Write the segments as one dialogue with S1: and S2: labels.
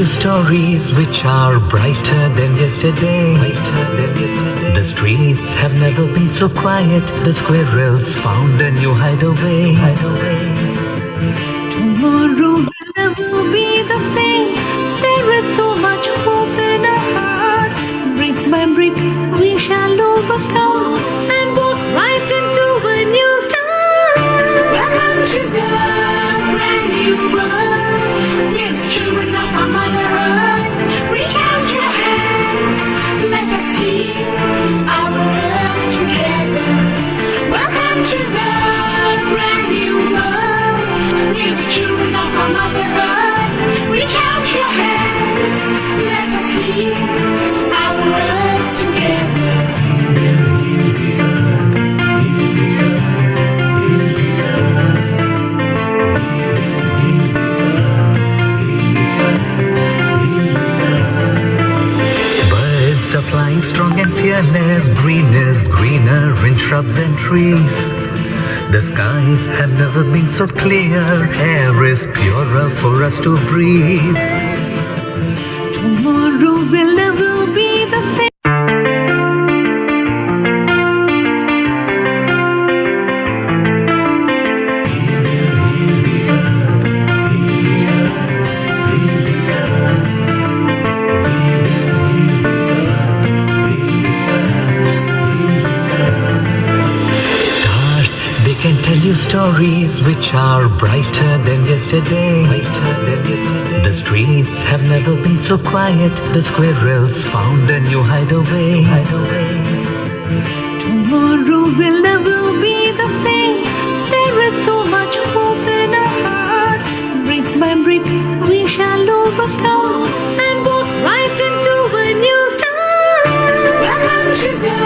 S1: you stories which are brighter than yesterday. The streets have never been so quiet. The squirrels found a new hideaway. Tomorrow will never be the same. There is so much hope in our hearts. Brick by brick we shall overcome and walk right into a new start.
S2: Welcome to the brand new world. We're the children of our Mother Earth. Reach out your hands, let us heal our earth together. Welcome to the brand new world. We're the children of our Mother Earth. Reach out your hands, let us heal our earth together.
S1: Birds are flying strong and fearless. Green is greener in shrubs and trees. The skies have never been so clear. Air is purer for us to breathe. Tomorrow will never be the same. Can tell you stories which are brighter than yesterday. The streets have never been so quiet. The squirrels found a new hideaway. Tomorrow will never be the same. There is so much hope in our hearts. Brick by brick we shall overcome and walk right into a new start.
S2: Welcome to the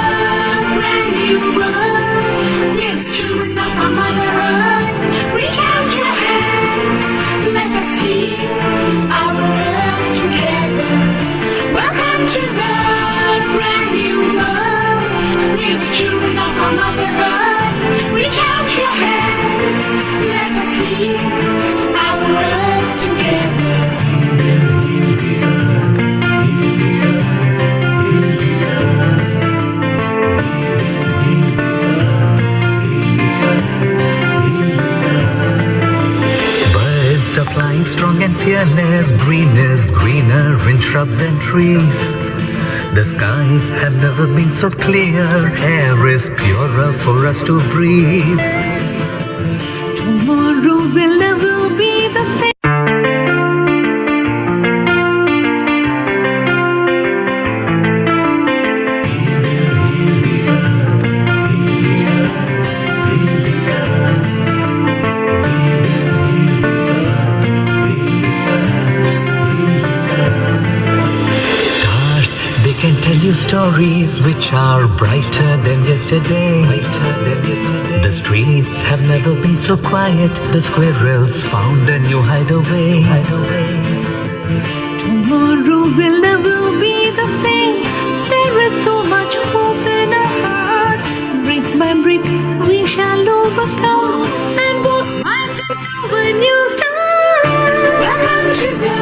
S2: brand new world. We're the children of our Mother Earth. Reach out your hands, let us heal our earth together. Welcome to the brand new world. We're the children of our Mother Earth. Reach out your hands, let us heal our earth together.
S1: Flying strong and fearless. Green is greener in shrubs and trees. The skies have never been so clear. Air is purer for us to breathe. Tomorrow will never be the same. Can tell you stories which are brighter than yesterday. The streets have never been so quiet. The squirrels found a new hideaway. Tomorrow will never be the same. There is so much hope in our hearts. Brick by brick we shall overcome and walk right into a new start.
S2: Welcome to the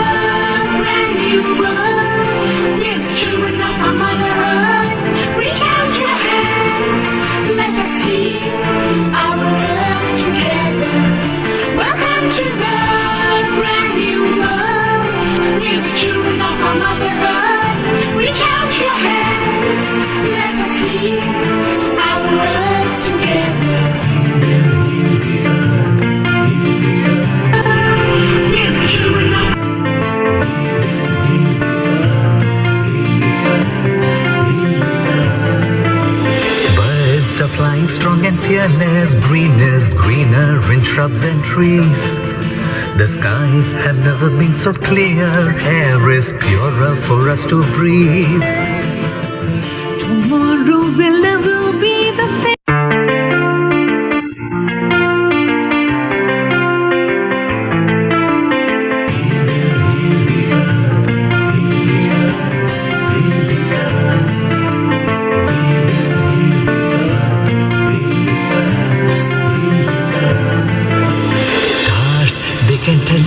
S2: brand new world. We're the children of our Mother Earth. Reach out your hands, let us heal our earth together. Welcome to the brand new world. We're the children of our Mother Earth. Reach out your hands, let us heal our earth together. We're the children of
S1: Birds are flying strong and fearless. Green is greener in shrubs and trees. The skies have never been so clear. Air is purer for us to breathe. Tomorrow will never be the same.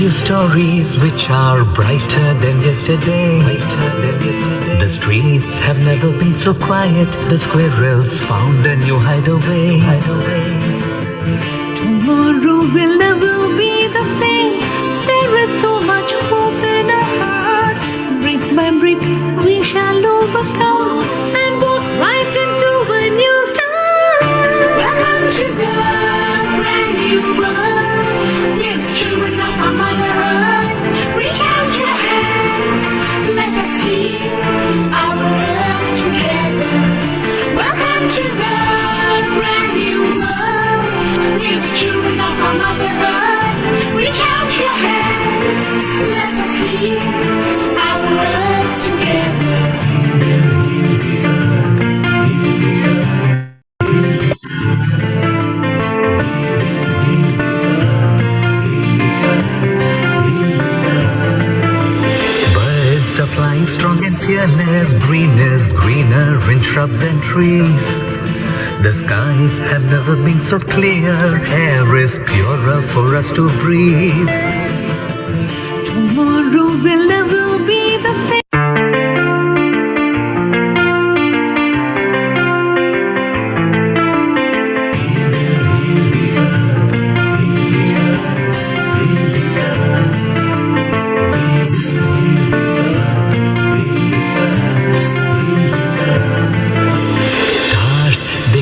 S1: you stories which are brighter than yesterday. The streets have never been so quiet. The squirrels found a new hideaway. Tomorrow will never be the same. There is so much hope in our hearts. Brick by brick we shall overcome and walk right into a new start.
S2: Welcome to the brand new world. We're the children of our Mother Earth. Reach out your hands, let us heal our earth together. Welcome to the brand new world. We're the children of our Mother Earth. Reach out your hands, let us heal our earth together.
S1: Birds are flying strong and fearless. Green is greener in shrubs and trees. The skies have never been so clear. Air is purer for us to breathe. Tomorrow will never be the same.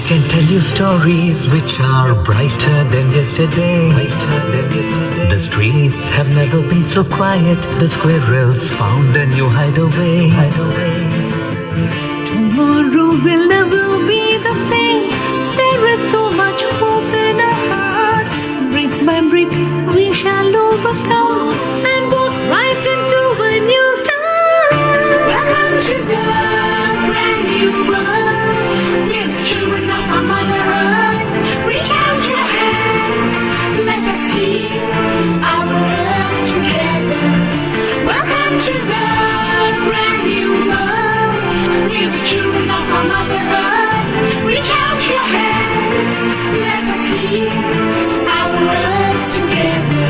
S1: Can tell you stories which are brighter than yesterday. The streets have never been so quiet. The squirrels found a new hideaway. Tomorrow will never be the same. There is so much hope in our hearts. Brick by brick we shall overcome and walk right into a new start.
S2: Welcome to the brand new world. We're the children of our Mother Earth. Reach out your hands, let us heal our earth together. Welcome to the brand new world. We're the children of our Mother Earth. Reach out your hands, let us heal our earth together.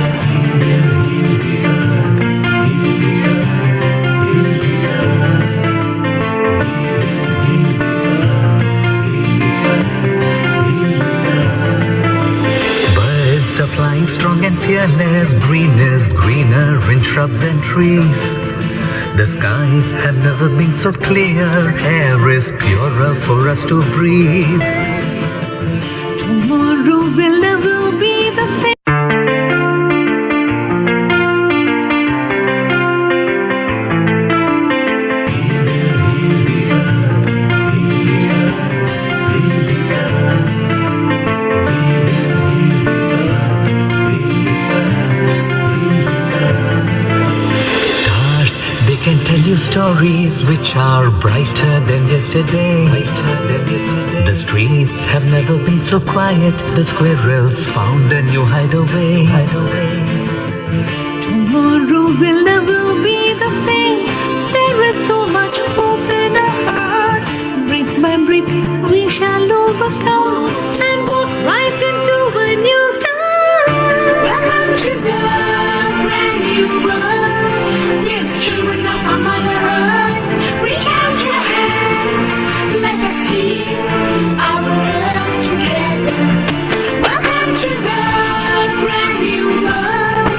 S1: Birds are flying strong and fearless. Green is greener in shrubs and trees. The skies have never been so clear. Air is purer for us to breathe. Tomorrow will never be the same. Can tell you stories which are brighter than yesterday. The streets have never been so quiet. The squirrels found a new hideaway. Tomorrow will never be the same. There is so much hope in our hearts. Brick by brick we shall overcome and walk right into a new start.
S2: Welcome to the brand new world. We're the children of our Mother Earth. Reach out your hands, let us heal our earth together. Welcome to the brand new world.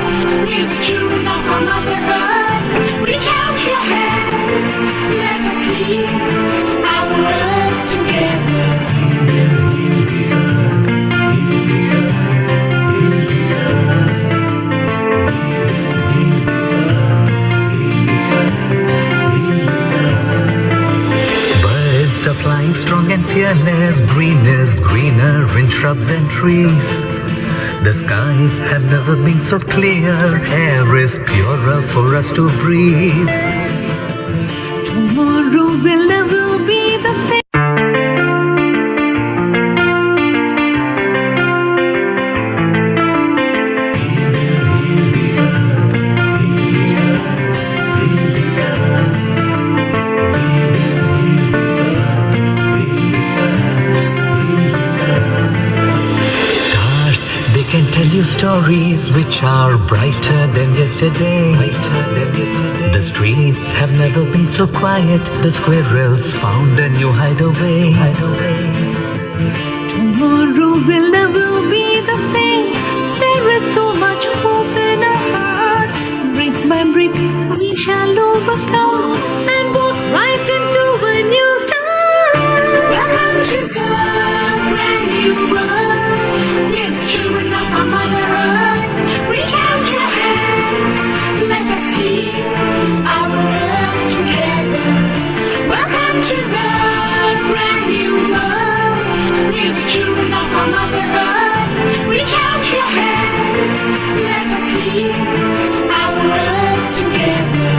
S2: We're the children of our Mother Earth. Reach out your hands, let us heal our earth together.
S1: Birds are flying strong and fearless. Green is greener in shrubs and trees. The skies have never been so clear. Air is purer for us to breathe. Tomorrow will never be the same. stories which are brighter than yesterday. The streets have never been so quiet. The squirrels found a new hideaway. Tomorrow will never be the same. There is so much hope in our hearts. Brick by brick, we shall overcome and walk right into a new start.
S2: Welcome to the brand new world. We're the children of our Mother Earth. Reach out your hands. Let us heal our earth together. Welcome to the brand new world. We're the children of our Mother Earth. Reach out your hands. Let us heal our earth together.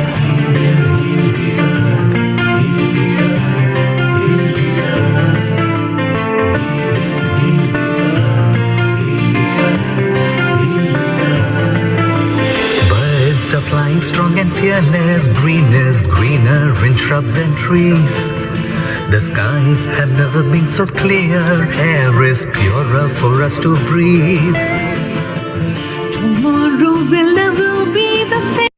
S1: Birds are flying strong and fearless. Green is greener in shrubs and trees. The skies have never been so clear. Air is purer for us to breathe. Tomorrow will never be the same.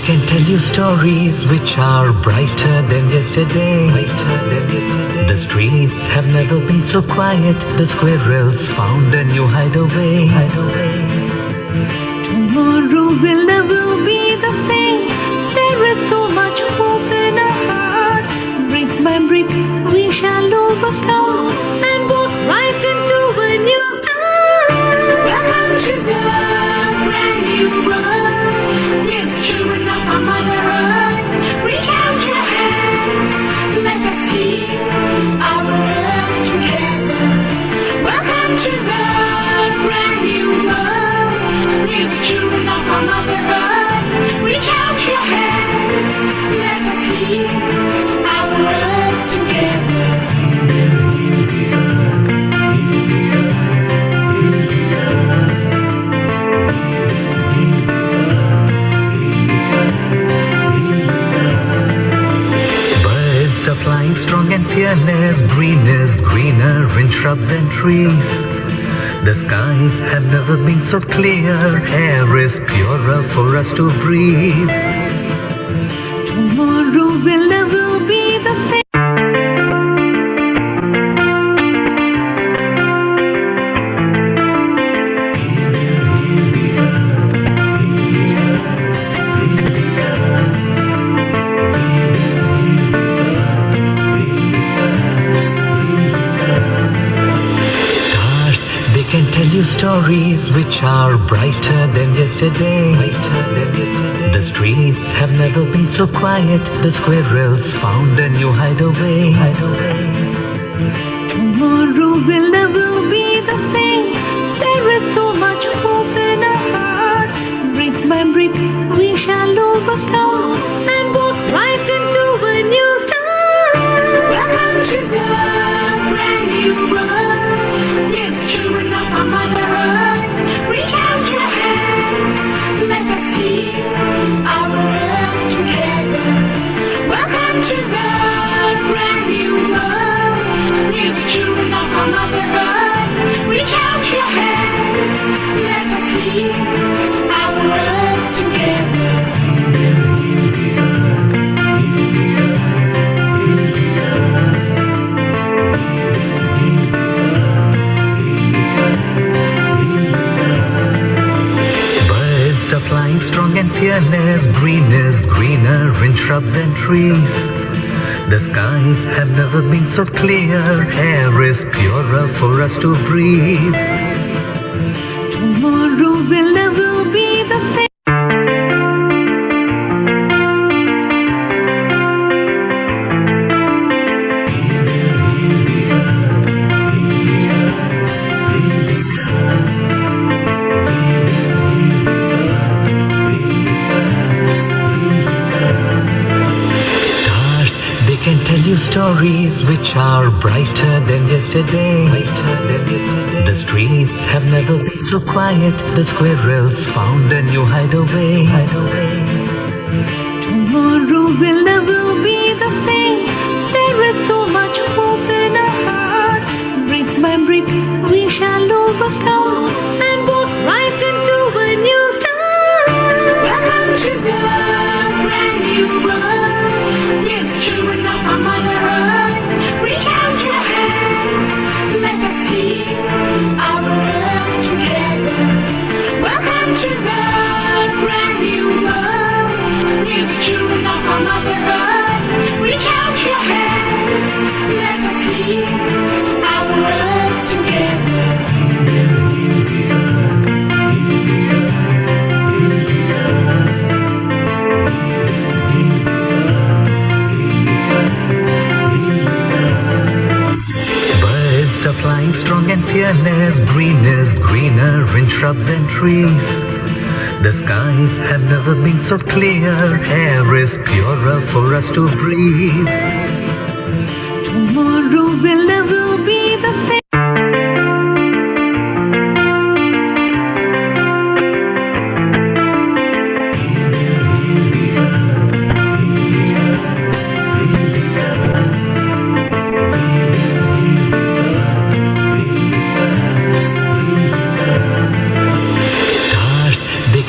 S1: Can tell you stories which are brighter than yesterday. The streets have never been so quiet. The squirrels found a new hideaway. Tomorrow will never be the same. There is so much hope in our hearts. Brick by brick, we shall overcome and walk right into a new start.
S2: Welcome to the brand new world. We're the children of our Mother Earth. Reach out your hands. Let us heal our earth together. Welcome to the brand new world. We're the children of our Mother Earth. Reach out your hands. Let us heal our earth together.
S1: Are flying strong and fearless. Green is greener in shrubs and trees. The skies have never been so clear. Air is purer for us to breathe. Tomorrow will never be the same. Can tell you stories which are brighter than yesterday. The streets have never been so quiet. The squirrels found a new hideaway. Tomorrow will never be the same. There is so much hope in our hearts. Brick by brick, we shall overcome and walk right into a new start.
S2: Welcome to the brand new world. We're the children of our Mother Earth. Reach out your hands. Let us heal our earth together. Welcome to the brand new world. We're the children of our Mother Earth. Reach out your hands. Let us heal our earth together.
S1: Birds are flying strong and fearless. Green is greener in shrubs and trees. The skies have never been so clear. Air is purer for us to breathe. Tomorrow will never be the same. stories which are brighter than yesterday. The streets have never been so quiet. The squirrels found a new hideaway. Tomorrow will never be the same. There is so much hope in our hearts. Brick by brick we shall overcome and walk right into a new start.
S2: Welcome to the brand new world. We're the children of our Mother Earth. Reach out your hands. Let us heal our earth together. Welcome to the brand new world. We're the children of our Mother Earth. Reach out your hands. Let us heal our earth together.
S1: Birds are flying strong and fearless. Green is greener in shrubs and trees. The skies have never been so clear. Air is purer for us to breathe. Tomorrow will never be the same.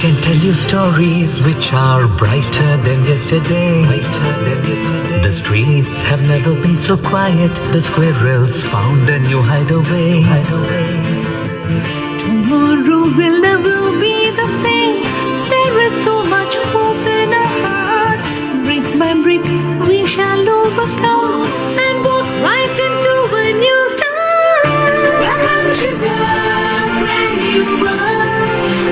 S1: Can tell you stories which are brighter than yesterday. The streets have never been so quiet. The squirrels found a new hideaway. Tomorrow will never be the same. There is so much hope in our hearts. Brick by brick we shall overcome and walk right into a new start.
S2: Welcome to the brand new world.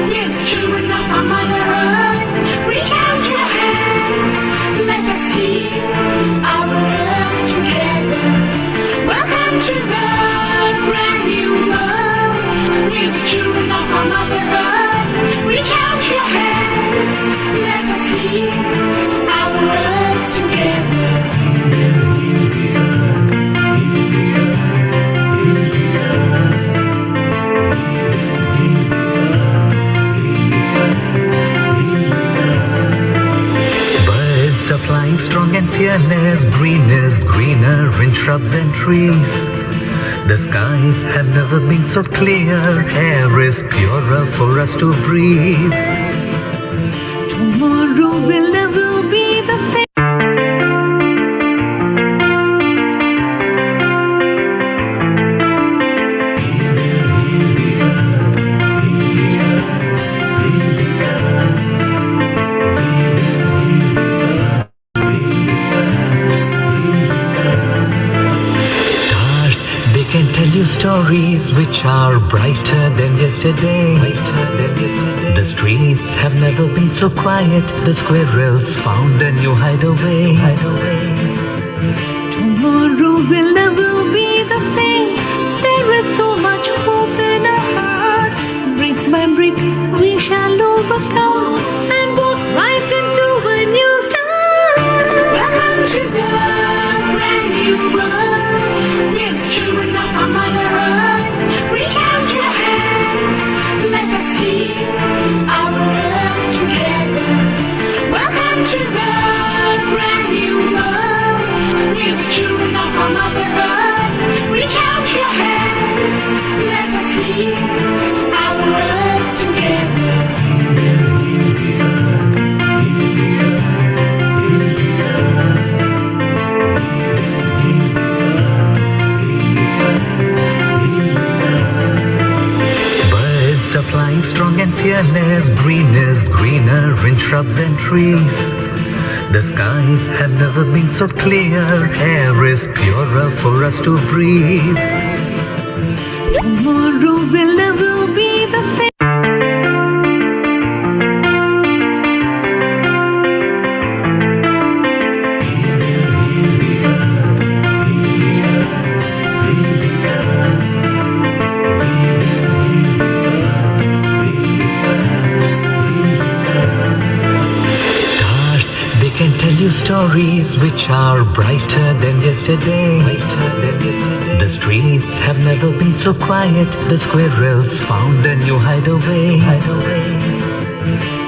S2: We're the children of our Mother Earth. Reach out your hands. Let us heal our earth together. Welcome to the brand new world. We're the children of our Mother Earth. Reach out your hands. Let us heal our earth together.
S1: Flying strong and fearless. Green is greener in shrubs and trees. The skies have never been so clear. Air is purer for us to breathe. Tomorrow will never be the same. Can tell you stories which are brighter than yesterday. The streets have never been so quiet. The squirrels found a new hideaway. Tomorrow will never be the same. There is so much hope in our hearts. Brick by brick we shall overcome and walk right into a new start.
S2: Welcome to the brand new world. We're the children of our Mother Earth. Reach out your hands. Let us heal our earth together. Welcome to the brand new world. We're the children of our Mother Earth. Reach out your hands. Let us heal our earth together.
S1: Flying strong and fearless. Green is greener in shrubs and trees. The skies have never been so clear. Air is purer for us to breathe. Tomorrow will never be the same. stories which are brighter than yesterday. The streets have never been so quiet. The squirrels found a new hideaway.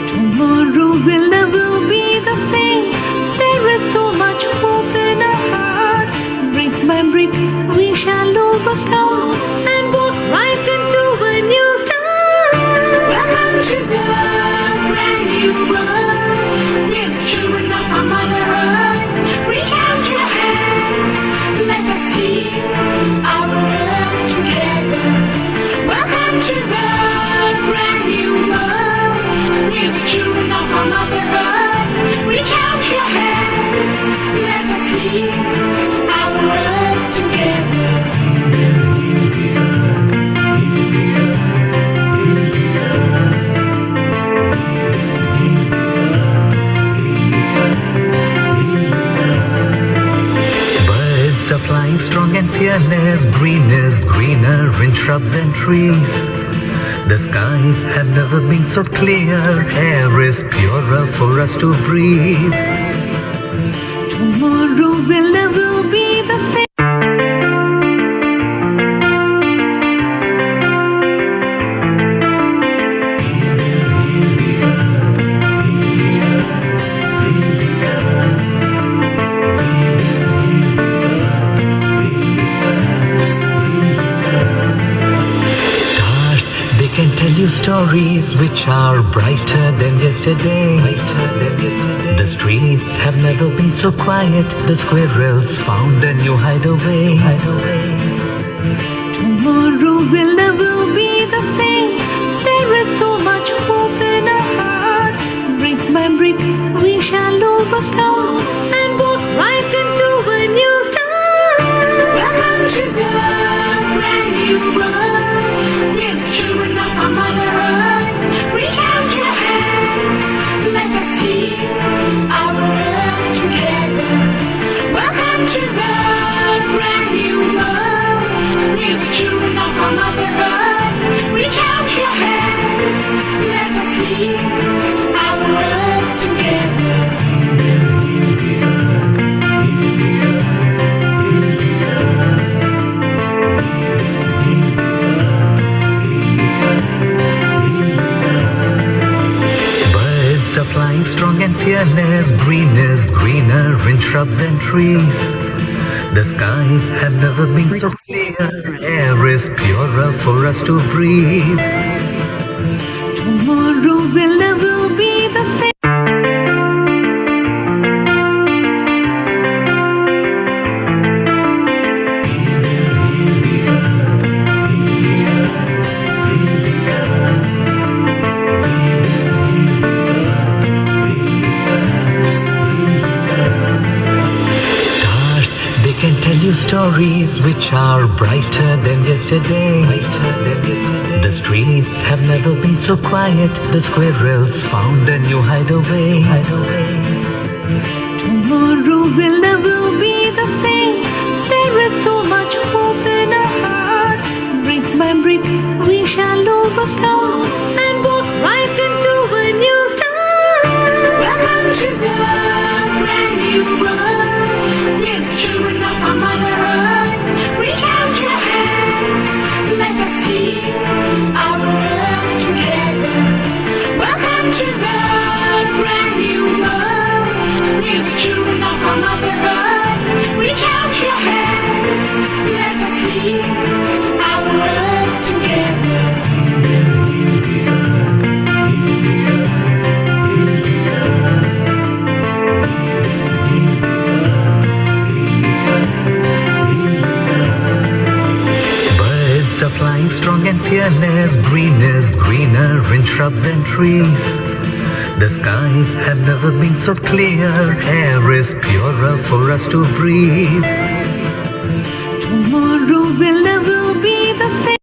S1: Tomorrow will never be the same. There is so much hope in our hearts. Brick by brick we shall overcome and walk right into a new start.
S2: Welcome to the brand new world. We're the children of our Mother Earth. Reach out your hands, let us heal our earth together. Welcome to the brand new world. We're the children of our Mother Earth. Reach out your hands, let us heal our earth together.
S1: Birds are flying strong and fearless. Green is greener in shrubs and trees. The skies have never been so clear. Air is purer for us to breathe. Tomorrow will never be the same. Stars, they can tell you stories which are brighter than yesterday. The streets have never been so quiet. The squirrels found a new hideaway. Tomorrow will never be the same. There is so much hope in our hearts. Brick by brick we shall overcome and walk right into a new start.
S2: Welcome to the brand new world. We're the children of our Mother Earth. Reach out your hands, let us heal our earth together. Welcome to the brand new world. We're the children of our Mother Earth. Reach out your hands, let us heal our earth together.
S1: Birds are flying strong and fearless. Green is greener in shrubs and trees. The skies have never been so clear. Air is purer for us to breathe. Tomorrow will never be the same. Stars, they can tell you stories which are brighter than yesterday. The streets have never been so quiet. The squirrels found a new hideaway. Tomorrow will never be the same. There is so much hope in our hearts. Brick by brick we shall overcome and walk right into a new start.
S2: Welcome to the brand new world. We're the children of our Mother Earth. Reach out your hands, let us heal our earth together. Welcome to the brand new world. We're the children of our Mother Earth. Reach out your hands, let us heal our earth together.
S1: Birds are flying strong and fearless. Green is greener in shrubs and trees. The skies have never been so clear. Air is purer for us to breathe. Tomorrow will never be the same.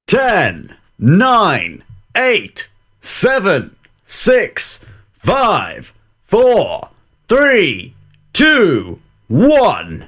S3: Ten, 9, 8, 7, 6, 5, 4, 3, 2, 1.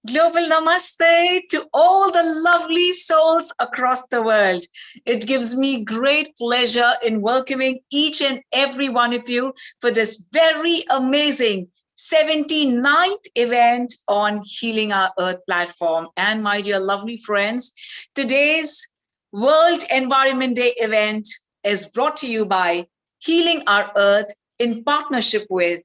S4: Global Namaste to all the lovely souls across the world. It gives me great pleasure in welcoming each and every one of you for this very amazing 79th event on Healing Our Earth platform. And my dear lovely friends, today's World Environment Day event is brought to you by Healing Our Earth in partnership with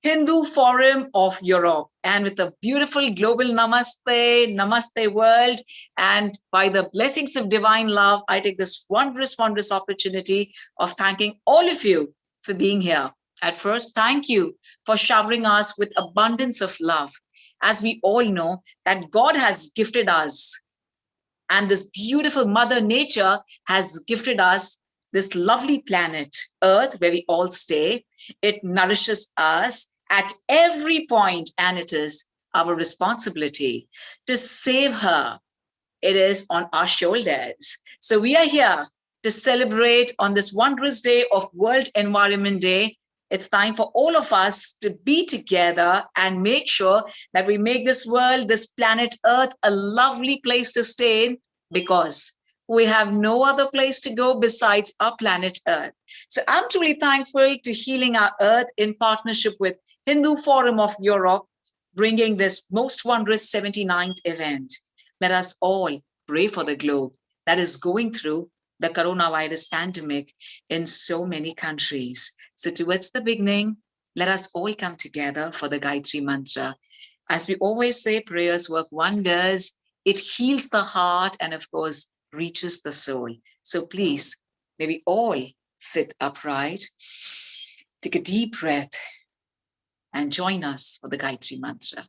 S4: Hindu Forum of Europe, and with a beautiful global namaste, namaste world. And by the blessings of divine love, I take this wondrous, wondrous opportunity of thanking all of you for being here. At first, thank you for showering us with abundance of love. As we all know that God has gifted us, and this beautiful Mother Nature has gifted us this lovely planet, Earth, where we all stay. It nourishes us at every point, and it is our responsibility to save her. It is on our shoulders. So we are here to celebrate on this wondrous day of World Environment Day. It's time for all of us to be together and make sure that we make this world, this planet Earth, a lovely place to stay in, because we have no other place to go besides our planet Earth. So I'm truly thankful to Healing Our Earth in partnership with Hindu Forum of Europe, bringing this most wondrous 79th event. Let us all pray for the globe that is going through the coronavirus pandemic in so many countries. So towards the beginning, let us all come together for the Gayatri Mantra. As we always say, prayers work wonders. It heals the heart and, of course, reaches the soul. So please, may we all sit upright, take a deep breath, and join us for the Gayatri Mantra.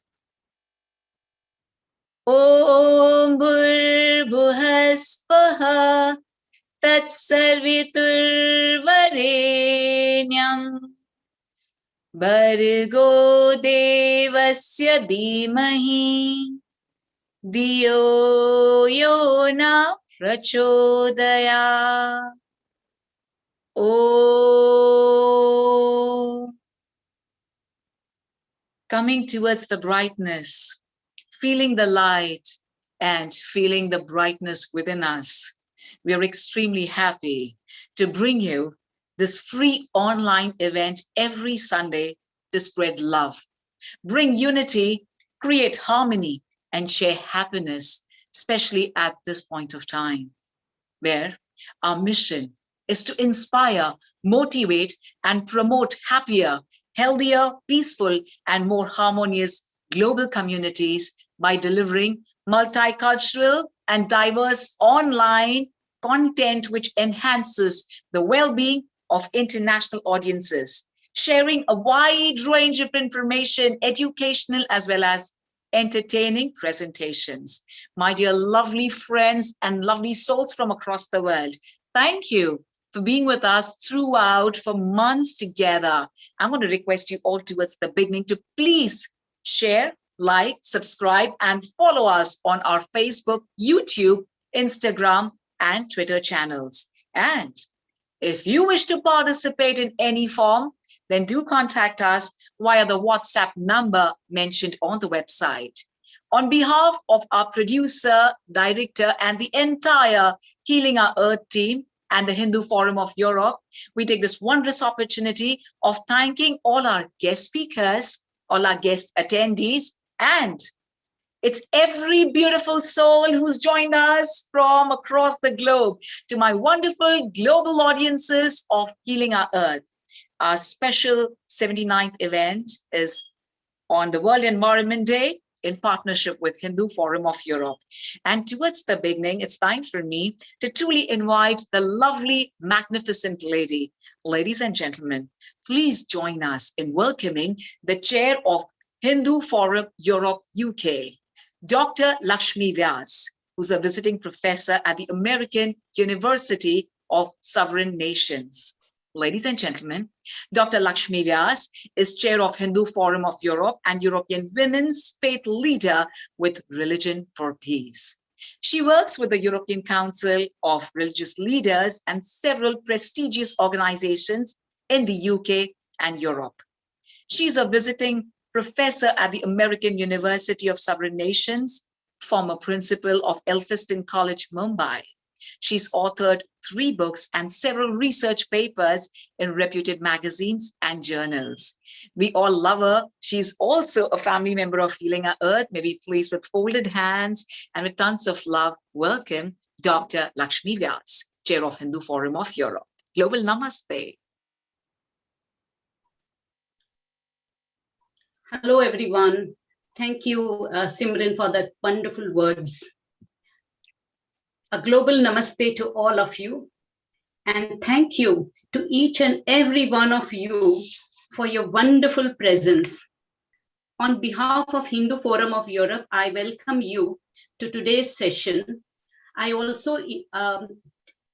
S4: Om Bhurvubhuvasvaha Tatsaviturvarenyam Bhargo Devasya Dhimahi Diyo Yona Prachodaya. Om. Coming towards the brightness, feeling the light and feeling the brightness within us, we are extremely happy to bring you this free online event every Sunday to spread love, bring unity, create harmony, and share happiness, especially at this point of time, where our mission is to inspire, motivate, and promote happier, healthier, peaceful, and more harmonious global communities by delivering multicultural and diverse online content which enhances the well-being of international audiences, sharing a wide range of information, educational as well as entertaining presentations. My dear lovely friends and lovely souls from across the world, thank you for being with us throughout for months together. I'm going to request you all towards the beginning to please share, like, subscribe, and follow us on our Facebook, YouTube, Instagram, and Twitter channels. And if you wish to participate in any form, then do contact us via the WhatsApp number mentioned on the website. On behalf of our producer, director, and the entire Healing Our Earth team and the Hindu Forum of Europe, we take this wondrous opportunity of thanking all our guest speakers, all our guest attendees, and it's every beautiful soul who's joined us from across the globe, to my wonderful global audiences of Healing Our Earth. Our special 79th event is on the World Environment Day in partnership with Hindu Forum of Europe. And towards the beginning, it's time for me to truly invite the lovely, magnificent lady. Ladies and gentlemen, please join us in welcoming the chair of Hindu Forum Europe UK, Dr. Lakshmi Vyas, who's a visiting professor at the American University of Sovereign Nations. Ladies and gentlemen, Dr. Lakshmi Vyas is chair of Hindu Forum of Europe and European Women's Faith Leader with Religion for Peace. She works with the European Council of Religious Leaders and several prestigious organizations in the UK and Europe. She's a visiting professor at the American University of Sovereign Nations, former principal of Elphinstone College, Mumbai. She's authored 3 books and several research papers in reputed magazines and journals. We all love her. She's also a family member of Healing Our Earth. May we please, with folded hands and with tons of love, welcome Dr. Lakshmi Vyas, Chair of Hindu Forum of Europe. Global Namaste.
S5: Hello, everyone. Thank you, Simran, for that wonderful words. A global namaste to all of you. And thank you to each and every one of you for your wonderful presence. On behalf of Hindu Forum of Europe, I welcome you to today's session. I also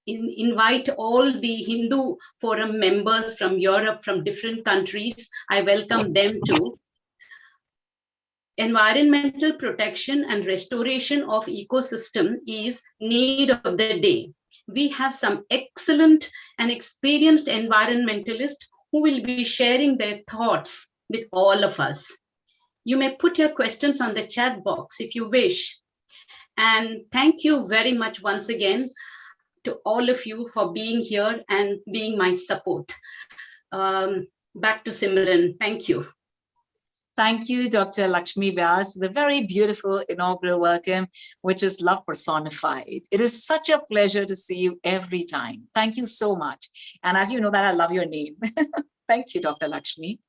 S5: invite all the Hindu Forum members from Europe, from different countries. I welcome them too. Environmental protection and restoration of ecosystem is need of the day. We have some excellent and experienced environmentalists who will be sharing their thoughts with all of us. You may put your questions on the chat box if you wish. And thank you very much once again to all of you for being here and being my support. Back to Simran. Thank you.
S4: Thank you, Dr. Lakshmi Vyas, for the very beautiful inaugural welcome, which is love personified. It is such a pleasure to see you every time. Thank you so much. And as you know that I love your name. Thank you, Dr. Lakshmi.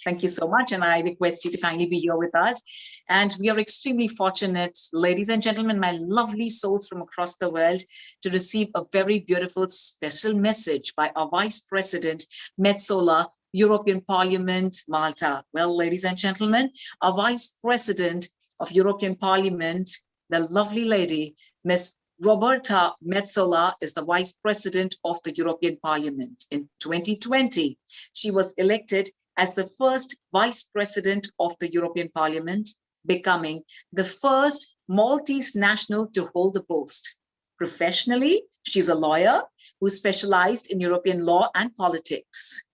S4: Thank you so much. And I request you to kindly be here with us. And we are extremely fortunate, ladies and gentlemen, my lovely souls from across the world, to receive a very beautiful special message by our Vice President, Metsola, European Parliament, Malta. Well, ladies and gentlemen, our Vice President of European Parliament, the lovely lady, Ms. Roberta Metsola, is the Vice President of the European Parliament. In 2020, she was elected as the first Vice President of the European Parliament, becoming the first Maltese national to hold the post. Professionally, she's a lawyer who specialized in European law and politics.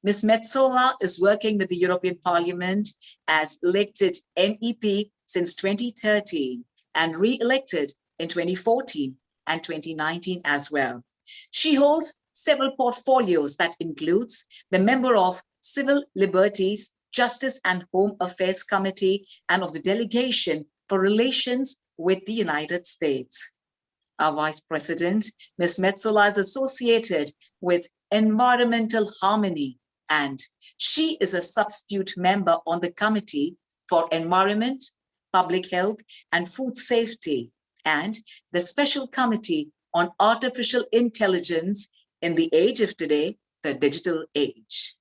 S4: Ms. Metsola is working with the European Parliament as elected MEP since 2013 and re-elected in 2014 and 2019 as well. She holds several portfolios that includes the member of Civil Liberties, Justice and Home Affairs Committee and of the Delegation for Relations with the United States. Our Vice President, Ms. Metsola, is associated with Environmental Harmony, and she is a substitute member on the Committee for Environment, Public Health and Food Safety, and the Special Committee on Artificial Intelligence in the age of today, the digital age.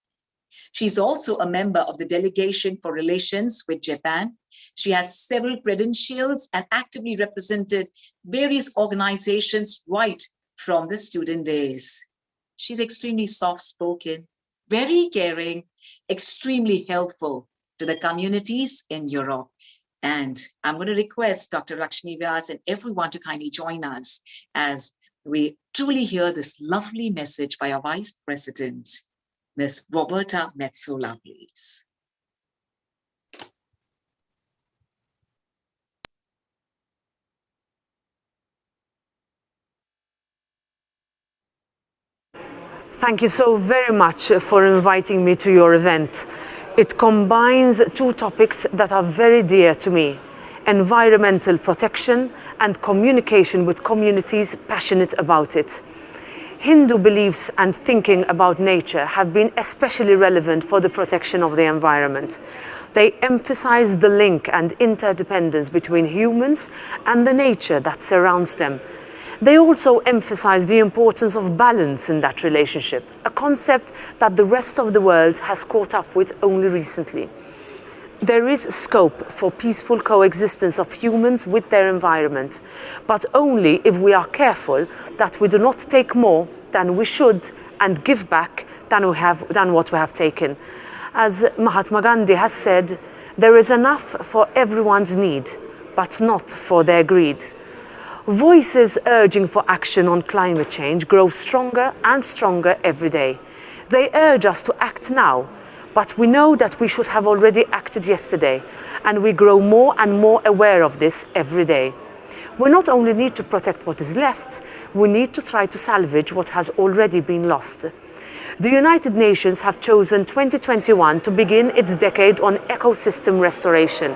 S4: She's also a member of the Delegation for Relations with Japan. She has several credentials and actively represented various organizations right from the student days. She's extremely soft-spoken, very caring, extremely helpful to the communities in Europe. And I'm going to request Dr. Lakshmi Vyas and everyone to kindly join us as we truly hear this lovely message by our Vice President, Ms. Roberta Metsola, please.
S6: Thank you so very much for inviting me to your event. It combines 2 topics that are very dear to me: environmental protection and communication with communities passionate about it. Hindu beliefs and thinking about nature have been especially relevant for the protection of the environment. They emphasize the link and interdependence between humans and the nature that surrounds them. They also emphasize the importance of balance in that relationship, a concept that the rest of the world has caught up with only recently. There is scope for peaceful coexistence of humans with their environment, but only if we are careful that we do not take more than we should and give back than what we have taken. As Mahatma Gandhi has said, there is enough for everyone's need, but not for their greed. Voices urging for action on climate change grow stronger and stronger every day. They urge us to act now, But we know that we should have already acted yesterday, and we grow more and more aware of this every day. We not only need to protect what is left, we need to try to salvage what has already been lost. The United Nations have chosen 2021 to begin its decade on ecosystem restoration.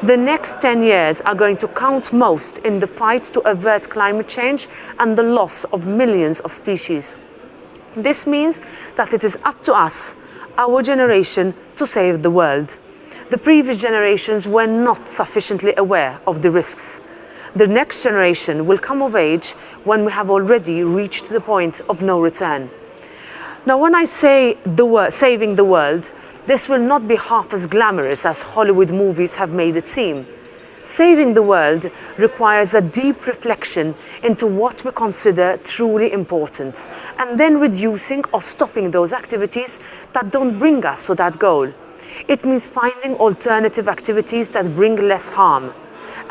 S6: The next 10 years are going to count most in the fight to avert climate change and the loss of millions of species. This means that it is up to us, our generation, to save the world. The previous generations were not sufficiently aware of the risks. The next generation will come of age when we have already reached the point of no return. Now, when I say saving the world, this will not be half as glamorous as Hollywood movies have made it seem. Saving the world requires a deep reflection into what we consider truly important, and then reducing or stopping those activities that don't bring us to that goal. It means finding alternative activities that bring less harm.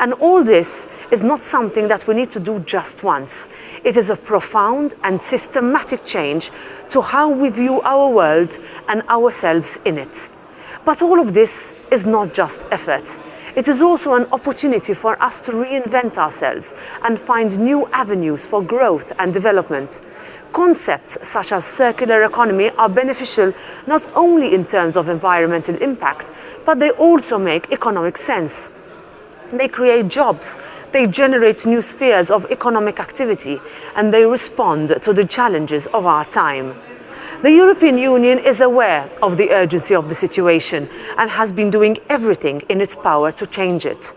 S6: And all this is not something that we need to do just once. It is a profound and systematic change to how we view our world and ourselves in it. But all of this is not just effort. It is also an opportunity for us to reinvent ourselves and find new avenues for growth and development. Concepts such as circular economy are beneficial not only in terms of environmental impact, but they also make economic sense. They create jobs, they generate new spheres of economic activity, and they respond to the challenges of our time. The European Union is aware of the urgency of the situation and has been doing everything in its power to change it.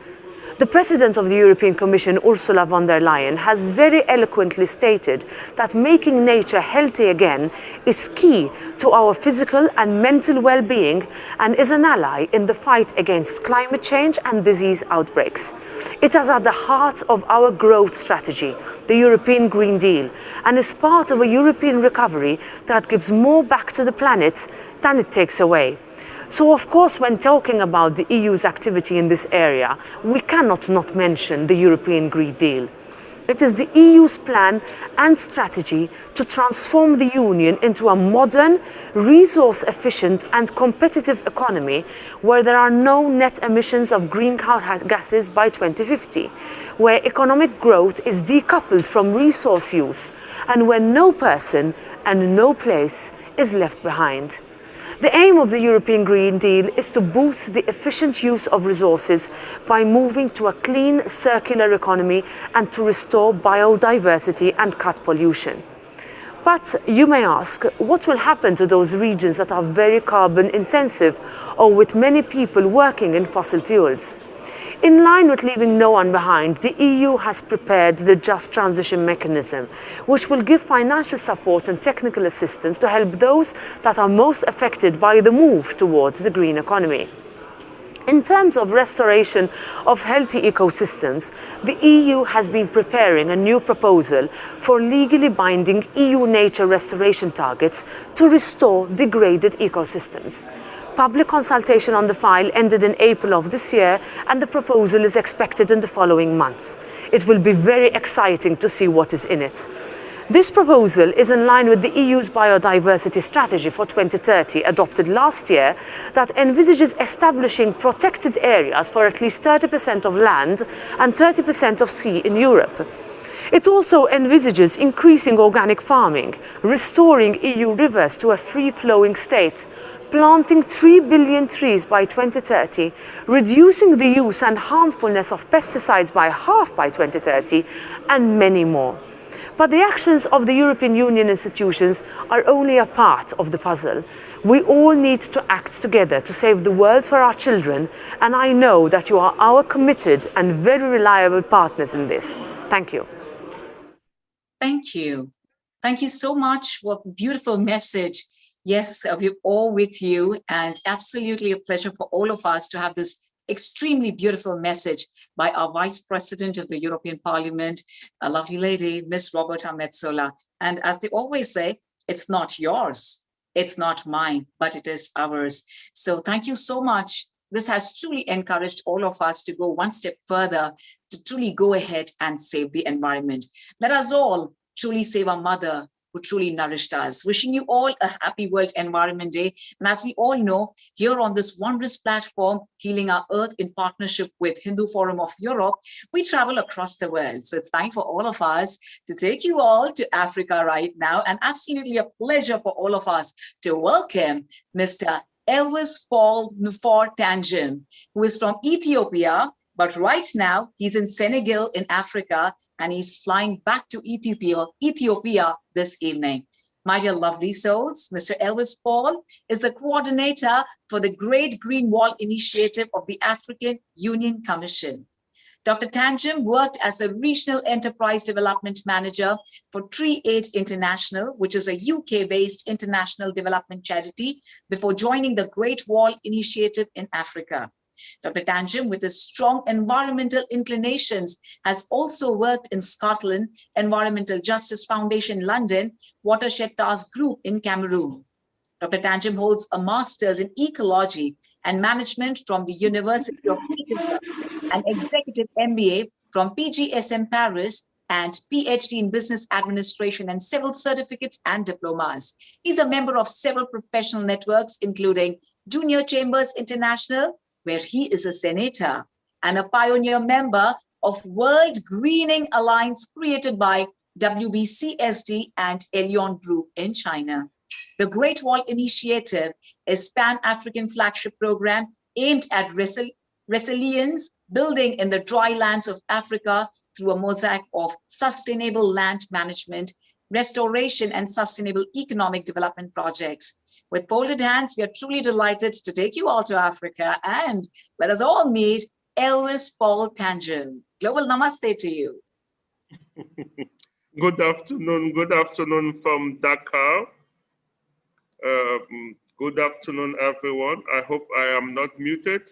S6: The President of the European Commission, Ursula von der Leyen, has very eloquently stated that making nature healthy again is key to our physical and mental well-being and is an ally in the fight against climate change and disease outbreaks. It is at the heart of our growth strategy, the European Green Deal, and is part of a European recovery that gives more back to the planet than it takes away. So, of course, when talking about the EU's activity in this area, we cannot not mention the European Green Deal. It is the EU's plan and strategy to transform the Union into a modern, resource-efficient and competitive economy where there are no net emissions of greenhouse gases by 2050, where economic growth is decoupled from resource use, and where no person and no place is left behind. The aim of the European Green Deal is to boost the efficient use of resources by moving to a clean, circular economy and to restore biodiversity and cut pollution. But you may ask, what will happen to those regions that are very carbon intensive or with many people working in fossil fuels? In line with leaving no one behind, the EU has prepared the Just Transition Mechanism, which will give financial support and technical assistance to help those that are most affected by the move towards the green economy. In terms of restoration of healthy ecosystems, the EU has been preparing a new proposal for legally binding EU nature restoration targets to restore degraded ecosystems. Public consultation on the file ended in April of this year, and the proposal is expected in the following months. It will be very exciting to see what is in it. This proposal is in line with the EU's biodiversity strategy for 2030, adopted last year, that envisages establishing protected areas for at least 30% of land and 30% of sea in Europe. It also envisages increasing organic farming, restoring EU rivers to a free-flowing state, planting 3 billion trees by 2030, reducing the use and harmfulness of pesticides by half by 2030, and many more. But the actions of the European Union institutions are only a part of the puzzle. We all need to act together to save the world for our children, and I know that you are our committed and very reliable partners in this. Thank you.
S4: Thank you. Thank you so much. What a beautiful message. Yes, we're all with you, and absolutely a pleasure for all of us to have this extremely beautiful message by our Vice President of the European Parliament, a lovely lady, Miss Roberta Metsola. And as they always say, it's not yours, it's not mine, but it is ours. So thank you so much. This has truly encouraged all of us to go one step further, to truly go ahead and save the environment. Let us all truly save our mother, who truly nourished us. Wishing you all a happy World Environment Day. And as we all know, here on this wondrous platform, Healing Our Earth in partnership with Hindu Forum of Europe, we travel across the world. So it's time for all of us to take you all to Africa right now. And absolutely a pleasure for all of us to welcome Mr. Elvis Paul Nufor Tanjim, who is from Ethiopia, but right now he's in Senegal in Africa, and he's flying back to Ethiopia this evening. My dear lovely souls, Mr. Elvis Paul is the coordinator for the Great Green Wall Initiative of the African Union Commission. Dr. Tanjim worked as a Regional Enterprise Development Manager for Tree Aid International, which is a UK-based international development charity, before joining the Great Wall Initiative in Africa. Dr. Tanjim, with his strong environmental inclinations, has also worked in Scotland, Environmental Justice Foundation London, Watershed Task Group in Cameroon. Dr. Tanjim holds a master's in ecology and management from the University of Ethiopia, an executive MBA from PGSM Paris, and PhD in business administration and several certificates and diplomas. He's a member of several professional networks, including Junior Chambers International, where he is a senator, and a pioneer member of World Greening Alliance created by WBCSD and Elion Group in China. The Great Wall Initiative is Pan-African flagship program aimed at resilience building in the dry lands of Africa through a mosaic of sustainable land management, restoration, and sustainable economic development projects. With folded hands, we are truly delighted to take you all to Africa, and let us all meet Elvis Paul Tanjim. Global namaste to you.
S7: Good afternoon from Dakar. Good afternoon, everyone. I hope I am not muted.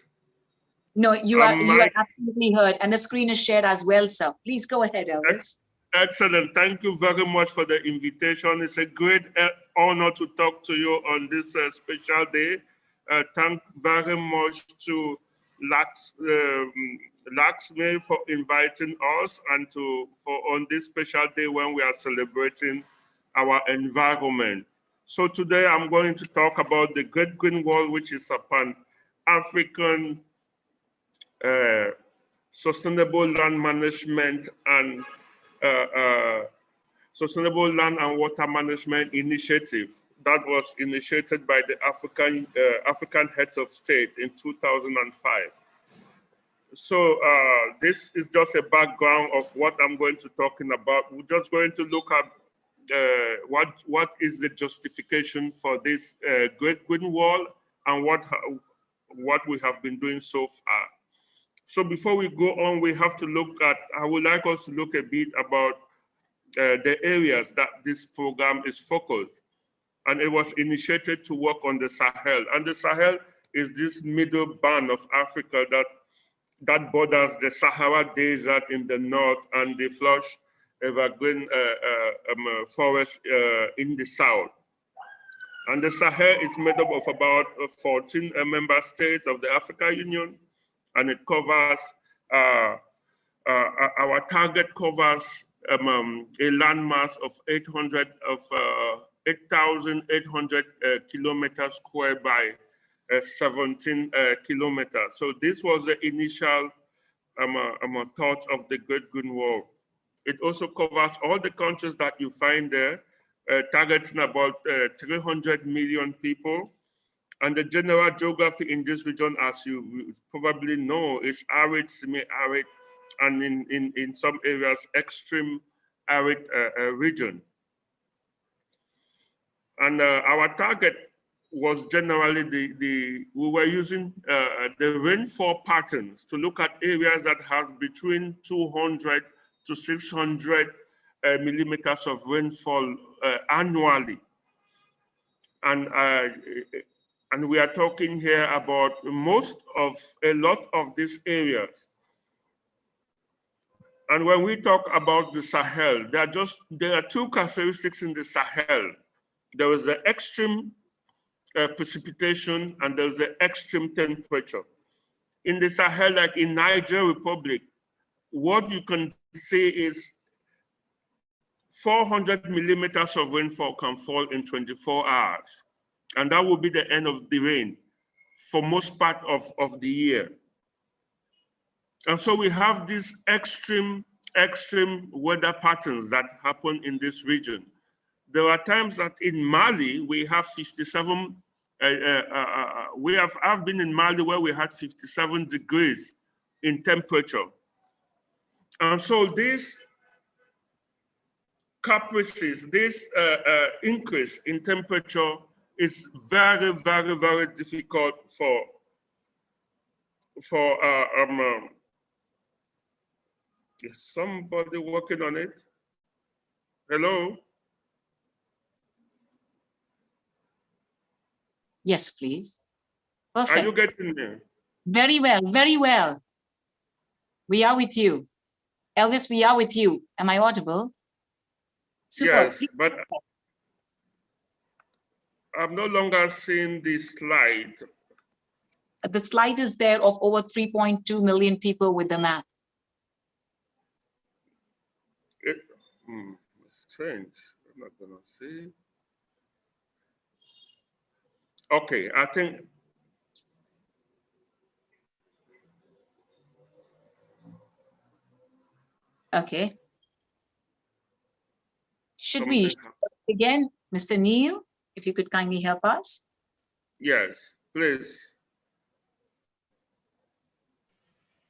S4: No, you are absolutely heard, and the screen is shared as well, sir. Please go ahead, Elvis.
S7: Excellent. Thank you very much for the invitation. It's a great honor to talk to you on this special day. Thank very much to Laxmi for inviting us and for on this special day when we are celebrating our environment. So today I'm going to talk about the Great Green Wall, which is a Pan-African sustainable land management and sustainable land and water management initiative that was initiated by the African heads of state in 2005. So this is just a background of what I'm going to talking about. We're just going to look at what is the justification for this Great Green Wall and what we have been doing so far. So before we go on, we have to look at, I would like us to look a bit about the areas that this program is focused. And it was initiated to work on the Sahel. And the Sahel is this middle band of Africa that borders the Sahara Desert in the north and the lush evergreen forest in the south. And the Sahel is made up of about 14 member states of the African Union, and it covers, our target covers a landmass of 8,800 kilometers square by 17 kilometers. So this was the initial thought of the Great Green Wall. It also covers all the countries that you find there, targeting about 300 million people. And the general geography in this region, as you probably know, is arid, semi-arid, and in some areas, extreme arid region. And our target was generally we were using the rainfall patterns to look at areas that have between 200 to 600 millimeters of rainfall annually. And we are talking here about a lot of these areas. And when we talk about the Sahel, there are two characteristics in the Sahel. There is the extreme precipitation and there's the extreme temperature. In the Sahel, like in Niger Republic, what you can see is 400 millimeters of rainfall can fall in 24 hours. And that will be the end of the rain for most part of the year. And so we have these extreme weather patterns that happen in this region. There are times that in Mali, we have 57, I've been in Mali where we had 57 degrees in temperature. And so these caprices, this increase in temperature is very, very, very difficult for is somebody working on it? Hello?
S4: Yes, please. Perfect.
S7: Are you getting me?
S4: Very well, very well. We are with you. Elvis, we are with you. Am I audible? Super.
S7: Yes, but I'm no longer seeing the slide.
S4: The slide is there of over 3.2 million people with the map.
S7: Strange. I'm not gonna see. Okay, I think.
S4: Okay. Should we again, Mr. Neil, if you could kindly help us?
S7: Yes, please.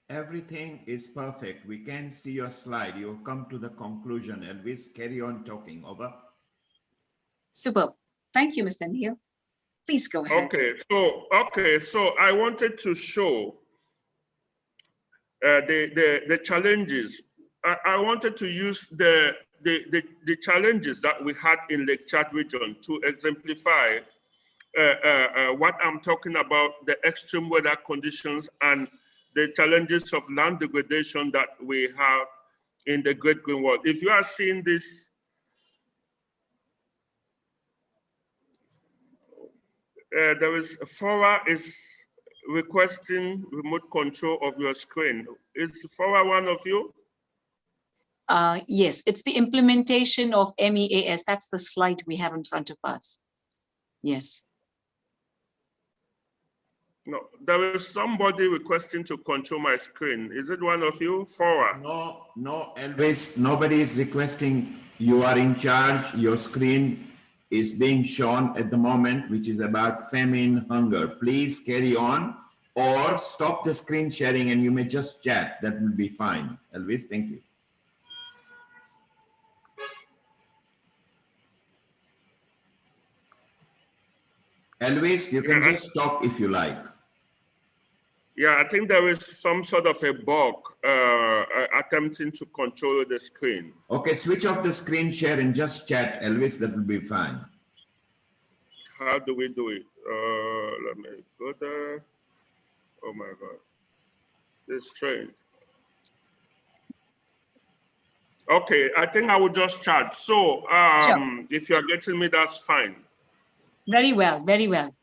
S3: Everything is perfect. We can see your slide. You've come to the conclusion. Elvis, carry on talking. Over.
S4: Super. Thank you, Mr. Neil. Please go ahead.
S7: Okay, so I wanted to show the challenges. I wanted to use the challenges that we had in Lake Chad region to exemplify what I'm talking about, the extreme weather conditions and the challenges of land degradation that we have in the Great Green Wall. If you are seeing this, there is Fora is requesting remote control of your screen. Is Fora one of you?
S4: Yes, it's the implementation of MEAS. That's the slide we have in front of us. Yes.
S7: No, there is somebody requesting to control my screen. Is it one of you, Fora?
S3: No, Elvis, nobody is requesting. You are in charge. Your screen is being shown at the moment, which is about famine, hunger. Please carry on or stop the screen sharing and you may just chat. That will be fine. Elvis, thank you. Elvis, you can just talk if you like.
S7: Yeah, I think there is some sort of a bug attempting to control the screen.
S3: Okay, switch off the screen share and just chat, Elvis. That will be fine.
S7: How do we do it? Let me go there. Oh my God, this is strange. Okay, I think I will just chat. So
S4: Sure.
S7: if you are getting me, that's fine.
S4: Very well, very well.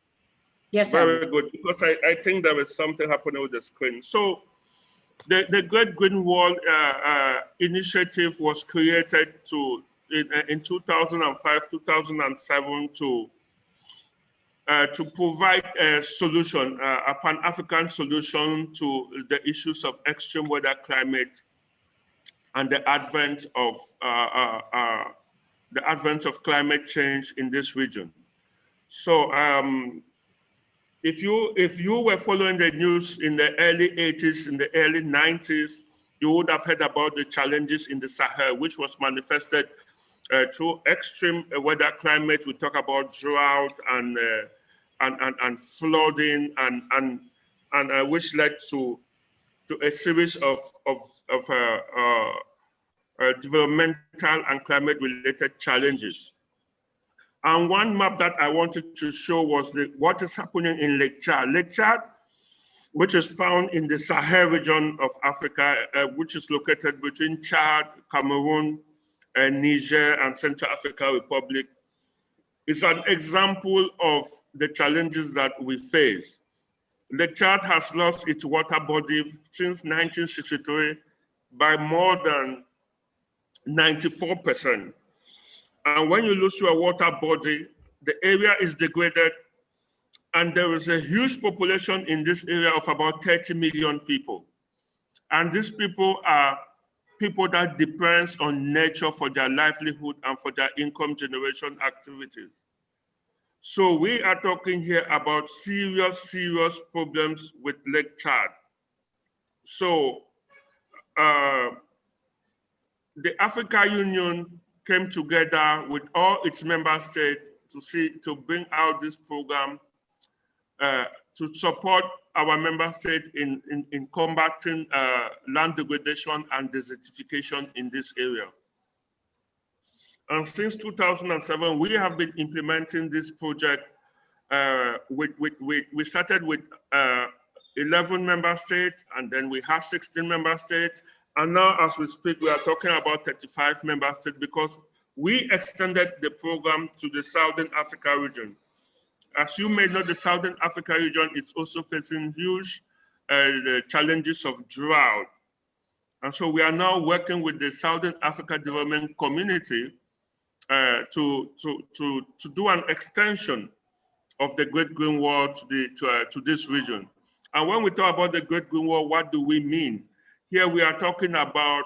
S4: Yes, sir.
S7: Very good, because I think there is something happening with the screen. So the Great Green Wall initiative was created in 2005, 2007 to provide a solution, a Pan-African solution to the issues of extreme weather climate and the advent of climate change in this region. So if you were following the news in the early 80s, in the early 90s, you would have heard about the challenges in the Sahel, which was manifested through extreme weather climate. We talk about drought and flooding and which led to a series of developmental and climate-related challenges. And one map that I wanted to show was what is happening in Lake Chad. Lake Chad, which is found in the Sahel region of Africa, which is located between Chad, Cameroon, Niger, and Central African Republic, is an example of the challenges that we face. Lake Chad has lost its water body since 1963 by more than 94%. And when you lose your water body, the area is degraded, and there is a huge population in this area of about 30 million people. And these people are people that depends on nature for their livelihood and for their income generation activities. So we are talking here about serious problems with Lake Chad. So the African Union came together with all its member states to bring out this program to support our member state in combating land degradation and desertification in this area. And since 2007, we have been implementing this project. We started with 11 member states, and then we have 16 member states. And now, as we speak, we are talking about 35 member states because we extended the program to the Southern Africa region. As you may know, the Southern Africa region is also facing huge the challenges of drought. And so we are now working with the Southern Africa Development Community to do an extension of the Great Green Wall to this region. And when we talk about the Great Green Wall, what do we mean? Here we are talking about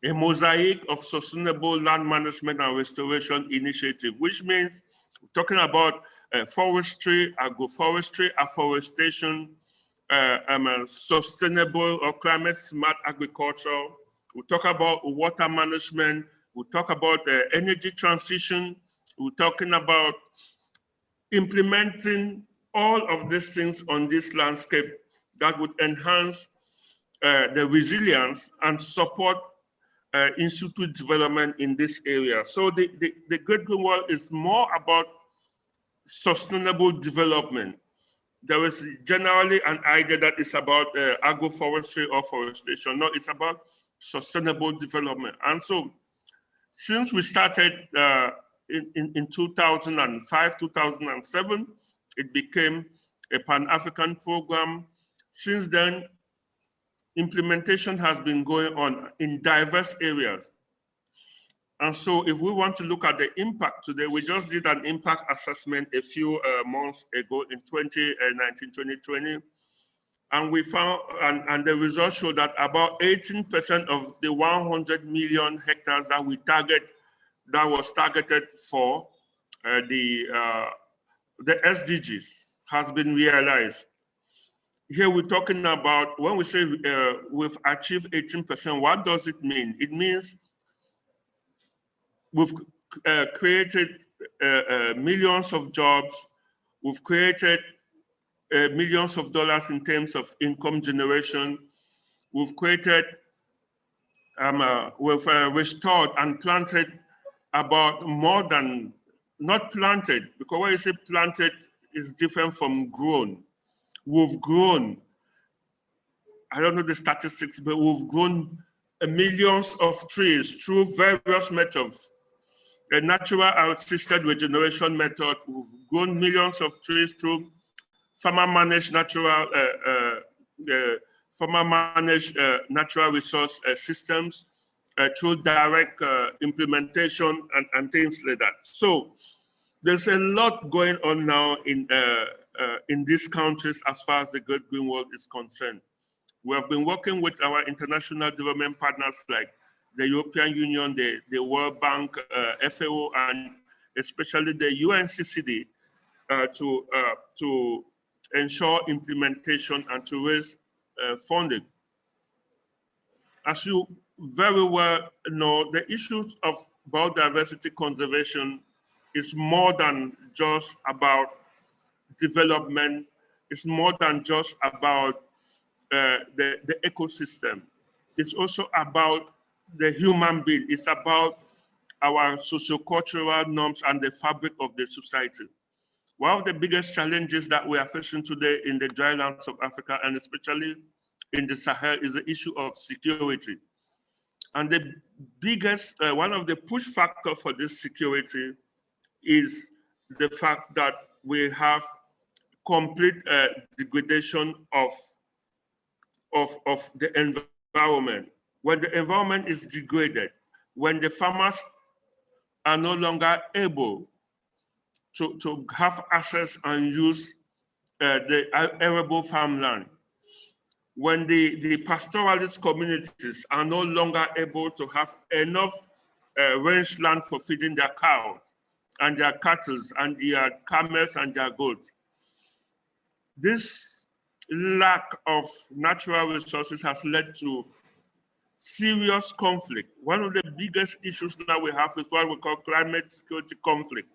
S7: a mosaic of sustainable land management and restoration initiative, which means we're talking about forestry, agroforestry, afforestation, sustainable or climate smart agriculture. We talk about water management. We talk about energy transition. We're talking about implementing all of these things on this landscape that would enhance the resilience and support institute development in this area. So the Great Green Wall is more about sustainable development. There is generally an idea that it's about agroforestry or forestation. No, it's about sustainable development. And so since we started in 2005, 2007, it became a Pan-African program. Since then, implementation has been going on in diverse areas. And so if we want to look at the impact today, we just did an impact assessment a few months ago in 2019, 2020. And we found, and the results show that about 18% of the 100 million hectares that we target, that was targeted for the SDGs has been realized. Here we're talking about, when we say we've achieved 18%, what does it mean? It means we've created millions of jobs. We've created millions of dollars in terms of income generation. We've created, we've restored and planted about more than, not planted, because when you say planted, is different from grown. We've grown, I don't know the statistics, but we've grown millions of trees through various methods. A natural assisted regeneration method, we've grown millions of trees through farmer-managed natural resource systems, through direct implementation and things like that. So there's a lot going on now in these countries as far as the Great Green Wall is concerned. We have been working with our international development partners like the European Union, the World Bank, FAO, and especially the UNCCD to ensure implementation and to raise funding. As you very well know, the issues of biodiversity conservation is more than just about development. It's more than just about the ecosystem. It's also about the human being. It's about our sociocultural norms and the fabric of the society. One of the biggest challenges that we are facing today in the dry lands of Africa, and especially in the Sahel, is the issue of security. And the biggest, one of the push factors for this security is the fact that we have complete degradation of the environment. When the environment is degraded, when the farmers are no longer able to have access and use the arable farmland. When the pastoralist communities are no longer able to have enough rangeland for feeding their cows and their cattle and their camels and their goats. This lack of natural resources has led to serious conflict. One of the biggest issues that we have is what we call climate security conflict.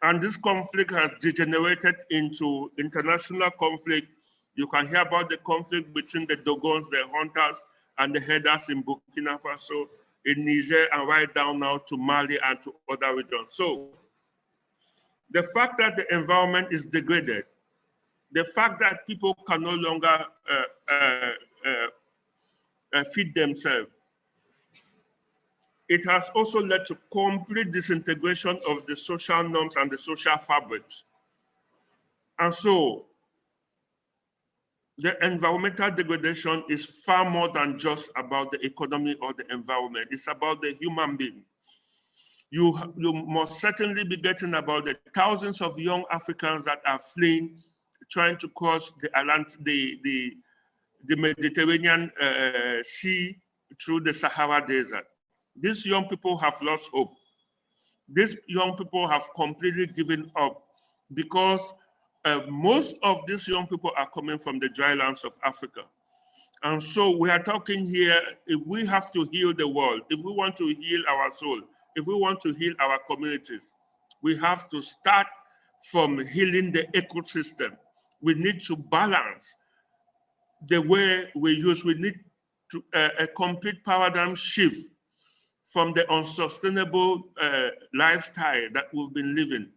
S7: And this conflict has degenerated into international conflict. You can hear about the conflict between the Dogons, the hunters, and the herders in Burkina Faso, in Niger, and right down now to Mali and to other regions. So the fact that the environment is degraded, the fact that people can no longer feed themselves, it has also led to complete disintegration of the social norms and the social fabric. And so the environmental degradation is far more than just about the economy or the environment. It's about the human being. You must certainly be getting about the thousands of young Africans that are fleeing, trying to cross the Mediterranean Sea through the Sahara Desert. These young people have lost hope. These young people have completely given up because most of these young people are coming from the dry lands of Africa. And so we are talking here, if we have to heal the world, if we want to heal our soul, if we want to heal our communities, we have to start from healing the ecosystem. We need to balance the way we use. We need to a complete paradigm shift from the unsustainable lifestyle that we've been living,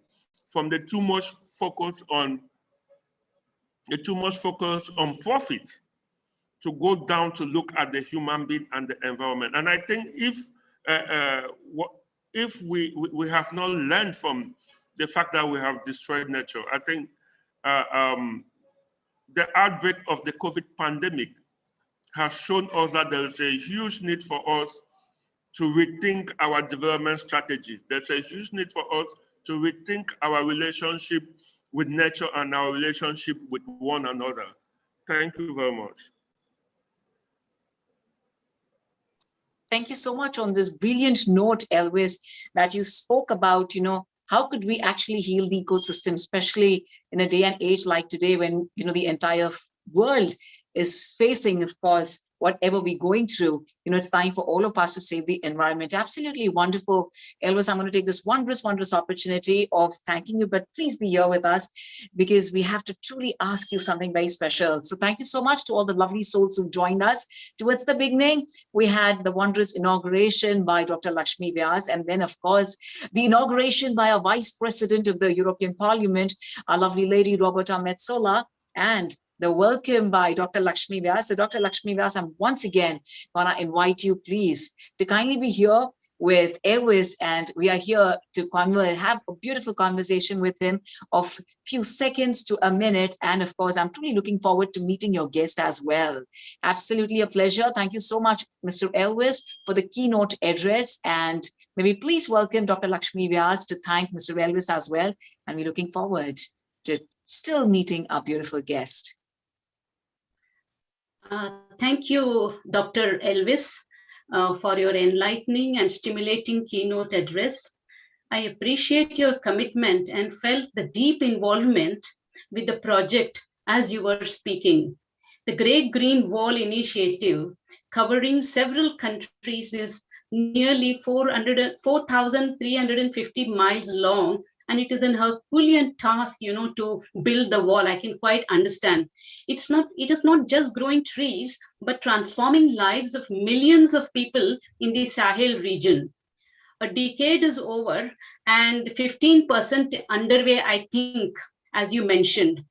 S7: from the too much focus on profit, to go down to look at the human being and the environment. And I think if we have not learned from the fact that we have destroyed nature, I think the outbreak of the COVID pandemic has shown us that there is a huge need for us to rethink our development strategy. There's a huge need for us to rethink our relationship with nature and our relationship with one another. Thank you very much.
S4: Thank you so much on this brilliant note, Elvis, that you spoke about, how could we actually heal the ecosystem, especially in a day and age like today when, the entire world is facing, of course, whatever we're going through. It's time for all of us to save the environment. Absolutely wonderful. Elvis, I'm going to take this wondrous opportunity of thanking you, but please be here with us because we have to truly ask you something very special. So thank you so much to all the lovely souls who joined us. Towards the beginning, we had the wondrous inauguration by Dr. Lakshmi Vyas, and then, of course, the inauguration by our Vice President of the European Parliament, our lovely lady, Roberta Metsola, and the welcome by Dr. Lakshmi Vyas. So Dr. Lakshmi Vyas, I'm once again going to invite you, please, to kindly be here with Elvis, and we are here to have a beautiful conversation with him of few seconds to a minute. And of course, I'm truly looking forward to meeting your guest as well. Absolutely a pleasure. Thank you so much, Mr. Elvis, for the keynote address. And maybe please welcome Dr. Lakshmi Vyas to thank Mr. Elvis as well. And we're looking forward to still meeting our beautiful guest.
S5: Thank you, Dr. Elvis, for your enlightening and stimulating keynote address. I appreciate your commitment and felt the deep involvement with the project as you were speaking. The Great Green Wall Initiative, covering several countries, is nearly 4,350 miles long, and it is an Herculean task, to build the wall. I can quite understand. It is not just growing trees, but transforming lives of millions of people in the Sahel region. A decade is over and 15% underway, I think, as you mentioned.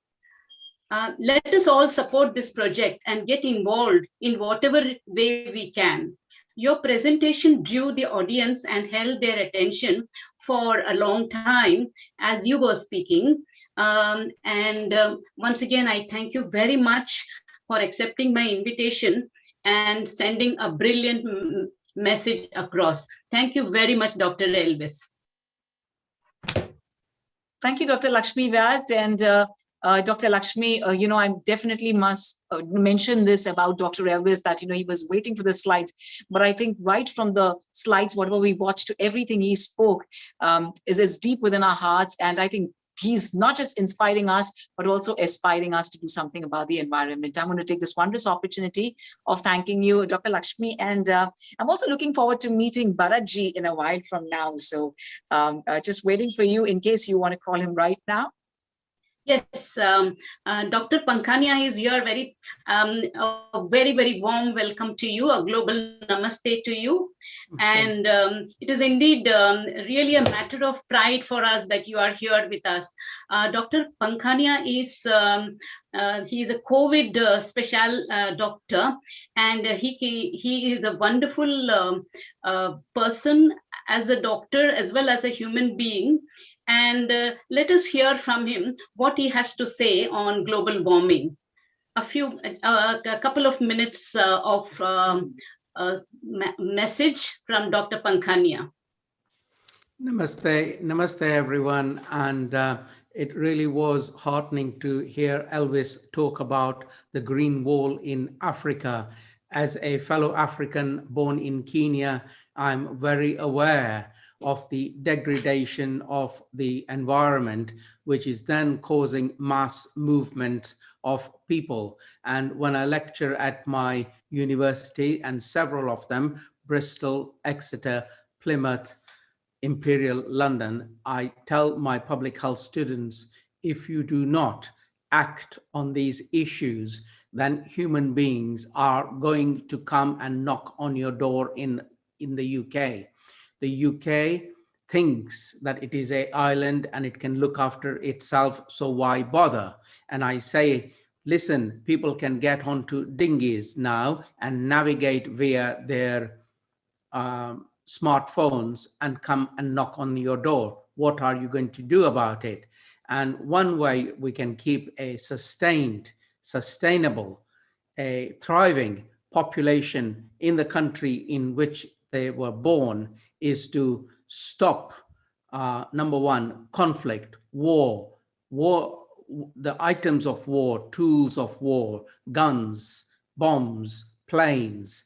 S5: Let us all support this project and get involved in whatever way we can. Your presentation drew the audience and held their attention for a long time as you were speaking. Once again, I thank you very much for accepting my invitation and sending a brilliant message across. Thank you very much, Dr. Elvis.
S4: Thank you, Dr. Lakshmi Vyas. And Dr. Lakshmi, I definitely must mention this about Dr. Elvis, that, he was waiting for the slides. But I think right from the slides, whatever we watched, to everything he spoke is as deep within our hearts. And I think he's not just inspiring us, but also aspiring us to do something about the environment. I'm going to take this wondrous opportunity of thanking you, Dr. Lakshmi. And I'm also looking forward to meeting Bharatji in a while from now. So just waiting for you in case you want to call him right now.
S5: Yes, Dr. Pankhania is here. A very, very warm welcome to you, a global namaste to you. And it is indeed really a matter of pride for us that you are here with us. Dr. Pankhania is he is a COVID special doctor, and he is a wonderful person as a doctor as well as a human being. And let us hear from him what he has to say on global warming. A couple of minutes of message from Dr. Pankhania.
S8: Namaste everyone. And it really was heartening to hear Elvis talk about the green wall in Africa. As a fellow African born in Kenya, I'm very aware of the degradation of the environment, which is then causing mass movement of people. And when I lecture at my university, and several of them, Bristol, Exeter, Plymouth, Imperial London, I tell my public health students, if you do not act on these issues, then human beings are going to come and knock on your door in the UK. The UK thinks that it is an island and it can look after itself, so why bother? And I say, listen, people can get onto dinghies now and navigate via their smartphones and come and knock on your door. What are you going to do about it? And one way we can keep a sustainable, a thriving population in the country in which they were born is to stop, number one, conflict, war, the items of war, tools of war, guns, bombs, planes.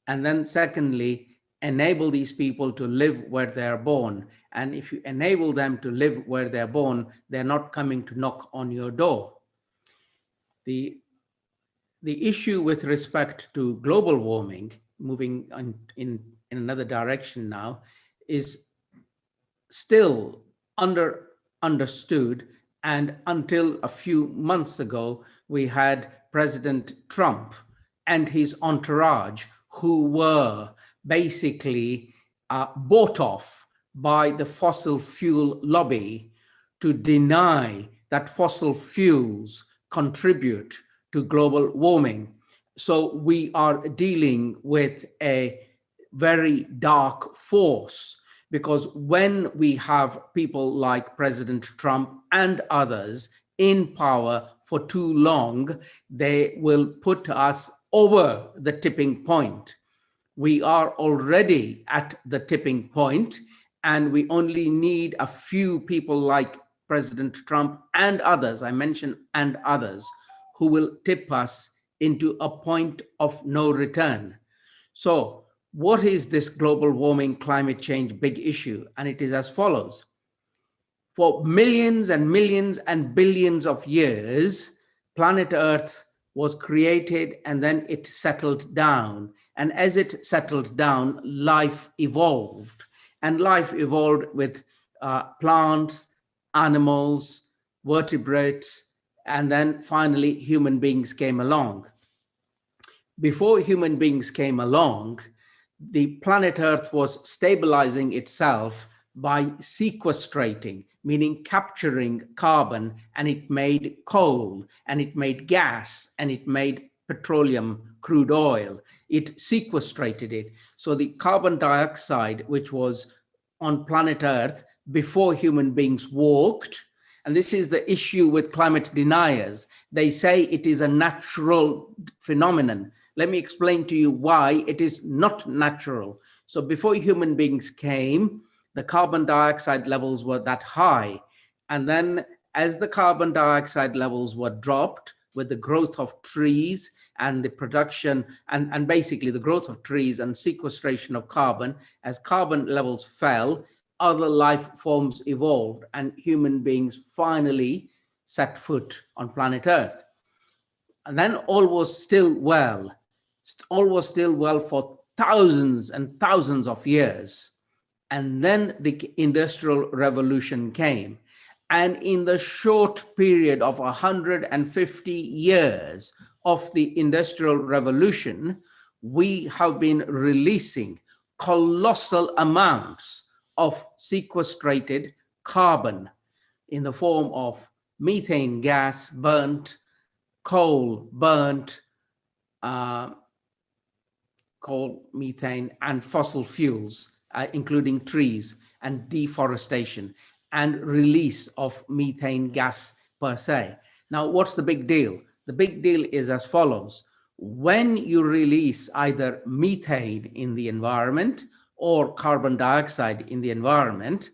S8: And then secondly, enable these people to live where they're born. And if you enable them to live where they're born, they're not coming to knock on your door. The issue with respect to global warming, moving on in another direction now, is still understood. And until a few months ago, we had President Trump and his entourage who were basically bought off by the fossil fuel lobby to deny that fossil fuels contribute to global warming. So we are dealing with a very dark force, because when we have people like President Trump and others in power for too long, they will put us over the tipping point. We are already at the tipping point, and we only need a few people like President Trump and others, I mentioned, and others, who will tip us into a point of no return. So what is this global warming, climate change big issue? And it is as follows. For millions and millions and billions of years, planet Earth was created and then it settled down. And as it settled down, life evolved. And life evolved with plants, animals, vertebrates, and then finally human beings came along. Before human beings came along, the planet Earth was stabilizing itself by sequestrating, meaning capturing carbon, and it made coal, and it made gas, and it made petroleum, crude oil. It sequestrated it. So the carbon dioxide, which was on planet Earth before human beings walked, and this is the issue with climate deniers. They say it is a natural phenomenon. Let me explain to you why it is not natural. So before human beings came, the carbon dioxide levels were that high. And then as the carbon dioxide levels were dropped with the growth of trees and the production and basically the growth of trees and sequestration of carbon, as carbon levels fell, other life forms evolved and human beings finally set foot on planet Earth. And then all was still well. All was still well for thousands and thousands of years. And then the Industrial Revolution came. And in the short period of 150 years of the Industrial Revolution, we have been releasing colossal amounts of sequestrated carbon in the form of methane gas burnt, coal burnt, coal, methane, and fossil fuels, including trees and deforestation and release of methane gas per se. Now, what's the big deal? The big deal is as follows. When you release either methane in the environment or carbon dioxide in the environment,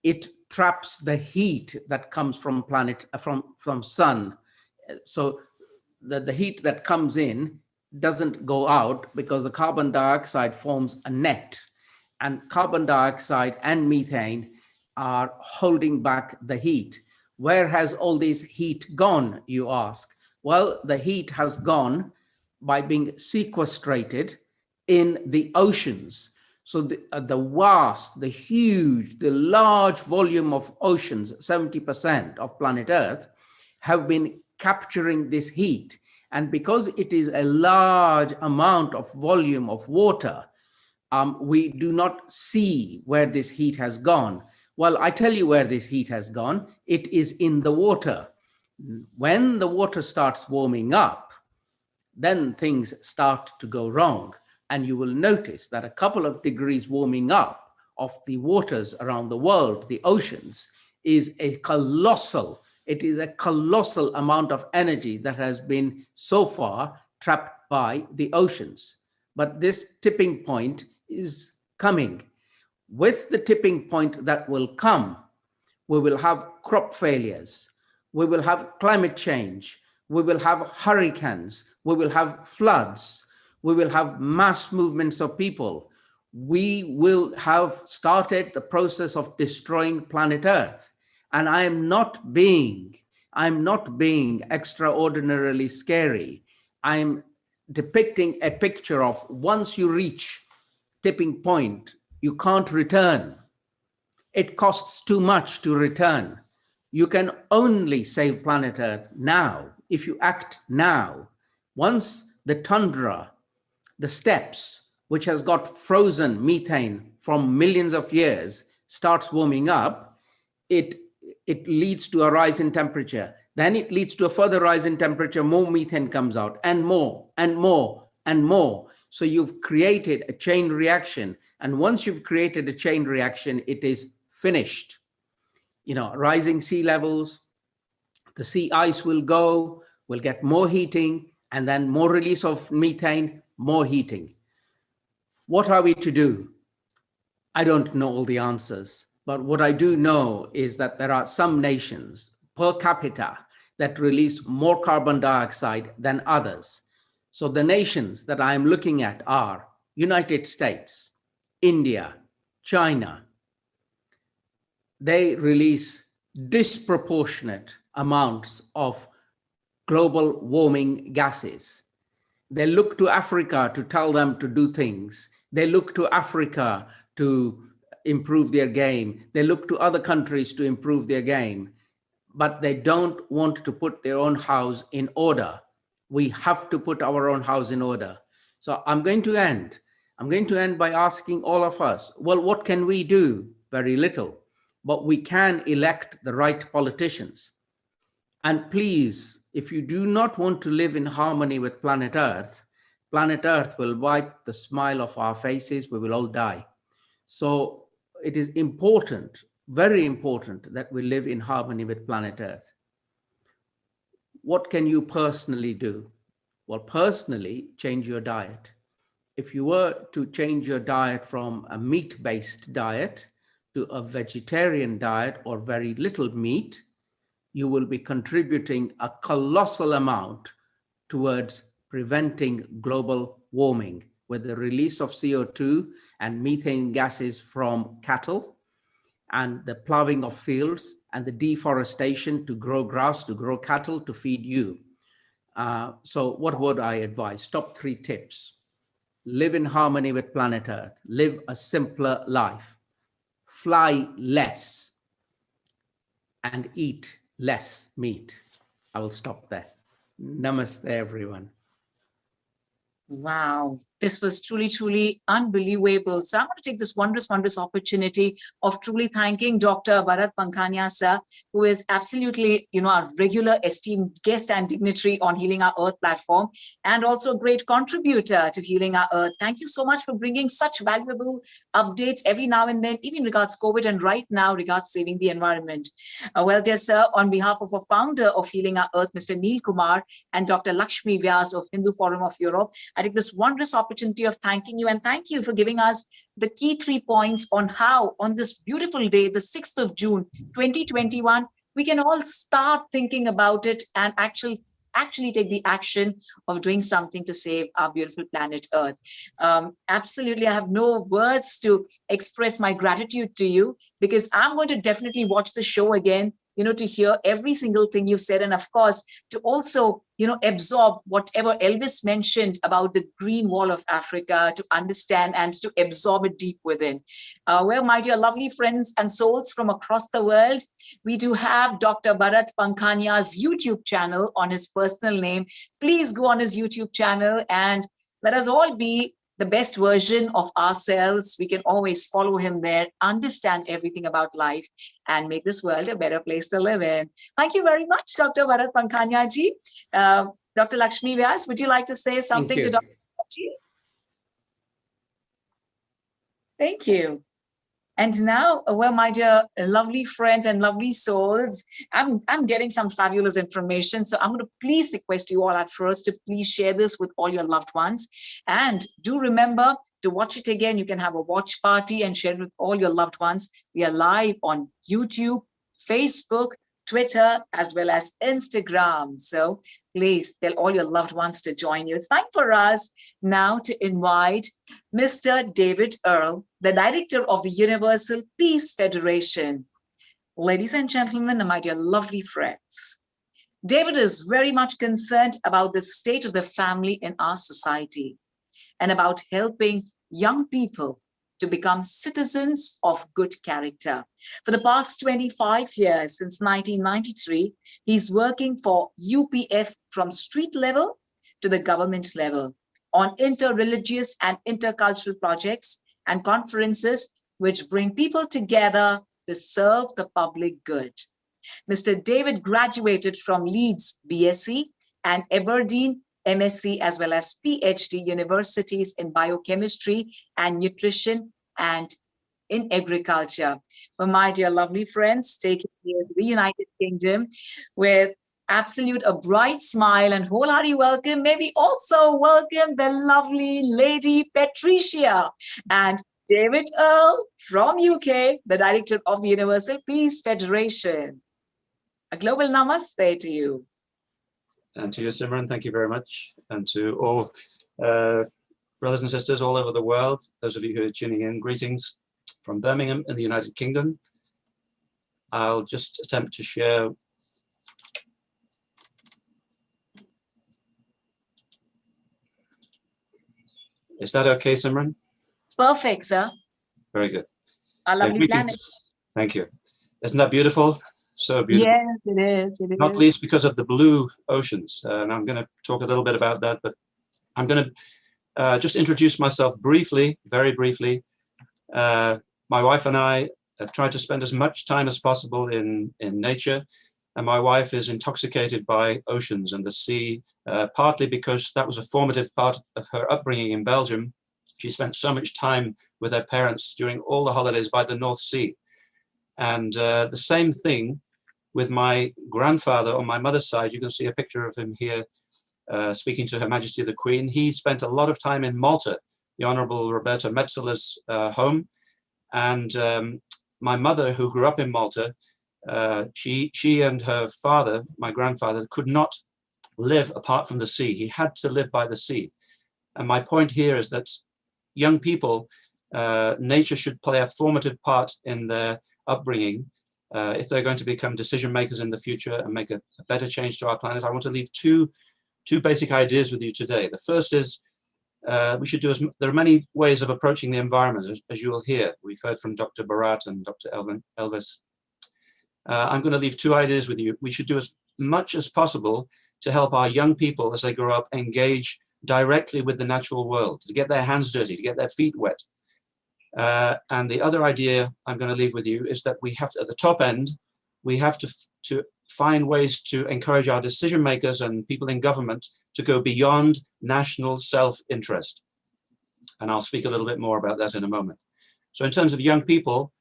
S8: it traps the heat that comes from from sun. So the heat that comes in doesn't go out because the carbon dioxide forms a net, and carbon dioxide and methane are holding back the heat. Where has all this heat gone, you ask? Well, the heat has gone by being sequestrated in the oceans. So the vast, the huge, the large volume of oceans, 70% of planet Earth, have been capturing this heat. And because it is a large amount of volume of water, we do not see where this heat has gone. Well, I tell you where this heat has gone. It is in the water. When the water starts warming up, then things start to go wrong. And you will notice that a couple of degrees warming up of the waters around the world, the oceans, is a colossal amount of energy that has been so far trapped by the oceans. But this tipping point is coming. With the tipping point that will come, we will have crop failures, we will have climate change, we will have hurricanes, we will have floods, we will have mass movements of people. We will have started the process of destroying planet Earth. And I'm not being extraordinarily scary. I'm depicting a picture of once you reach tipping point, you can't return. It costs too much to return. You can only save planet Earth now, if you act now. Once the tundra, the steppes, which has got frozen methane from millions of years, starts warming up, it leads to a rise in temperature. Then it leads to a further rise in temperature, more methane comes out, and more, and more, and more. So you've created a chain reaction. And once you've created a chain reaction, it is finished. You know, rising sea levels, the sea ice will go, we'll get more heating, and then more release of methane, more heating. What are we to do? I don't know all the answers, but what I do know is that there are some nations per capita that release more carbon dioxide than others. So the nations that I'm looking at are United States, India, China. They release disproportionate amounts of global warming gases. They look to Africa to tell them to do things. They look to Africa to improve their game. They look to other countries to improve their game, but they don't want to put their own house in order. We have to put our own house in order. So I'm going to end by asking all of us, well, what can we do? Very little, but we can elect the right politicians. And please, if you do not want to live in harmony with planet Earth will wipe the smile off our faces. We will all die. So it is important, very important, that we live in harmony with planet Earth. What can you personally do? Well, personally, change your diet. if you were to change your diet from a meat-based diet to a vegetarian diet or very little meat, you will be contributing a colossal amount towards preventing global warming with the release of CO2 and methane gases from cattle and the plowing of fields and the deforestation to grow grass, to grow cattle, to feed you. So what would I advise? Top 3 tips. Live in harmony with planet Earth. Live a simpler life. Fly less and eat less meat. I will stop there. Namaste, everyone.
S4: Wow, this was truly, truly unbelievable. So I'm going to take this wondrous opportunity of truly thanking Dr. Bharat Pankhania, sir, who is absolutely, our regular esteemed guest and dignitary on Healing Our Earth platform, and also a great contributor to Healing Our Earth. Thank you so much for bringing such valuable updates every now and then, even regards COVID and right now regards saving the environment. Well, dear sir, on behalf of our founder of Healing Our Earth, Mr. Neil Kumar, and Dr. Lakshmi Vyas of Hindu Forum of Europe, I take this wondrous opportunity of thanking you, and thank you for giving us the key 3 points on how on this beautiful day, the 6th of June, 2021, we can all start thinking about it and actually take the action of doing something to save our beautiful planet Earth. Absolutely, I have no words to express my gratitude to you, because I'm going to definitely watch the show again, to hear every single thing you've said, and of course, to also, absorb whatever Elvis mentioned about the green wall of Africa, to understand and to absorb it deep within. Well, my dear lovely friends and souls from across the world, we do have Dr. Bharat Pankhania's YouTube channel on his personal name. Please go on his YouTube channel and let us all be the best version of ourselves. We can always follow him there, understand everything about life, and make this world a better place to live in. Thank you very much, Dr. Bharat Pankhania ji. Dr. Lakshmi Vyas, would you like to say something to Dr. ji? Thank you. And now, well, my dear lovely friends and lovely souls, I'm getting some fabulous information. So I'm going to please request you all at first to please share this with all your loved ones. And do remember to watch it again. You can have a watch party and share it with all your loved ones. We are live on YouTube, Facebook, Twitter, as well as Instagram. So please tell all your loved ones to join you. It's time for us now to invite Mr. David Earl, the director of the Universal Peace Federation. Ladies and gentlemen, and my dear lovely friends, David is very much concerned about the state of the family in our society and about helping young people to become citizens of good character. For the past 25 years, since 1993, he's working for UPF from street level to the government level on inter-religious and intercultural projects and conferences which bring people together to serve the public good. Mr. David graduated from Leeds BSc and Aberdeen MSc as well as PhD universities in biochemistry and nutrition and in agriculture. Well, my dear lovely friends, taken here to the United Kingdom with a bright smile and wholehearted welcome. May we also welcome the lovely Lady Patricia and David Earl from UK, the director of the Universal Peace Federation. A global namaste to you.
S9: And to you, Simran, thank you very much. And to all brothers and sisters all over the world, those of you who are tuning in, greetings from Birmingham in the United Kingdom. I'll just attempt to share Is that okay, Simran?
S4: Perfect, sir.
S9: Very good.
S4: Our lovely planet.
S9: Thank you. Isn't that beautiful? So beautiful.
S4: Yes, it is. It
S9: Not
S4: is.
S9: least because of the blue oceans. And I'm going to talk a little bit about that, but I'm going to just introduce myself briefly, very briefly. My wife and I have tried to spend as much time as possible in nature. And my wife is intoxicated by oceans and the sea, partly because that was a formative part of her upbringing in Belgium. She spent so much time with her parents during all the holidays by the North Sea. And the same thing with my grandfather on my mother's side. You can see a picture of him here speaking to Her Majesty the Queen. He spent a lot of time in Malta, the Honorable Roberta Metzeller's home. And my mother, who grew up in Malta, she and her father, my grandfather, could not live apart from the sea. He had to live by the sea. And my point here is that young people, nature should play a formative part in their upbringing. If they're going to become decision makers in the future and make a better change to our planet, I want to leave two basic ideas with you today. The first is we should do there are many ways of approaching the environment, as you will hear. We've heard from Dr. Bharat and Dr. Elvis. I'm going to leave two ideas with you. We should do as much as possible to help our young people as they grow up engage directly with the natural world, to get their hands dirty, to get their feet wet. And the other idea I'm going to leave with you is that we have to, at the top end, we have to find ways to encourage our decision makers and people in government to go beyond national self-interest. And I'll speak a little bit more about that in a moment. So in terms of young people,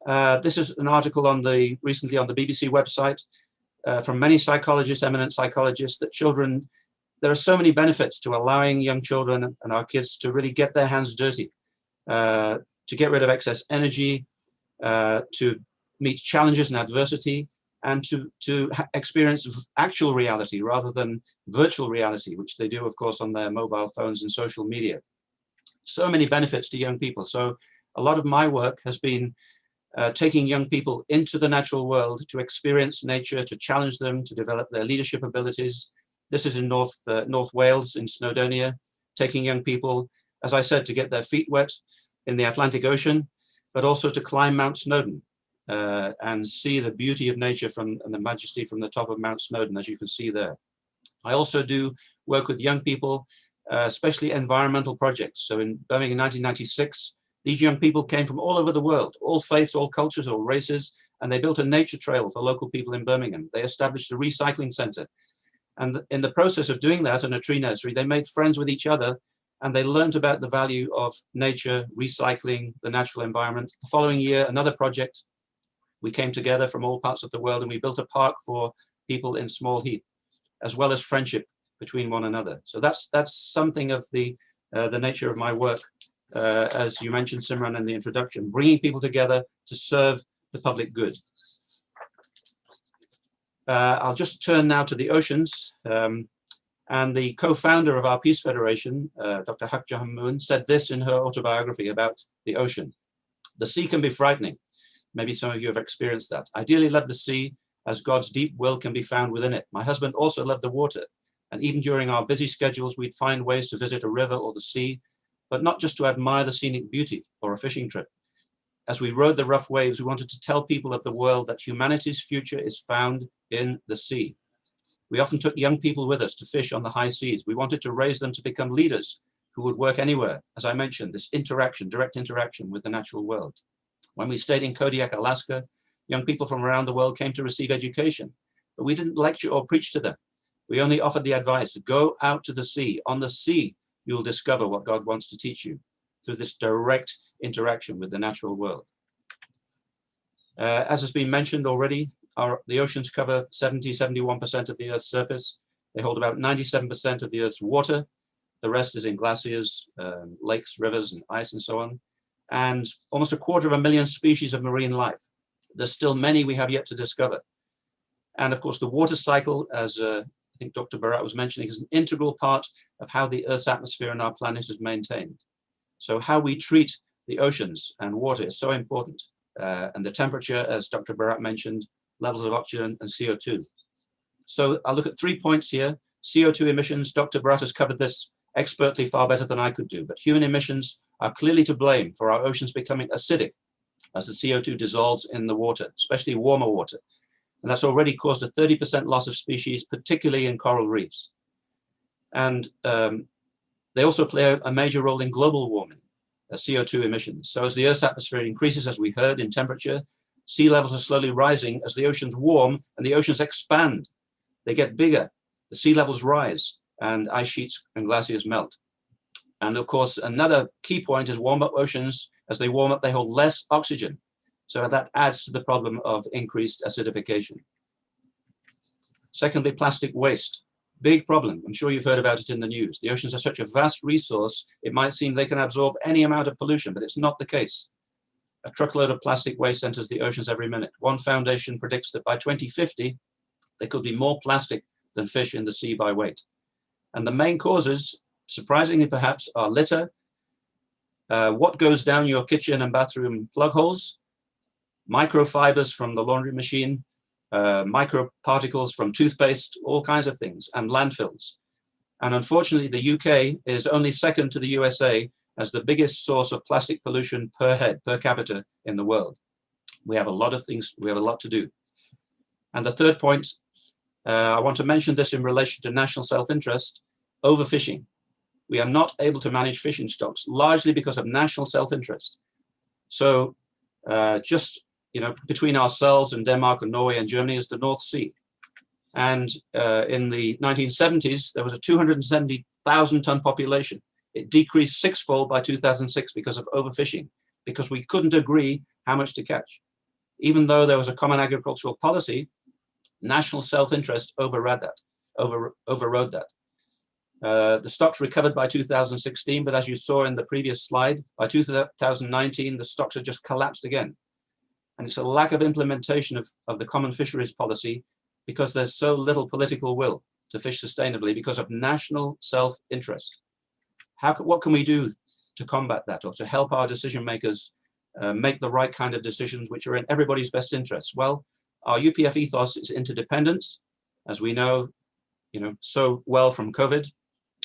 S9: this is an article recently on the BBC website from many psychologists, eminent psychologists, that children, there are so many benefits to allowing young children and our kids to really get their hands dirty, to get rid of excess energy, to meet challenges and adversity, and to experience actual reality rather than virtual reality, which they do, of course, on their mobile phones and social media. So many benefits to young people. So a lot of my work has been taking young people into the natural world to experience nature, to challenge them, to develop their leadership abilities. This is in North Wales, in Snowdonia, taking young people, as I said, to get their feet wet in the Atlantic Ocean, but also to climb Mount Snowdon and see the beauty of nature and the majesty from the top of Mount Snowdon, as you can see there. I also do work with young people, especially environmental projects. So in Birmingham in 1996, these young people came from all over the world, all faiths, all cultures, all races, and they built a nature trail for local people in Birmingham. They established a recycling center. And in the process of doing that in a tree nursery, they made friends with each other, and they learned about the value of nature, recycling, the natural environment. The following year, another project, we came together from all parts of the world and we built a park for people in Small Heath, as well as friendship between one another. So that's something of the nature of my work, as you mentioned, Simran, in the introduction, bringing people together to serve the public good. I'll just turn now to the oceans. And the co-founder of our Peace Federation, Dr. Haq Jahan, said this in her autobiography about the ocean. The sea can be frightening. Maybe some of you have experienced that. I dearly love the sea, as God's deep will can be found within it. My husband also loved the water. And even during our busy schedules, we'd find ways to visit a river or the sea, but not just to admire the scenic beauty or a fishing trip. As we rode the rough waves, we wanted to tell people of the world that humanity's future is found in the sea. We often took young people with us to fish on the high seas. We wanted to raise them to become leaders who would work anywhere. As I mentioned, this interaction, direct interaction with the natural world. When we stayed in Kodiak, Alaska, young people from around the world came to receive education, but we didn't lecture or preach to them. We only offered the advice, go out to the sea. On the sea, you'll discover what God wants to teach you through this direct interaction with the natural world. As has been mentioned already, the oceans cover 71% of the Earth's surface. They hold about 97% of the Earth's water. The rest is in glaciers, lakes, rivers, and ice, and so on. And almost 250,000 species of marine life. There's still many we have yet to discover. And of course, the water cycle, as I think Dr. Bharat was mentioning, is an integral part of how the Earth's atmosphere and our planet is maintained. So how we treat the oceans and water is so important. And the temperature, as Dr. Bharat mentioned, levels of oxygen and CO2. So I'll look at 3 points here. CO2 emissions, Dr. Bharat has covered this expertly far better than I could do, but human emissions are clearly to blame for our oceans becoming acidic as the CO2 dissolves in the water, especially warmer water. And that's already caused a 30% loss of species, particularly in coral reefs. And they also play a major role in global warming, CO2 emissions. So as the Earth's atmosphere increases, as we heard, in temperature, sea levels are slowly rising as the oceans warm and the oceans expand. They get bigger, the sea levels rise, and ice sheets and glaciers melt. And of course, another key point is warm up oceans. As they warm up, they hold less oxygen. So that adds to the problem of increased acidification. Secondly, plastic waste. Big problem. I'm sure you've heard about it in the news. The oceans are such a vast resource, it might seem they can absorb any amount of pollution, but it's not the case. A truckload of plastic waste enters the oceans every minute. One foundation predicts that by 2050, there could be more plastic than fish in the sea by weight. And the main causes, surprisingly perhaps, are litter, what goes down your kitchen and bathroom plug holes, microfibers from the laundry machine, microparticles from toothpaste, all kinds of things, and landfills. And unfortunately, the UK is only second to the USA as the biggest source of plastic pollution per head, per capita in the world. We have a lot of things, we have a lot to do. And the third point, I want to mention this in relation to national self-interest, overfishing. We are not able to manage fishing stocks, largely because of national self-interest. So just, you know, between ourselves and Denmark and Norway and Germany is the North Sea. And in the 1970s, there was a 270,000 ton population. It decreased sixfold by 2006 because of overfishing, because we couldn't agree how much to catch. Even though there was a common agricultural policy, national self-interest overrode that. The stocks recovered by 2016, but as you saw in the previous slide, by 2019, the stocks had just collapsed again. And it's a lack of implementation of the common fisheries policy because there's so little political will to fish sustainably because of national self-interest. What can we do to combat that or to help our decision makers make the right kind of decisions which are in everybody's best interest? Well, our UPF ethos is interdependence, as we know, so well from COVID,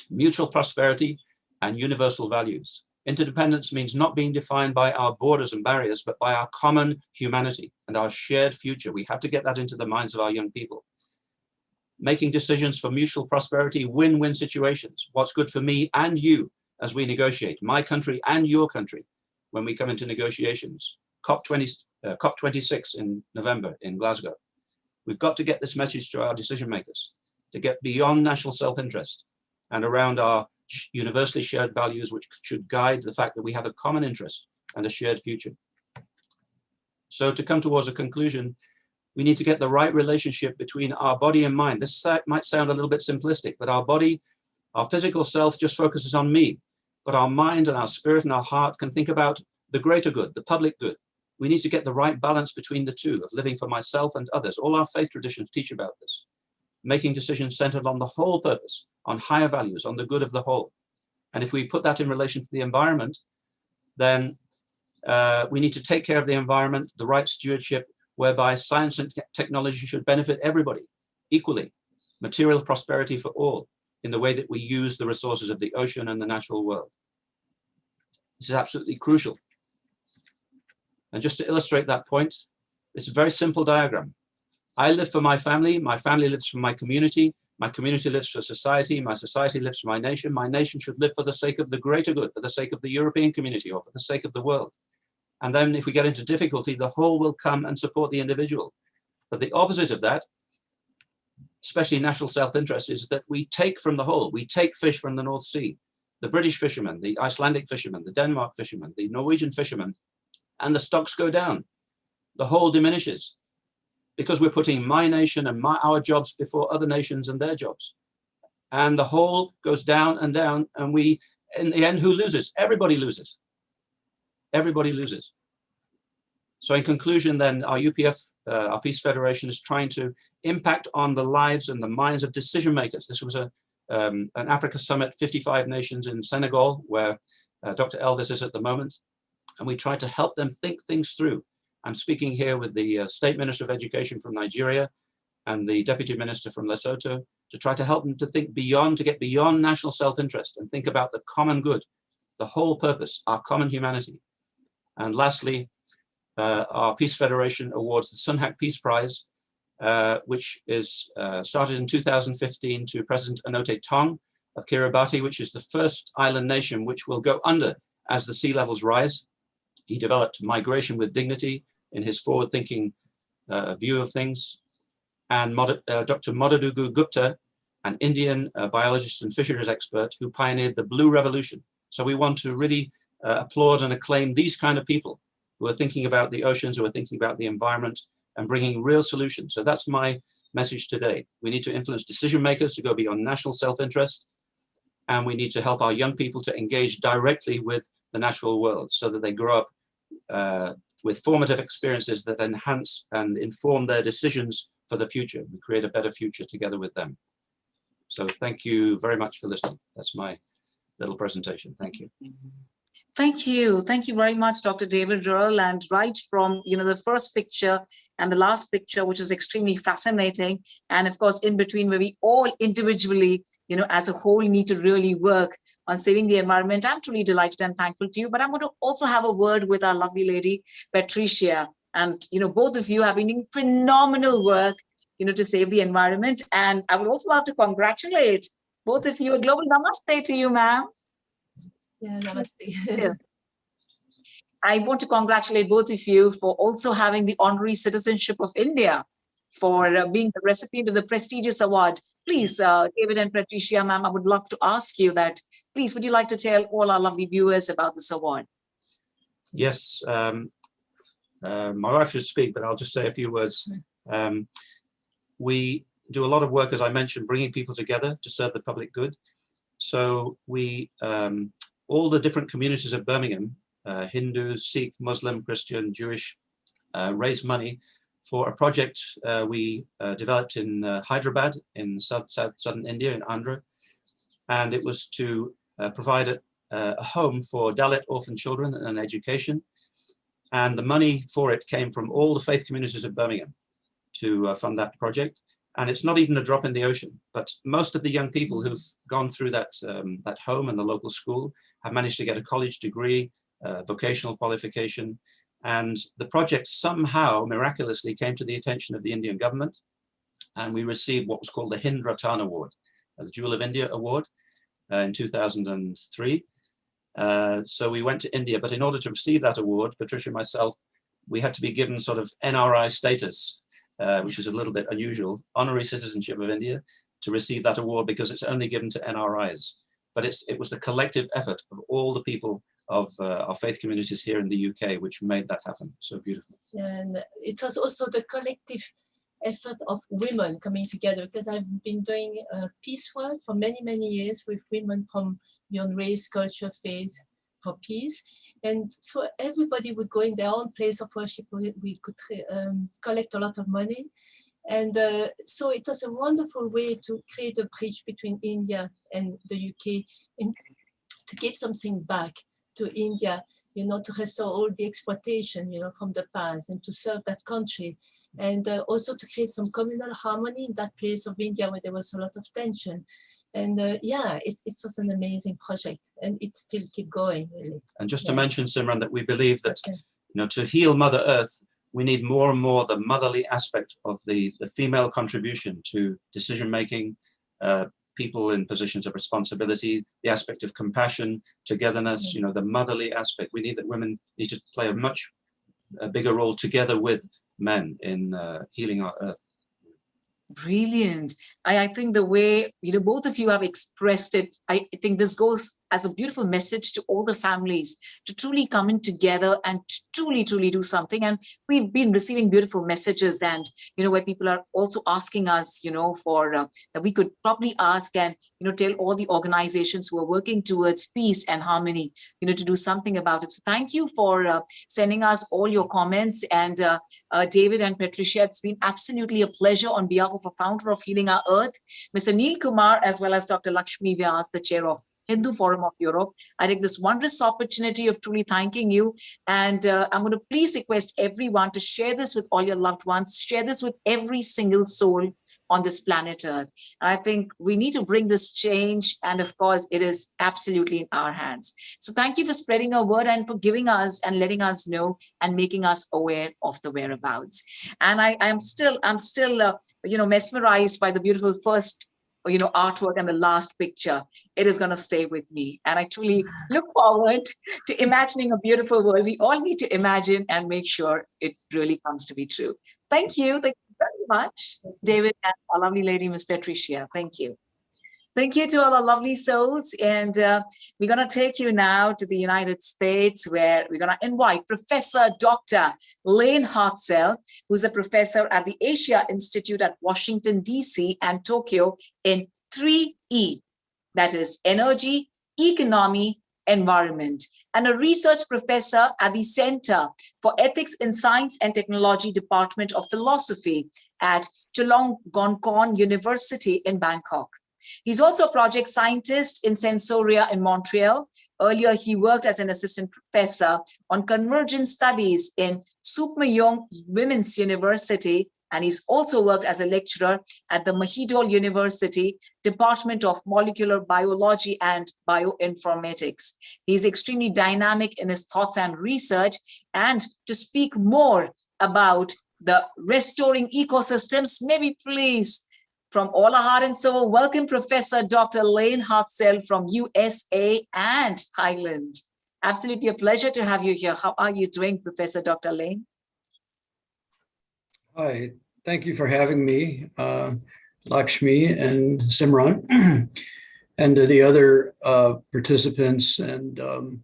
S9: mutual prosperity, and universal values. Interdependence means not being defined by our borders and barriers, but by our common humanity and our shared future. We have to get that into the minds of our young people. Making decisions for mutual prosperity, win-win situations. What's good for me and you as we negotiate, my country and your country, when we come into negotiations. COP26 in November in Glasgow. We've got to get this message to our decision makers, to get beyond national self-interest and around our universally shared values, which should guide the fact that we have a common interest and a shared future. So to come towards a conclusion, we need to get the right relationship between our body and mind. This might sound a little bit simplistic, but our body, our physical self just focuses on me, but our mind and our spirit and our heart can think about the greater good, the public good. We need to get the right balance between the two, of living for myself and others. All our faith traditions teach about this. Making decisions centered on the whole purpose, on higher values, on the good of the whole. And if we put that in relation to the environment, then we need to take care of the environment, the right stewardship, whereby science and technology should benefit everybody equally, material prosperity for all, in the way that we use the resources of the ocean and the natural world. This is absolutely crucial. And just to illustrate that point, it's a very simple diagram. I live for my family lives for my community lives for society, my society lives for my nation should live for the sake of the greater good, for the sake of the European community or for the sake of the world. And then if we get into difficulty, the whole will come and support the individual. But the opposite of that, especially national self-interest, is that we take from the whole. We take fish from the North Sea, the British fishermen, the Icelandic fishermen, the Denmark fishermen, the Norwegian fishermen, and the stocks go down. The whole diminishes because we're putting my nation and our jobs before other nations and their jobs. And the whole goes down, and we, in the end, who loses? Everybody loses. Everybody loses. So in conclusion, then, our UPF, our Peace Federation, is trying to impact on the lives and the minds of decision makers. This was an Africa Summit, 55 nations in Senegal, where Dr. Elvis is at the moment. And we try to help them think things through. I'm speaking here with the State Minister of Education from Nigeria and the Deputy Minister from Lesotho to try to help them to think beyond, to get beyond national self-interest and think about the common good, the whole purpose, our common humanity. And lastly, our Peace Federation awards the Sunhak Peace Prize, which is started in 2015 to President Anote Tong of Kiribati, which is the first island nation which will go under as the sea levels rise. He developed migration with dignity in his forward-thinking view of things. And Dr. Modadugu Gupta, an Indian biologist and fisheries expert who pioneered the Blue Revolution. So we want to really applaud and acclaim these kind of people who are thinking about the oceans, who are thinking about the environment, and bringing real solutions. So that's my message today. We need to influence decision makers to go beyond national self-interest, and we need to help our young people to engage directly with the natural world so that they grow up with formative experiences that enhance and inform their decisions for the future. We create a better future together with them. So thank you very much for listening. That's my little presentation. Thank you.
S4: Thank you. Thank you very much, Dr. David Earl. And right from, the first picture and the last picture, which is extremely fascinating. And of course, in between, where we all individually, as a whole need to really work on saving the environment. I'm truly delighted and thankful to you. But I'm going to also have a word with our lovely lady, Patricia. And, both of you have been doing phenomenal work, to save the environment. And I would also love to congratulate both of you. A global namaste to you, ma'am.
S10: Yeah, namaste.
S4: Yeah. I want to congratulate both of you for also having the honorary citizenship of India, for being the recipient of the prestigious award. Please, David and Patricia, ma'am, I would love to ask you that. Please, would you like to tell all our lovely viewers about this award?
S9: Yes, my wife should speak, but I'll just say a few words. We do a lot of work, as I mentioned, bringing people together to serve the public good. So we, all the different communities of Birmingham, Hindu, Sikh, Muslim, Christian, Jewish, raise money for a project we developed in Hyderabad in southern India, in Andhra. And it was to provide a home for Dalit orphan children and education. And the money for it came from all the faith communities of Birmingham to fund that project. And it's not even a drop in the ocean, but most of the young people who've gone through that home and the local school have managed to get a college degree, vocational qualification. And the project somehow miraculously came to the attention of the Indian government. And we received what was called the Hind Ratan Award, the Jewel of India Award in 2003. So we went to India, but in order to receive that award, Patricia and myself, we had to be given sort of NRI status, which is a little bit unusual, honorary citizenship of India, to receive that award because it's only given to NRIs. But it was the collective effort of all the people of our faith communities here in the UK which made that happen. So beautiful.
S10: And it was also the collective effort of women coming together, because I've been doing peace work for many, many years with women from beyond race, culture, faith, for peace. And so everybody would go in their own place of worship. We could collect a lot of money. And so it was a wonderful way to create a bridge between India and the UK and to give something back to India, to restore all the exploitation, from the past and to serve that country. And also to create some communal harmony in that place of India where there was a lot of tension. And yeah, it was an amazing project, and it still keep going, really.
S9: And just to mention, Simran, that we believe that, to heal Mother Earth, we need more and more the motherly aspect of the female contribution to decision-making, people in positions of responsibility, the aspect of compassion, togetherness, the motherly aspect. We need that women need to play a much bigger role together with men in healing our Earth.
S4: Brilliant. I think the way, both of you have expressed it, I think this goes as a beautiful message to all the families to truly come in together and truly do something. And we've been receiving beautiful messages, and, where people are also asking us, for that we could probably ask and, tell all the organizations who are working towards peace and harmony, to do something about it. So thank you for sending us all your comments. And David and Patricia, it's been absolutely a pleasure on behalf of a founder of Healing Our Earth, Mr. Neil Kumar, as well as Dr. Lakshmi Vyas, the chair of Hindu Forum of Europe. I take this wondrous opportunity of truly thanking you. And I'm going to please request everyone to share this with all your loved ones, share this with every single soul on this planet Earth. And I think we need to bring this change. And of course, it is absolutely in our hands. So thank you for spreading our word and for giving us and letting us know and making us aware of the whereabouts. And I'm still mesmerized by the beautiful first artwork and the last picture. It is going to stay with me. And I truly look forward to imagining a beautiful world. We all need to imagine and make sure it really comes to be true. Thank you. Thank you very much, David, and our lovely lady, Miss Patricia. Thank you. Thank you to all our lovely souls. And we're going to take you now to the United States, where we're going to invite Professor Dr. Lane Hartzell, who's a professor at the Asia Institute at Washington, D.C. and Tokyo in 3E, that is energy, economy, environment, and a research professor at the Center for Ethics in Science and Technology Department of Philosophy at Chulalongkorn University in Bangkok. He's also a project scientist in Sensoria in Montreal. Earlier, he worked as an assistant professor on convergent studies in Sukmayong Women's University, and he's also worked as a lecturer at the Mahidol University Department of Molecular Biology and Bioinformatics. He's extremely dynamic in his thoughts and research. And to speak more about the restoring ecosystems, maybe please, from all our heart and soul, welcome Professor Dr. Lane Hartzell from USA and Thailand. Absolutely a pleasure to have you here. How are you doing, Professor Dr. Lane?
S11: Hi, thank you for having me, Lakshmi and Simran, and to the other participants and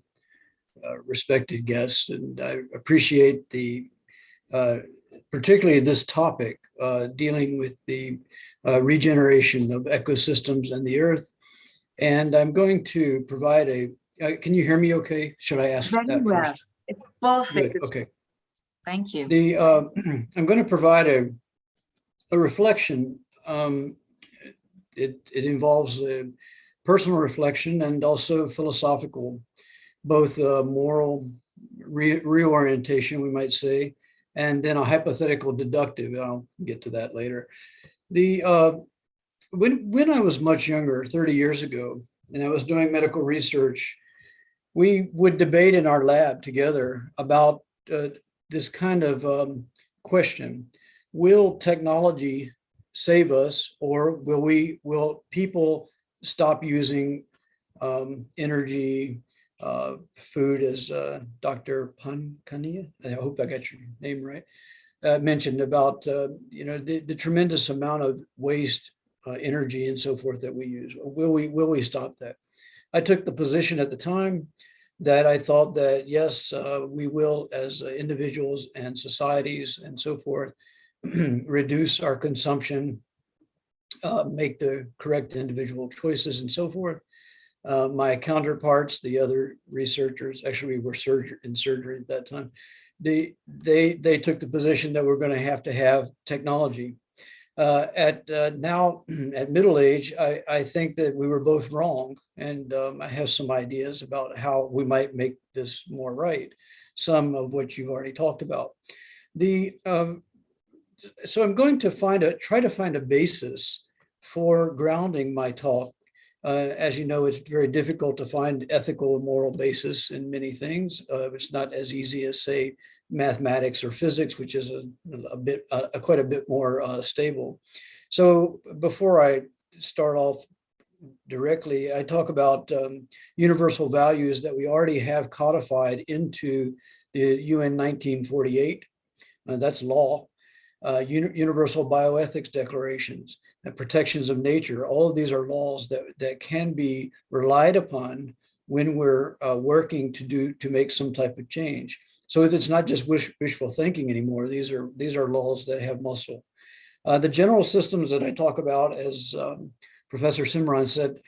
S11: respected guests. And I appreciate the, particularly this topic, dealing with the regeneration of ecosystems and the earth. And I'm going to provide a, can you hear me okay? Should I ask
S4: Very
S11: that
S4: well.
S11: first?
S4: It's perfect.
S11: Good, okay.
S4: Thank you.
S11: The I'm going to provide a reflection. It involves a personal reflection and also philosophical, both moral reorientation, we might say, and then a hypothetical deductive. I'll get to that later. When I was much younger, 30 years ago, and I was doing medical research, we would debate in our lab together about this kind of question: will technology save us, or will people stop using energy, food, as Dr. Pankania, I hope I got your name right, mentioned about the tremendous amount of waste, energy, and so forth that we use. Will we stop that? I took the position at the time that I thought that yes, we will, as individuals and societies and so forth, reduce our consumption, make the correct individual choices and so forth. My counterparts, the other researchers, actually we were in surgery at that time, they took the position that we're going to have technology. Now at middle age, I think that we were both wrong, and I have some ideas about how we might make this more right, some of which you've already talked about. So I'm going to try to find a basis for grounding my talk. As you know, it's very difficult to find ethical and moral basis in many things. It's not as easy as, say, mathematics or physics, which is quite a bit more stable. So before I start off directly, I talk about universal values that we already have codified into the UN 1948. That's law. Universal bioethics declarations and protections of nature. All of these are laws that can be relied upon when we're working to make some type of change. So it's not just wishful thinking anymore. These are laws that have muscle. The general systems that I talk about, as Professor Simran said,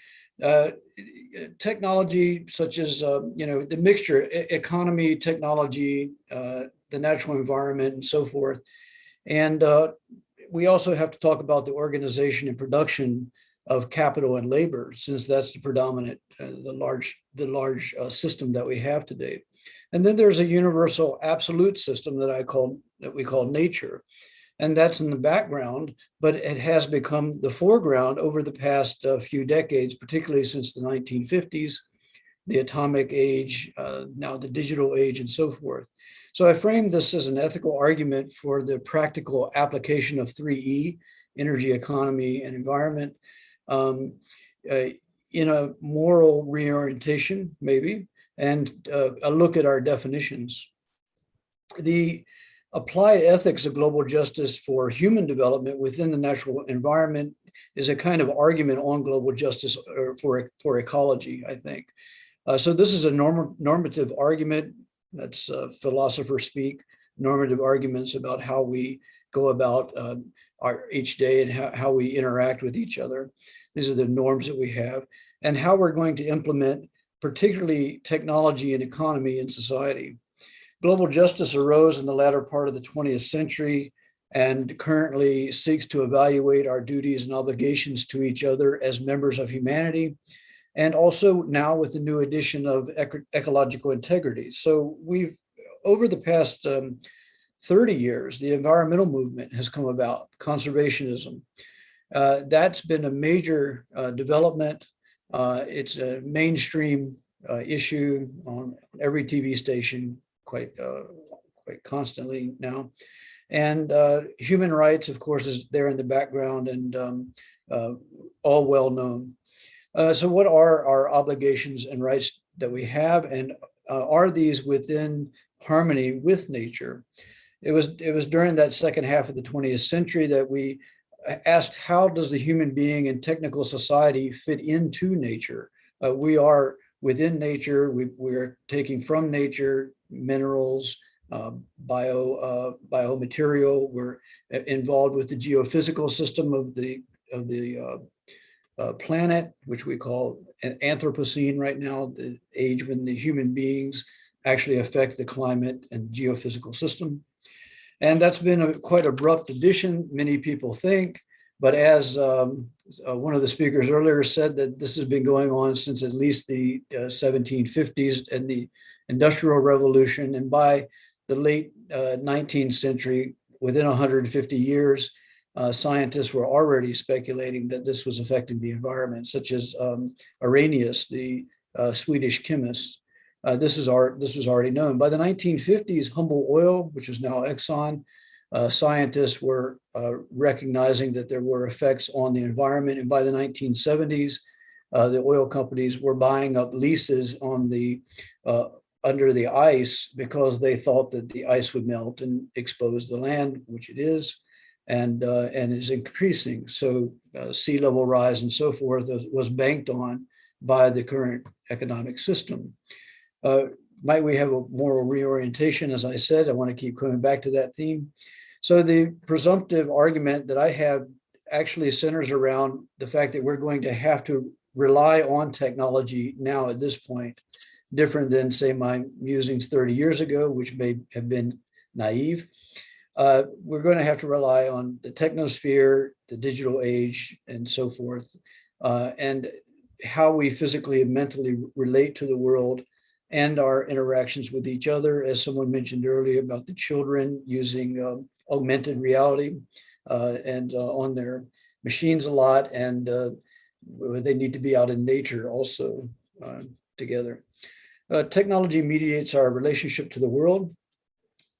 S11: technology such as the mixture, economy, technology, the natural environment, and so forth. And we also have to talk about the organization and production of capital and labor, since that's the predominant, the large system that we have today. And then there's a universal absolute system that we call nature, and that's in the background, but it has become the foreground over the past few decades, particularly since the 1950s, the atomic age, now the digital age, and so forth. So I framed this as an ethical argument for the practical application of 3E, energy, economy, and environment, in a moral reorientation, maybe, and a look at our definitions. applied ethics of global justice for human development within the natural environment is a kind of argument on global justice for ecology, I think. So this is a normative argument. That's philosopher speak, normative arguments about how we go about each day and how we interact with each other. These are the norms that we have and how we're going to implement particularly technology and economy in society. Global justice arose in the latter part of the 20th century and currently seeks to evaluate our duties and obligations to each other as members of humanity, and also now with the new addition of ecological integrity. So we've, over the past 30 years, the environmental movement has come about, conservationism. That's been a major development. It's a mainstream issue on every TV station quite constantly now. And human rights, of course, is there in the background and all well known. So what are our obligations and rights that we have, and are these within harmony with nature? It was during that second half of the 20th century that we asked, how does the human being and technical society fit into nature? We are within nature. We're taking from nature minerals, biomaterial. We're involved with the geophysical system of the planet, which we call Anthropocene right now, the age when the human beings actually affect the climate and geophysical system. And that's been a quite abrupt addition, many people think, but as one of the speakers earlier said, that this has been going on since at least the 1750s and the Industrial Revolution, and by the late 19th century, within 150 years, scientists were already speculating that this was affecting the environment, such as Arrhenius, the Swedish chemist. This was already known. By the 1950s, Humboldt Oil, which is now Exxon, scientists were recognizing that there were effects on the environment. And by the 1970s, the oil companies were buying up leases on the under the ice because they thought that the ice would melt and expose the land, which it is, and is increasing. So sea level rise and so forth was banked on by the current economic system. Might we have a moral reorientation? As I said, I want to keep coming back to that theme. So the presumptive argument that I have actually centers around the fact that we're going to have to rely on technology now at this point, different than, say, my musings 30 years ago, which may have been naive. We're going to have to rely on the technosphere, the digital age, and so forth, and how we physically and mentally relate to the world and our interactions with each other. As someone mentioned earlier about the children using augmented reality and on their machines a lot, and they need to be out in nature also together. Technology mediates our relationship to the world,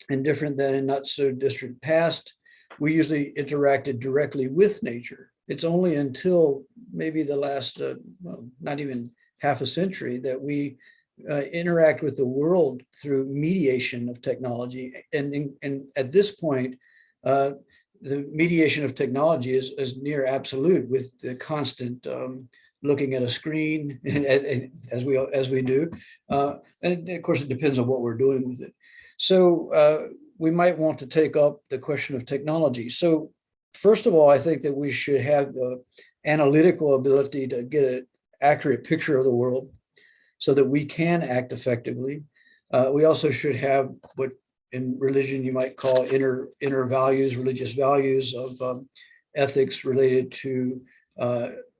S11: and different than in not so distant past, we usually interacted directly with nature. It's only until maybe the last, not even half a century, that we interact with the world through mediation of technology. And at this point, the mediation of technology is near absolute, with the constant looking at a screen as we do. And of course, it depends on what we're doing with it. So we might want to take up the question of technology. So first of all, I think that we should have the analytical ability to get an accurate picture of the world so that we can act effectively. We also should have what in religion you might call inner values, religious values of ethics related to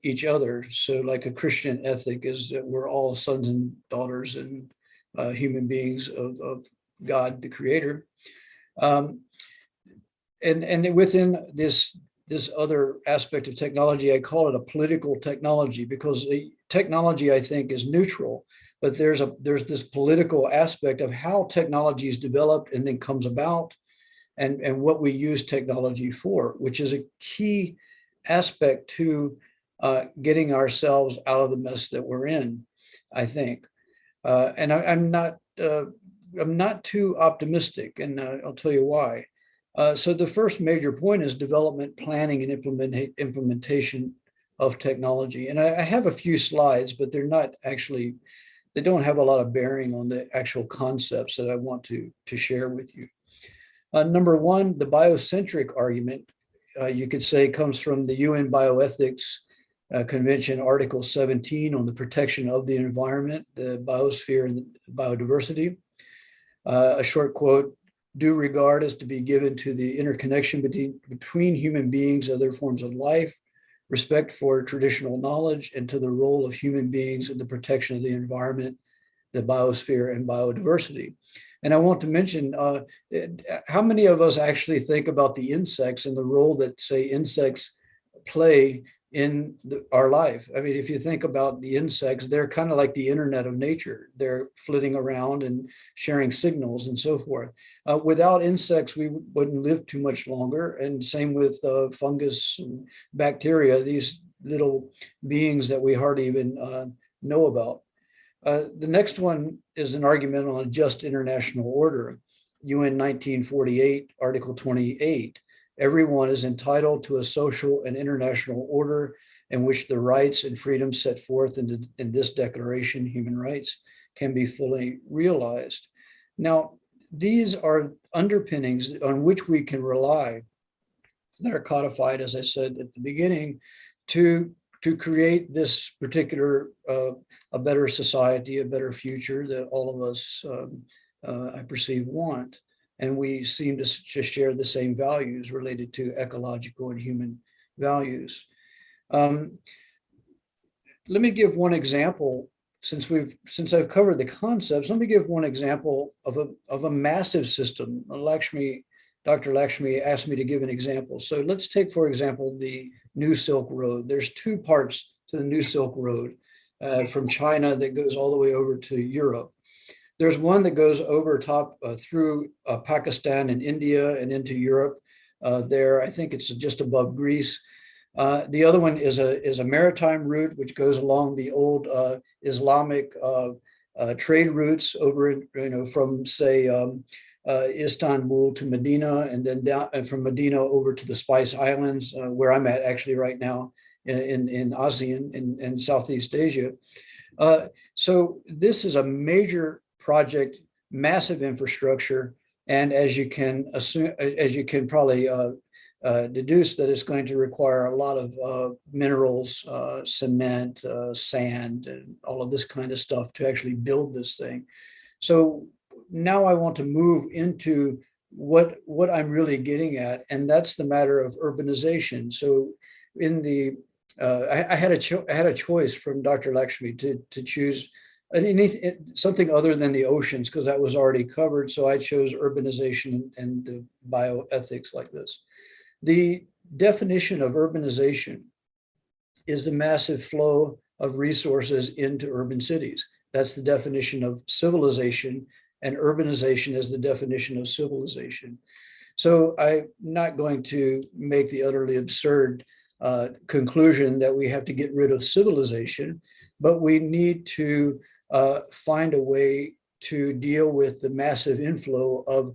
S11: each other. So like a Christian ethic is that we're all sons and daughters and human beings of God, the creator. And within this other aspect of technology, I call it a political technology, because technology, I think, is neutral, but there's this political aspect of how technology is developed and then comes about, and what we use technology for, which is a key aspect to getting ourselves out of the mess that we're in, I think. And I'm not I'm not too optimistic, and I'll tell you why. So the first major point is development, planning, and implementation of technology. And I have a few slides, but they're not actually, they don't have a lot of bearing on the actual concepts that I want to share with you. Number one, the biocentric argument, you could say, comes from the UN Bioethics Convention, Article 17 on the protection of the environment, the biosphere, and biodiversity. A short quote, due regard is to be given to the interconnection between human beings and other forms of life, respect for traditional knowledge, and to the role of human beings in the protection of the environment, the biosphere, and biodiversity. And I want to mention, how many of us actually think about the insects and the role that, say, insects play in our life? I mean, if you think about the insects, they're kind of like the internet of nature. They're flitting around and sharing signals and so forth. Without insects, we wouldn't live too much longer. And same with fungus and bacteria, these little beings that we hardly even know about. The next one is an argument on a just international order. UN 1948, Article 28. Everyone is entitled to a social and international order in which the rights and freedoms set forth in this declaration, human rights, can be fully realized. Now, these are underpinnings on which we can rely that are codified, as I said at the beginning, to create this particular, a better society, a better future that all of us, I perceive, want. And we seem to share the same values related to ecological and human values. Let me give one example. Since I've covered the concepts, let me give one example of a massive system. Dr. Lakshmi asked me to give an example. So let's take, for example, the New Silk Road. There's two parts to the New Silk Road from China that goes all the way over to Europe. There's one that goes over top through Pakistan and India and into Europe. There, I think it's just above Greece. The other one is a maritime route which goes along the old Islamic trade routes over, from, say, Istanbul to Medina, and then down, and from Medina over to the Spice Islands, where I'm at actually right now in ASEAN, in Southeast Asia. So this is a major project, massive infrastructure, and as you can assume, as you can probably deduce, that it's going to require a lot of minerals, cement, sand, and all of this kind of stuff to actually build this thing. So now I want to move into what I'm really getting at, and that's the matter of urbanization. So in the I had a choice from Dr. Lakshmi to choose something other than the oceans, because that was already covered. So I chose urbanization and the bioethics like this. The definition of urbanization is the massive flow of resources into urban cities. That's the definition of civilization, and urbanization is the definition of civilization. So I'm not going to make the utterly absurd conclusion that we have to get rid of civilization, but we need to find a way to deal with the massive inflow of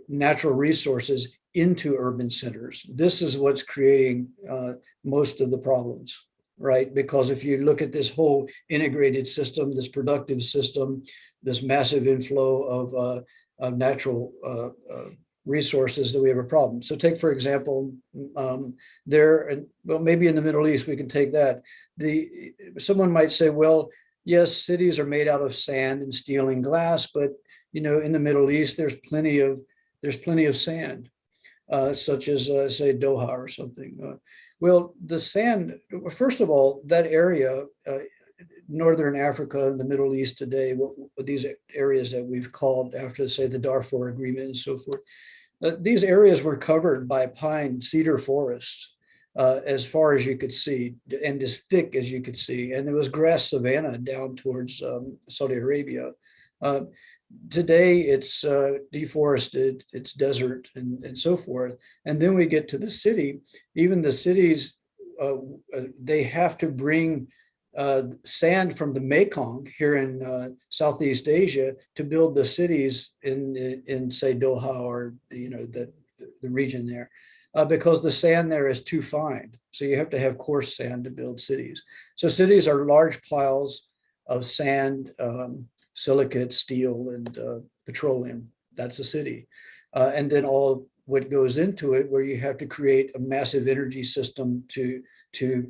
S11: natural resources into urban centers. This is what's creating most of the problems, right? Because if you look at this whole integrated system, this productive system, this massive inflow of natural resources, that we have a problem. So take, for example, well, maybe in the Middle East, we can take that. Someone might say, well, yes, cities are made out of sand and steel and glass, but in the Middle East, there's plenty of sand, such as say Doha or something. Well, the sand, first of all, that area, Northern Africa and the Middle East today, these areas that we've called after, say, the Darfur Agreement and so forth, these areas were covered by pine cedar forests as far as you could see, and as thick as you could see. And there was grass savanna down towards Saudi Arabia. Today, it's deforested, it's desert, and so forth. And then we get to the city. Even the cities, they have to bring sand from the Mekong here in Southeast Asia to build the cities in say Doha or the region there, because the sand there is too fine. So you have to have coarse sand to build cities. So cities are large piles of sand, silicate, steel, and petroleum. That's a city, and then all what goes into it, where you have to create a massive energy system to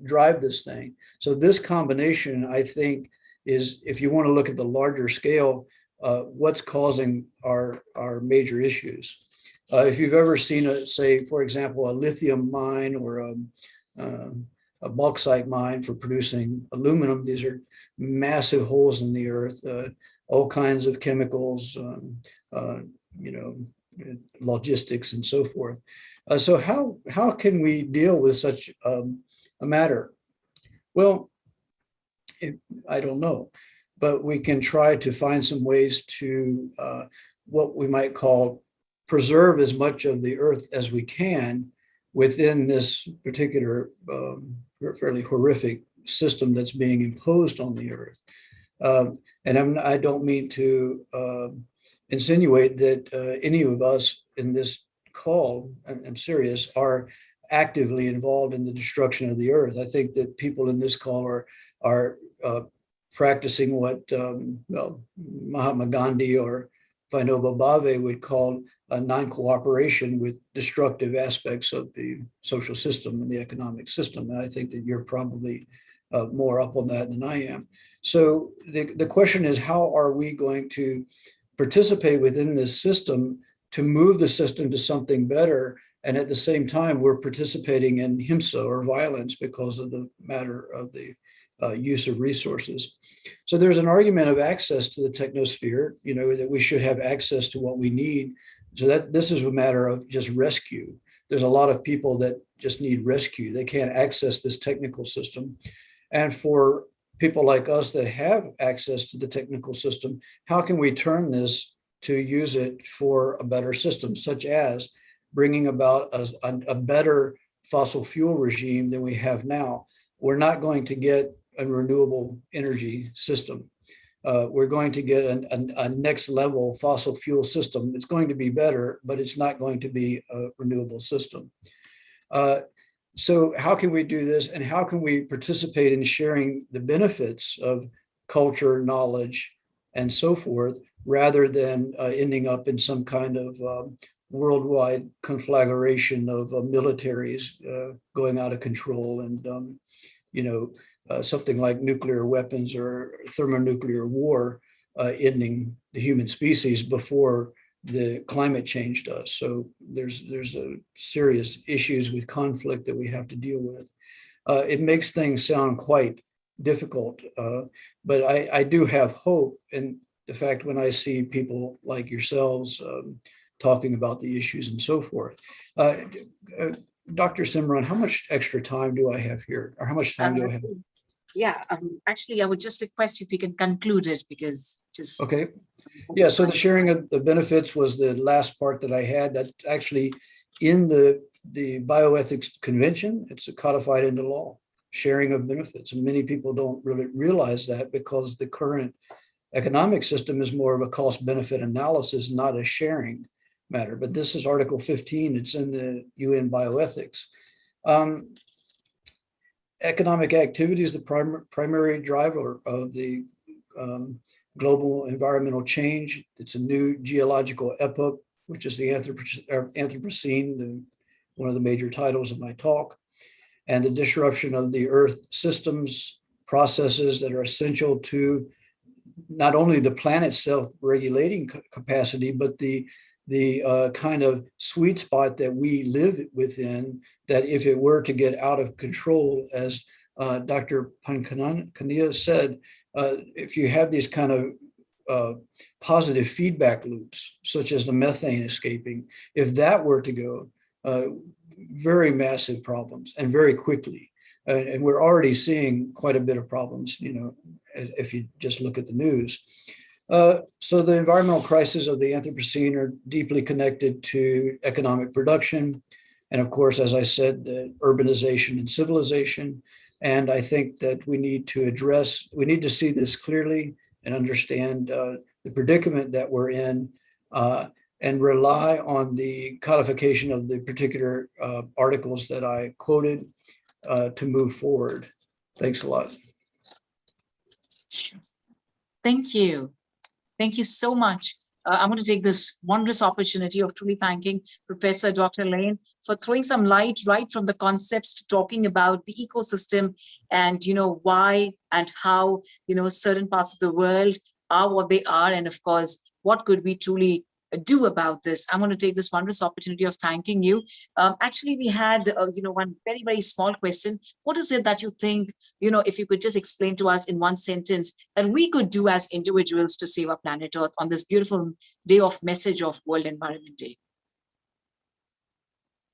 S11: drive this thing. So this combination, I think, is, if you want to look at the larger scale, what's causing our major issues. If you've ever seen say, for example, a lithium mine or a bauxite mine for producing aluminum, these are massive holes in the earth, all kinds of chemicals, logistics and so forth. So how can we deal with such a matter? Well, I don't know, but we can try to find some ways to what we might call preserve as much of the earth as we can within this particular fairly horrific system that's being imposed on the earth. And I don't mean to insinuate that any of us in this call, I'm serious, are actively involved in the destruction of the earth. I think that people in this call are practicing what Mahatma Gandhi or Vinoba Bhave would call a non-cooperation with destructive aspects of the social system and the economic system. And I think that you're probably more up on that than I am. So the question is, how are we going to participate within this system to move the system to something better? And at the same time, we're participating in himsa or violence because of the matter of the use of resources. So there's an argument of access to the technosphere, that we should have access to what we need. So that this is a matter of just rescue. There's a lot of people that just need rescue. They can't access this technical system. And for people like us that have access to the technical system, how can we turn this to use it for a better system, such as bringing about a better fossil fuel regime than we have now? We're not going to get a renewable energy system. We're going to get a next level fossil fuel system. It's going to be better, but it's not going to be a renewable system. So how can we do this, and how can we participate in sharing the benefits of culture, knowledge, and so forth, rather than ending up in some kind of worldwide conflagration of militaries going out of control and something like nuclear weapons or thermonuclear war ending the human species before the climate change does. So there's serious issues with conflict that we have to deal with. It makes things sound quite difficult, but I do have hope in the fact when I see people like yourselves talking about the issues and so forth. Dr. Simran, how much extra time do I have here, or how much time do I have?
S4: Yeah, actually, I would just request if you can conclude it, because just...
S11: Okay. Yeah, so the sharing of the benefits was the last part that I had. That's actually in the bioethics convention. It's codified into law, sharing of benefits. And many people don't really realize that, because the current economic system is more of a cost benefit analysis, not a sharing matter. But this is Article 15. It's in the UN bioethics. Economic activity is the primary driver of the global environmental change. It's a new geological epoch, which is the Anthropocene, one of the major titles of my talk, and the disruption of the Earth systems, processes that are essential to not only the planet's self-regulating capacity, but the kind of sweet spot that we live within, that if it were to get out of control, as Dr. Pankania said, if you have these kind of positive feedback loops, such as the methane escaping, if that were to go, very massive problems, and very quickly. And we're already seeing quite a bit of problems, if you just look at the news. So the environmental crises of the Anthropocene are deeply connected to economic production. And of course, as I said, the urbanization and civilization. And I think that we need to see this clearly and understand the predicament that we're in, and rely on the codification of the particular articles that I quoted to move forward. Thanks a lot.
S4: Thank you. Thank you so much. I'm going to take this wondrous opportunity of truly thanking Professor Dr. Lane for throwing some light right from the concepts to talking about the ecosystem and, why and how, certain parts of the world are what they are. And of course, what could we truly do about this? I'm going to take this wondrous opportunity of thanking you. Actually, we had, one very, very small question. What is it that you think, if you could just explain to us in one sentence that we could do as individuals to save our planet Earth on this beautiful day of message of World Environment Day?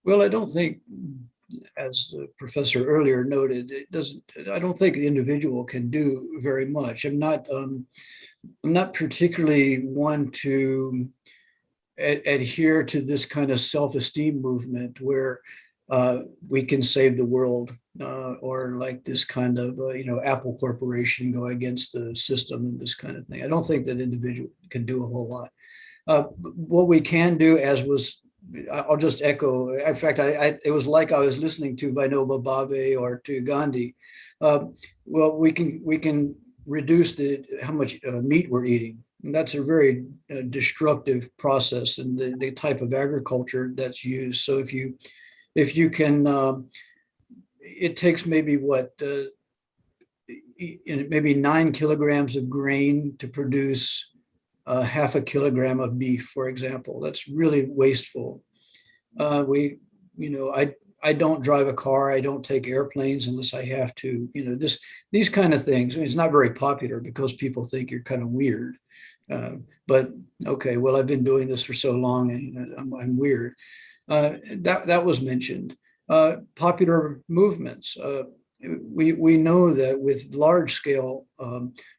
S11: Well, I don't think, as the professor earlier noted, I don't think the individual can do very much. I'm not particularly one to adhere to this kind of self-esteem movement where we can save the world, or like this kind of Apple Corporation go against the system and this kind of thing. I don't think that individual can do a whole lot. What we can do, I'll just echo. In fact, it was like I was listening to Vinoba Bhave or to Gandhi. Well, we can reduce how much meat we're eating. And that's a very destructive process in the type of agriculture that's used. So if you can, it takes maybe maybe 9 kilograms of grain to produce half a kilogram of beef, for example. That's really wasteful. I don't drive a car. I don't take airplanes unless I have to. These kind of things. I mean, it's not very popular because people think you're kind of weird. But okay, well, I've been doing this for so long, and I'm weird. That was mentioned. Popular movements. We know that with large scale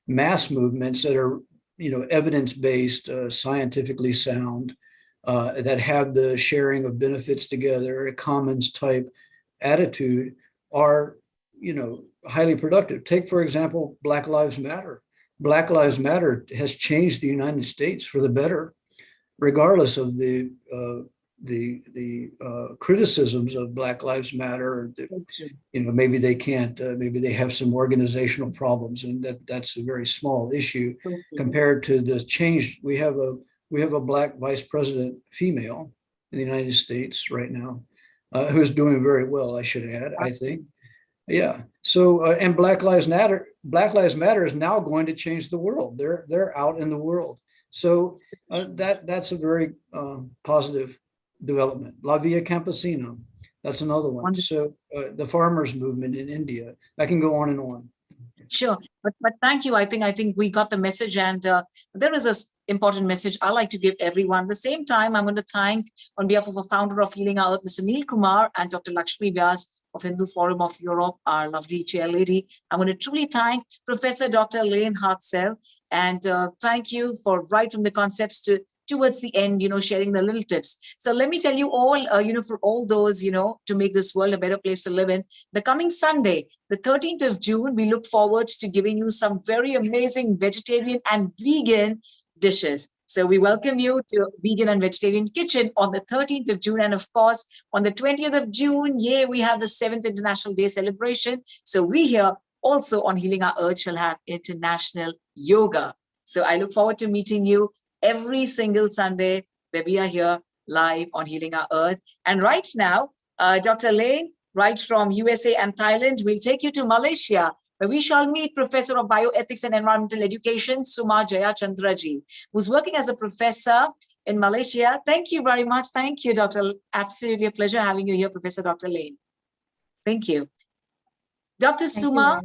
S11: mass movements that are evidence-based, scientifically sound, that have the sharing of benefits together, a commons type attitude, are highly productive. Take, for example, Black Lives Matter. Black Lives Matter has changed the United States for the better, regardless of the criticisms of Black Lives Matter. Maybe they can't. Maybe they have some organizational problems, and that's a very small issue compared to the change. We have a Black vice president, female, in the United States right now, who's doing very well, I should add. I think. Yeah. So, and Black Lives Matter is now going to change the world. They're out in the world. So that's a very positive development. La Via Campesina, that's another one. Wonderful. So the farmers movement in India. I can go on and on.
S4: Sure, but thank you. I think we got the message, and there is an important message I like to give everyone. At the same time, I'm going to thank, on behalf of the founder of Healing Our Earth, Mr. Neil Kumar, and Dr. Lakshmi Vyas of Hindu Forum of Europe, our lovely chair lady. I'm going to truly thank Professor Dr. Lane Hartzell, and thank you for right from the concepts towards the end, sharing the little tips. So let me tell you all, for all those, to make this world a better place to live in, the coming Sunday, the 13th of June, we look forward to giving you some very amazing vegetarian and vegan dishes. So we welcome you to Vegan and Vegetarian Kitchen on the 13th of June. And of course, on the 20th of June, we have the 7th International Day celebration. So we here also on Healing Our Earth shall have International Yoga. So I look forward to meeting you every single Sunday where we are here live on Healing Our Earth. And right now, Dr. Lane, right from USA and Thailand, will take you to Malaysia, where we shall meet Professor of Bioethics and Environmental Education, Suma Jayachandraji, who's working as a professor in Malaysia. Thank you very much. Thank you, Dr. Absolutely a pleasure having you here, Professor Dr. Lane. Thank you. Dr. Suma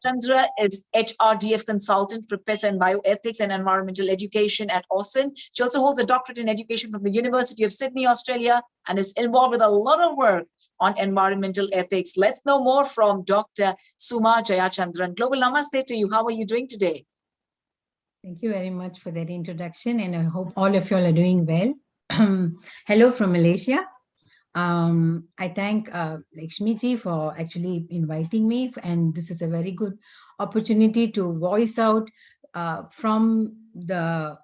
S4: Chandra is HRDF consultant, professor in bioethics and environmental education at Austin. She also holds a doctorate in education from the University of Sydney, Australia, and is involved with a lot of work on environmental ethics. Let's know more from Dr. Suma Jayachandran. Global Namaste to you. How are you doing today?
S12: Thank you very much for that introduction, and I hope all of you all are doing well. Hello from Malaysia. I thank Lakshmi ji for actually inviting me, and this is a very good opportunity to voice out from the.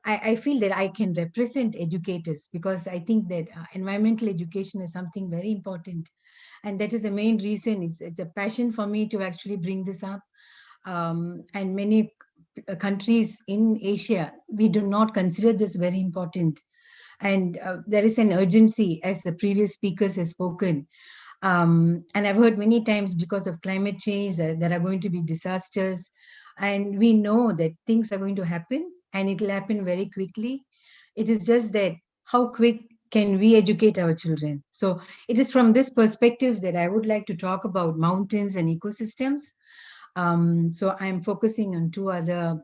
S12: I feel that I can represent educators because I think that environmental education is something very important, and that is the main reason. It's a passion for me to actually bring this up, and many countries in Asia we do not consider this very important, and there is an urgency, as the previous speakers have spoken. And I've heard many times, because of climate change, there are going to be disasters, and we know that things are going to happen, and it will happen very quickly. It is just that how quick can we educate our children? So it is from this perspective that I would like to talk about mountains and ecosystems. So I'm focusing on two other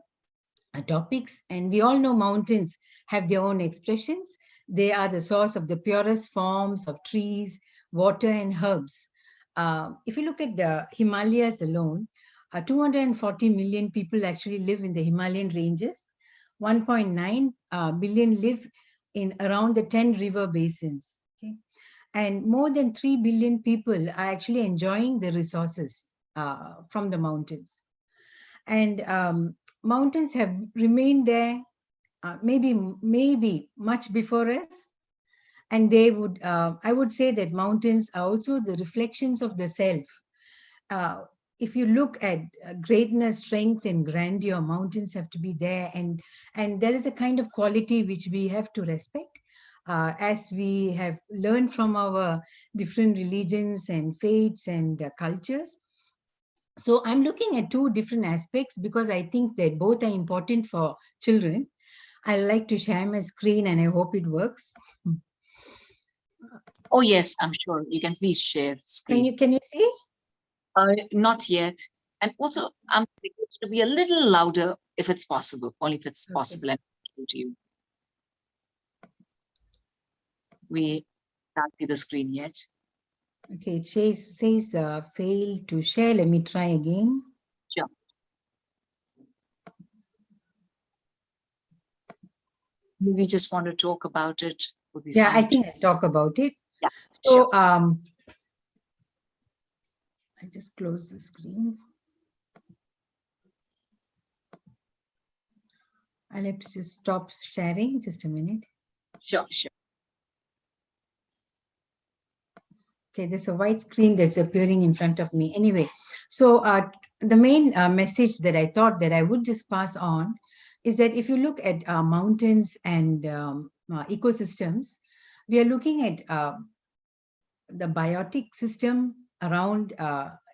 S12: topics, and we all know mountains have their own expressions. They are the source of the purest forms of trees, water, and herbs. If you look at the Himalayas alone, 240 million people actually live in the Himalayan ranges. 1.9 billion live in around the 10 river basins. Okay? And more than 3 billion people are actually enjoying the resources from the mountains. And mountains have remained there maybe much before us, and they would I would say that mountains are also the reflections of the self. If you look at greatness, strength, and grandeur, mountains have to be there, and there is a kind of quality which we have to respect, as we have learned from our different religions and faiths and cultures. So I'm looking at two different aspects because I think that both are important for children. I like to share my screen and I hope it works.
S4: Oh, yes, I'm sure. You can please share screen.
S12: Can you see?
S4: Not yet. And also, I'm thinking to be a little louder if it's possible, only if it's possible and to you. We can't see the screen yet.
S12: Okay, it says fail to share. Let me try again.
S4: Sure. We just want to talk about it. Would be
S12: Yeah,
S4: fine.
S12: I think I'll talk about it.
S4: Yeah.
S12: So
S4: Sure.
S12: I just close the screen. I'll have to just stop sharing just a minute.
S4: Sure, sure.
S12: Okay, there's a white screen that's appearing in front of me. Anyway, so the main message that I thought that I would just pass on is that if you look at mountains and ecosystems, we are looking at the biotic system around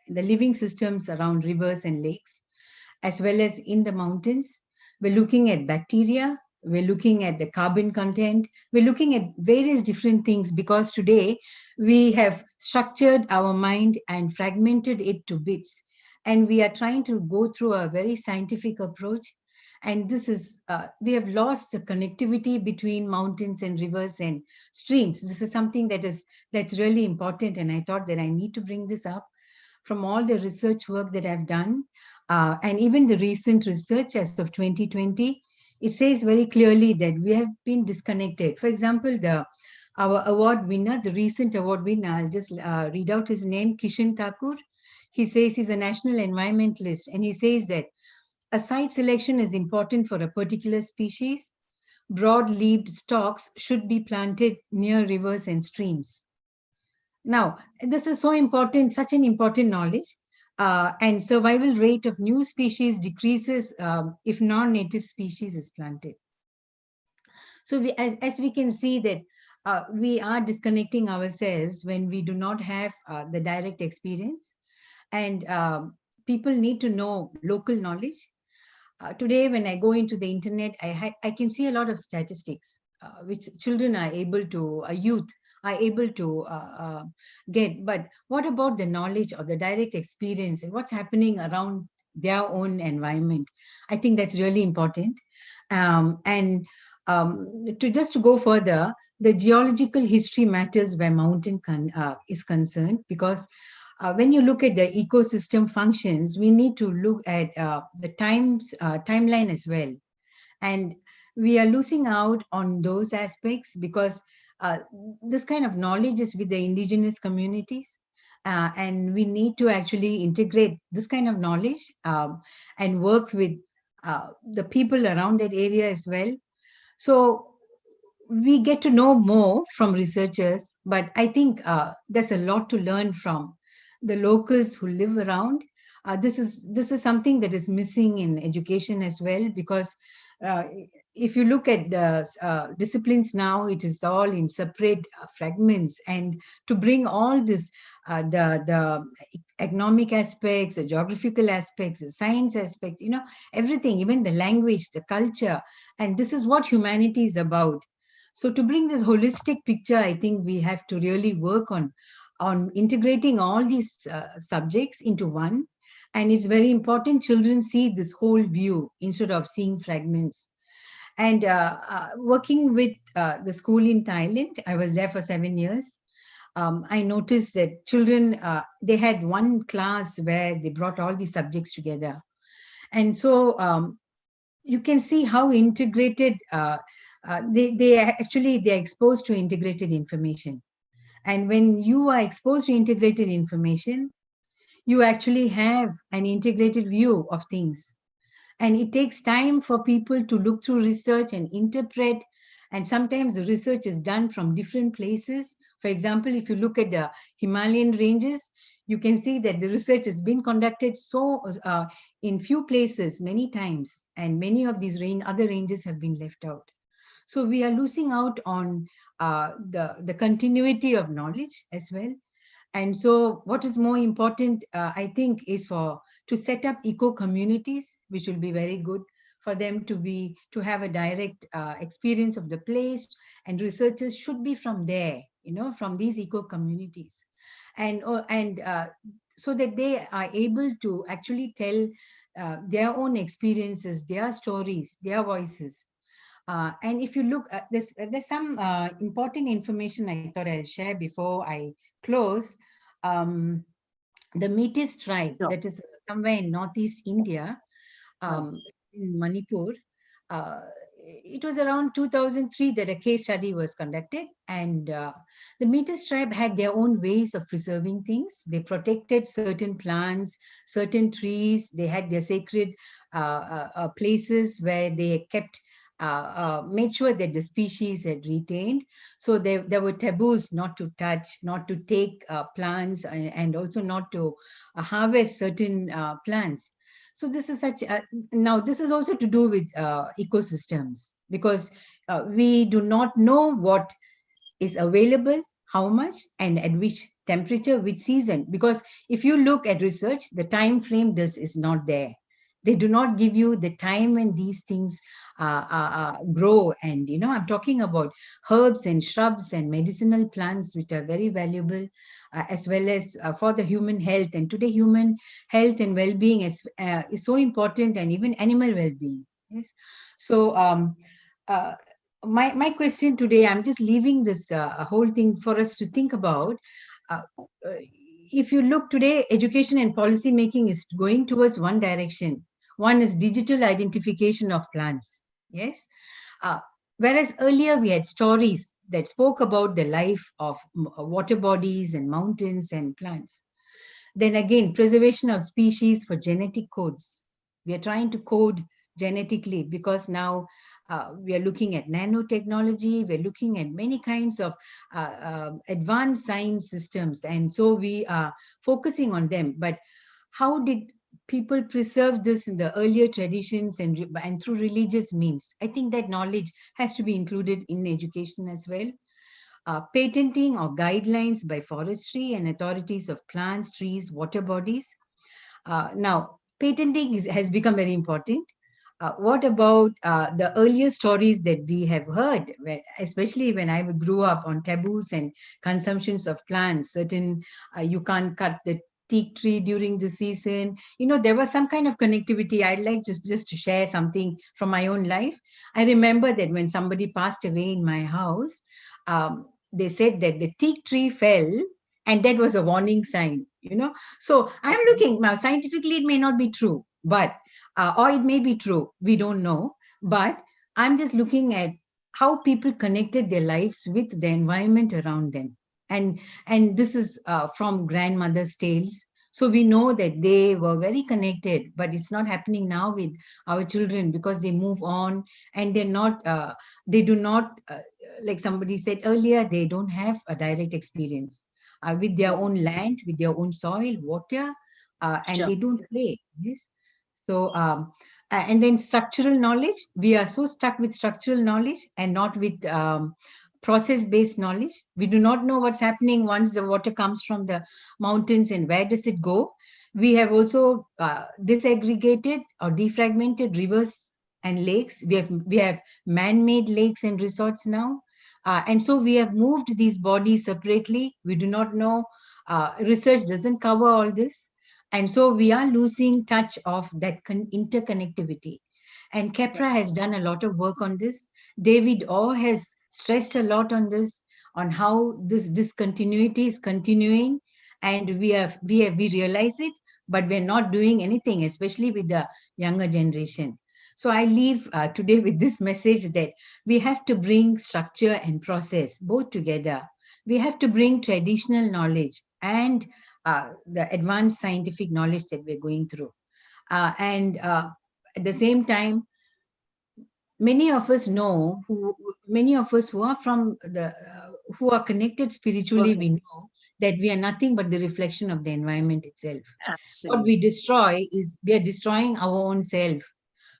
S12: the living systems around rivers and lakes, as well as in the mountains. We're looking at bacteria, we're looking at the carbon content, we're looking at various different things, because today we have structured our mind and fragmented it to bits. And we are trying to go through a very scientific approach. And this is, we have lost the connectivity between mountains and rivers and streams. This is something that's really important. And I thought that I need to bring this up from all the research work that I've done. And even the recent research as of 2020, it says very clearly that we have been disconnected. For example, our award winner, the recent award winner, I'll just read out his name, Kishan Thakur. He says he's a national environmentalist, and he says that a site selection is important for a particular species. Broad-leaved stalks should be planted near rivers and streams. Now, this is so important, such an important knowledge. And survival rate of new species decreases if non-native species is planted. So as we can see that we are disconnecting ourselves when we do not have the direct experience, and people need to know local knowledge. Today, when I go into the internet, I can see a lot of statistics which children are able to, youth are able to get. But what about the knowledge or the direct experience and what's happening around their own environment? I think that's really important. And to go further, the geological history matters where mountain is concerned, because when you look at the ecosystem functions, we need to look at the timeline as well. And we are losing out on those aspects because uh, this kind of knowledge is with the indigenous communities. And we need to actually integrate this kind of knowledge and work with the people around that area as well. So we get to know more from researchers, but I think there's a lot to learn from the locals who live around. This is something that is missing in education as well, because uh, if you look at the disciplines now, it is all in separate fragments, and to bring all this, the economic aspects, the geographical aspects, the science aspects, everything, even the language, the culture, and this is what humanity is about. So to bring this holistic picture, I think we have to really work on integrating all these subjects into one. And it's very important children see this whole view instead of seeing fragments. And working with the school in Thailand, I was there for 7 years. I noticed that children, they had one class where they brought all these subjects together. And so you can see how integrated they're exposed to integrated information. And when you are exposed to integrated information, you actually have an integrated view of things. And it takes time for people to look through research and interpret. And sometimes the research is done from different places. For example, if you look at the Himalayan ranges, you can see that the research has been conducted in few places many times, and many of these other ranges have been left out. So we are losing out on the continuity of knowledge as well. And so what is more important, I think, is to set up eco communities, which will be very good for them to have a direct experience of the place. And researchers should be from there, from these eco communities. And so that they are able to actually tell their own experiences, their stories, their voices. And if you look, there's some important information I thought I'll share before I close. Um, the Metis tribe,
S4: Sure.
S12: that is somewhere in Northeast India, in Manipur. It was around 2003 that a case study was conducted, and the Metis tribe had their own ways of preserving things. They protected certain plants, certain trees. They had their sacred places where they kept, made sure that the species had retained. So there were taboos not to touch, not to take plants, and also not to harvest certain plants. So this is now this is also to do with ecosystems, because we do not know what is available, how much, and at which temperature, which season. Because if you look at research, the time frame is not there. They do not give you the time when these things grow. And I'm talking about herbs and shrubs and medicinal plants, which are very valuable, as well as for the human health. And today human health and well-being is so important, and even animal well-being. Yes. So my question today, I'm just leaving this whole thing for us to think about. If you look today, education and policy making is going towards one direction. One is digital identification of plants. Yes. Whereas earlier we had stories that spoke about the life of water bodies and mountains and plants. Then again, preservation of species for genetic codes. We are trying to code genetically, because now we are looking at nanotechnology, we're looking at many kinds of advanced science systems, and so we are focusing on them. But how did people preserve this in the earlier traditions and through religious means? I think that knowledge has to be included in education as well. Patenting or guidelines by forestry and authorities of plants, trees, water bodies. Now, patenting has become very important. What about the earlier stories that we have heard, especially when I grew up, on taboos and consumptions of plants? Certain, you can't cut the teak tree during the season. There was some kind of connectivity. I'd like just to share something from my own life. I remember that when somebody passed away in my house, they said that the teak tree fell, and that was a warning sign. So I'm looking now, scientifically it may not be true, but or it may be true, we don't know. But I'm just looking at how people connected their lives with the environment around them. And this is from grandmother's tales. So we know that they were very connected, but it's not happening now with our children because they move on and they do not, like somebody said earlier, they don't have a direct experience with their own land, with their own soil, water, and
S4: Sure.
S12: they don't play. Yes. So, and then structural knowledge, we are so stuck with structural knowledge and not with process-based knowledge. We do not know what's happening once the water comes from the mountains and where does it go. We have also disaggregated or defragmented rivers and lakes. We have man-made lakes and resorts now. And so we have moved these bodies separately. We do not know, research doesn't cover all this. And so we are losing touch of that interconnectivity. And Kepra has done a lot of work on this. David Orr has stressed a lot on this, on how this discontinuity is continuing. And we realize it, but we're not doing anything, especially with the younger generation. So I leave today with this message that we have to bring structure and process both together. We have to bring traditional knowledge and the advanced scientific knowledge that we're going through. And at the same time, many of us who are from who are connected spiritually, we know that we are nothing but the reflection of the environment itself. What
S4: Absolutely.
S12: we destroy is we are destroying our own self.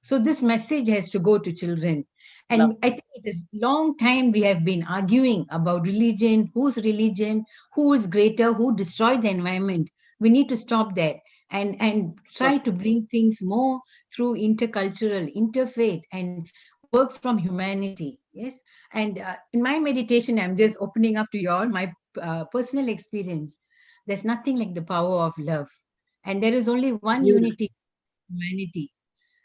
S12: So this message has to go to children. And
S4: Love.
S12: I think it is long time we have been arguing about religion, who is greater, who destroyed the environment. We need to stop that and try to bring things more through intercultural, interfaith, and work from humanity. Yes. And in my meditation, I'm just opening up to you all my personal experience. There's nothing like the power of love. And there is only one
S4: Beautiful.
S12: unity, humanity.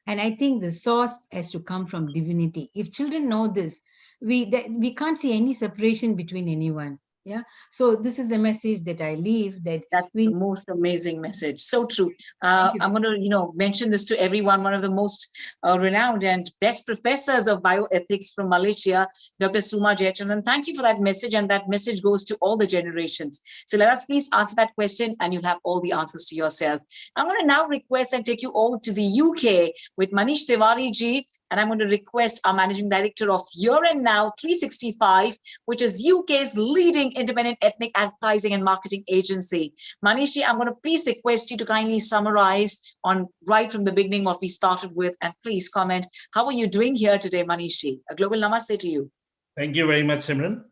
S12: And I think the source has to come from divinity. If children know this, we can't see any separation between anyone. Yeah. So this is a message that I leave, that
S4: That's
S12: we
S4: the most amazing message. So true.
S12: thank you.
S4: I'm going to, mention this to everyone. One of the most renowned and best professors of bioethics from Malaysia, Dr. Suma Jayachandran. Thank you for that message. And that message goes to all the generations. So let us please answer that question and you'll have all the answers to yourself. I'm going to now request and take you all to the UK with Manish Tiwari ji. And I'm going to request our managing director of Here and Now 365, which is UK's leading independent ethnic advertising and marketing agency. Manishji, I'm going to please request you to kindly summarize on right from the beginning what we started with, and please comment. How are you doing here today, Manishji? A global namaste to you.
S13: Thank you very much, Simran.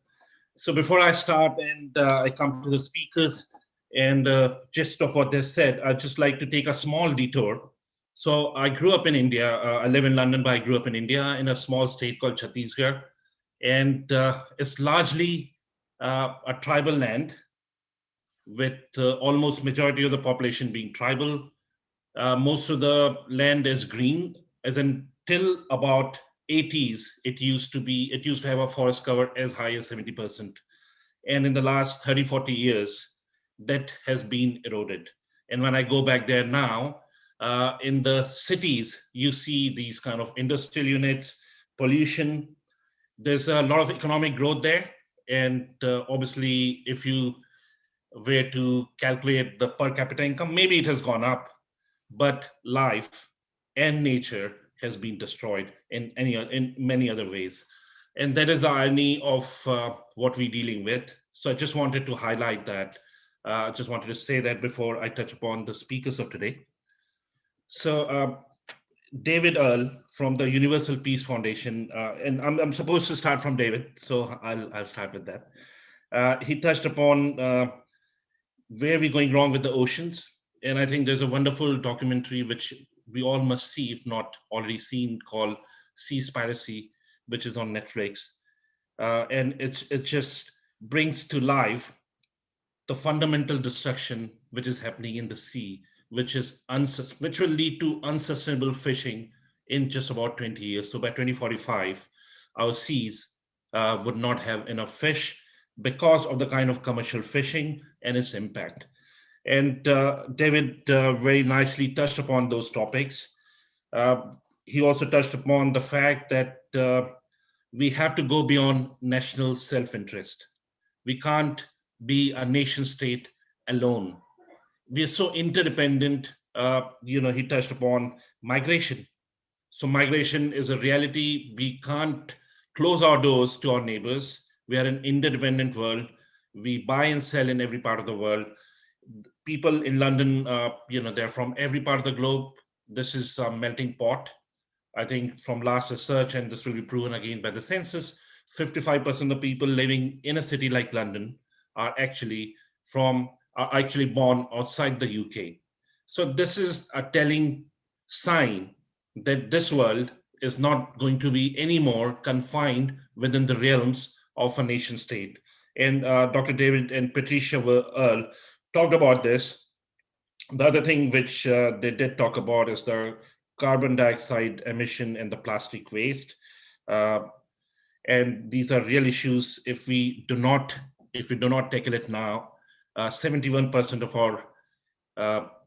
S13: So before I start and I come to the speakers and gist of what they said, I'd just like to take a small detour. So I grew up in India. I live in London, but I grew up in India in a small state called Chhattisgarh. And it's largely a tribal land with almost majority of the population being tribal. Most of the land is green, as until about 80s, it used to have a forest cover as high as 70%. And in the last 30, 40 years, that has been eroded. And when I go back there now, in the cities, you see these kind of industrial units, pollution. There's a lot of economic growth there. And obviously, if you were to calculate the per capita income, maybe it has gone up, but life and nature has been destroyed in many other ways. And that is the irony of what we're dealing with. So I just wanted to highlight that. I just wanted to say that before I touch upon the speakers of today. So David Earl from the Universal Peace Foundation, and I'm supposed to start from David, so I'll start with that. He touched upon where we're going wrong with the oceans. And I think there's a wonderful documentary which we all must see, if not already seen, called Seaspiracy, which is on Netflix. And it just brings to life the fundamental destruction which is happening in the sea, which will lead to unsustainable fishing in just about 20 years. So by 2045, our seas would not have enough fish because of the kind of commercial fishing and its impact. And David very nicely touched upon those topics. He also touched upon the fact that we have to go beyond national self-interest. We can't be a nation state alone. We are so interdependent. He touched upon migration. So migration is a reality. We can't close our doors to our neighbors. We are an interdependent world. We buy and sell in every part of the world. People in London, they're from every part of the globe. This is a melting pot. I think from last research, and this will be proven again by the census, 55% of people living in a city like London are actually born outside the UK. So this is a telling sign that this world is not going to be anymore confined within the realms of a nation state. And Dr. David and Patricia Earle talked about this. The other thing which they did talk about is the carbon dioxide emission and the plastic waste. And these are real issues. If we do not tackle it now, 71% of our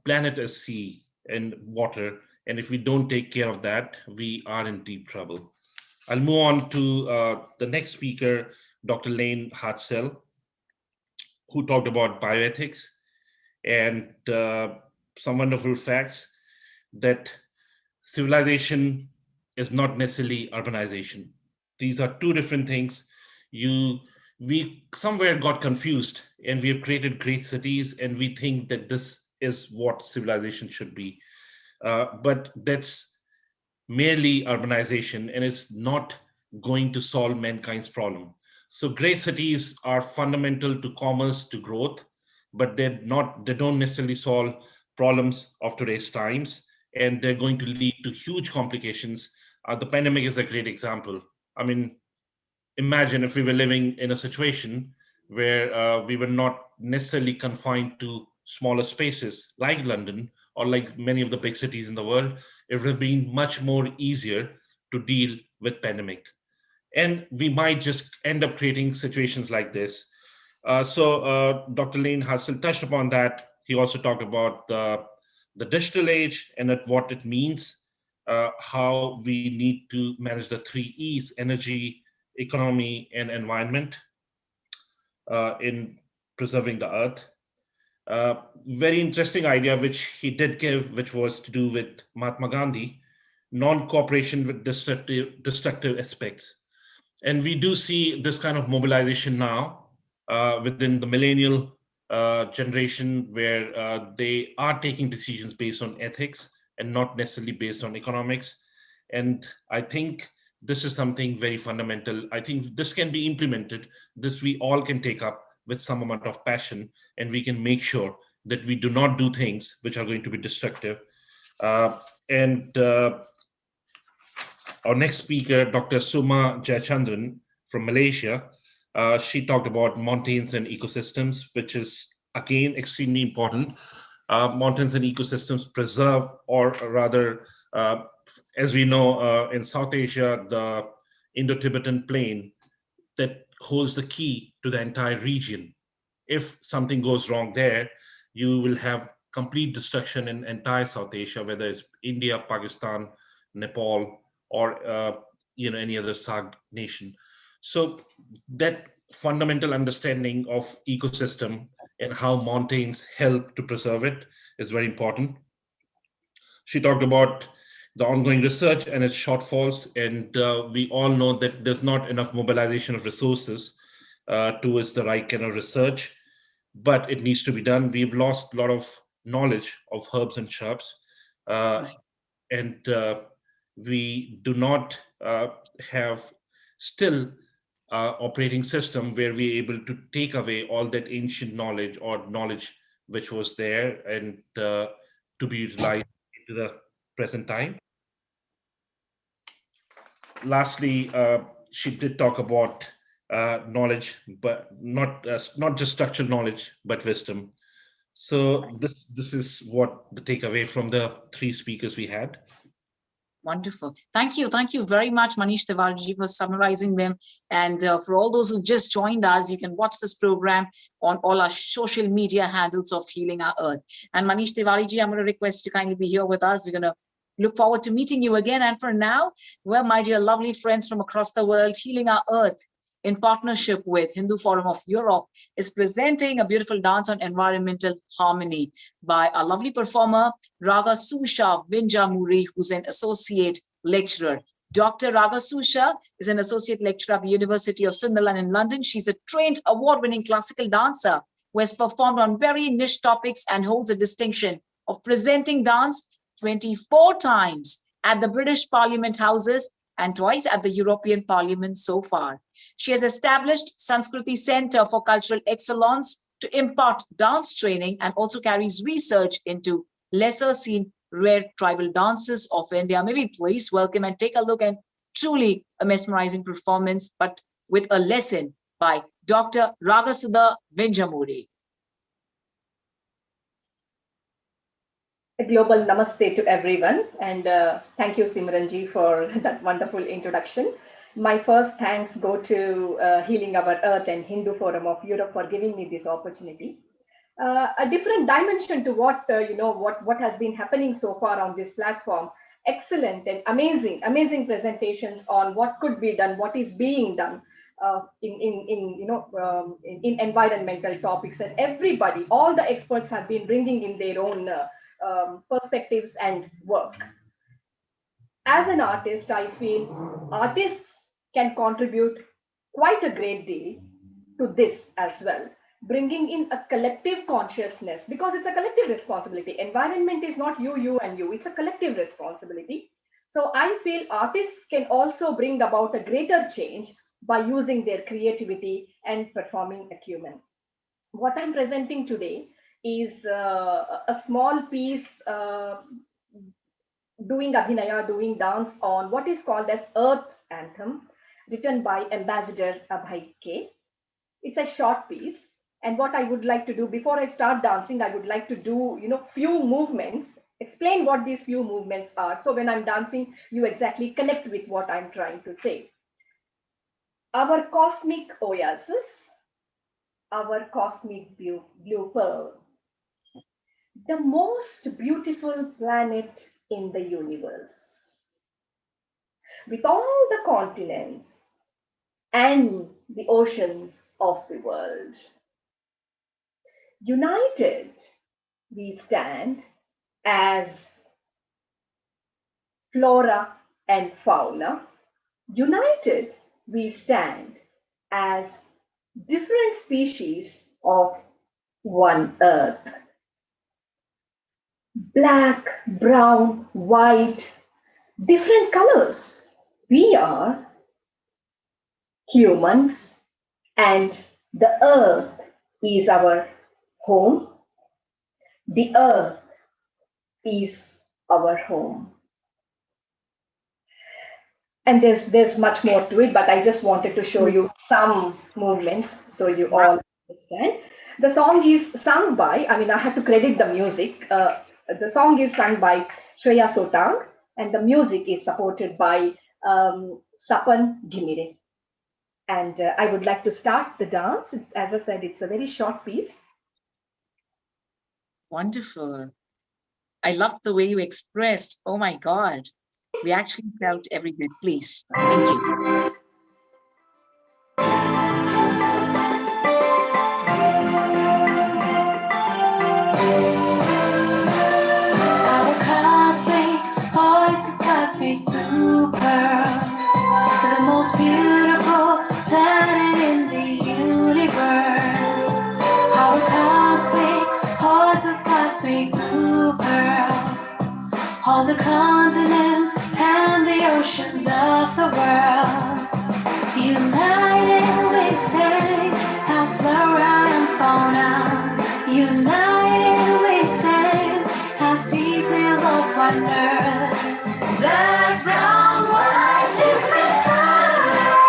S13: planet is sea and water. And if we don't take care of that, we are in deep trouble. I'll move on to the next speaker, Dr. Lane Hartzell, who talked about bioethics and some wonderful facts that civilization is not necessarily urbanization. These are two different things. We somewhere got confused, and we have created great cities, and we think that this is what civilization should be. But that's merely urbanization, and it's not going to solve mankind's problem. So great cities are fundamental to commerce, to growth, but they don't necessarily solve problems of today's times, and they're going to lead to huge complications. The pandemic is a great example. I mean, imagine if we were living in a situation where we were not necessarily confined to smaller spaces like London or like many of the big cities in the world. It would have been much more easier to deal with pandemic. And we might just end up creating situations like this. So Dr. Lane Hartzell touched upon that. He also talked about the digital age and what it means, how we need to manage the 3 E's: energy, economy, and environment in preserving the earth. Very interesting idea which he did give, which was to do with Mahatma Gandhi, non-cooperation with destructive aspects. And we do see this kind of mobilization now within the millennial generation, where they are taking decisions based on ethics and not necessarily based on economics. And I think this is something very fundamental. I think this can be implemented. This we all can take up with some amount of passion, and we can make sure that we do not do things which are going to be destructive. Our next speaker, Dr. Suma Jayachandran from Malaysia, she talked about mountains and ecosystems, which is, again, extremely important. Mountains and ecosystems preserve, or rather, as we know, in South Asia, the Indo-Tibetan plain that holds the key to the entire region. If something goes wrong there, you will have complete destruction in entire South Asia, whether it's India, Pakistan, Nepal, or any other SAARC nation. So that fundamental understanding of ecosystem and how mountains help to preserve it is very important. She talked about the ongoing research and its shortfalls, and we all know that there's not enough mobilization of resources towards the right kind of research, but it needs to be done. We've lost a lot of knowledge of herbs and shrubs, and we do not have still operating system where we're able to take away all that ancient knowledge or knowledge which was there and to be utilized into the present time. Lastly, she did talk about knowledge, but not just structural knowledge, but wisdom. So this is what the takeaway from the 3 speakers we had.
S4: Wonderful. Thank you very much, Manish Tiwari, for summarizing them. And for all those who just joined us, you can watch this program on all our social media handles of Healing Our Earth. And Manish Tiwari, I'm going to request you kindly be here with us. We're going to Look forward to meeting you again. And for now, well, my dear lovely friends from across the world, Healing Our Earth in partnership with Hindu Forum of Europe is presenting a beautiful dance on environmental harmony by a lovely performer, Raga Susha Vinjamuri, who's an associate lecturer. Dr. Raga Susha is an associate lecturer at the University of Sunderland in London. She's a trained award-winning classical dancer who has performed on very niche topics and holds the distinction of presenting dance 24 times at the British Parliament Houses and twice at the European Parliament so far. She has established Sanskriti Center for Cultural Excellence to impart dance training and also carries research into lesser seen rare tribal dances of India. Maybe please welcome and take a look at truly a mesmerizing performance, but with a lesson by Dr. Ragasudha Vinjamuri.
S14: A global namaste to everyone, and thank you, Simranji, for that wonderful introduction. My first thanks go to Healing Our Earth and Hindu Forum of Europe for giving me this opportunity. A different dimension to what what has been happening so far on this platform. Excellent and amazing presentations on what could be done, what is being done in environmental topics, and everybody, all the experts have been bringing in their own perspectives and work. As an artist, I feel artists can contribute quite a great deal to this as well, bringing in a collective consciousness, because it's a collective responsibility. Environment is not you and you, it's a collective responsibility. So I feel artists can also bring about a greater change by using their creativity and performing acumen. What I'm presenting today is a small piece doing abhinaya, doing dance on what is called as Earth Anthem, written by Ambassador Abhay K. It's a short piece. And what I would like to do before I start dancing, I would like to do, few movements, explain what these few movements are. So when I'm dancing, you exactly connect with what I'm trying to say. Our cosmic oasis, our cosmic blue pearl, the most beautiful planet in the universe, with all the continents and the oceans of the world. United, we stand as flora and fauna. United, we stand as different species of one earth. Black, brown, white, different colors. We are humans, and the earth is our home. The earth is our home. And there's much more to it, but I just wanted to show you some movements so you all understand. The song is sung by, I have to credit the music. The song is sung by Shreya Sotang, and the music is supported by Sapan Gimire. And I would like to start the dance. It's, as I said, it's a very short piece.
S4: Wonderful. I loved the way you expressed. Oh my God. We actually felt every bit. Please. Thank you.
S2: Our cosmic voices cosmic blue pearl, the most beautiful planet in the universe. Our cosmic voices cosmic blue pearl, all the continents and the oceans of the world. United we stand as flora and fauna. United we stand as pieces of one earth. Black, brown, white, different colors.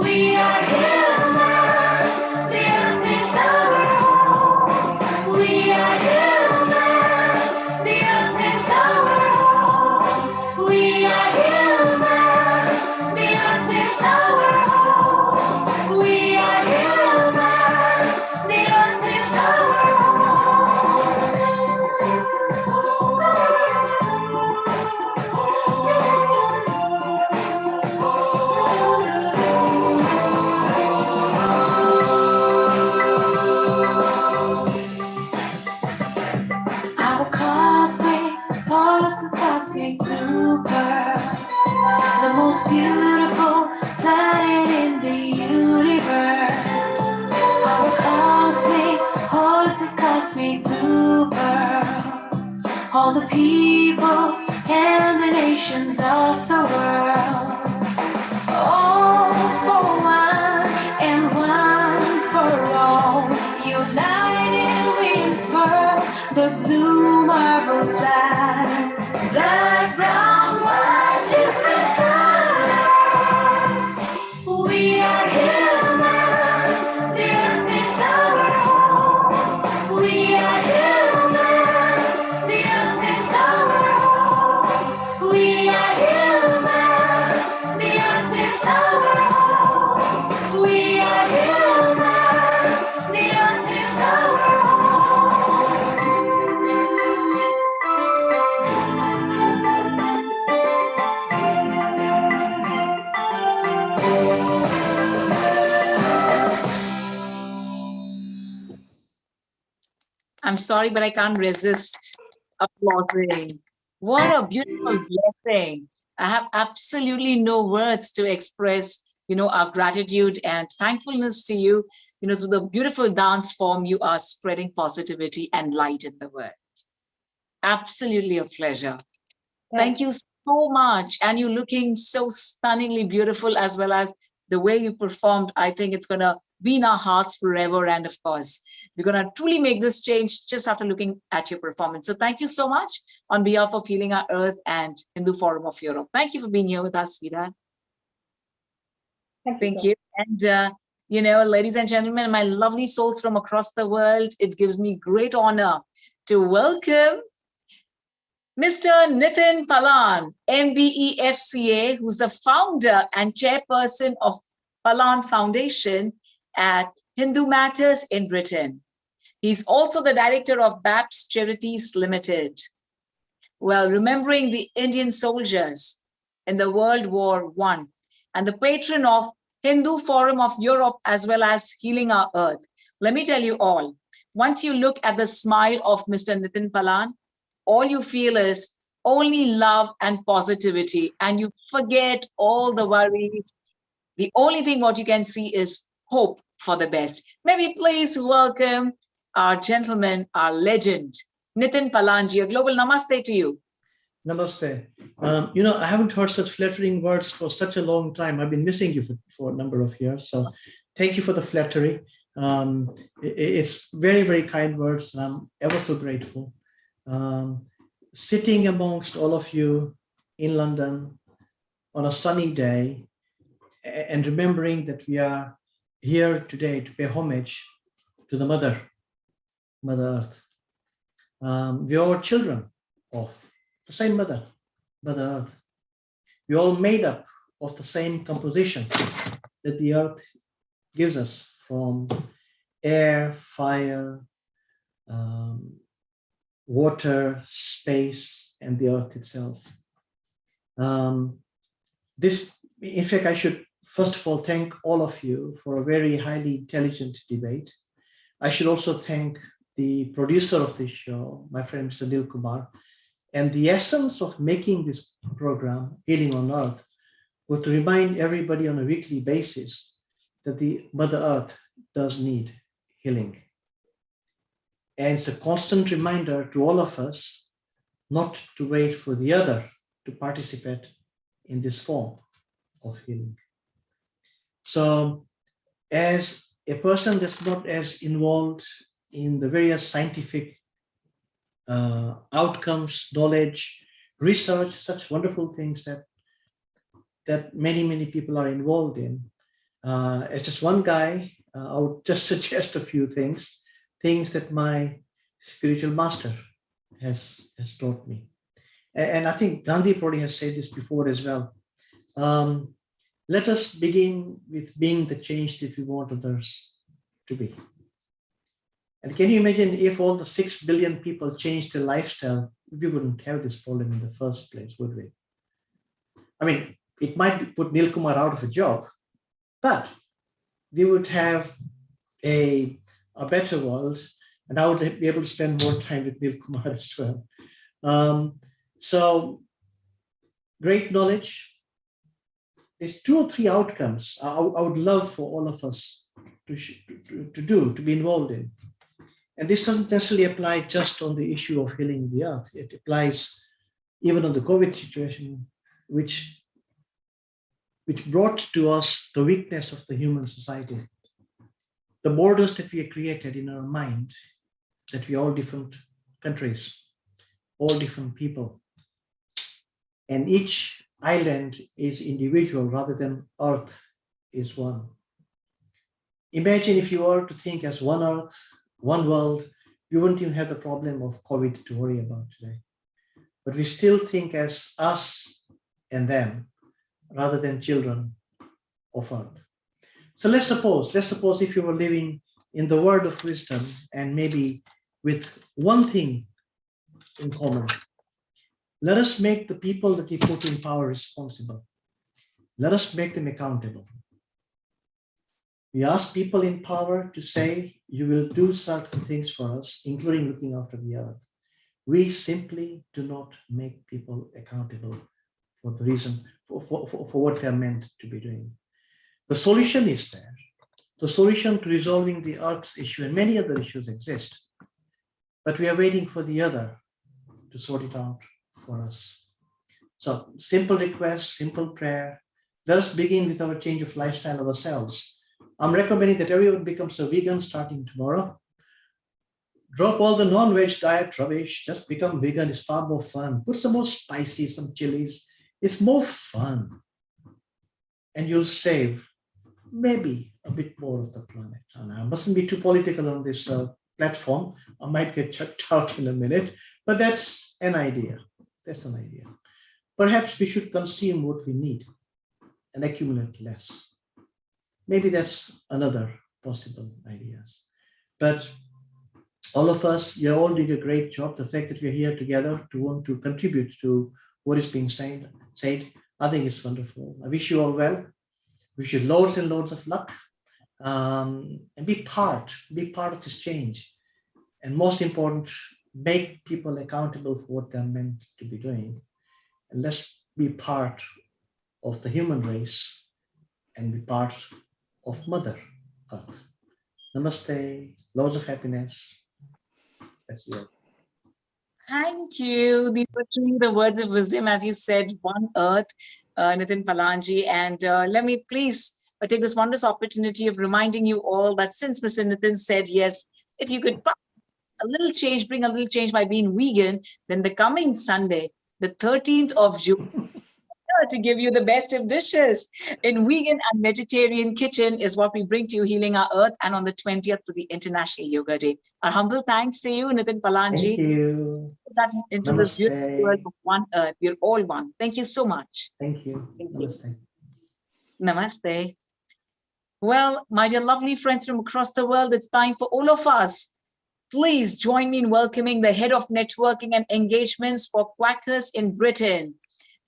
S2: We are humans. The earth is our home. We are humans. The earth is our home. We are humans. The earth is our home. We are humans. The earth is our home. all the people and the nations of the world. All for one and one for all. United we unfurl the blue marble flag. Black, brown, white, different colors. We are humans. The earth is our home. We are humans. The earth is our home. We are humans. The earth is our home. We are humans. The earth is our
S4: I'm sorry, but I can't resist applauding. What a beautiful blessing. I have absolutely no words to express, our gratitude and thankfulness to you, through the beautiful dance form you are spreading positivity and light in the world. Absolutely a pleasure. Thank you so much. And you're looking so stunningly beautiful, as well as the way you performed. I think it's going to be in our hearts forever. And of course, we're going to truly make this change just after looking at your performance. So thank you so much on behalf of Healing Our Earth and Hindu Forum of Europe. Thank you for being here with us, sweetheart. Thank you. And, ladies and gentlemen, my lovely souls from across the world, it gives me great honor to welcome Mr. Nitin Palan, MBE-FCA, who's the founder and chairperson of Palan Foundation at Hindu Matters in Britain. He's also the director of BAPS Charities Limited. Well, remembering the Indian soldiers in the World War I, and the patron of Hindu Forum of Europe, as well as Healing Our Earth. Let me tell you all, once you look at the smile of Mr. Nitin Palan, all you feel is only love and positivity, and you forget all the worries. The only thing what you can see is hope for the best. May we please welcome our gentleman, our legend, Nitin Palanji. A global namaste to you.
S15: Namaste. I haven't heard such flattering words for such a long time. I've been missing you for a number of years. So thank you for the flattery. It's very, very kind words. And I'm ever so grateful. Sitting amongst all of you in London on a sunny day and remembering that we are here today to pay homage to the Mother Earth. We are all children of the same Mother Earth. We're all made up of the same composition that the Earth gives us from air, fire, water, space, and the Earth itself. In fact, I should first of all thank all of you for a very highly intelligent debate. I should also thank the producer of this show, my friend Mr. Nil Kumar. And the essence of making this program, Healing on Earth, was to remind everybody on a weekly basis that the Mother Earth does need healing. And it's a constant reminder to all of us not to wait for the other to participate in this form of healing. So as a person that's not as involved in the various scientific outcomes, knowledge, research, such wonderful things that many people are involved in. As just one guy, I would just suggest a few things that my spiritual master has taught me. And I think Gandhi probably has said this before as well. Let us begin with being the change that we want others to be. And can you imagine if all the 6 billion people changed their lifestyle, we wouldn't have this problem in the first place, would we? I mean, it might put Nil Kumar out of a job, but we would have a better world, and I would be able to spend more time with Nil Kumar as well. So great knowledge. There's 2 or 3 outcomes I would love for all of us to be involved in. And this doesn't necessarily apply just on the issue of healing the earth. It applies even on the COVID situation, which brought to us the weakness of the human society. The borders that we have created in our mind, that we are all different countries, all different people, and each island is individual rather than earth is one. Imagine if you were to think as one earth, one world, we wouldn't even have the problem of COVID to worry about today. But we still think as us and them rather than children of earth. So let's suppose if you were living in the world of wisdom and maybe with one thing in common. Let us make the people that we put in power responsible. Let us make them accountable. We ask people in power to say, you will do certain things for us, including looking after the earth. We simply do not make people accountable for the reason, for what they're meant to be doing. The solution is there. The solution to resolving the earth's issue and many other issues exist, but we are waiting for the other to sort it out for us. So simple request, simple prayer. Let us begin with our change of lifestyle ourselves. I'm recommending that everyone becomes a vegan starting tomorrow. Drop all the non-veg diet rubbish, just become vegan. It's far more fun. Put some more spices, some chilies. It's more fun. And you'll save maybe a bit more of the planet. And I mustn't be too political on this platform. I might get checked out in a minute, but that's an idea. That's an idea. Perhaps we should consume what we need and accumulate less. Maybe that's another possible idea. But all of us, you're all doing a great job. The fact that we're here together to want to contribute to what is being said, I think it's wonderful. I wish you all well. Wish you loads and loads of luck, and be part of this change. And most important, make people accountable for what they're meant to be doing. And let's be part of the human race and be part of Mother Earth. Namaste, loads of happiness. That's it.
S4: Thank you. These were truly the words of wisdom, as you said, one earth, Nitin Palanji. And let me please take this wondrous opportunity of reminding you all that since Mr. Nitin said, yes, if you could a little change, bring a little change by being vegan, then the coming Sunday, the 13th of June, to give you the best of dishes in vegan and vegetarian kitchen is what we bring to you, healing our earth, and on the 20th for the International Yoga Day. Our humble thanks to you, Nitin Palanji.
S15: Thank you.
S4: That into
S15: Namaste.
S4: this beautiful world of one earth. We're all one. Thank you so much.
S15: Thank you.
S4: Thank
S15: Namaste.
S4: You. Namaste. Well, my dear lovely friends from across the world, it's time for all of us. Please join me in welcoming the head of networking and engagements for Quackers in Britain,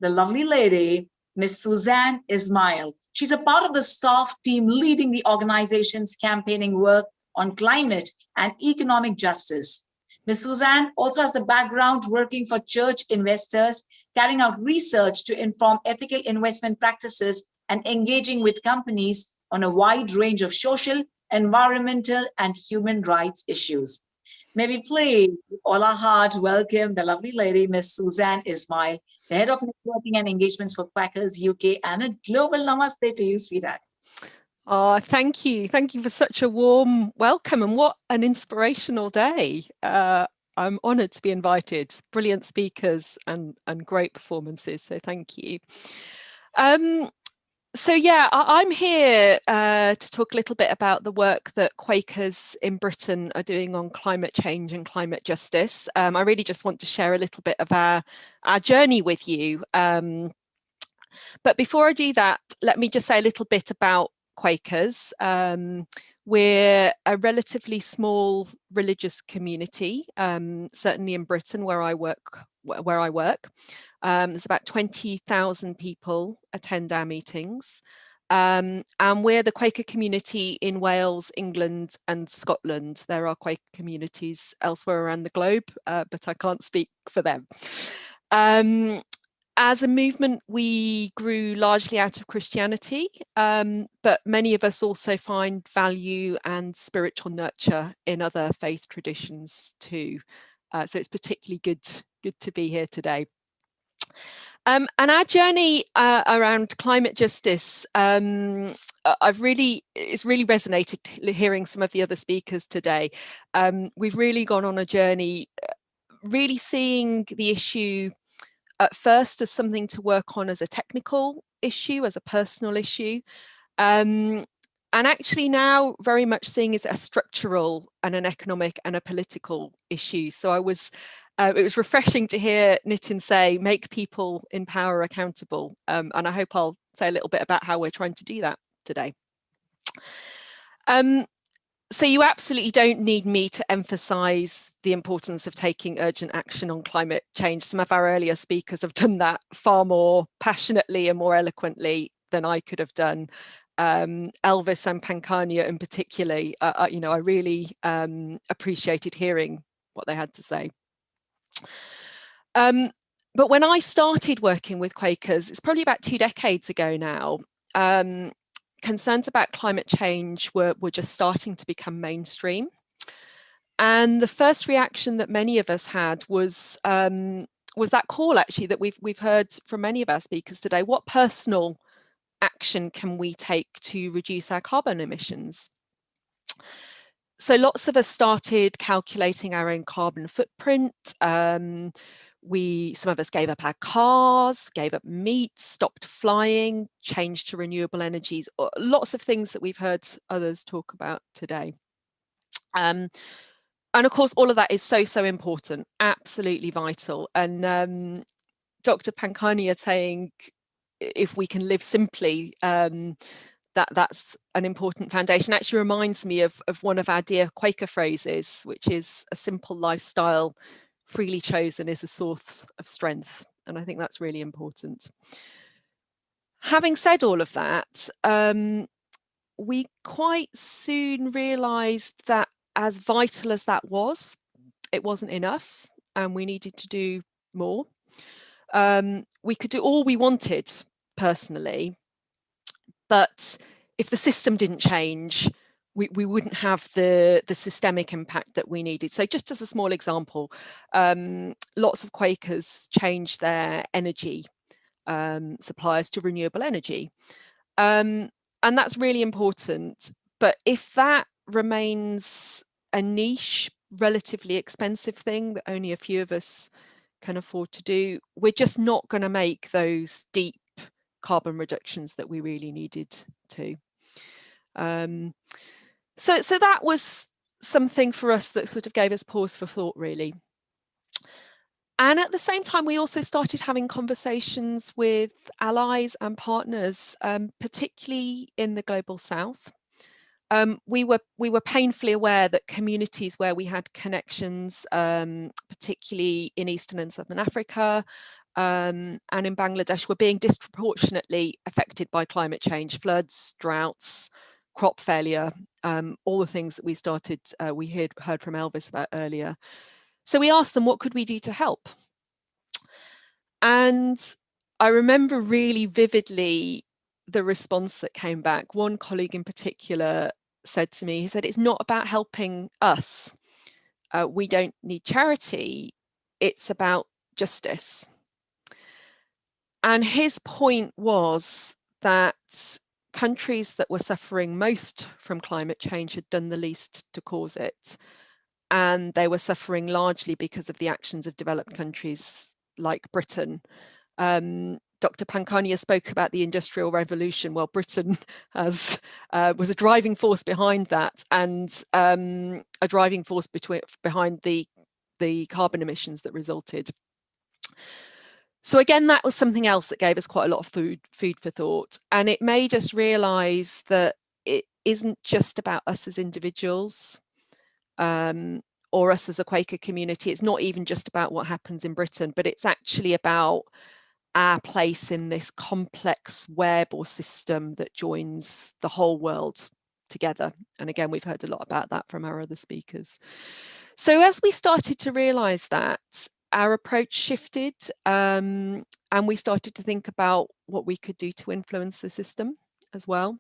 S4: the lovely lady, Miss Suzanne Ismail. She's a part of the staff team leading the organization's campaigning work on climate and economic justice. Ms. Suzanne also has the background working for church investors, carrying out research to inform ethical investment practices and engaging with companies on a wide range of social, environmental, and human rights issues. May we please, with all our heart, welcome the lovely lady, Ms. Suzanne Ismail, the head of networking and engagements for Quackers UK, and a global namaste to you, sweetheart.
S16: Oh, thank you. Thank you for such a warm welcome, and what an inspirational day. I'm honoured to be invited. Brilliant speakers and great performances, so thank you. So yeah, I'm here to talk a little bit about the work that Quakers in Britain are doing on climate change and climate justice. I really just want to share a little bit of our journey with you. But before I do that, let me just say a little bit about Quakers. We're a relatively small religious community, certainly in Britain where I work. There's about 20,000 people attend our meetings, and we're the Quaker community in Wales, England and Scotland. There are Quaker communities elsewhere around the globe, but I can't speak for them. As a movement, we grew largely out of Christianity, but many of us also find value and spiritual nurture in other faith traditions too. So it's particularly good to be here today. And our journey around climate justice, it's really resonated hearing some of the other speakers today. We've really gone on a journey, really seeing the issue at first as something to work on as a technical issue, as a personal issue, and actually now very much seeing as a structural and an economic and a political issue. So it was refreshing to hear Nitin say, make people in power accountable. And I hope I'll say a little bit about how we're trying to do that today. So you absolutely don't need me to emphasize the importance of taking urgent action on climate change. Some of our earlier speakers have done that far more passionately and more eloquently than I could have done. Elvis and Pankania in particular, I really appreciated hearing what they had to say. But when I started working with Quakers, it's probably about 2 decades ago now, concerns about climate change were just starting to become mainstream. And the first reaction that many of us had was that call actually that we've heard from many of our speakers today. What personal action can we take to reduce our carbon emissions? So lots of us started calculating our own carbon footprint. Some of us gave up our cars, gave up meat, stopped flying, changed to renewable energies, lots of things that we've heard others talk about today. And of course, all of that is so important, absolutely vital. And Dr. Pankania saying, if we can live simply, that's an important foundation. Actually reminds me of one of our dear Quaker phrases, which is a simple lifestyle freely chosen is a source of strength. And I think that's really important. Having said all of that, we quite soon realized that as vital as that was, it wasn't enough and we needed to do more. We could do all we wanted personally, but if the system didn't change, we wouldn't have the systemic impact that we needed. So just as a small example, lots of Quakers changed their energy suppliers to renewable energy. And that's really important. But if that remains a niche, relatively expensive thing that only a few of us can afford to do, we're just not going to make those deep carbon reductions that we really needed to. So that was something for us that sort of gave us pause for thought, really. And at the same time, we also started having conversations with allies and partners, particularly in the global south. We were painfully aware that communities where we had connections, particularly in Eastern and Southern Africa, and in Bangladesh, were being disproportionately affected by climate change, floods, droughts, crop failure, all the things that we heard from Elvis about earlier. So we asked them, what could we do to help? And I remember really vividly the response that came back. One colleague in particular said to me, he said, it's not about helping us. We don't need charity. It's about justice. And his point was that countries that were suffering most from climate change had done the least to cause it. And they were suffering largely because of the actions of developed countries like Britain. Dr. Pankania spoke about the Industrial Revolution. Well, Britain was a driving force behind that, and a driving force behind the carbon emissions that resulted. So again, that was something else that gave us quite a lot of food for thought. And it made us realize that it isn't just about us as individuals or us as a Quaker community. It's not even just about what happens in Britain, but it's actually about our place in this complex web or system that joins the whole world together. And again, we've heard a lot about that from our other speakers. So as we started to realize that, our approach shifted, and and we started to think about what we could do to influence the system as well.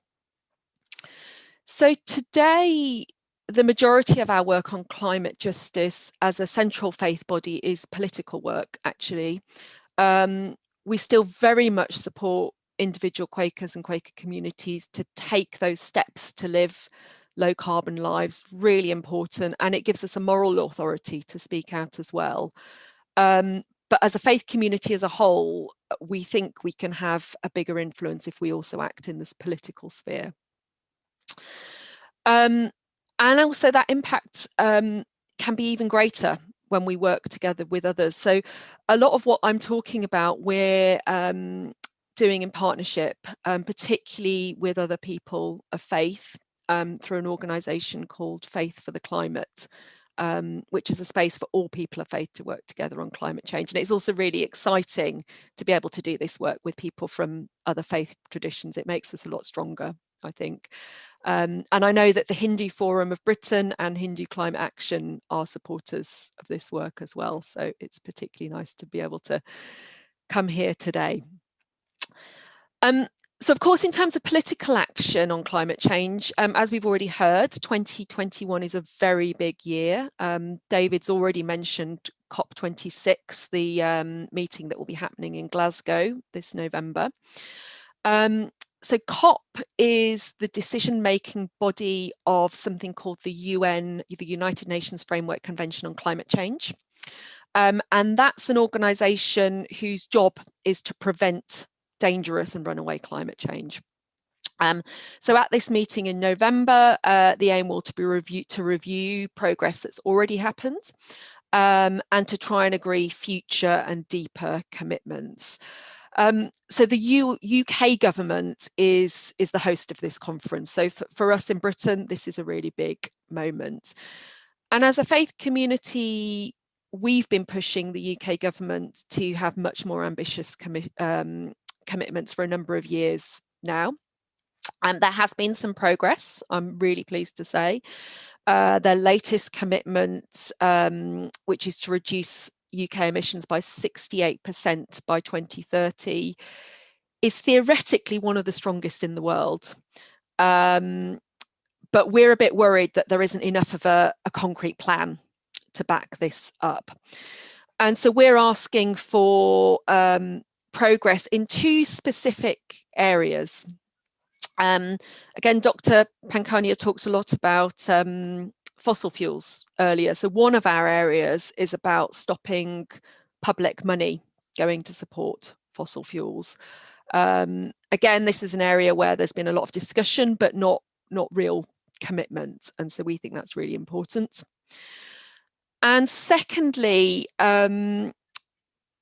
S16: So today, the majority of our work on climate justice as a central faith body is political work, actually. We still very much support individual Quakers and Quaker communities to take those steps to live low carbon lives, really important, and it gives us a moral authority to speak out as well. But as a faith community as a whole, we think we can have a bigger influence if we also act in this political sphere. And also that impact can be even greater when we work together with others. So a lot of what I'm talking about, we're doing in partnership, particularly with other people of faith, through an organisation called Faith for the Climate, which is a space for all people of faith to work together on climate change. And it's also really exciting to be able to do this work with people from other faith traditions. It makes us a lot stronger, I think. And I know that the Hindu Forum of Britain and Hindu Climate Action are supporters of this work as well. So it's particularly nice to be able to come here today. So of course, in terms of political action on climate change, as we've already heard, 2021 is a very big year. David's already mentioned COP26, the meeting that will be happening in Glasgow this November. So COP is the decision-making body of something called the UN, the United Nations Framework Convention on Climate Change. And that's an organisation whose job is to prevent dangerous and runaway climate change. So at this meeting in November, the aim will to review progress that's already happened and to try and agree future and deeper commitments. So the UK government is the host of this conference. So for us in Britain, this is a really big moment. And as a faith community, we've been pushing the UK government to have much more ambitious commitments for a number of years now. And there has been some progress, I'm really pleased to say. Their latest commitment, which is to reduce UK emissions by 68% by 2030, is theoretically one of the strongest in the world. But we're a bit worried that there isn't enough of a concrete plan to back this up. And so we're asking for progress in two specific areas. Again, Dr. Pankania talked a lot about fossil fuels earlier. So one of our areas is about stopping public money going to support fossil fuels. Again, this is an area where there's been a lot of discussion, but not real commitment. And so we think that's really important. And secondly,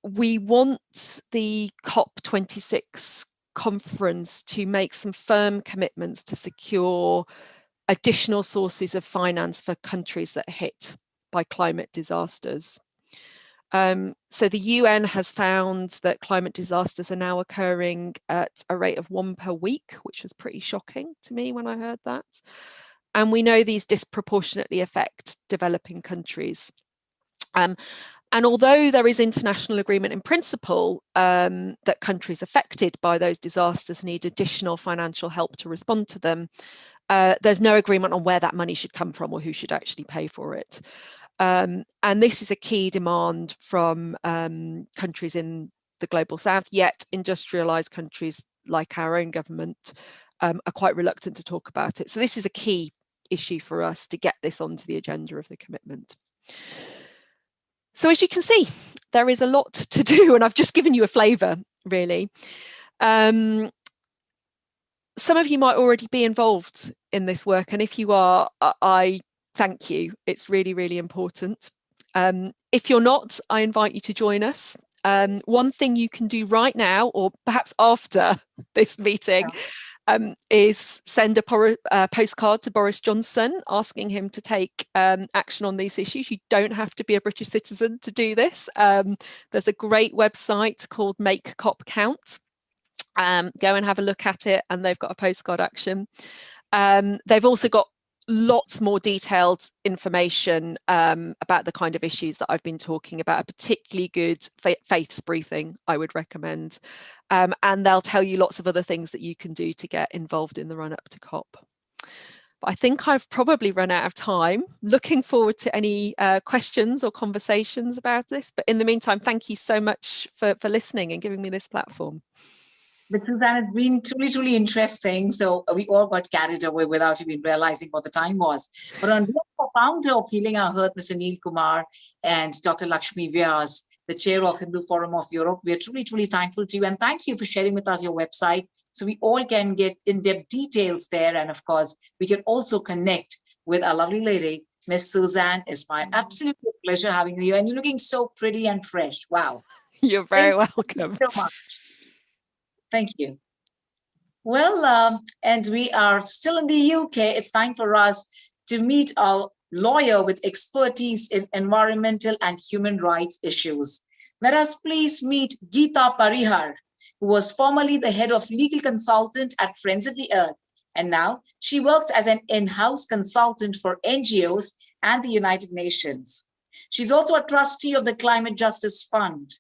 S16: we want the COP26 conference to make some firm commitments to secure additional sources of finance for countries that are hit by climate disasters. So the UN has found that climate disasters are now occurring at a rate of 1 per week, which was pretty shocking to me when I heard that. And we know these disproportionately affect developing countries. And although there is international agreement in principle that countries affected by those disasters need additional financial help to respond to them, there's no agreement on where that money should come from or who should actually pay for it. And this is a key demand from countries in the global south, yet industrialized countries like our own government are quite reluctant to talk about it. So this is a key issue for us to get this onto the agenda of the commitment. So as you can see, there is a lot to do, and I've just given you a flavour, really. Some of you might already be involved in this work, and if you are, I thank you. It's really, really important. If you're not, I invite you to join us. One thing you can do right now, or perhaps after this meeting, is send a postcard to Boris Johnson asking him to take action on these issues. You don't have to be a British citizen to do this. There's a great website called Make COP Count. Go and have a look at it, and they've got a postcard action. They've also got lots more detailed information about the kind of issues that I've been talking about. A particularly good faiths briefing I would recommend, and they'll tell you lots of other things that you can do to get involved in the run up to COP. But I think I've probably run out of time. Looking forward to any questions or conversations about this, but in the meantime, thank you so much for listening and giving me this platform.
S4: But Suzanne, it's been truly, truly interesting. So we all got carried away without even realizing what the time was. But on behalf of founder of Healing Our Earth, Mr. Neil Kumar, and Dr. Lakshmi Vyas, the chair of Hindu Forum of Europe, we are truly, truly thankful to you. And thank you for sharing with us your website so we all can get in-depth details there. And of course, we can also connect with our lovely lady, Miss Suzanne. It's my absolute pleasure having you here. And you're looking so pretty and fresh. Wow.
S16: You're very welcome.
S4: Thank you so much. Thank you. Well, and we are still in the UK. It's time for us to meet our lawyer with expertise in environmental and human rights issues. Let us please meet Geeta Parihar, who was formerly the head of legal consultant at Friends of the Earth. And now she works as an in-house consultant for NGOs and the United Nations. She's also a trustee of the Climate Justice Fund.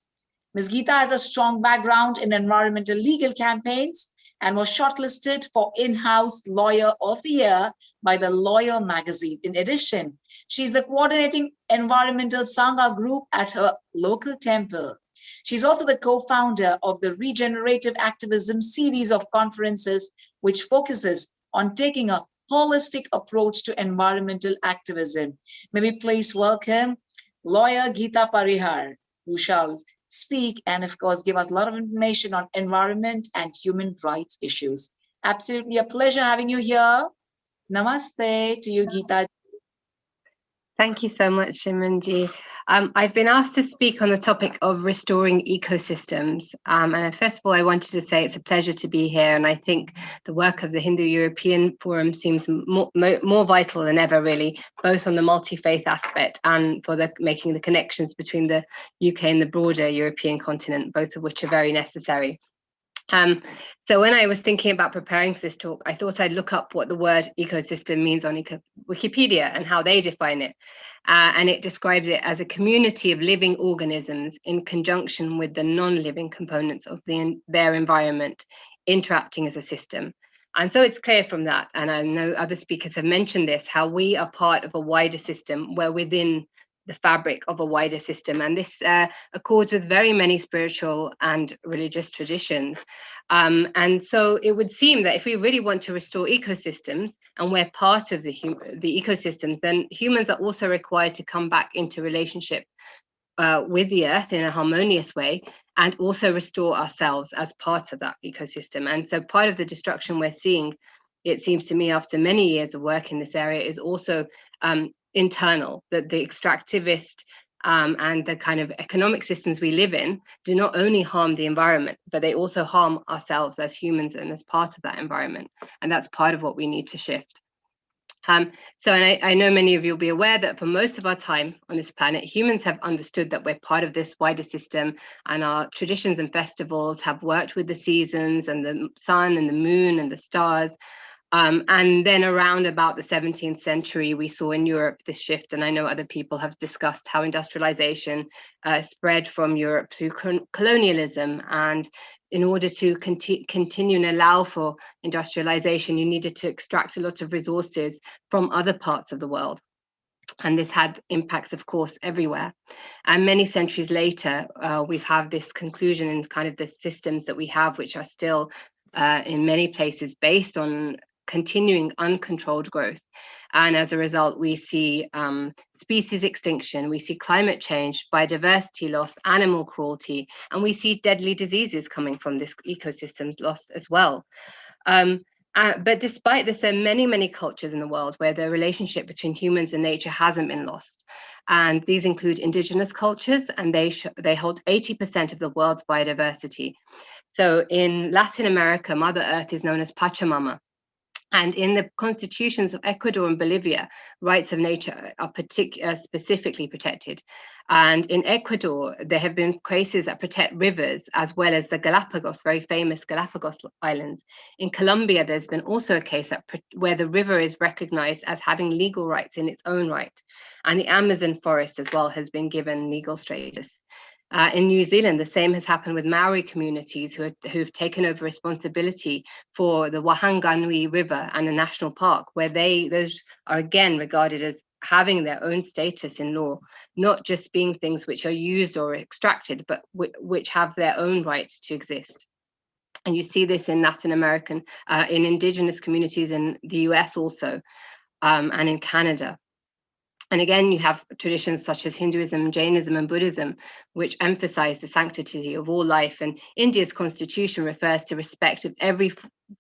S4: Ms. Geeta has a strong background in environmental legal campaigns and was shortlisted for In-House Lawyer of the Year by the Lawyer magazine. In addition, she's the coordinating environmental Sangha group at her local temple. She's also the co-founder of the Regenerative Activism series of conferences, which focuses on taking a holistic approach to environmental activism. May we please welcome lawyer Geeta Parihar, who shall speak and of course give us a lot of information on environment and human rights issues. Absolutely a pleasure having you here. Namaste to you, Geeta.
S17: Thank you so much, Shimranji. I've been asked to speak on the topic of restoring ecosystems. And first of all, I wanted to say it's a pleasure to be here. And I think the work of the Hindu-European Forum seems more vital than ever, really, both on the multi-faith aspect and for making the connections between the UK and the broader European continent, both of which are very necessary. So when I was thinking about preparing for this talk, I thought I'd look up what the word ecosystem means on Wikipedia and how they define it. And it describes it as a community of living organisms in conjunction with the non-living components of their environment, interacting as a system. And so it's clear from that, and I know other speakers have mentioned this, how we are part of a wider system. We're within the fabric of a wider system. And this accords with very many spiritual and religious traditions. And so it would seem that if we really want to restore ecosystems and we're part of the ecosystems, then humans are also required to come back into relationship with the earth in a harmonious way and also restore ourselves as part of that ecosystem. And so part of the destruction we're seeing, it seems to me, after many years of work in this area, is also internal, that the extractivist and the kind of economic systems we live in do not only harm the environment, but they also harm ourselves as humans and as part of that environment. And that's part of what we need to shift. And I know many of you will be aware that for most of our time on this planet, humans have understood that we're part of this wider system, and our traditions and festivals have worked with the seasons and the sun and the moon and the stars. And then around about the 17th century, we saw in Europe this shift, and I know other people have discussed how industrialization spread from Europe through colonialism. And in order to continue and allow for industrialization, you needed to extract a lot of resources from other parts of the world. And this had impacts, of course, everywhere. And many centuries later, we have this conclusion in kind of the systems that we have, which are still in many places based on continuing uncontrolled growth. And as a result, we see species extinction, we see climate change, biodiversity loss, animal cruelty, and we see deadly diseases coming from this ecosystems loss as well. But despite this, there are many, many cultures in the world where the relationship between humans and nature hasn't been lost. And these include indigenous cultures, and they hold 80% of the world's biodiversity. So in Latin America, Mother Earth is known as Pachamama. And in the constitutions of Ecuador and Bolivia, rights of nature are specifically protected. And in Ecuador, there have been cases that protect rivers as well as the Galapagos, very famous Galapagos Islands. In Colombia, there's been also a case where the river is recognized as having legal rights in its own right. And the Amazon forest as well has been given legal status. In New Zealand, the same has happened with Maori communities who've taken over responsibility for the Wahanganui River and a national park, where those are again regarded as having their own status in law, not just being things which are used or extracted, but which have their own right to exist. And you see this in Latin American, in indigenous communities in the US also, and in Canada. And again, you have traditions such as Hinduism, Jainism, and Buddhism, which emphasize the sanctity of all life. And India's constitution refers to respect of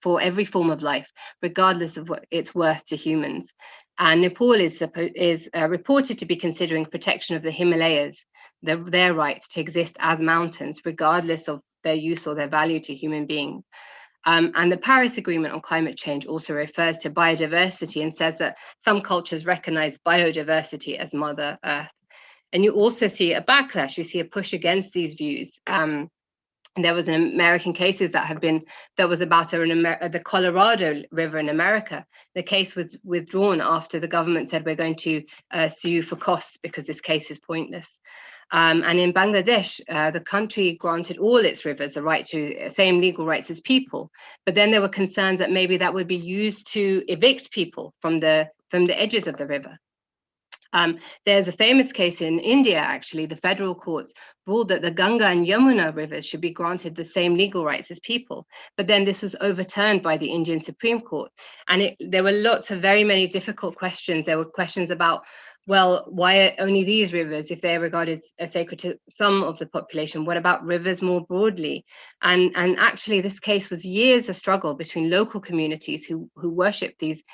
S17: for every form of life, regardless of what its worth to humans. And Nepal is reported to be considering protection of the Himalayas, their rights to exist as mountains, regardless of their use or their value to human beings. And the Paris Agreement on Climate Change also refers to biodiversity and says that some cultures recognize biodiversity as Mother Earth. And you also see a backlash, you see a push against these views. There was an American cases that was about the Colorado River in America. The case was withdrawn after the government said, we're going to sue you for costs because this case is pointless. And in Bangladesh, the country granted all its rivers the right to same legal rights as people. But then there were concerns that maybe that would be used to evict people from the edges of the river. There's a famous case in India, actually. The federal courts ruled that the Ganga and Yamuna rivers should be granted the same legal rights as people. But then this was overturned by the Indian Supreme Court. And there were very many difficult questions. There were questions about, well, why only these rivers if they're regarded as sacred to some of the population? What about rivers more broadly? And actually, this case was years of struggle between local communities who worship these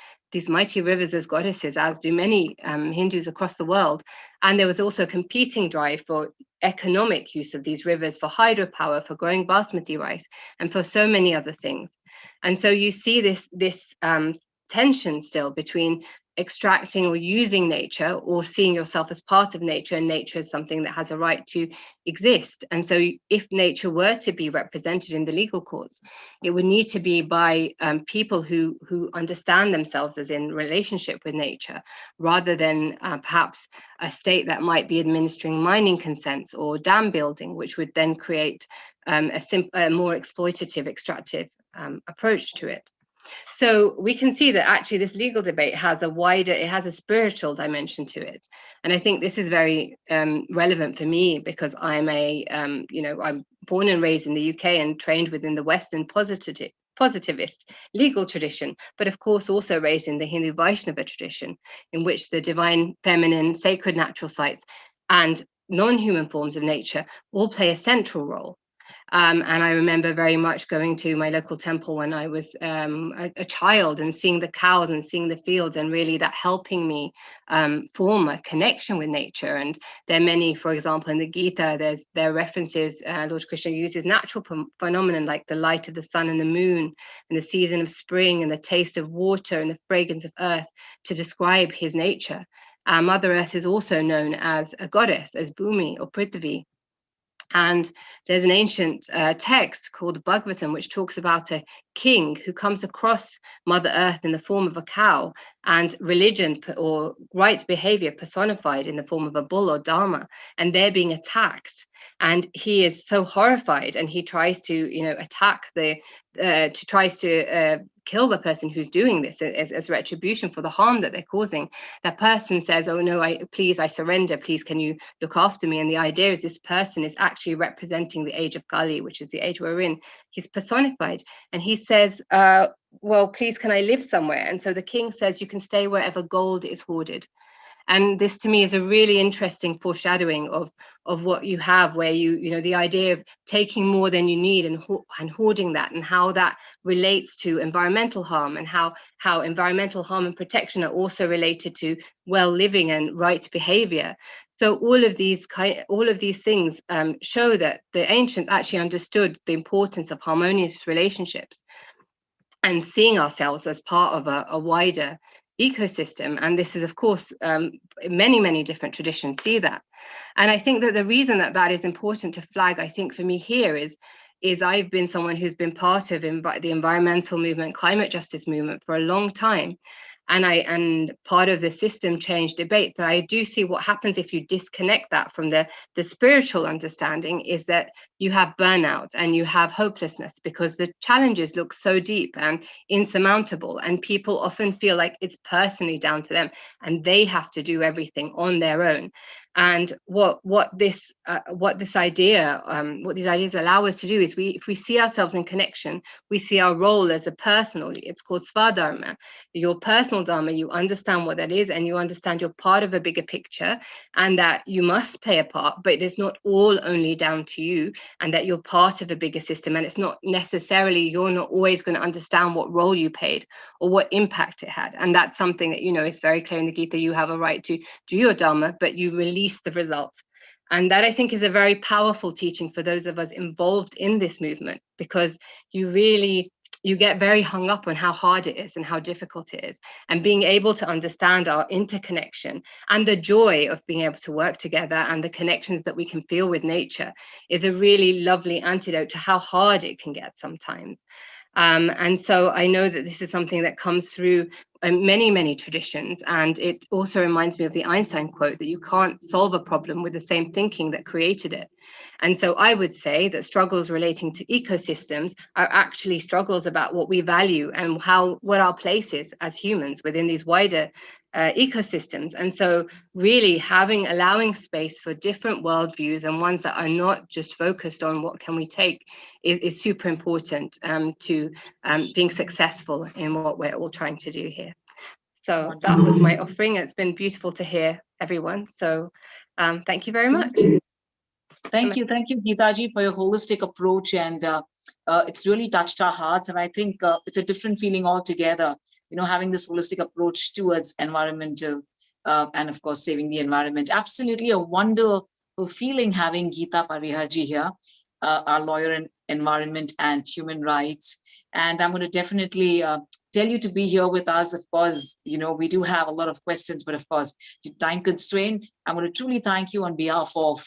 S17: mighty rivers as goddesses, as do many Hindus across the world. And there was also a competing drive for economic use of these rivers for hydropower, for growing basmati rice, and for so many other things. And so you see this tension still between extracting or using nature, or seeing yourself as part of nature, and nature is something that has a right to exist. And so if nature were to be represented in the legal courts, it would need to be by people who understand themselves as in relationship with nature, rather than perhaps a state that might be administering mining consents or dam building, which would then create a more exploitative, extractive approach to it. So we can see that actually this legal debate has a spiritual dimension to it. And I think this is very relevant for me, because I'm I'm born and raised in the UK and trained within the Western positivist legal tradition, but of course also raised in the Hindu Vaishnava tradition, in which the divine feminine, sacred natural sites and non-human forms of nature all play a central role. And I remember very much going to my local temple when I was a child, and seeing the cows and seeing the fields, and really that helping me form a connection with nature. And there are many, for example, in the Gita, there are references, Lord Krishna uses natural phenomenon like the light of the sun and the moon, and the season of spring, and the taste of water, and the fragrance of earth to describe his nature. Mother Earth is also known as a goddess, as Bhumi or Prithvi. And there's an ancient text called the Bhagavatam, which talks about a king who comes across Mother Earth in the form of a cow, and religion or right behavior personified in the form of a bull or dharma, and they're being attacked. And he is so horrified, and he tries to, attack tries to kill the person who's doing this as retribution for the harm that they're causing. That person says, oh no, I surrender, please can you look after me? And the idea is this person is actually representing the age of Kali, which is the age we're in. He's personified, and he says, well, please can I live somewhere? And so the king says, you can stay wherever gold is hoarded. And this to me is a really interesting foreshadowing of what you have, where the idea of taking more than you need and hoarding that, and how that relates to environmental harm, and how environmental harm and protection are also related to well living and right behavior. So all of these things show that the ancients actually understood the importance of harmonious relationships. and seeing ourselves as part of a wider ecosystem. And this is, of course, many, many different traditions see that. And I think that the reason that that is important to flag, I think for me here is I've been someone who's been part of the environmental movement, climate justice movement for a long time. And part of the system change debate, but I do see what happens if you disconnect that from the spiritual understanding is that you have burnout and you have hopelessness because the challenges look so deep and insurmountable, and people often feel like it's personally down to them and they have to do everything on their own. And what these ideas allow us to do is if we see ourselves in connection, we see our role as a personal, it's called Swadharma, your personal Dharma, you understand what that is and you understand you're part of a bigger picture and that you must play a part, but it is not all only down to you and that you're part of a bigger system. And it's not necessarily, you're not always going to understand what role you played or what impact it had. And that's something that, is very clear in the Gita, you have a right to do your Dharma, but you release the results. And that I think is a very powerful teaching for those of us involved in this movement, because you get very hung up on how hard it is and how difficult it is. And being able to understand our interconnection and the joy of being able to work together and the connections that we can feel with nature is a really lovely antidote to how hard it can get sometimes. And so I know that this is something that comes through many, many traditions. And it also reminds me of the Einstein quote that you can't solve a problem with the same thinking that created it. And so I would say that struggles relating to ecosystems are actually struggles about what we value and what our place is as humans within these wider ecosystems. And so really allowing space for different worldviews and ones that are not just focused on what can we take is super important to being successful in what we're all trying to do here. So that was my offering. It's been beautiful to hear everyone. So thank you very much.
S4: Thank you, Geetaji, for your holistic approach, and it's really touched our hearts. And I think it's a different feeling altogether, having this holistic approach towards environmental and, of course, saving the environment. Absolutely a wonderful feeling having Geeta Pariharji here, our lawyer in environment and human rights. And I'm going to definitely tell you to be here with us. Of course, we do have a lot of questions, but of course, due to time constraint, I'm going to truly thank you on behalf of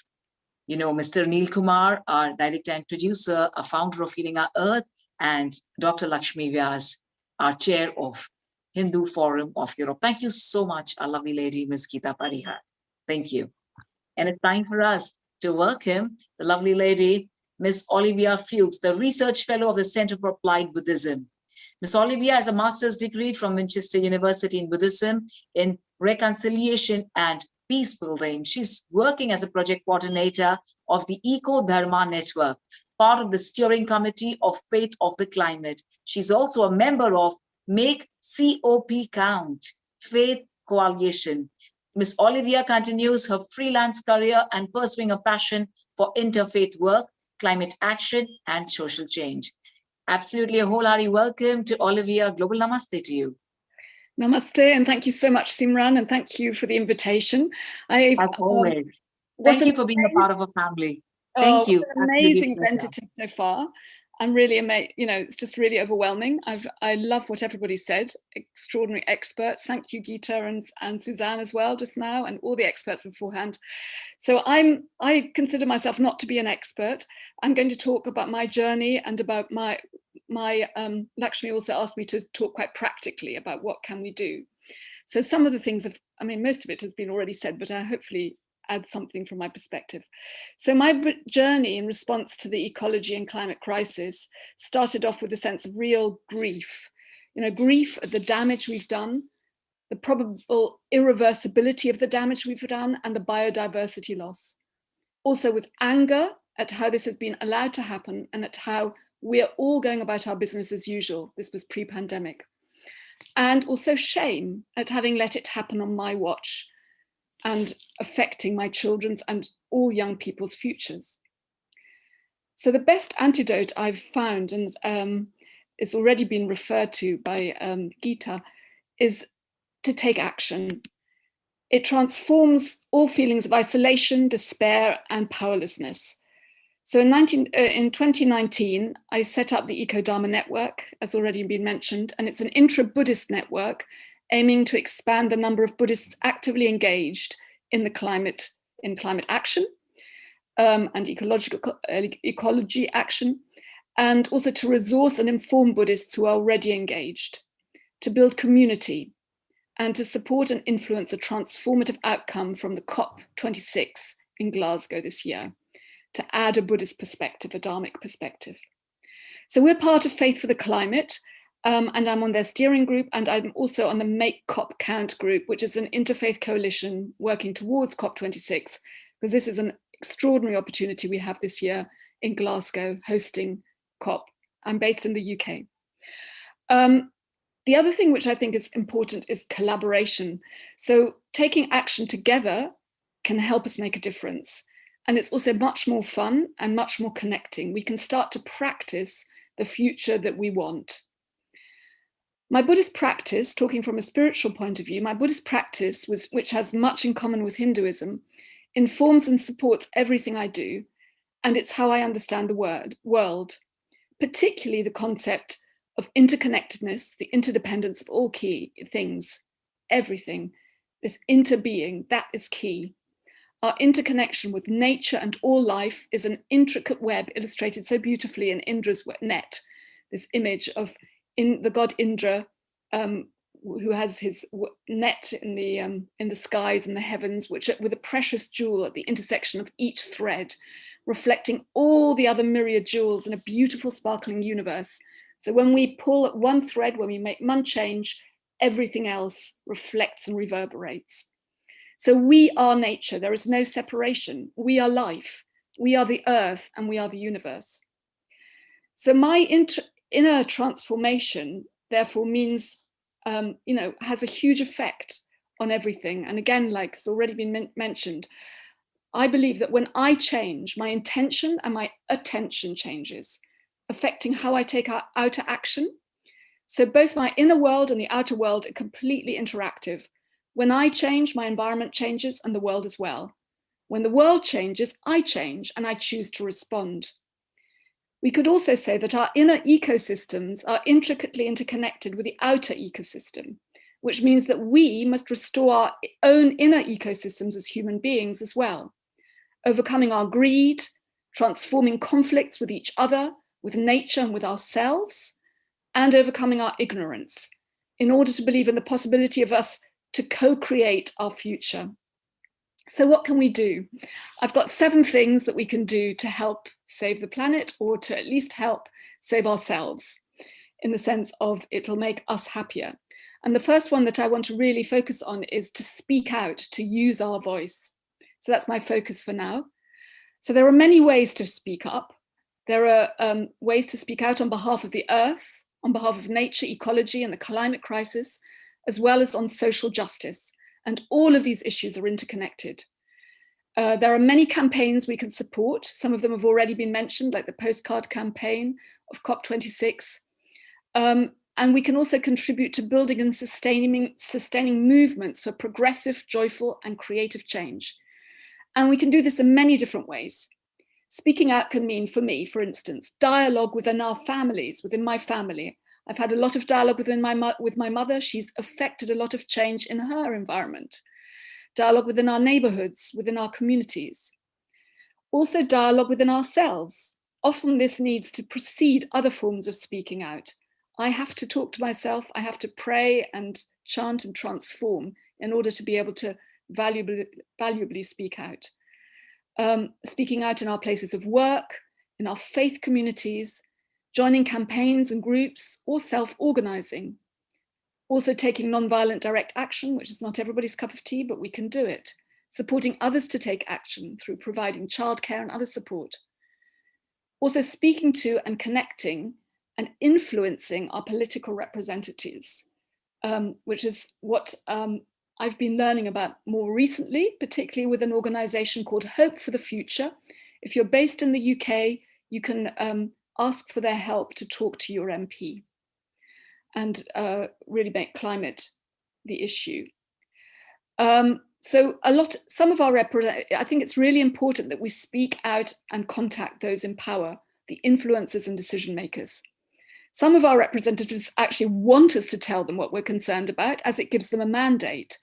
S4: Mr. Neil Kumar, our director and producer, a founder of Healing Our Earth, and Dr. Lakshmi Vyas, our chair of Hindu Forum of Europe. Thank you so much, our lovely lady, Ms. Geeta Parihar. Thank you. And it's time for us to welcome the lovely lady, Ms. Olivia Fuchs, the research fellow of the Center for Applied Buddhism. Ms. Olivia has a master's degree from Winchester University in Buddhism in reconciliation and peace building. She's working as a project coordinator of the Eco Dharma Network, part of the steering committee of Faith of the Climate. She's also a member of Make COP Count, Faith Coalition. Ms. Olivia continues her freelance career and pursuing a passion for interfaith work, climate action, and social change. Absolutely a wholehearted welcome to Olivia. Global namaste to you.
S18: Namaste, and thank you so much, Simran, and thank you for the invitation.
S4: As always. Thank you for being a part of a family. Thank you.
S18: It's an amazing tentative so far. I'm really amazed, it's just really overwhelming. I love what everybody said, extraordinary experts. Thank you, Geeta and Suzanne as well just now, and all the experts beforehand. So I consider myself not to be an expert. I'm going to talk about my journey and about my Lakshmi also asked me to talk quite practically about what can we do. So some of the things most of it has been already said, but I hopefully add something from my perspective. So my journey in response to the ecology and climate crisis started off with a sense of real grief. Grief at the damage we've done, the probable irreversibility of the damage we've done, and the biodiversity loss. Also with anger at how this has been allowed to happen and at how we're all going about our business as usual. This was pre-pandemic. And also shame at having let it happen on my watch and affecting my children's and all young people's futures. So the best antidote I've found, and it's already been referred to by Geeta, is to take action. It transforms all feelings of isolation, despair, and powerlessness. So in 2019, I set up the Eco Dharma Network, as already been mentioned, and it's an intra-Buddhist network aiming to expand the number of Buddhists actively engaged in climate action and ecology action, and also to resource and inform Buddhists who are already engaged, to build community, and to support and influence a transformative outcome from the COP26 in Glasgow this year, to add a Buddhist perspective, a Dharmic perspective. So we're part of Faith for the Climate, and I'm on their steering group, and I'm also on the Make COP Count group, which is an interfaith coalition working towards COP26, because this is an extraordinary opportunity we have this year in Glasgow, hosting COP. I'm based in the UK. The other thing which I think is important is collaboration. So taking action together can help us make a difference. And it's also much more fun and much more connecting. We can start to practice the future that we want. My Buddhist practice, talking from a spiritual point of view, my Buddhist practice, which has much in common with Hinduism, informs and supports everything I do. And it's how I understand the world, particularly the concept of interconnectedness, the interdependence of all key things, everything, this interbeing, that is key. Our interconnection with nature and all life is an intricate web illustrated so beautifully in Indra's net, this image of the god Indra, who has his net in the skies and the heavens, which with a precious jewel at the intersection of each thread, reflecting all the other myriad jewels in a beautiful sparkling universe. So when we pull at one thread, when we make one change, everything else reflects and reverberates. So we are nature, there is no separation. We are life, we are the earth, and we are the universe. So my inner transformation, therefore, means, has a huge effect on everything. And again, like it's already been mentioned, I believe that when I change, my intention and my attention changes, affecting how I take outer action. So both my inner world and the outer world are completely interactive. When I change, my environment changes and the world as well. When the world changes, I change and I choose to respond. We could also say that our inner ecosystems are intricately interconnected with the outer ecosystem, which means that we must restore our own inner ecosystems as human beings as well, overcoming our greed, transforming conflicts with each other, with nature and with ourselves, and overcoming our ignorance in order to believe in the possibility of us to co-create our future. So what can we do? I've got 7 things that we can do to help save the planet, or to at least help save ourselves, in the sense of it'll make us happier. And the first one that I want to really focus on is to speak out, to use our voice. So that's my focus for now. So there are many ways to speak up. There are ways to speak out on behalf of the earth, on behalf of nature, ecology, and the climate crisis, as well as on social justice. And all of these issues are interconnected. There are many campaigns we can support. Some of them have already been mentioned, like the postcard campaign of COP26. And we can also contribute to building and sustaining movements for progressive, joyful, and creative change. And we can do this in many different ways. Speaking out can mean, for me, for instance, dialogue within our families, within my family. I've had a lot of dialogue with my mother. She's affected a lot of change in her environment. Dialogue within our neighborhoods, within our communities. Also dialogue within ourselves. Often this needs to precede other forms of speaking out. I have to talk to myself. I have to pray and chant and transform in order to be able to valuably speak out. Speaking out in our places of work, in our faith communities, joining campaigns and groups, or self-organizing. Also taking non-violent direct action, which is not everybody's cup of tea, but we can do it. Supporting others to take action through providing childcare and other support. Also speaking to and connecting and influencing our political representatives, which is what I've been learning about more recently, particularly with an organization called Hope for the Future. If you're based in the UK, you can ask for their help to talk to your MP and really make climate the issue. So some of our I think it's really important that we speak out and contact those in power, the influencers and decision makers. Some of our representatives actually want us to tell them what we're concerned about, as it gives them a mandate.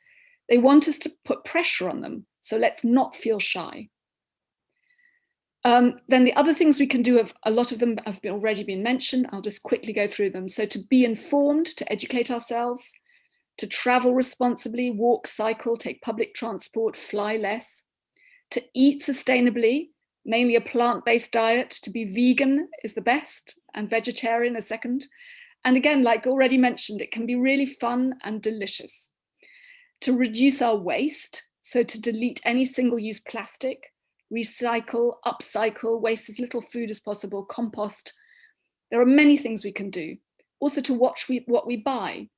S18: They want us to put pressure on them, so let's not feel shy. Then the other things we can do, a lot of them have already been mentioned. I'll just quickly go through them. So to be informed, to educate ourselves, to travel responsibly, walk, cycle, take public transport, fly less, to eat sustainably, mainly a plant-based diet. To be vegan is the best, and vegetarian a second. And again, like already mentioned, it can be really fun and delicious. To reduce our waste, so to delete any single-use plastic, recycle, upcycle, waste as little food as possible, compost. There are many things we can do. Also to watch what we buy.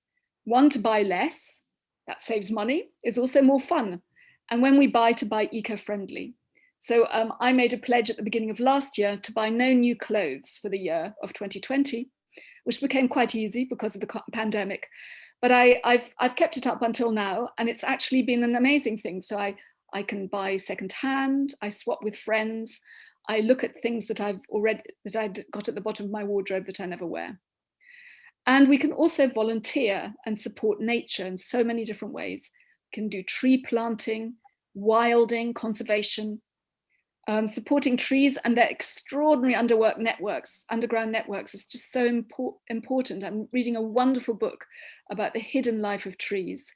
S18: One, to buy less, that saves money, is also more fun. And when we buy, to buy eco-friendly. So I made a pledge at the beginning of last year to buy no new clothes for the year of 2020, which became quite easy because of the pandemic. But I've kept it up until now, and it's actually been an amazing thing. So I can buy secondhand, I swap with friends, I look at things that I've got at the bottom of my wardrobe that I never wear. And we can also volunteer and support nature in so many different ways. We can do tree planting, wilding, conservation, supporting trees and their extraordinary underground networks is just so important. I'm reading a wonderful book about the hidden life of trees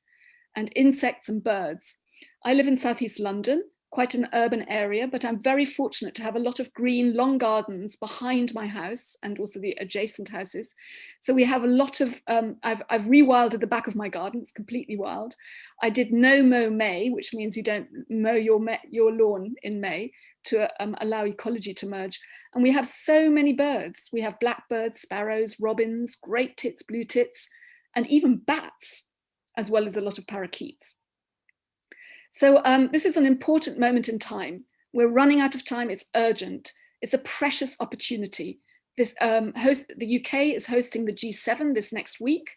S18: and insects and birds. I live in Southeast London, quite an urban area, but I'm very fortunate to have a lot of green, long gardens behind my house and also the adjacent houses. So we have a lot of, I've rewilded the back of my garden, it's completely wild. I did no mow May, which means you don't mow your lawn in May to allow ecology to merge. And we have so many birds. We have blackbirds, sparrows, robins, great tits, blue tits, and even bats, as well as a lot of parakeets. So this is an important moment in time. We're running out of time, it's urgent. It's a precious opportunity. The UK is hosting the G7 this next week,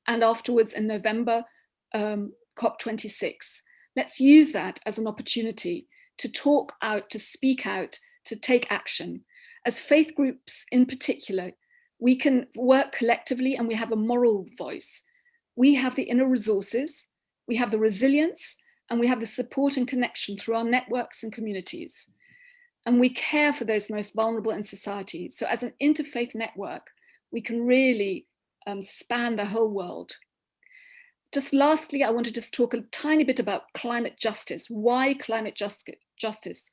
S18: and afterwards in November, COP26. Let's use that as an opportunity to talk out, to speak out, to take action. As faith groups in particular, we can work collectively and we have a moral voice. We have the inner resources, we have the resilience, and we have the support and connection through our networks and communities. And we care for those most vulnerable in society. So as an interfaith network, we can really span the whole world. Just lastly, I want to just talk a tiny bit about climate justice. Why climate justice?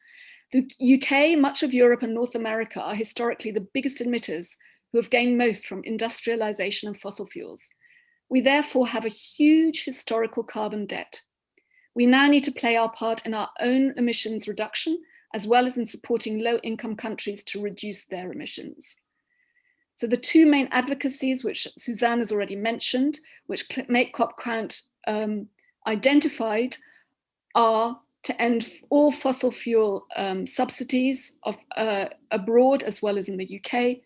S18: The UK, much of Europe and North America are historically the biggest emitters who have gained most from industrialization and fossil fuels. We therefore have a huge historical carbon debt. We now need to play our part in our own emissions reduction, as well as in supporting low-income countries to reduce their emissions. So the two main advocacies, which Suzanne has already mentioned, which Make COP Count identified, are to end all fossil fuel subsidies abroad as well as in the UK,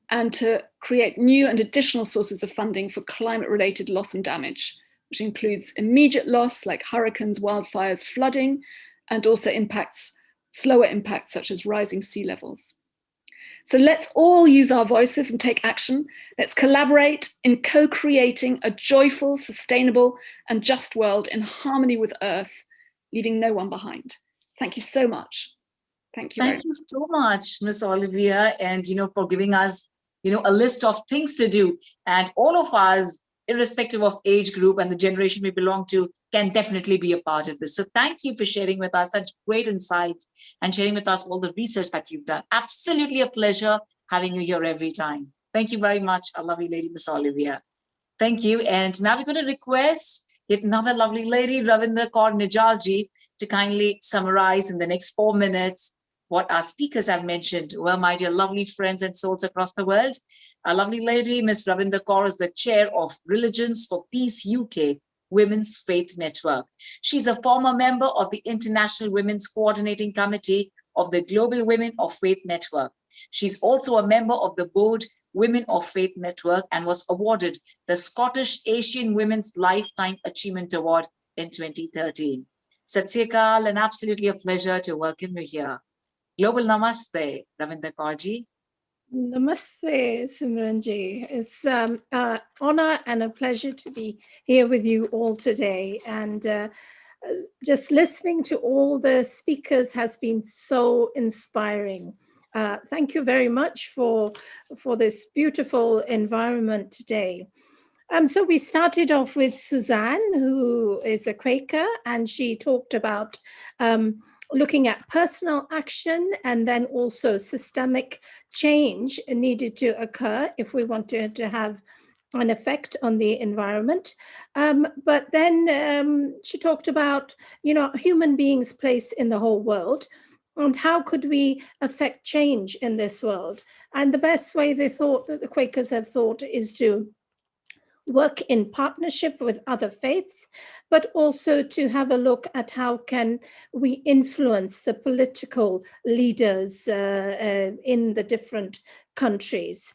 S18: and to create new and additional sources of funding for climate-related loss and damage, which includes immediate loss like hurricanes, wildfires, flooding, and also slower impacts such as rising sea levels. So let's all use our voices and take action. Let's collaborate in co-creating a joyful, sustainable, and just world in harmony with Earth, leaving no one behind. Thank you so much. Thank you.
S4: Thank you so much, Ms. Olivia, and for giving us a list of things to do. And all of us, irrespective of age group and the generation we belong to, can definitely be a part of this. So thank you for sharing with us such great insights and sharing with us all the research that you've done. Absolutely a pleasure having you here every time. Thank you very much, our lovely lady, Miss Olivia. Thank you. And now we're going to request yet another lovely lady, Ravinder Kaur Nijalji, to kindly summarize in the next 4 minutes what our speakers have mentioned. Well, my dear lovely friends and souls across the world, our lovely lady, Ms. Ravinder Kaur, is the chair of Religions for Peace UK Women's Faith Network. She's a former member of the International Women's Coordinating Committee of the Global Women of Faith Network. She's also a member of the board Women of Faith Network and was awarded the Scottish Asian Women's Lifetime Achievement Award in 2013. Sat Sri Akal, and absolutely a pleasure to welcome you here. Global Namaste, Ravinder Kaurji.
S19: Namaste, Simranji. It's an honor and a pleasure to be here with you all today. And just listening to all the speakers has been so inspiring. Thank you very much for this beautiful environment today. So we started off with Suzanne, who is a Quaker, and she talked about looking at personal action and then also systemic change needed to occur if we wanted to have an effect on the environment. But then she talked about, human beings' place in the whole world and how could we affect change in this world. And the best way they thought that the Quakers have thought is to work in partnership with other faiths, but also to have a look at how can we influence the political leaders in the different countries.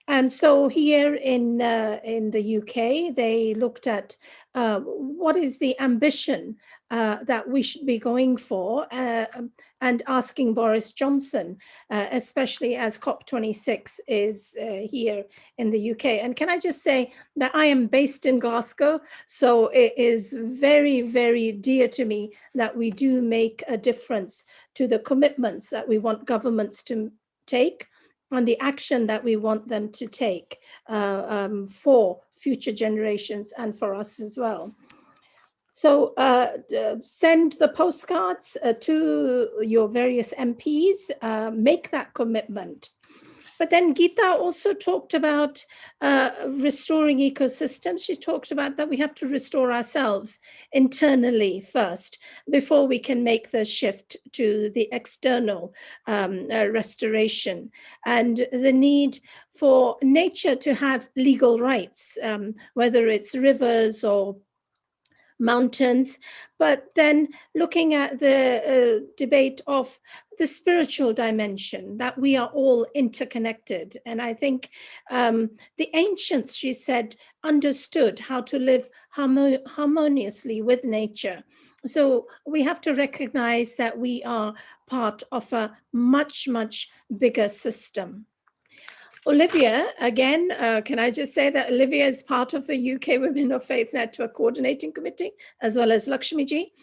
S19: And so here in the UK, they looked at what is the ambition that we should be going for, and asking Boris Johnson, especially as COP26 is here in the UK. And can I just say that I am based in Glasgow, so it is very, very dear to me that we do make a difference to the commitments that we want governments to take and the action that we want them to take for future generations and for us as well. So send the postcards to your various MPs, make that commitment. But then Geeta also talked about restoring ecosystems. She talked about that we have to restore ourselves internally first before we can make the shift to the external restoration, and the need for nature to have legal rights, whether it's rivers or mountains, but then looking at the debate of the spiritual dimension, that we are all interconnected. And I think the ancients, she said, understood how to live harmoniously with nature. So we have to recognize that we are part of a much, much bigger system. Olivia, again, can I just say that Olivia is part of the UK Women of Faith Network Coordinating Committee, as well as Lakshmiji.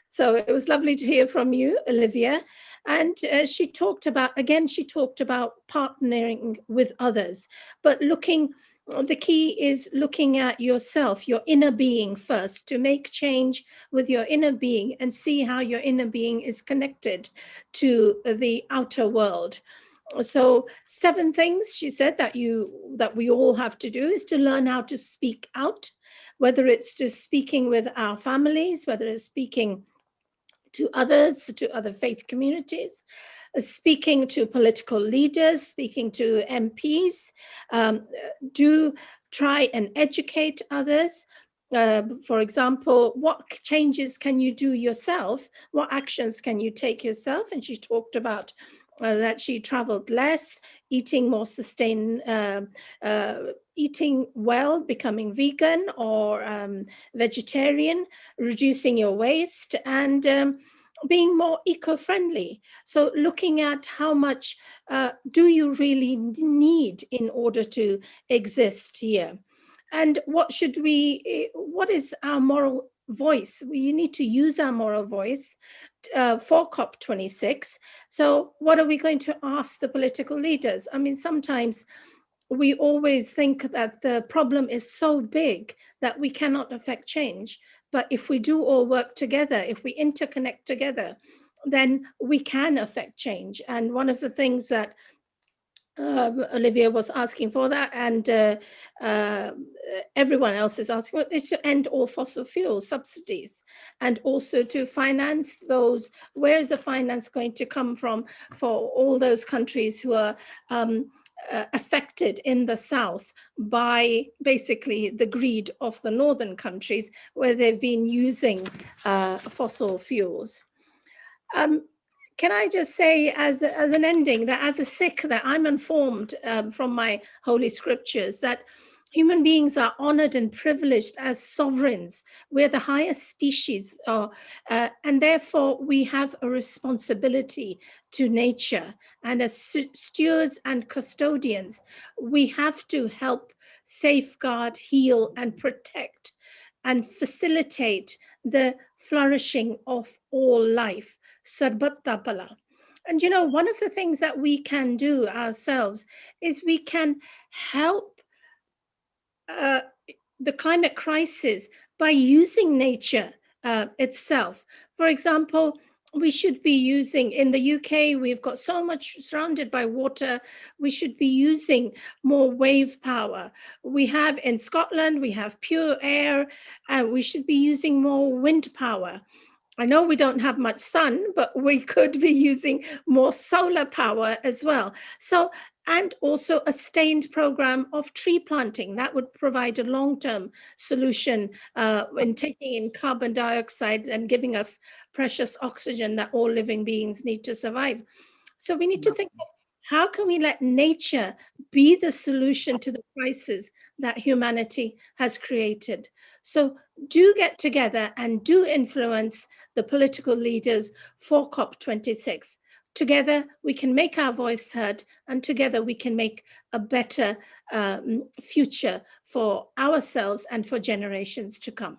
S19: So it was lovely to hear from you, Olivia. And she talked about partnering with others, but the key is looking at yourself, your inner being first, to make change with your inner being and see how your inner being is connected to the outer world. So 7 things she said that we all have to do is to learn how to speak out, whether it's just speaking with our families, whether it's speaking to others, to other faith communities, speaking to political leaders, speaking to MPs. Do try and educate others. For example, what changes can you do yourself? What actions can you take yourself? And she talked about that she traveled less, eating more eating well, becoming vegan or vegetarian, reducing your waste, and being more eco-friendly. So looking at how much do you really need in order to exist here? And what is our moral voice? We need to use our moral voice for COP26. So what are we going to ask the political leaders? I mean, sometimes we always think that the problem is so big that we cannot affect change. But if we do all work together, if we interconnect together, then we can affect change. And one of the things that Olivia was asking for that, and everyone else is asking for, is to end all fossil fuel subsidies, and also to finance those. Where is the finance going to come from for all those countries who are affected in the south by basically the greed of the northern countries where they've been using fossil fuels? Can I just say as an ending that as a Sikh, that I'm informed from my holy scriptures that human beings are honored and privileged as sovereigns. We're the highest species, and therefore we have a responsibility to nature. And as stewards and custodians, we have to help safeguard, heal, and protect and facilitate the flourishing of all life. Sarbat Tapala. And one of the things that we can do ourselves is we can help the climate crisis by using nature itself. For example, we should be using, in the UK, we've got so much surrounded by water, we should be using more wave power. We have in Scotland, we have pure air, and we should be using more wind power. I know we don't have much sun, but we could be using more solar power as well. So, and also a sustained program of tree planting that would provide a long-term solution in taking in carbon dioxide and giving us precious oxygen that all living beings need to survive. So we need to think of how can we let nature be the solution to the crisis that humanity has created. So do get together and do influence the political leaders for COP26. Together, we can make our voice heard, and together we can make a better future for ourselves and for generations to come.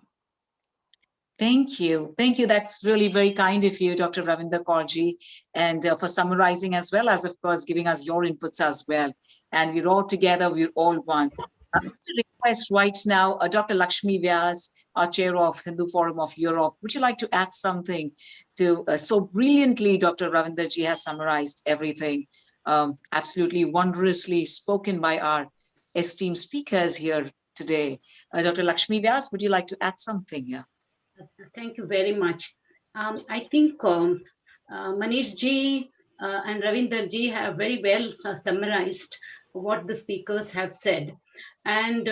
S4: Thank you. Thank you. That's really very kind of you, Dr. Ravinder Kaurji, and for summarizing as well as, of course, giving us your inputs as well. And we're all together, we're all one. I want to request right now Dr. Lakshmi Vyas, our chair of Hindu Forum of Europe. Would you like to add something to so brilliantly Dr. Ravinderji has summarized everything, absolutely wondrously spoken by our esteemed speakers here today. Dr. Lakshmi Vyas, would you like to add something here?
S5: Thank you very much. I think Manish ji and Ravinder ji have very well summarized what the speakers have said. And,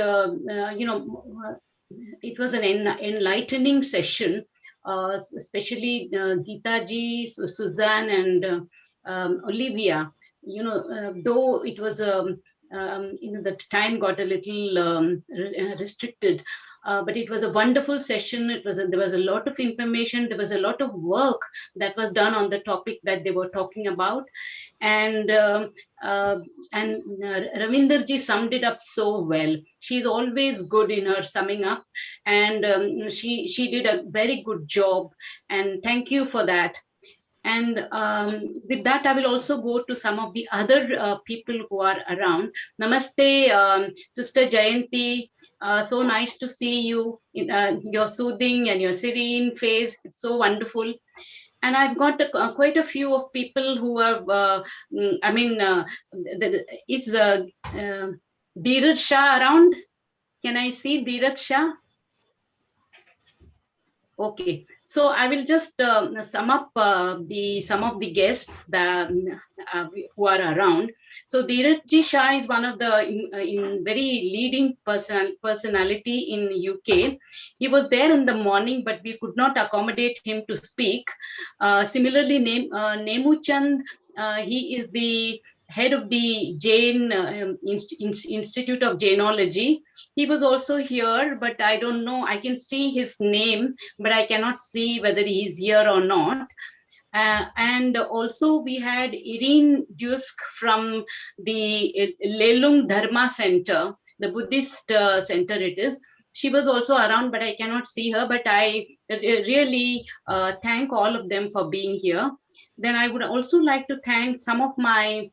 S5: it was an enlightening session, especially Geeta ji, Suzanne and Olivia. Though it was, the time got a little restricted, but it was a wonderful session. There was a lot of information. There was a lot of work that was done on the topic that they were talking about. And Ravinder ji summed it up so well. She's always good in her summing up, and she did a very good job. And thank you for that. And with that, I will also go to some of the other people who are around. Namaste, Sister Jayanti. So nice to see you, your soothing and your serene face. It's so wonderful. And I've got quite a few of people who have, is Dheeraj Shah around? Can I see Dheeraj Shah? Okay, so I will just sum up some of the guests that who are around. So Dheeraj Shah is one of the very leading personality in UK. He was there in the morning, but we could not accommodate him to speak. Similarly, Nemu Chand, he is the head of the Jain Institute of Jainology. He was also here, but I don't know, I can see his name, but I cannot see whether he is here or not. And also we had Irene Dusk from the Lelung Dharma Center, the Buddhist center it is. She was also around, but I cannot see her, but I really thank all of them for being here. Then I would also like to thank some of my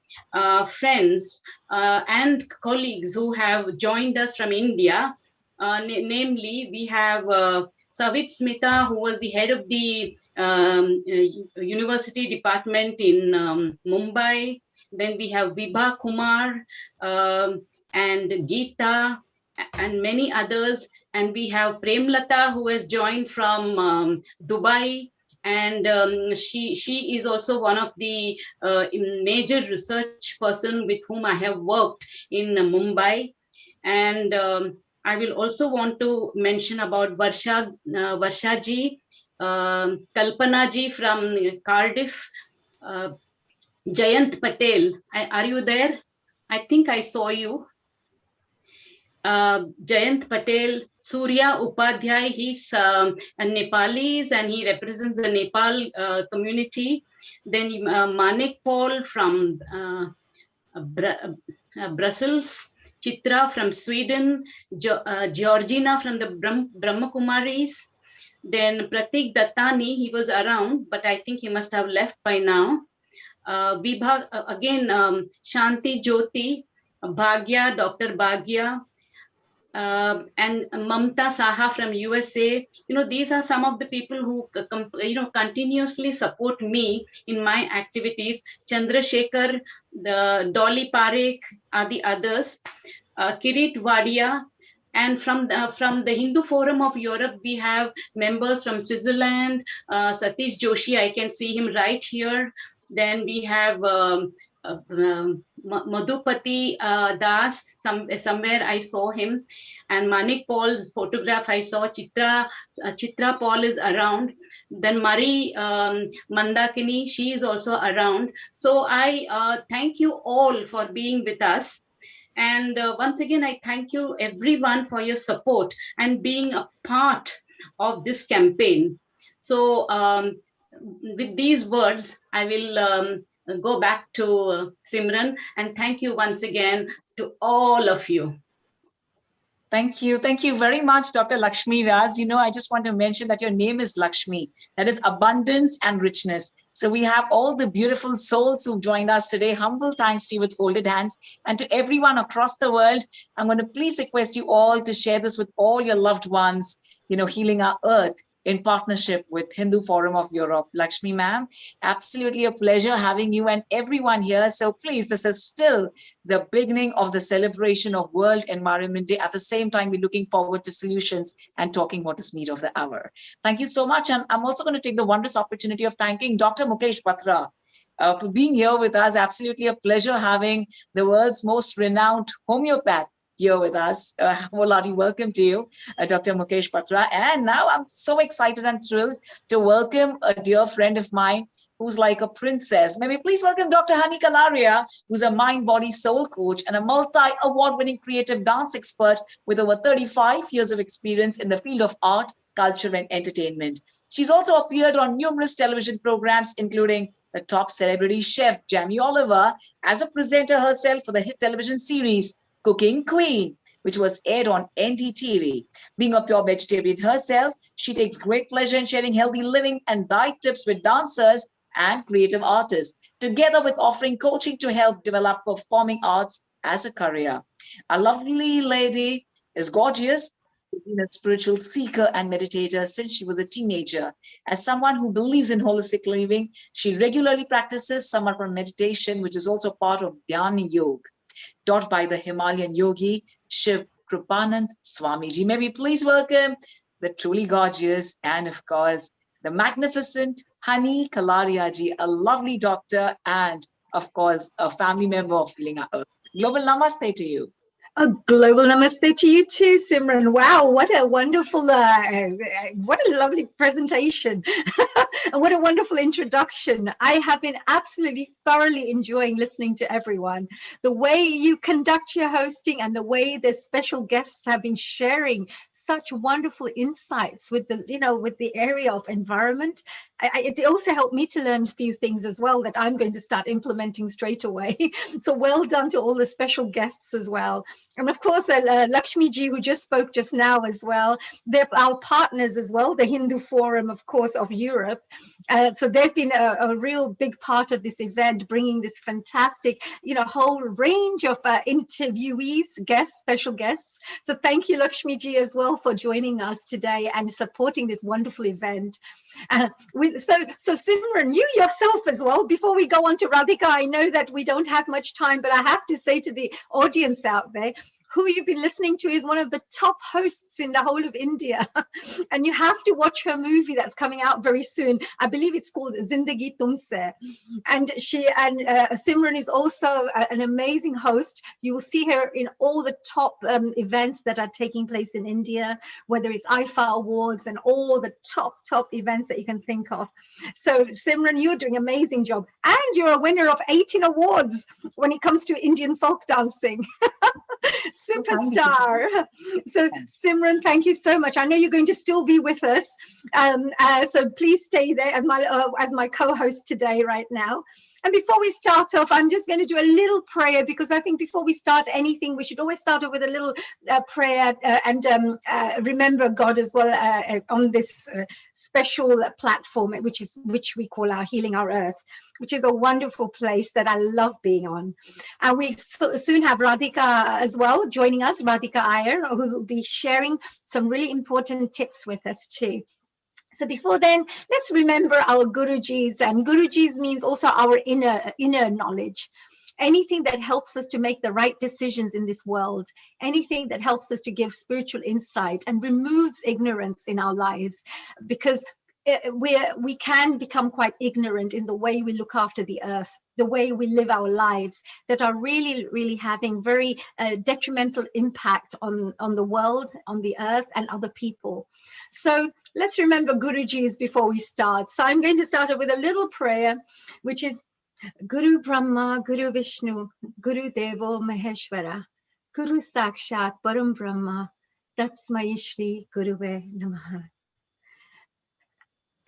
S5: friends and colleagues who have joined us from India. Namely, we have Savit Smita, who was the head of the university department in Mumbai. Then we have Vibha Kumar and Geeta and many others. And we have Premlata, who has joined from Dubai. And she is also one of the major research person with whom I have worked in Mumbai. And I will also want to mention about Varsha ji, Kalpana ji from Cardiff, Jayant Patel. Are you there? I think I saw you. Jayant Patel, Surya Upadhyay, he's a Nepalese and he represents the Nepal community. Then Manik Paul from Brussels, Chitra from Sweden, Georgina from the Brahma Kumaris. Then Pratik Dattani, he was around, but I think he must have left by now. Vibha, again, Shanti Jyoti, Bhagya, Dr. Bhagya, and Mamta Saha from USA. These are some of the people who continuously support me in my activities. Chandrasekhar, the Dolly Parekh are the others. Kirit Wadia. And from the Hindu Forum of Europe, we have members from Switzerland. Satish Joshi, I can see him right here. Then we have Madhupati Das, somewhere I saw him. And Manik Paul's photograph I saw. Chitra Paul is around. Then Marie Mandakini, she is also around. So I thank you all for being with us. And once again, I thank you everyone for your support and being a part of this campaign. So with these words, I will go back to Simran, and thank you once again to all of you.
S4: Thank you. Thank you very much, Dr. Lakshmi Vyas. I just want to mention that your name is Lakshmi. That is abundance and richness. So we have all the beautiful souls who joined us today. Humble thanks to you with folded hands. And to everyone across the world, I'm going to please request you all to share this with all your loved ones, healing our earth in partnership with Hindu Forum of Europe. Lakshmi ma'am, absolutely a pleasure having you and everyone here. So please, this is still the beginning of the celebration of World Environment Day. At the same time, we're looking forward to solutions and talking what is need of the hour. Thank you so much. And I'm also going to take the wondrous opportunity of thanking Dr. Mukesh Batra for being here with us. Absolutely a pleasure having the world's most renowned homeopath here with us. Wholeheartedly welcome to you, Dr. Mukesh Batra. And now I'm so excited and thrilled to welcome a dear friend of mine who's like a princess. May we please welcome Dr. Hani Kalaria, who's a mind, body, soul coach and a multi-award-winning creative dance expert with over 35 years of experience in the field of art, culture, and entertainment. She's also appeared on numerous television programs, including the top celebrity chef, Jamie Oliver, as a presenter herself for the hit television series Cooking Queen, which was aired on NDTV. Being a pure vegetarian herself, she takes great pleasure in sharing healthy living and diet tips with dancers and creative artists, together with offering coaching to help develop performing arts as a career. Our lovely lady is gorgeous, been a spiritual seeker and meditator since she was a teenager. As someone who believes in holistic living, she regularly practices Samarpan meditation, which is also part of Dhyana Yoga, taught by the Himalayan yogi, Shiv Kripanand Swamiji. May we please welcome the truly gorgeous and, of course, the magnificent Hani Kalaria ji, a lovely doctor and, of course, a family member of Healing Our Earth. Global namaste to you.
S20: A global namaste to you too, Simran. Wow, what a wonderful, what a lovely presentation. And what a wonderful introduction. I have been absolutely thoroughly enjoying listening to everyone. The way you conduct your hosting and the way the special guests have been sharing such wonderful insights with the, with the area of environment. It also helped me to learn a few things as well that I'm going to start implementing straight away. So well done to all the special guests as well. And of course, Lakshmi ji, who just spoke just now as well, they're our partners as well, the Hindu Forum, of course, of Europe. So they've been a real big part of this event, bringing this fantastic, whole range of interviewees, guests, special guests. So thank you, Lakshmi ji, as well for joining us today and supporting this wonderful event. So Simran, you yourself as well, before we go on to Radhika, I know that we don't have much time, but I have to say to the audience out there, who you've been listening to is one of the top hosts in the whole of India. And you have to watch her movie that's coming out very soon. I believe it's called Zindagi Tumse. And Simran is also an amazing host. You will see her in all the top events that are taking place in India, whether it's IFA Awards and all the top events that you can think of. So Simran, you're doing an amazing job. And you're a winner of 18 awards when it comes to Indian folk dancing. Superstar. So Simran, thank you so much. I know you're going to still be with us. So please stay there as my co-host today right now. And before we start off, I'm just going to do a little prayer, because I think before we start anything, we should always start off with a little prayer and remember God as well on this special platform, which we call our Healing Our Earth, which is a wonderful place that I love being on. And we soon have Radhika as well joining us, Radhika Iyer, who will be sharing some really important tips with us too. So before then, let's remember our Gurujis, and Gurujis means also our inner knowledge. Anything that helps us to make the right decisions in this world, anything that helps us to give spiritual insight and removes ignorance in our lives, because we can become quite ignorant in the way we look after the earth, the way we live our lives, that are really having very detrimental impact on the world, on the earth, and other people. So let's remember Gurujis before we start. So I'm going to start off with a little prayer, which is Guru Brahma, Guru Vishnu, Guru Devo Maheshwara, Guru Sakshat Param Brahma, Tatsmai Shri Guruve Namaha.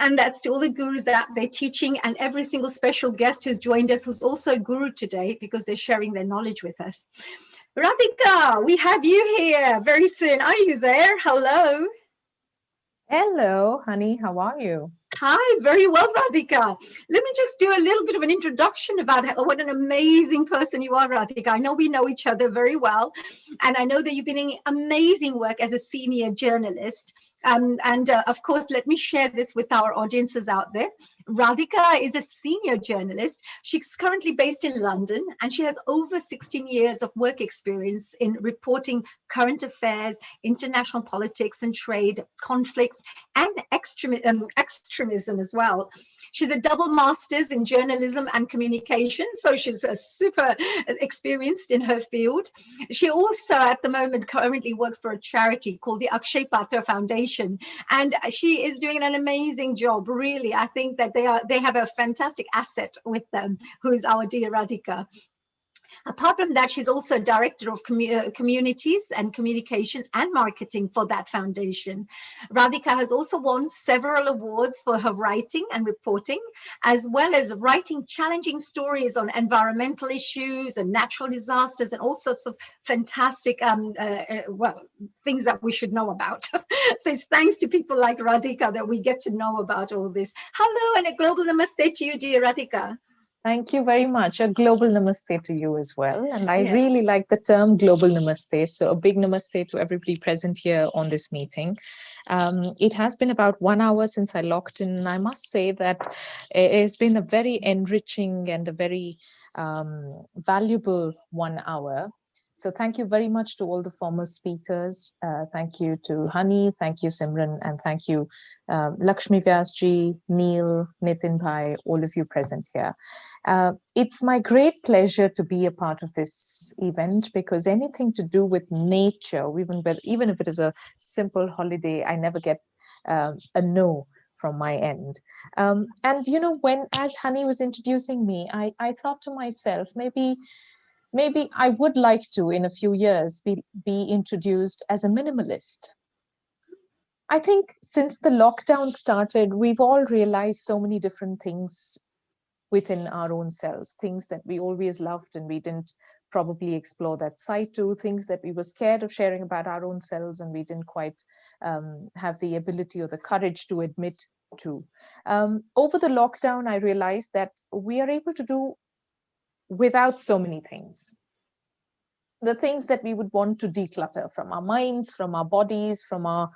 S20: And that's to all the gurus out there teaching, and every single special guest who's joined us, who's also a guru today, because they're sharing their knowledge with us. Radhika, we have you here very soon. Are you there? Hello.
S21: Hello, honey. How are you?
S20: Hi, very well, Radhika. Let me just do a little bit of an introduction about what an amazing person you are, Radhika. I know we know each other very well, and I know that you've been doing amazing work as a senior journalist. Of course, let me share this with our audiences out there. Radhika is a senior journalist. She's currently based in London, and she has over 16 years of work experience in reporting current affairs, international politics and trade, conflicts, and extremism as well. She's a double master's in journalism and communication, so she's super experienced in her field. She also, at the moment, currently works for a charity called the Akshay Patra Foundation, and she is doing an amazing job. Really, I think that they have a fantastic asset with them, who is our dear Radhika. Apart from that, she's also director of communities and communications and marketing for that foundation. Radhika has also won several awards for her writing and reporting, as well as writing challenging stories on environmental issues and natural disasters and all sorts of fantastic, things that we should know about. So it's thanks to people like Radhika that we get to know about all this. Hello and a global namaste to you, dear Radhika.
S21: Thank you very much. A global namaste to you as well. And I
S20: Yes.
S21: really like the term global namaste. So a big namaste to everybody present here on this meeting. It has been about 1 hour since I logged in. And I must say that it's been a very enriching and a very valuable 1 hour. So thank you very much to all the former speakers. Thank you to Hani, thank you Simran, and thank you Lakshmi Vyasji, Neil, Nitin Bhai, all of you present here. It's my great pleasure to be a part of this event, because anything to do with nature, even if it is a simple holiday, I never get a no from my end. And you know, as Hani was introducing me, I thought to myself, maybe I would like to, in a few years, be introduced as a minimalist. I think since the lockdown started, we've all realized so many different things within our own selves, things that we always loved and we didn't probably explore that side to, things that we were scared of sharing about our own selves and we didn't quite have the ability or the courage to admit to. Over the lockdown, I realized that we are able to do without so many things. The things that we would want to declutter from our minds, from our bodies, from our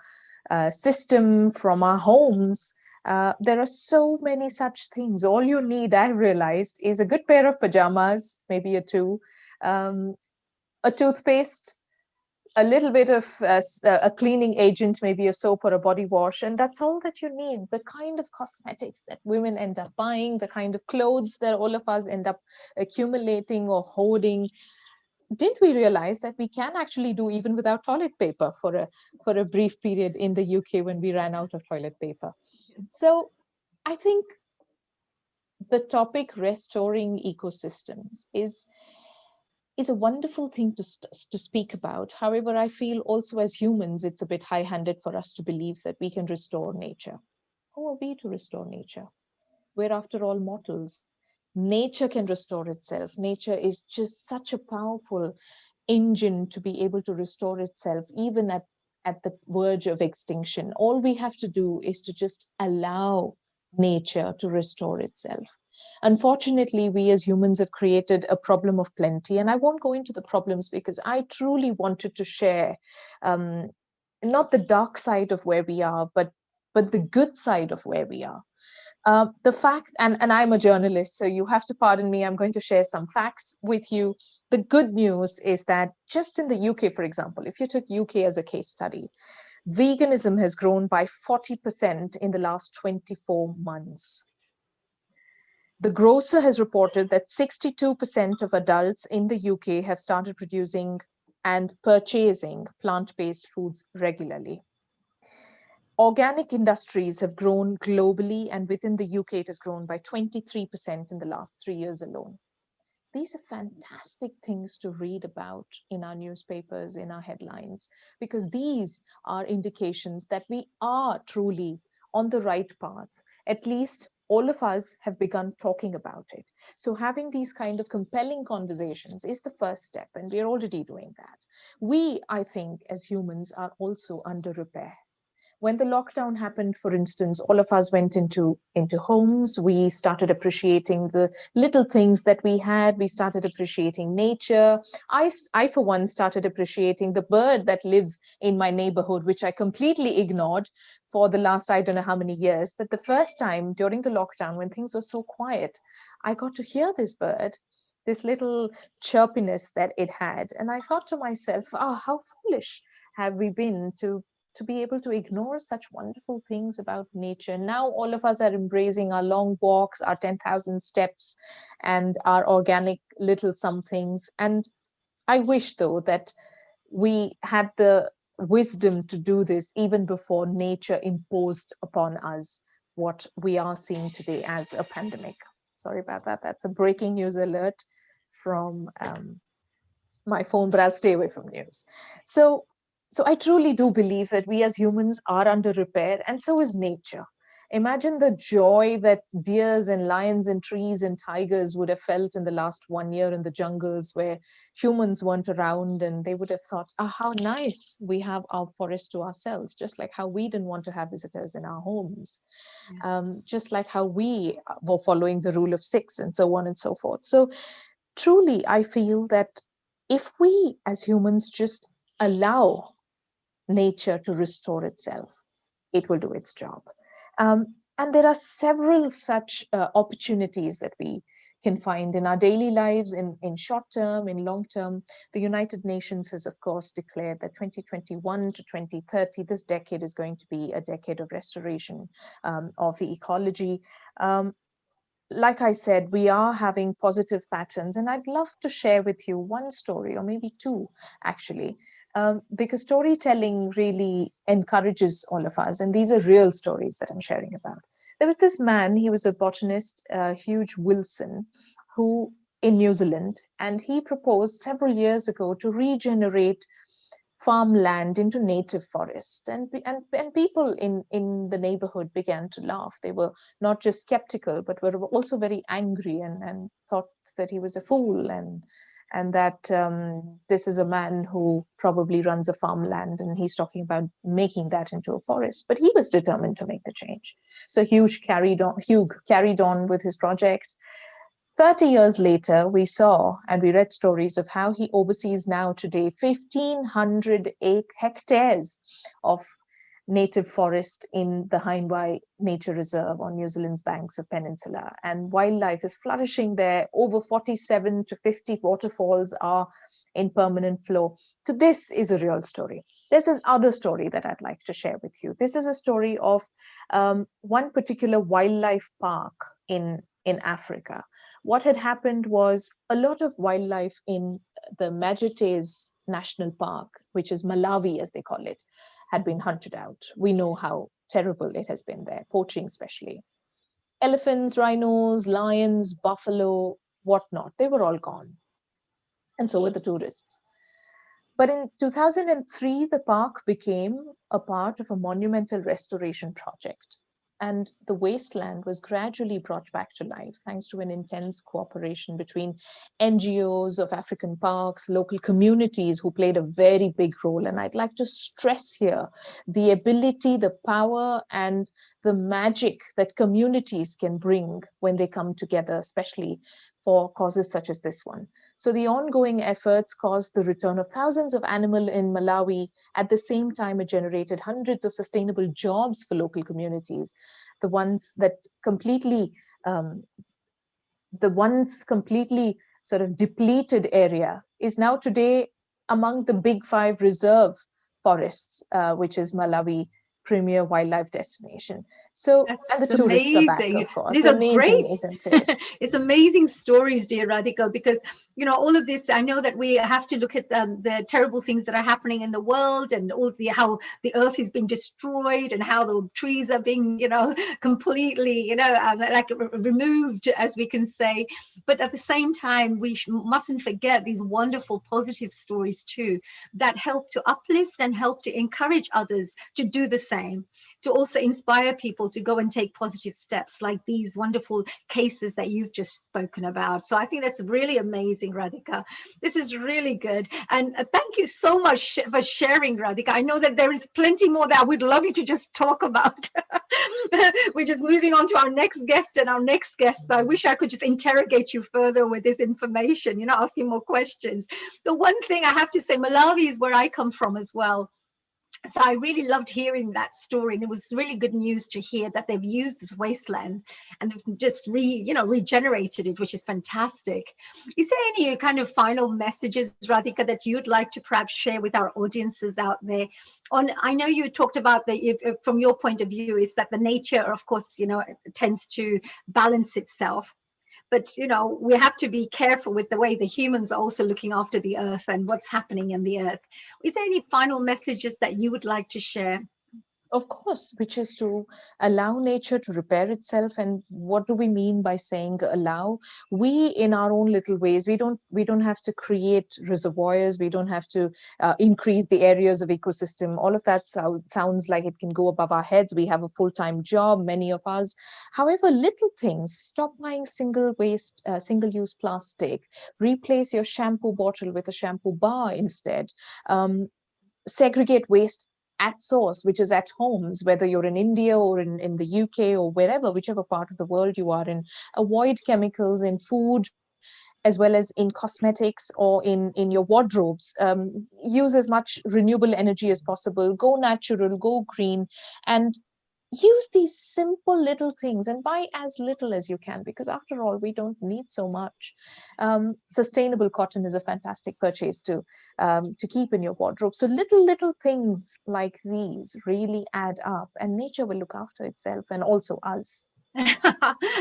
S21: system, from our homes. There are so many such things. All you need, I've realized, is a good pair of pajamas, maybe two, a toothpaste, a little bit of a cleaning agent, maybe a soap or a body wash, and that's all that you need. The kind of cosmetics that women end up buying, the kind of clothes that all of us end up accumulating or hoarding. Didn't we realize that we can actually do even without toilet paper for a brief period in the UK when we ran out of toilet paper? So I think the topic restoring ecosystems is is a wonderful thing to speak about. However, I feel also as humans, it's a bit high-handed for us to believe that we can restore nature. Who are we to restore nature? We're after all mortals. Nature can restore itself. Nature is just such a powerful engine to be able to restore itself, even at the verge of extinction. All we have to do is to just allow nature to restore itself. Unfortunately, we as humans have created a problem of plenty, and I won't go into the problems because I truly wanted to share not the dark side of where we are, but the good side of where we are. The fact, and I'm a journalist, so you have to pardon me, I'm going to share some facts with you. The good news is that just in the UK, for example, if you took UK as a case study, veganism has grown by 40% in the last 24 months. The Grocer has reported that 62% of adults in the UK have started producing and purchasing plant-based foods regularly. Organic industries have grown globally, and within the UK, it has grown by 23% in the last 3 years alone. These are fantastic things to read about in our newspapers, in our headlines, because these are indications that we are truly on the right path. At least all of us have begun talking about it. So having these kind of compelling conversations is the first step, and we're already doing that. We, I think, as humans are also under repair. When the lockdown happened, for instance, all of us went into homes. We started appreciating the little things that we had. We started appreciating nature. I, for one, started appreciating the bird that lives in my neighborhood, which I completely ignored for the last, I don't know how many years. But the first time during the lockdown, when things were so quiet, I got to hear this bird, this little chirpiness that it had. And I thought to myself, how foolish have we been to be able to ignore such wonderful things about nature. Now all of us are embracing our long walks, our 10,000 steps, and our organic little somethings. And I wish, though, that we had the wisdom to do this even before nature imposed upon us what we are seeing today as a pandemic. Sorry about that. That's a breaking news alert from my phone, but I'll stay away from news. So I truly do believe that we as humans are under repair, and so is nature. Imagine the joy that deers and lions and trees and tigers would have felt in the last 1 year in the jungles where humans weren't around, and they would have thought, how nice we have our forest to ourselves, just like how we didn't want to have visitors in our homes, just like how we were following the rule of 6 and so on and so forth. So truly, I feel that if we as humans just allow nature to restore itself, it will do its job. And there are several such opportunities that we can find in our daily lives, in short term, in long term. The United Nations has, of course, declared that 2021 to 2030, this decade is going to be a decade of restoration of the ecology. Like I said, we are having positive patterns, and I'd love to share with you one story, or maybe two, actually, because storytelling really encourages all of us, and these are real stories that I'm sharing about. There was this man, he was a botanist, Hugh Wilson, who in New Zealand, and he proposed several years ago to regenerate farmland into native forest, and people in the neighborhood began to laugh. They were not just skeptical, but were also very angry and thought that he was a fool, and that this is a man who probably runs a farmland and he's talking about making that into a forest. But he was determined to make the change. So Hugh carried on with his project. 30 years later, we saw and we read stories of how he oversees now today 1,500 hectares of native forest in the Hindwai Nature Reserve on New Zealand's banks of Peninsula. And wildlife is flourishing there. Over 47 to 50 waterfalls are in permanent flow. So this is a real story. There's this other story that I'd like to share with you. This is a story of one particular wildlife park in Africa. What had happened was a lot of wildlife in the Majetes National Park, which is Malawi as they call it, had been hunted out. We know how terrible it has been there, poaching especially. Elephants, rhinos, lions, buffalo, whatnot, they were all gone. and so were the tourists. But in 2003, the park became a part of a monumental restoration project. And the wasteland was gradually brought back to life thanks to an intense cooperation between NGOs of African parks, local communities who played a very big role. And I'd like to stress here the ability, the power, and the magic that communities can bring when they come together, especially for causes such as this one. So the ongoing efforts caused the return of thousands of animals in Malawi. At the same time, it generated hundreds of sustainable jobs for local communities. The ones completely sort of depleted area is now today among the big 5 reserve forests, which is Malawi premier wildlife destination. So, and the
S20: That's
S21: tourists are back,
S20: amazing.
S21: of course.
S20: These are
S21: Amazing,
S20: great.
S21: isn't it?
S20: It's amazing stories, dear Radhika, because, you know, all of this, I know that we have to look at the terrible things that are happening in the world, and how the earth is being destroyed, and how the trees are being, you know, completely, you know, like removed, as we can say. But at the same time, we mustn't forget these wonderful positive stories too, that help to uplift and help to encourage others to do the same, to also inspire people to go and take positive steps, like these wonderful cases that you've just spoken about. So I think that's really amazing, Radhika. This is really good. And thank you so much for sharing, Radhika. I know that there is plenty more that I would love you to just talk about. We're just moving on to our next guest and our next guest. I wish I could just interrogate you further with this information, you know, asking more questions. The one thing I have to say, Malawi is where I come from as well. So I really loved hearing that story, and it was really good news to hear that they've used this wasteland and they've just regenerated it, which is fantastic. Is there any kind of final messages, Radhika, that you'd like to perhaps share with our audiences out there? I know you talked about from your point of view, is that the nature, of course, you know, tends to balance itself. But, you know, we have to be careful with the way the humans are also looking after the earth and what's happening in the earth. Is there any final messages that you would like to share?
S21: Of course, which is to allow nature to repair itself. And what do we mean by saying allow? We, in our own little ways, we don't have to create reservoirs. We don't have to increase the areas of ecosystem. All of that sounds like it can go above our heads. We have a full-time job, many of us. However, little things: stop buying single-use plastic. Replace your shampoo bottle with a shampoo bar instead. Segregate waste at source, which is at homes, whether you're in India or in the UK or wherever, whichever part of the world you are in. Avoid chemicals in food, as well as in cosmetics or in your wardrobes. Use as much renewable energy as possible. Go natural, go green, and use these simple little things and buy as little as you can, because after all, we don't need so much. Sustainable cotton is a fantastic purchase to keep in your wardrobe. So little things like these really add up, and nature will look after itself, and also us.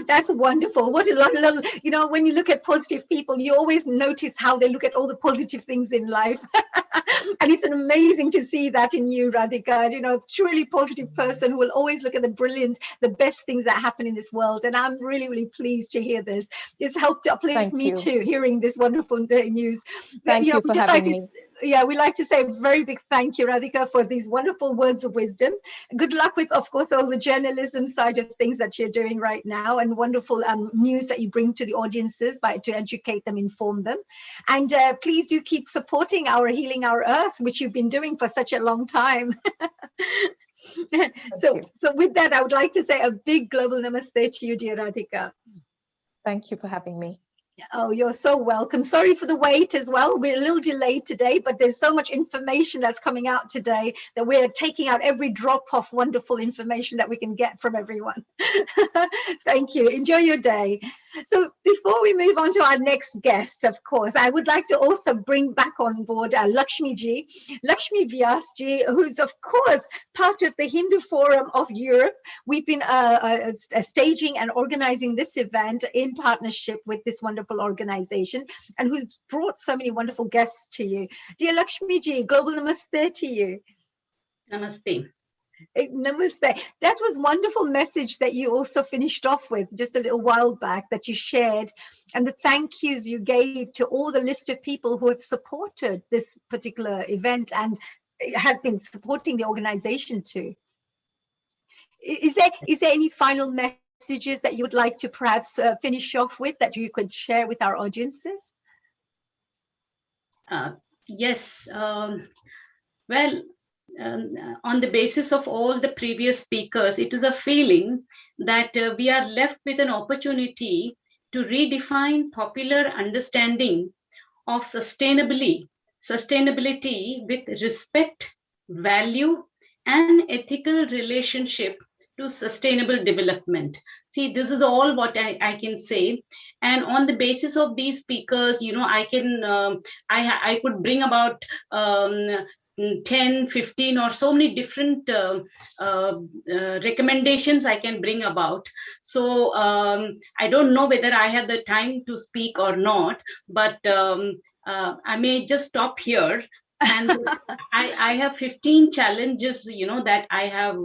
S20: That's wonderful. What a lot, you know, when you look at positive people, you always notice how they look at all the positive things in life. And it's amazing to see that in you, Radhika, you know, truly positive person who will always look at the best things that happen in this world. And I'm really pleased to hear this. It's helped to uplift me too, hearing this wonderful news.
S21: Thank you for having me.
S20: Yeah, we like to say a very big thank you, Radhika, for these wonderful words of wisdom. Good luck with, of course, all the journalism side of things that you're doing right now, and wonderful news that you bring to the audiences to educate them, inform them. And please do keep supporting our Healing Our Earth, which you've been doing for such a long time. So with that, I would like to say a big global namaste to you, dear Radhika.
S21: Thank you for having me.
S20: Oh, you're so welcome. Sorry for the wait as well. We're a little delayed today, but there's so much information that's coming out today that we're taking out every drop of wonderful information that we can get from everyone. Thank you. Enjoy your day. So before we move on to our next guest, of course, I would like to also bring back on board Lakshmi Vyas ji, who's of course part of the Hindu Forum of Europe. We've been staging and organizing this event in partnership with this wonderful organization, and who's brought so many wonderful guests to you. Dear Lakshmi ji, global namaste to you.
S5: Namaste.
S20: Namaste. That was wonderful message that you also finished off with just a little while back that you shared, and the thank yous you gave to all the list of people who have supported this particular event and has been supporting the organization too. Is there any final messages that you would like to perhaps finish off with that you could share with our audiences?
S5: Yes. Well, on the basis of all the previous speakers, it is a feeling that we are left with an opportunity to redefine popular understanding of sustainability with respect, value, and ethical relationship to sustainable development. See, this is all what I can say. And on the basis of these speakers, you know, I can, I could bring about 10, 15 or so many different recommendations I can bring about. So I don't know whether I have the time to speak or not, but I may just stop here. And I have 15 challenges, you know, that I have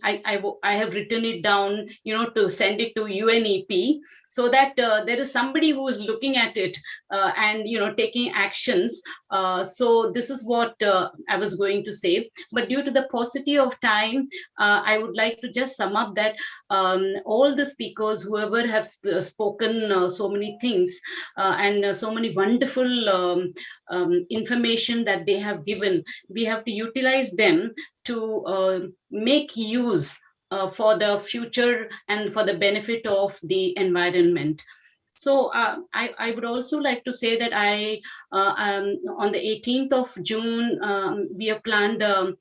S5: I have written it down, you know, to send it to UNEP, so that there is somebody who is looking at it and, you know, taking actions. So this is what I was going to say. But due to the paucity of time, I would like to just sum up that all the speakers, whoever have spoken so many things and so many wonderful information that they have given, we have to utilize them to make use for the future and for the benefit of the environment. So I would also like to say that on the 18th of June, we have planned a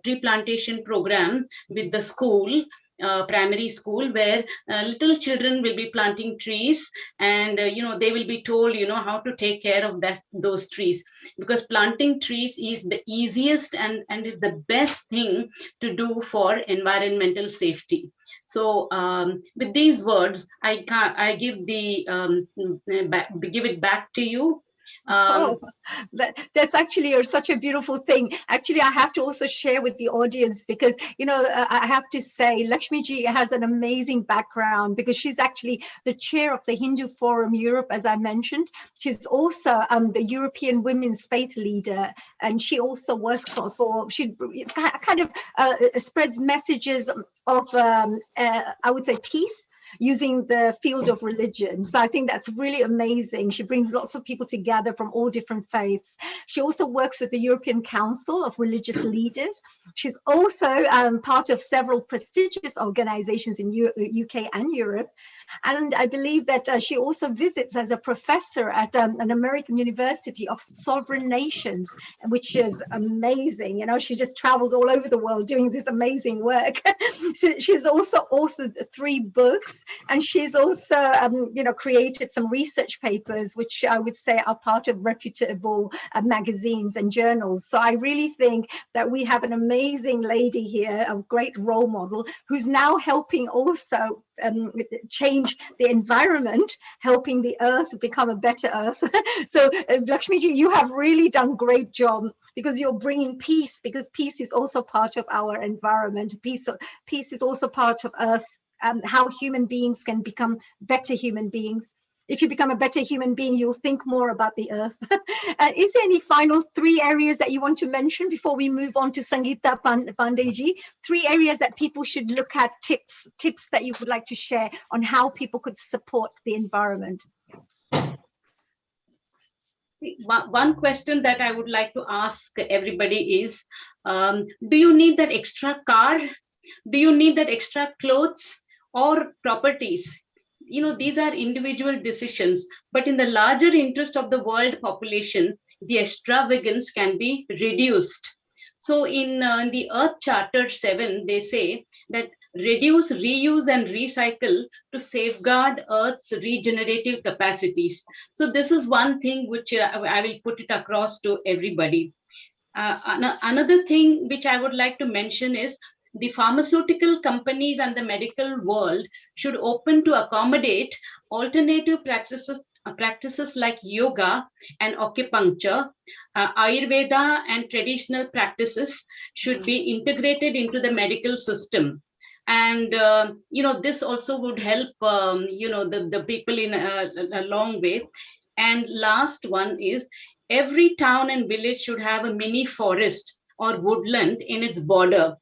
S5: tree plantation program with the school, primary school, where little children will be planting trees, and you know, they will be told, you know, how to take care of those trees, because planting trees is the easiest and is the best thing to do for environmental safety. So with these words, I give it back to you.
S20: That's actually such a beautiful thing. Actually, I have to also share with the audience, because, you know, I have to say Lakshmiji has an amazing background, because she's actually the chair of the Hindu Forum Europe, as I mentioned. She's also the European Women's Faith Leader, and she also works she kind of spreads messages of, I would say, peace, using the field of religion. So I think that's really amazing. She brings lots of people together from all different faiths. She also works with the European Council of Religious Leaders. She's also part of several prestigious organizations in UK and Europe. And I believe that she also visits as a professor at an American university of sovereign nations, which is amazing. You know, she just travels all over the world doing this amazing work. So she's also authored 3 books, and she's also, you know, created some research papers, which I would say are part of reputable magazines and journals. So I really think that we have an amazing lady here, a great role model, who's now helping also change the environment, helping the earth become a better earth. So Lakshmiji, you have really done great job, because you're bringing peace, because peace is also part of our environment. Peace is also part of earth, how human beings can become better human beings. If you become a better human being, you'll think more about the earth. Is there any final 3 areas that you want to mention before we move on to Sangeeta Pandeyji? 3 areas that people should look at, tips that you would like to share on how people could support the environment.
S5: One question that I would like to ask everybody is, do you need that extra car? Do you need that extra clothes or properties? You know, these are individual decisions, but in the larger interest of the world population, the extravagance can be reduced. So in the Earth Charter 7, they say that reduce, reuse, and recycle to safeguard Earth's regenerative capacities. So this is one thing which I will put it across to everybody. Another thing which I would like to mention is the pharmaceutical companies and the medical world should open to accommodate alternative practices like yoga and acupuncture, Ayurveda and traditional practices should be integrated into the medical system. And, this also would help, the people in a long way. And last one is every town and village should have a mini forest or woodland in its border.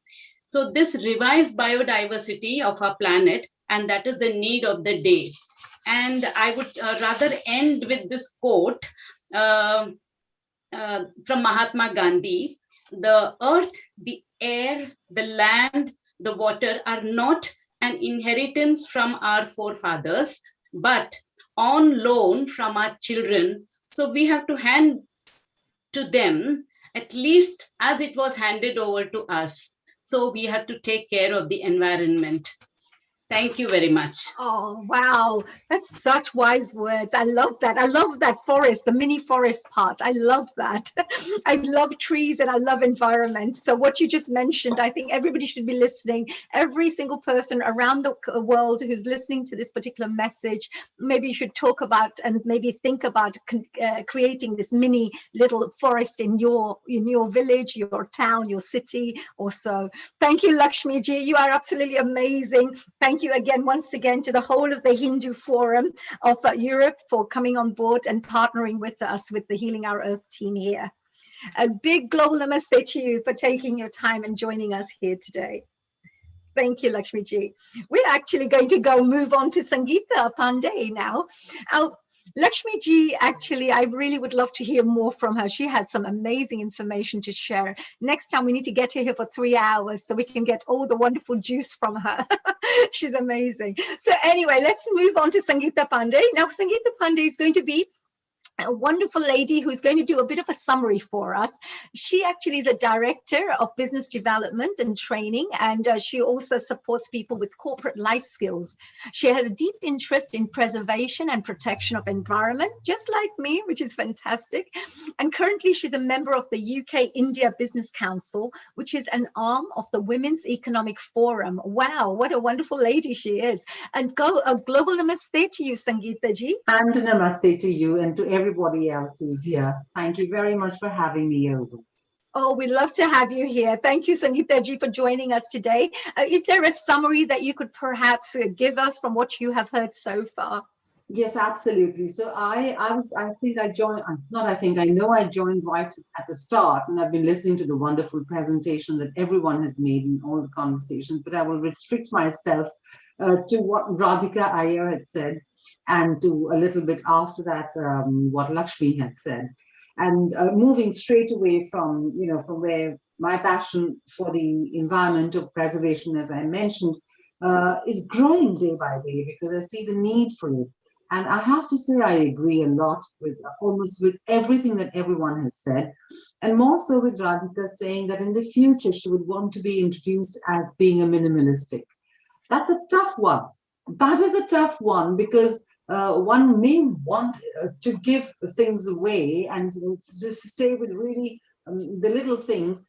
S5: So this revives biodiversity of our planet, and that is the need of the day. And I would rather end with this quote from Mahatma Gandhi: the earth, the air, the land, the water are not an inheritance from our forefathers, but on loan from our children. So we have to hand to them at least as it was handed over to us. So we have to take care of the environment. Thank you very much.
S20: Oh, wow. That's such wise words. I love that. I love that forest, the mini forest part. I love that. I love trees and I love environment. So what you just mentioned, I think everybody should be listening. Every single person around the world who's listening to this particular message, maybe you should talk about and maybe think about creating this mini little forest in your village, your town, your city or so. Thank you, Lakshmi ji. You are absolutely amazing. Thank you again, once again, to the whole of the Hindu Forum of Europe for coming on board and partnering with us with the Healing Our Earth team here. A big global namaste to you for taking your time and joining us here today. Thank you, Lakshmi ji. We're actually going to move on to Sangeeta Pandey now. Lakshmi ji, actually, I really would love to hear more from her. She has some amazing information to share. Next time we need to get her here for 3 hours so we can get all the wonderful juice from her. She's amazing. So anyway, let's move on to Sangeeta Pandey. Now, Sangeeta Pandey is going to be a wonderful lady who's going to do a bit of a summary for us. She actually is a director of business development and training, and she also supports people with corporate life skills. She has a deep interest in preservation and protection of environment, just like me, which is fantastic. And currently she's a member of the UK-India Business Council, which is an arm of the Women's Economic Forum. Wow, what a wonderful lady she is. And a global namaste to you, Sangeeta ji.
S1: And a namaste to you and to everybody else who's here. Thank you very much for having me over.
S20: Oh, we'd love to have you here. Thank you, Sangeeta ji, for joining us today. Is there a summary that you could perhaps give us from what you have heard so far?
S1: Yes, absolutely. So I know I joined right at the start, and I've been listening to the wonderful presentation that everyone has made in all the conversations, but I will restrict myself to what Radhika Iyer had said, and to a little bit after that, what Lakshmi had said. And moving straight away from where my passion for the environment of preservation, as I mentioned, is growing day by day because I see the need for it. And I have to say, I agree a lot with almost with everything that everyone has said, and more so with Radhika saying that in the future she would want to be introduced as being a minimalistic. That's a tough one. That is a tough one because one may want to give things away and just stay with really the little things,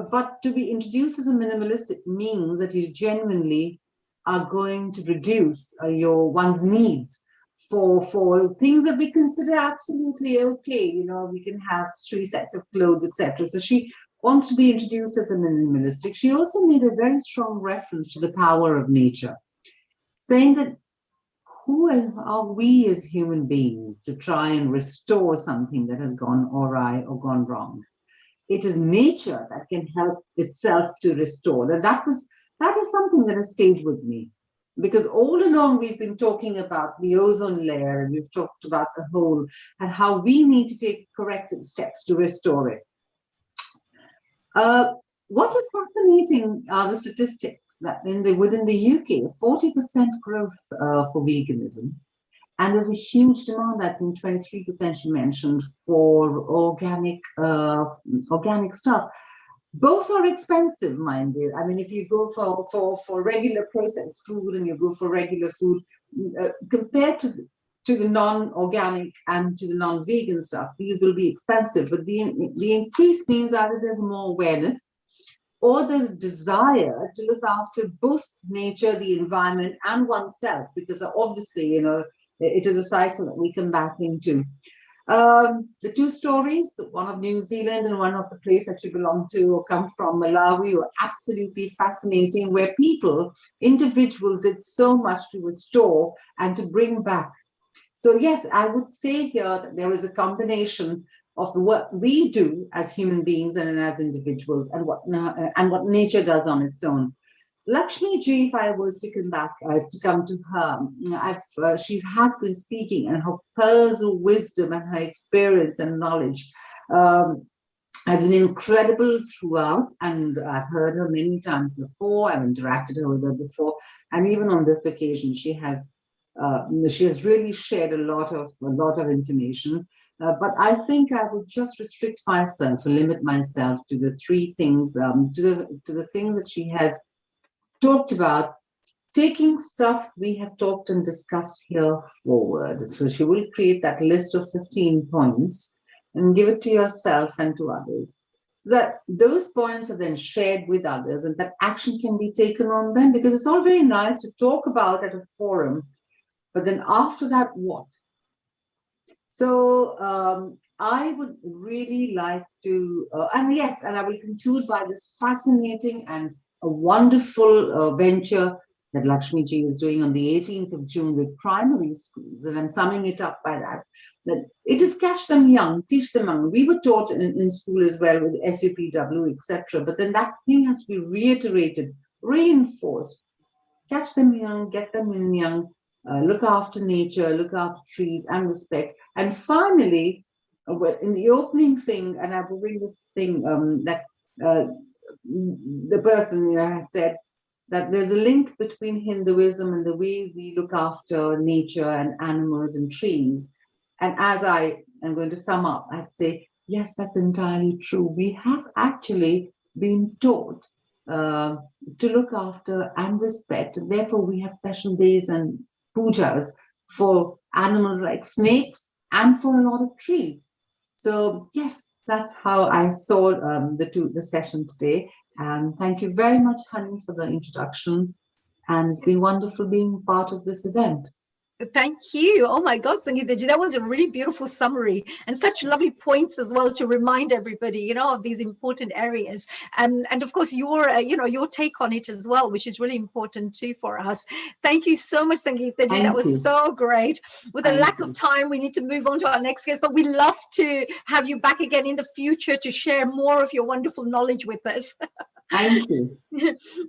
S1: but to be introduced as a minimalistic means that you genuinely are going to reduce one's needs for things that we consider absolutely okay. We can have 3 sets of clothes, etc. So she wants to be introduced as a minimalistic. She also made a very strong reference to the power of nature, saying that who are we as human beings to try and restore something that has gone awry or gone wrong? It is nature that can help itself to restore. And that is something that has stayed with me, because all along we've been talking about the ozone layer, and we've talked about the whole and how we need to take corrective steps to restore it. What was fascinating are the statistics that within the UK, 40% growth for veganism, and there's a huge demand. I think 23% she mentioned for organic stuff. Both are expensive, mind you. I mean, if you go for regular processed food and you go for regular food, compared to the non-organic and to the non-vegan stuff, these will be expensive. But the increase means either there's more awareness, or there's desire to look after both nature, the environment, and oneself, because obviously, it is a cycle that we come back into. The two stories, one of New Zealand and one of the place that you belong to or come from, Malawi, were absolutely fascinating, where people, individuals, did so much to restore and to bring back. So yes, I would say here that there is a combination of the work we do as human beings and as individuals, and what nature does on its own. Lakshmi ji, if I was to come to her, she has been speaking, and her pearls of wisdom and her experience and knowledge has been incredible throughout. And I've heard her many times before. I've interacted with her before, and even on this occasion, she has really shared a lot of information. But I think I would just restrict myself, limit myself to the three things, to the things that she has talked about, taking stuff we have talked and discussed here forward. So she will create that list of 15 points and give it to yourself and to others, so that those points are then shared with others and that action can be taken on them, because it's all very nice to talk about at a forum, but then after that, what? So I would really like to, and I will conclude by this fascinating and a wonderful venture that Lakshmi ji is doing on the 18th of June with primary schools. And I'm summing it up by that it is catch them young, teach them young. We were taught in school as well with SUPW, etc. But then that thing has to be reiterated, reinforced. Catch them young, get them in young, look after nature, look after trees and respect. And finally, in the opening thing, and I will bring this thing that the person had said, that there's a link between Hinduism and the way we look after nature and animals and trees. And as I am going to sum up, I'd say, yes, that's entirely true. We have actually been taught to look after and respect. And therefore, we have special days and pujas for animals like snakes and for a lot of trees. So yes, that's how I saw the session today. And thank you very much, Honey, for the introduction. And it's been wonderful being part of this event.
S20: Thank you. Oh my God, Sangeeta, that was a really beautiful summary and such lovely points as well to remind everybody, of these important areas. And of course, your take on it as well, which is really important too for us. Thank you so much, Sangeeta. That was so great. With a lack of time, we need to move on to our next guest, but we'd love to have you back again in the future to share more of your wonderful knowledge with us.
S1: Thank you.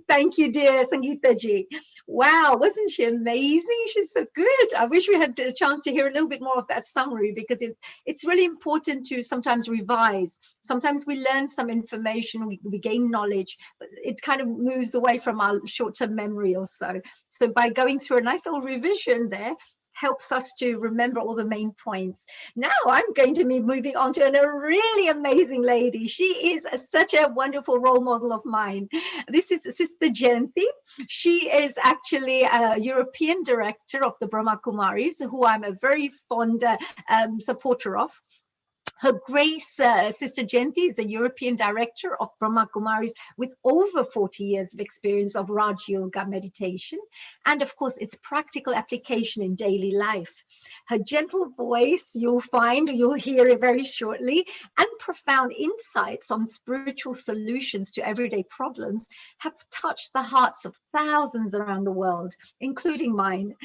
S20: Thank you, dear Sangeeta ji. Wow, wasn't she amazing? She's so good. I wish we had a chance to hear a little bit more of that summary, because it's really important to sometimes revise. Sometimes we learn some information, we gain knowledge, but it kind of moves away from our short-term memory or so. So by going through a nice little revision there, helps us to remember all the main points. Now I'm going to be moving on to a really amazing lady. She is such a wonderful role model of mine. This is Sister Jayanti. She is actually a European director of the Brahma Kumaris, who I'm a very fond supporter of. Her Grace, Sister Jayanti, is a European director of Brahma Kumaris with over 40 years of experience of Raj Yoga meditation, and of course its practical application in daily life. Her gentle voice, you'll hear it very shortly, and profound insights on spiritual solutions to everyday problems have touched the hearts of thousands around the world, including mine.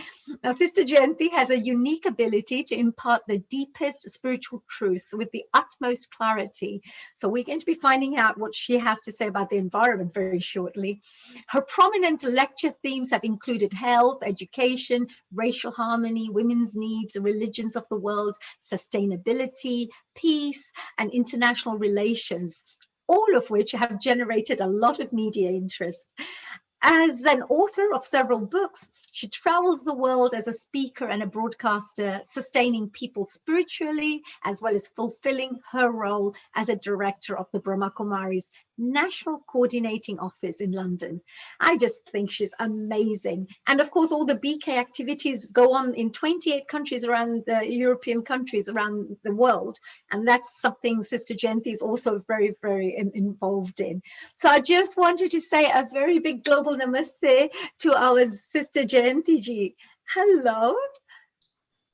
S20: Now, Sister Jayanti has a unique ability to impart the deepest spiritual truths with the utmost clarity. So we're going to be finding out what she has to say about the environment very shortly. Her prominent lecture themes have included health, education, racial harmony, women's needs, the religions of the world, sustainability, peace, and international relations, all of which have generated a lot of media interest. As an author of several books, she travels the world as a speaker and a broadcaster, sustaining people spiritually, as well as fulfilling her role as a director of the Brahma Kumaris National Coordinating Office in London. I just think she's amazing. And of course, all the BK activities go on in 28 countries around the European countries around the world. And that's something Sister Jayanti is also very, very involved in. So I just wanted to say a very big global namaste to our Sister Jayanti ji. Hello.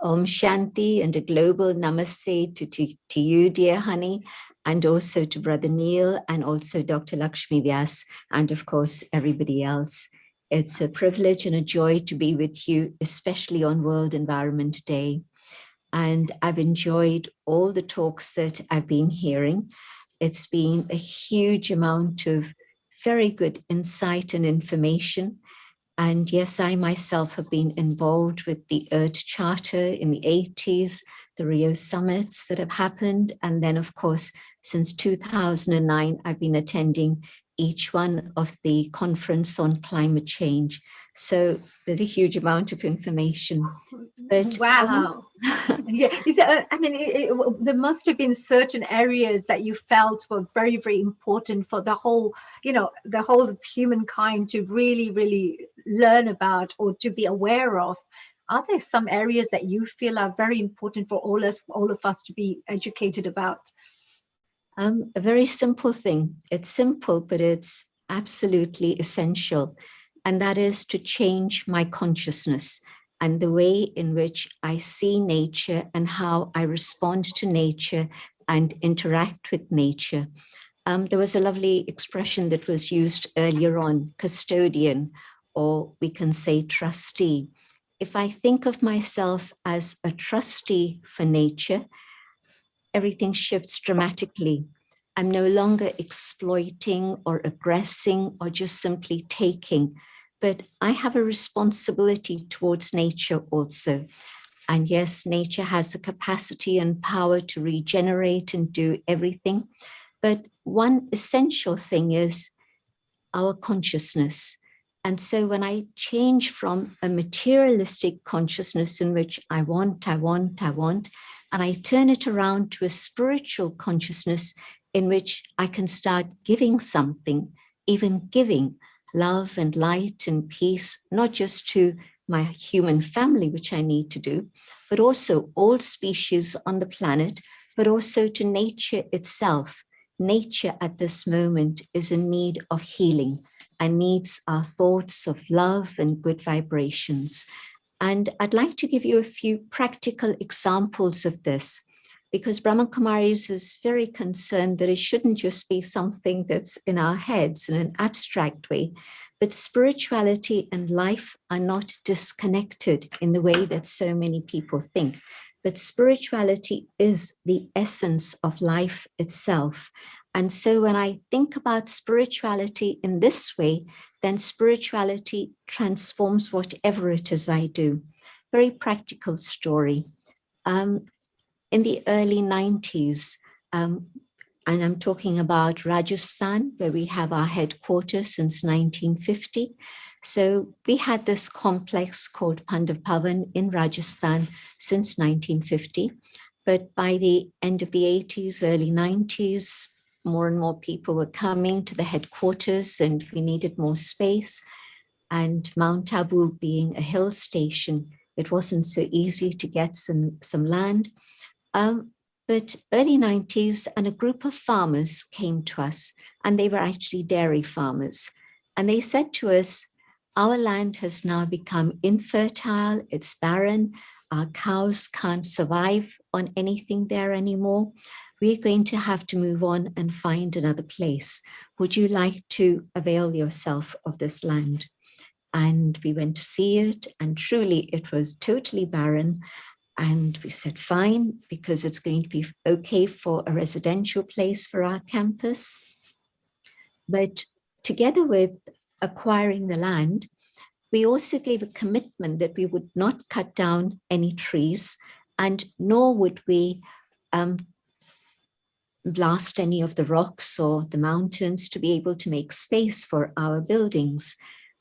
S6: Om Shanti and a global namaste to you, dear honey, and also to Brother Neil and also Dr. Lakshmi Vyas, and of course, everybody else. It's a privilege and a joy to be with you, especially on World Environment Day. And I've enjoyed all the talks that I've been hearing. It's been a huge amount of very good insight and information. And yes, I myself have been involved with the Earth Charter in the 80s, the Rio summits that have happened. And then, of course, since 2009, I've been attending each one of the conference on climate change. So there's a huge amount of information. But
S20: wow. Yeah, I mean, there must have been certain areas that you felt were very, very important for the whole, the whole of humankind to really, really learn about or to be aware of. Are there some areas that you feel are very important for all of us to be educated about?
S6: A very simple thing. It's simple, but it's absolutely essential. And that is to change my consciousness and the way in which I see nature and how I respond to nature and interact with nature. There was a lovely expression that was used earlier on, custodian, or we can say trustee. If I think of myself as a trustee for nature, everything shifts dramatically. I'm no longer exploiting or aggressing or just simply taking, but I have a responsibility towards nature also. And yes, nature has the capacity and power to regenerate and do everything. But one essential thing is our consciousness. And so when I change from a materialistic consciousness in which I want, and I turn it around to a spiritual consciousness in which I can start giving something, even giving love and light and peace, not just to my human family, which I need to do, but also all species on the planet, but also to nature itself. Nature at this moment is in need of healing and needs our thoughts of love and good vibrations. And I'd like to give you a few practical examples of this, because Brahma Kumaris is very concerned that it shouldn't just be something that's in our heads in an abstract way, but spirituality and life are not disconnected in the way that so many people think. But spirituality is the essence of life itself. And so when I think about spirituality in this way, then spirituality transforms whatever it is I do. Very practical story. In the early 90s, and I'm talking about Rajasthan, where we have our headquarters since 1950. So we had this complex called Pandav Bhavan in Rajasthan since 1950. But by the end of the 80s, early 90s, more and more people were coming to the headquarters and we needed more space. And Mount Abu being a hill station, it wasn't so easy to get some land. But early 90s, and a group of farmers came to us, and they were actually dairy farmers. And they said to us, our land has now become infertile, it's barren, our cows can't survive on anything there anymore. We're going to have to move on and find another place. Would you like to avail yourself of this land? And we went to see it, and truly it was totally barren. And we said, fine, because it's going to be okay for a residential place for our campus. But together with acquiring the land, we also gave a commitment that we would not cut down any trees, and nor would we blast any of the rocks or the mountains to be able to make space for our buildings.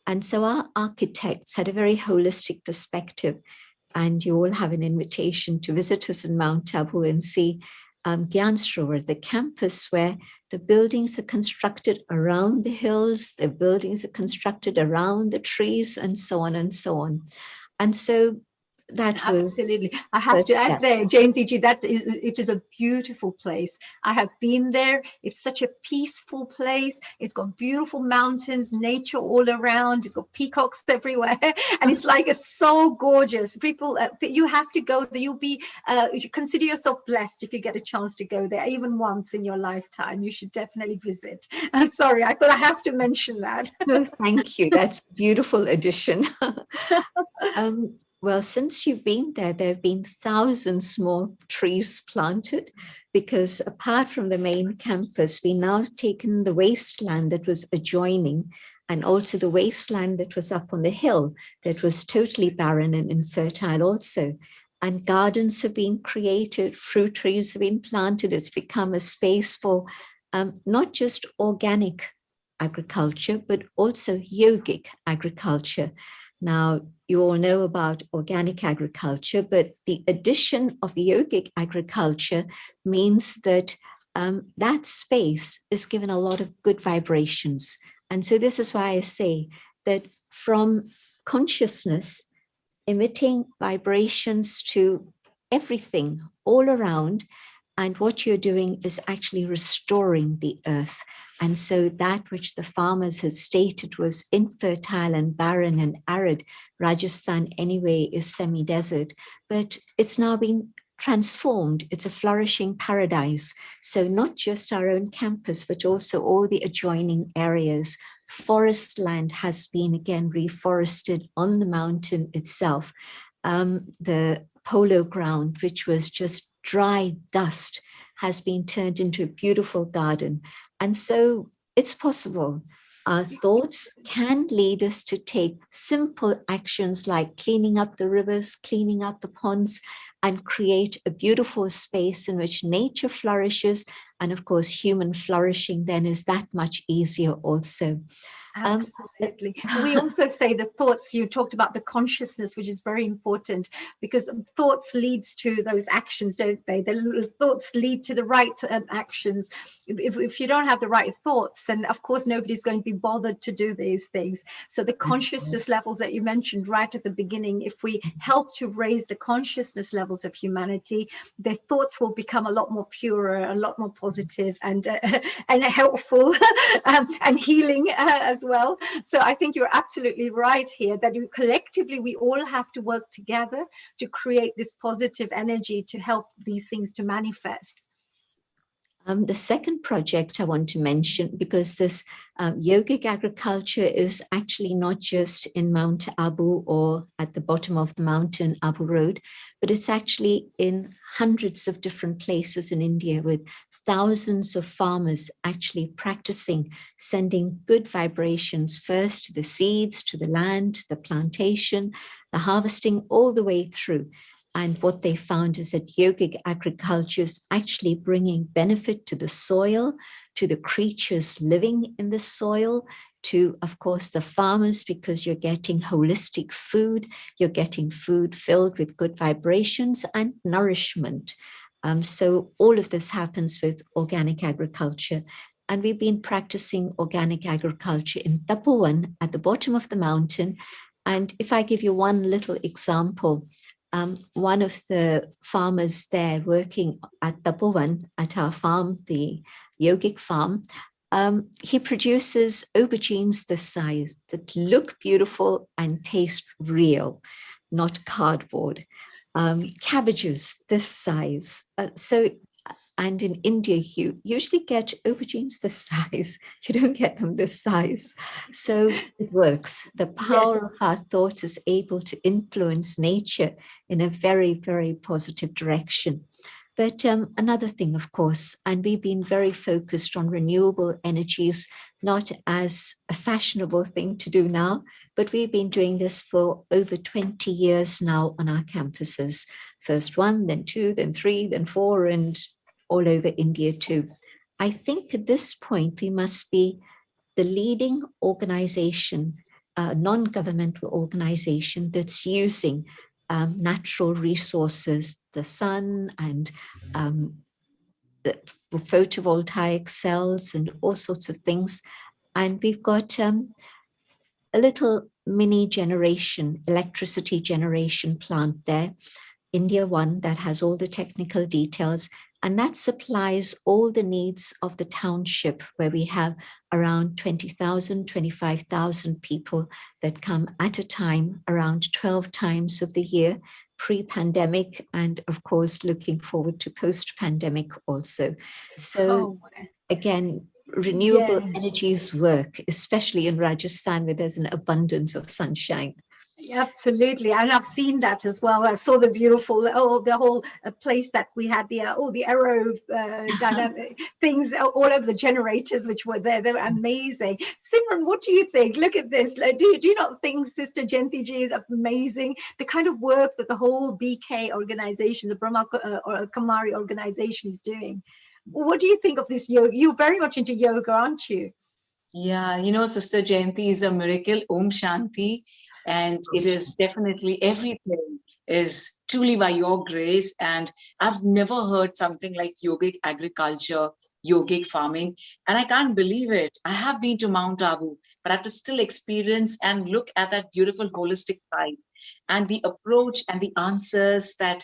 S6: And so our architects had a very holistic perspective. And you all have an invitation to visit us in Mount Abu and see Gyan Sarovar, the campus where the buildings are constructed around the hills, the buildings are constructed around the trees, and so on and so on. And so that was
S20: absolutely. I have to add there, Jayanti, that it is a beautiful place. I have been there. It's such a peaceful place. It's got beautiful mountains, nature all around. It's got peacocks everywhere, and it's like it's so gorgeous. People, you have to go there. You'll be, you consider yourself blessed if you get a chance to go there, even once in your lifetime. You should definitely visit. Sorry, I thought I have to mention that.
S6: No, thank you. That's a beautiful addition. Well, since you've been there, there have been thousands more trees planted, because apart from the main campus, we now taken the wasteland that was adjoining, and also the wasteland that was up on the hill that was totally barren and infertile also. And gardens have been created, fruit trees have been planted. It's become a space for not just organic agriculture, but also yogic agriculture. Now, you all know about organic agriculture, but the addition of yogic agriculture means that that space is given a lot of good vibrations. And so this is why I say that from consciousness emitting vibrations to everything all around, and what you're doing is actually restoring the earth. And so that which the farmers had stated was infertile and barren and arid, Rajasthan anyway is semi-desert, but it's now been transformed. It's a flourishing paradise. So not just our own campus, but also all the adjoining areas. Forest land has been again reforested on the mountain itself. The polo ground, which was just dry dust, has been turned into a beautiful garden. And so it's possible. Our thoughts can lead us to take simple actions like cleaning up the rivers, cleaning up the ponds, and create a beautiful space in which nature flourishes. And of course, human flourishing then is that much easier also.
S20: Absolutely. We also say the thoughts, you talked about the consciousness, which is very important, because thoughts leads to those actions, don't they? The thoughts lead to the right actions. If you don't have the right thoughts, then of course nobody's going to be bothered to do these things. So the consciousness levels that you mentioned right at the beginning, if we help to raise the consciousness levels of humanity, their thoughts will become a lot more purer, a lot more positive and helpful and healing as well. So I think you're absolutely right here that collectively we all have to work together to create this positive energy to help these things to manifest.
S6: The second project I want to mention, because this yogic agriculture is actually not just in Mount Abu or at the bottom of the mountain, Abu Road, but it's actually in hundreds of different places in India with thousands of farmers actually practicing, sending good vibrations first to the seeds, to the land, the plantation, the harvesting, all the way through. And what they found is that yogic agriculture is actually bringing benefit to the soil, to the creatures living in the soil, to, of course, the farmers, because you're getting holistic food, you're getting food filled with good vibrations and nourishment. So all of this happens with organic agriculture. And we've been practicing organic agriculture in Tapovan at the bottom of the mountain. And if I give you one little example, one of the farmers there working at Tapovan, at our farm, the yogic farm, he produces aubergines this size that look beautiful and taste real, not cardboard. Cabbages this size. And in India, you usually get aubergines this size. You don't get them this size. So it works. The power of our thought is able to influence nature in a very, very positive direction. But another thing, of course, and we've been very focused on renewable energies, not as a fashionable thing to do now, but we've been doing this for over 20 years now on our campuses. First 1, then 2, then 3, then 4, and all over India too. I think at this point, we must be the leading organization, non-governmental organization that's using natural resources, the sun and the photovoltaic cells and all sorts of things. And we've got a little mini electricity generation plant there, India One, that has all the technical details, and that supplies all the needs of the township, where we have around 20,000, 25,000 people that come at a time, around 12 times of the year, pre-pandemic, and of course, looking forward to post-pandemic also. So again, renewable energies work, especially in Rajasthan, where there's an abundance of sunshine.
S20: Absolutely, and I've seen that as well. I saw the beautiful, the whole place that we had, the aero dynamic things all over the generators which were there. They were amazing. Simran, what do you think? Look at this. Do you not think Sister Jayanti ji is amazing? The kind of work that the whole BK organization, the Brahma Kumari organization, is doing. What do you think of this yoga? You're very much into yoga, aren't you?
S4: Yeah, you know, Sister Jayanti is a miracle. Om Shanti. And it is definitely, everything is truly by your grace. And I've never heard something like yogic agriculture, yogic farming. And I can't believe it. I have been to Mount Abu, but I have to still experience and look at that beautiful holistic side. And the approach and the answers that,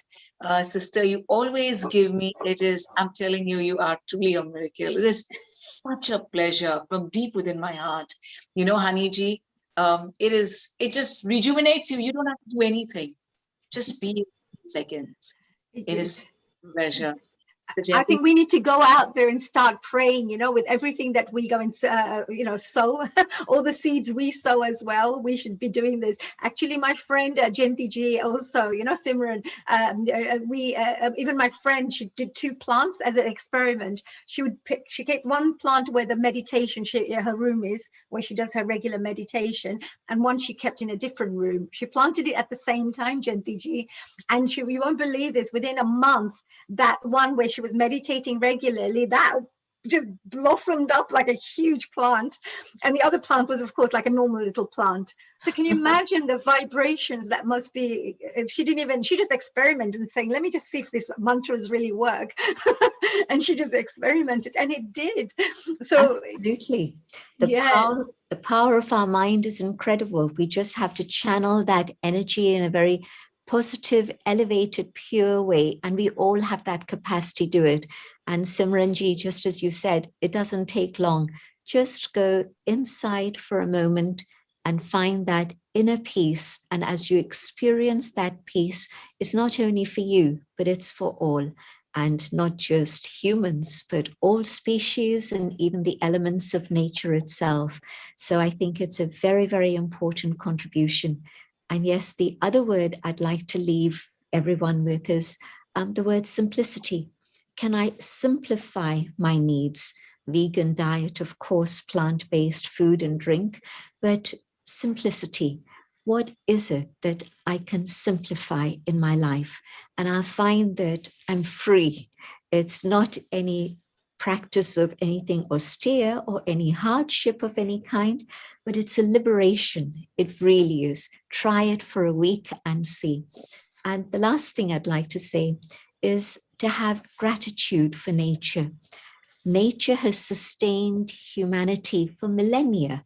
S4: sister, you always give me, it is, I'm telling you, you are truly a miracle. It is such a pleasure from deep within my heart. You know, Haniji, it just rejuvenates you. You don't have to do anything. Just be in seconds. It is a pleasure.
S20: I think we need to go out there and start praying, you know, with everything that we go and, sow, all the seeds we sow as well. We should be doing this. Actually, my friend Jayanti ji also, you know, Simran, even my friend, she did 2 plants as an experiment. She kept one plant where the meditation, her room is, where she does her regular meditation, and one she kept in a different room. She planted it at the same time, Jayanti ji, and you won't believe this, within a month, that one where she was meditating regularly, that just blossomed up like a huge plant, and the other plant was of course like a normal little plant. So can you imagine the vibrations that must be? She just experimented and saying, let me just see if these mantras really work. And she just experimented, and it did. So
S6: absolutely, the power of our mind is incredible. We just have to channel that energy in a very positive, elevated, pure way, and we all have that capacity to do it. And Simranji, just as you said, it doesn't take long. Just go inside for a moment and find that inner peace. And as you experience that peace, it's not only for you, but it's for all. And not just humans, but all species and even the elements of nature itself. So I think it's a very, very important contribution. And yes, the other word I'd like to leave everyone with is the word simplicity. Can I simplify my needs? Vegan diet, of course, plant-based food and drink, but simplicity. What is it that I can simplify in my life? And I'll find that I'm free. It's not any practice of anything austere or any hardship of any kind, but it's a liberation. It really is. Try it for a week and see. And the last thing I'd like to say is to have gratitude for nature. Nature has sustained humanity for millennia.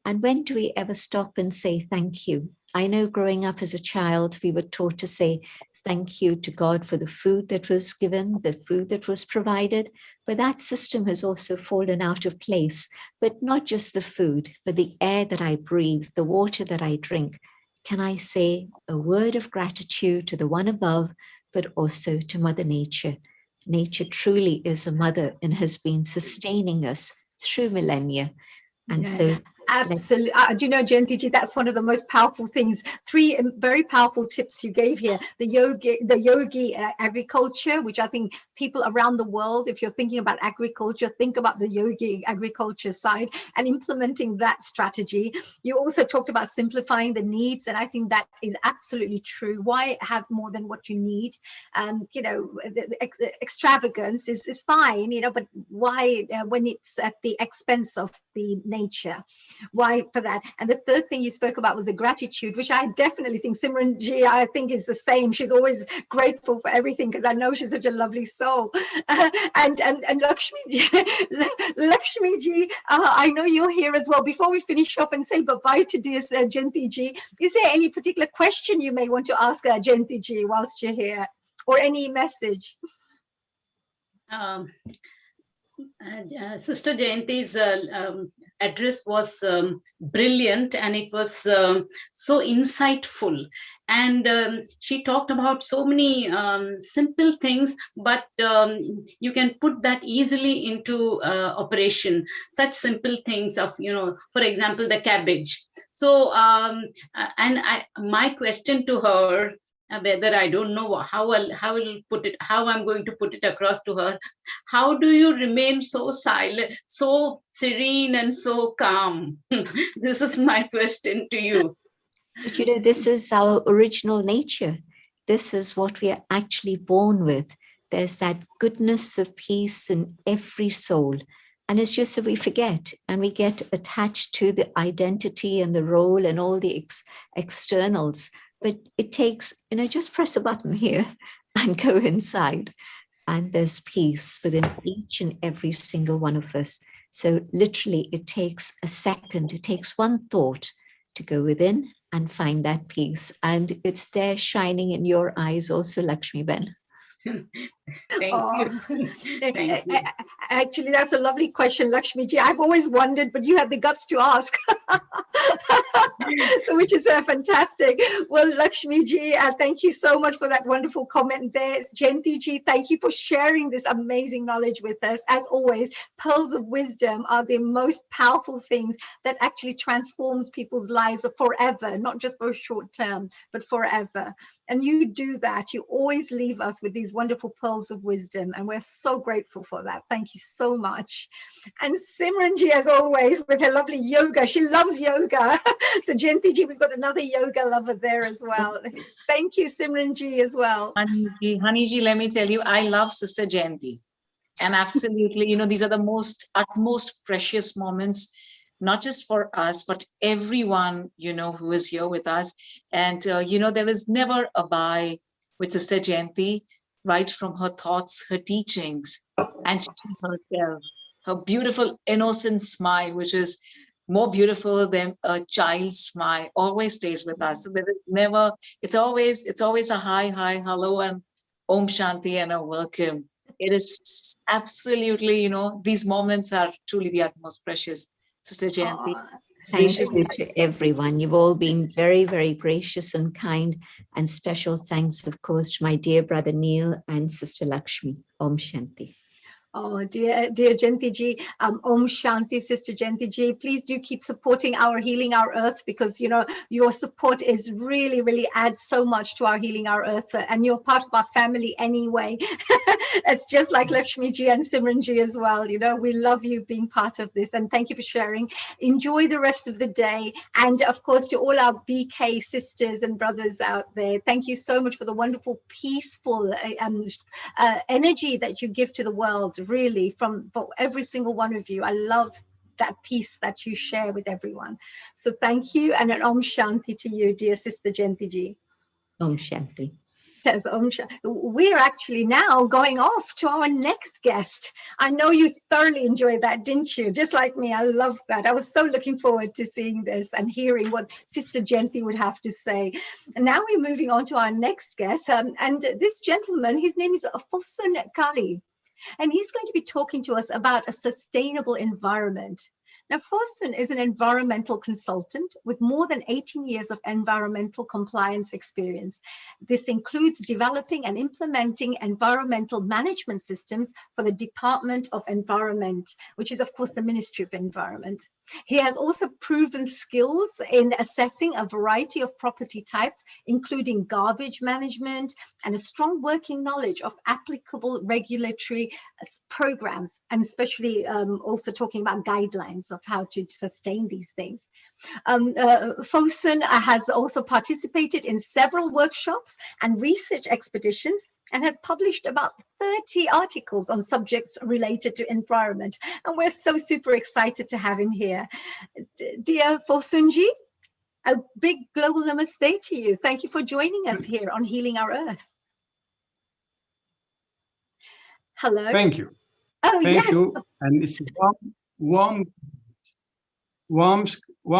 S6: And when do we ever stop and say thank you? I know growing up as a child, we were taught to say thank you to God for the food that was given, the food that was provided, but that system has also fallen out of place. But not just the food, but the air that I breathe, the water that I drink. Can I say a word of gratitude to the one above, but also to Mother Nature? Nature truly is a mother and has been sustaining us through millennia. And so
S20: absolutely. Do you know, Jayanti, that's one of the most powerful things. 3 very powerful tips you gave here. The yogi agriculture, which I think people around the world, if you're thinking about agriculture, think about the yogi agriculture side and implementing that strategy. You also talked about simplifying the needs, and I think that is absolutely true. Why have more than what you need? You know, the extravagance is fine, you know, but why when it's at the expense of the nature? why for that. And the third thing you spoke about was the gratitude, which I definitely think Simran Ji, I think is the same. She's always grateful for everything because I know she's such a lovely soul. And Lakshmi Ji, Lakshmi Ji, I know you're here as well. Before we finish off and say bye-bye to dear Jayanti Ji, is there any particular question you may want to ask Jayanti Ji whilst you're here, or any message?
S5: Sister Jayanti's address was brilliant, and it was so insightful. And she talked about so many simple things, but you can put that easily into operation. Such simple things of, for example, the cabbage. So, my question to her, whether I don't know how I'm going to put it across to her. How do you remain so silent, so serene, and so calm? This is my question to you.
S6: But this is our original nature. This is what we are actually born with. There's that goodness of peace in every soul. And it's just that we forget and we get attached to the identity and the role and all the externals. But it takes, just press a button here and go inside. And there's peace within each and every single one of us. So literally it takes a second, it takes one thought to go within and find that peace. And it's there shining in your eyes also, Lakshmi Ben.
S5: Thank you. Thank you.
S20: Actually, that's a lovely question, Lakshmi Ji. I've always wondered, but you have the guts to ask. So, which is fantastic. Well, Lakshmi Ji, thank you so much for that wonderful comment there. Jayanti Ji, thank you for sharing this amazing knowledge with us. As always, pearls of wisdom are the most powerful things that actually transforms people's lives forever, not just for a short term, but forever. And you do that. You always leave us with these wonderful pearls of wisdom, and we're so grateful for that. Thank you so much. And Simran Ji, as always, with her lovely yoga. She loves yoga. So Jayanti Ji, we've got another yoga lover there as well. Thank you, Simran Ji, as well.
S4: Honey Ji, let me tell you, I love Sister Jayanti. And absolutely, these are the utmost precious moments, not just for us, but everyone, who is here with us. And, there is never a bye with Sister Jayanti, right from her thoughts, her teachings, and she herself, her beautiful innocent smile, which is more beautiful than a child's smile, always stays with us. So there is never, it's always a hi, hello, and Om Shanti and a welcome. It is absolutely, these moments are truly the utmost precious. Sister Jayanti.
S6: Thank you to everyone. You've all been very, very gracious and kind, and special thanks, of course, to my dear brother Neil and Sister Lakshmi. Om Shanti.
S20: Oh, dear Jayanti Ji, Om Shanti, Sister Jayanti Ji. Please do keep supporting our Healing Our Earth, because your support is really adds so much to our Healing Our Earth, and you're part of our family anyway. It's just like Lakshmi Ji and Simran Ji as well. We love you being part of this, and thank you for sharing. Enjoy the rest of the day, and of course to all our BK sisters and brothers out there, thank you so much for the wonderful, peaceful energy that you give to the world. Really, for every single one of you. I love that peace that you share with everyone. So thank you, and an Om Shanti to you, dear Sister Jayanti Ji.
S6: Om Shanti.
S20: Says Om Shanti. We're actually now going off to our next guest. I know you thoroughly enjoyed that, didn't you? Just like me, I love that. I was so looking forward to seeing this and hearing what Sister Jayanti would have to say. And now we're moving on to our next guest, and this gentleman, his name is Fosun Kali. And he's going to be talking to us about a sustainable environment. Now, Fosun is an environmental consultant with more than 18 years of environmental compliance experience. This includes developing and implementing environmental management systems for the Department of Environment, which is, of course, the Ministry of Environment. He has also proven skills in assessing a variety of property types, including garbage management, and a strong working knowledge of applicable regulatory programs, and especially also talking about guidelines of of how to sustain these things. Fosun has also participated in several workshops and research expeditions and has published about 30 articles on subjects related to environment. And we're so super excited to have him here. Dear Fosunji, a big global namaste to you. Thank you for joining us here on Healing Our Earth. Hello.
S3: Thank you.
S20: Oh,
S3: Thank
S20: yes.
S3: you. And it's warm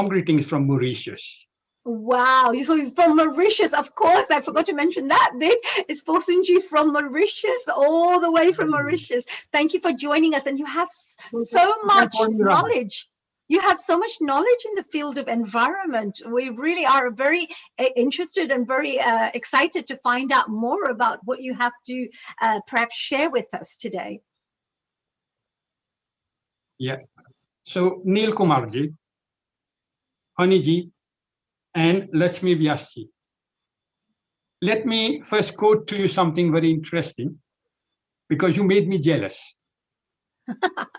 S3: greetings from Mauritius.
S20: Wow, you're from Mauritius, of course. I forgot to mention that bit. It's Fosunji from Mauritius, all the way from Mauritius. Thank you for joining us. And you have so much knowledge. You have so much knowledge in the field of environment. We really are very interested and very excited to find out more about what you have to perhaps share with us today.
S3: Yeah. So Neil Kumarji, Haniji, and Lakshmi Vyasji. Let me first quote to you something very interesting, because you made me jealous.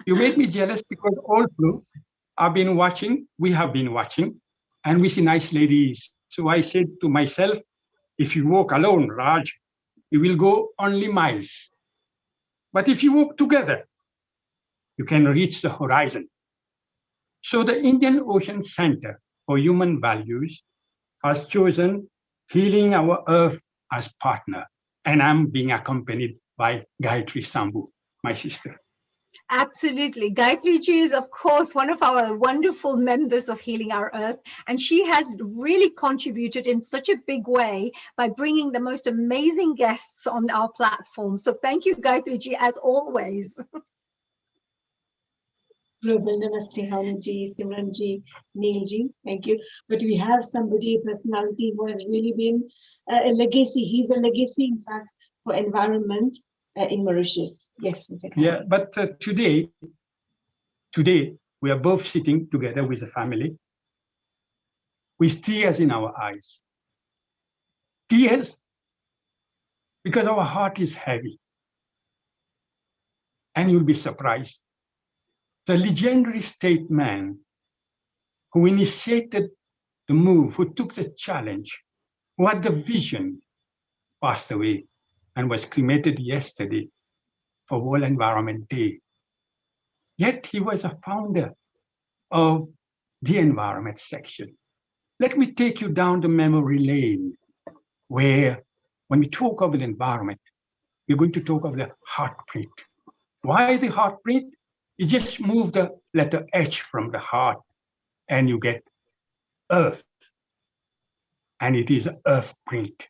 S3: You made me jealous because also we have been watching, and we see nice ladies. So I said to myself, if you walk alone, Raj, you will go only miles. But if you walk together, you can reach the horizon. So the Indian Ocean Center for Human Values has chosen Healing Our Earth as partner. And I'm being accompanied by Gayatri Sambhu, my sister.
S20: Absolutely. Gayatri ji is, of course, one of our wonderful members of Healing Our Earth. And she has really contributed in such a big way by bringing the most amazing guests on our platform. So thank you, Gayatri ji, as always.
S22: Global Namaste, Hanji, Simranji, Neilji, thank you. But we have somebody, a personality who has really been a legacy. He's a legacy, in fact, for environment in Mauritius. Yes, Mr. Khan.
S3: Yeah, but today we are both sitting together with a family with tears in our eyes. Tears because our heart is heavy. And you'll be surprised. The legendary statesman who initiated the move, who took the challenge, who had the vision, passed away and was cremated yesterday for World Environment Day. Yet he was a founder of the environment section. Let me take you down the memory lane, where when we talk of the environment, we're going to talk of the heartbeat. Why the heartbeat? You just move the letter H from the heart and you get earth. And it is earth print.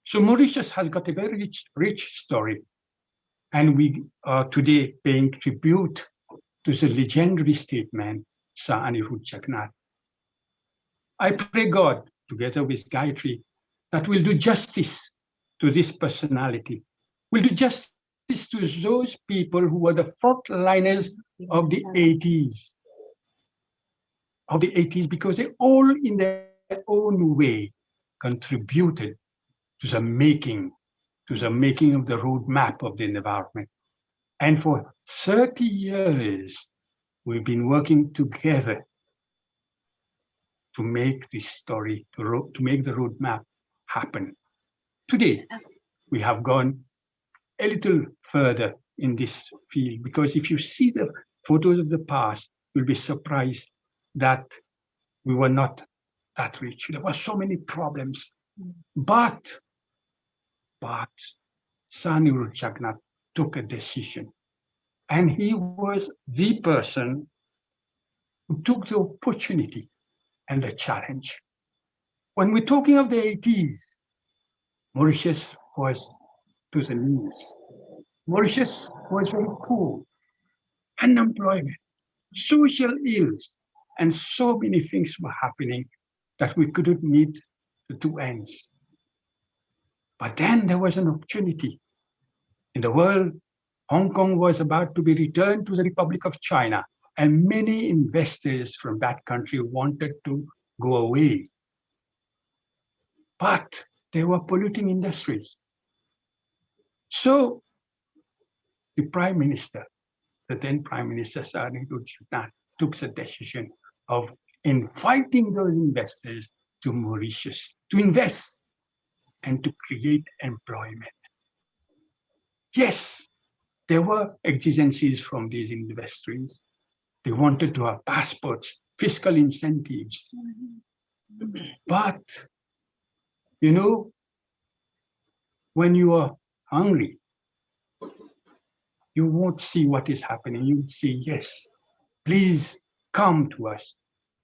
S3: So Mauritius has got a very rich story. And we are today paying tribute to the legendary statesman, Sir Anirudh Jagannath. I pray God, together with Gayatri, that we'll do justice to this personality. We'll do justice to those people who were the frontliners of the 80s. Because they all, in their own way, contributed to the making of the roadmap of the environment. And for 30 years, we've been working together to make this story, to make the roadmap happen. Today, we have gone a little further in this field, because if you see the photos of the past, you'll be surprised that we were not that rich. There were so many problems. But Sir Anirudh Jagannath took a decision. And he was the person who took the opportunity and the challenge. When we're talking of the 80s, Mauritius was to the knees. Mauritius was very poor, unemployment, social ills, and so many things were happening that we couldn't meet the two ends. But then there was an opportunity. In the world, Hong Kong was about to be returned to the Republic of China, and many investors from that country wanted to go away. But they were polluting industries. So the Prime Minister, the then Prime Minister, Sir Anirudh Jagannath, took the decision of inviting those investors to Mauritius to invest and to create employment. Yes, there were exigencies from these investors. They wanted to have passports, fiscal incentives. But, you know, when you are hungry, you won't see what is happening. You would say, yes, please come to us.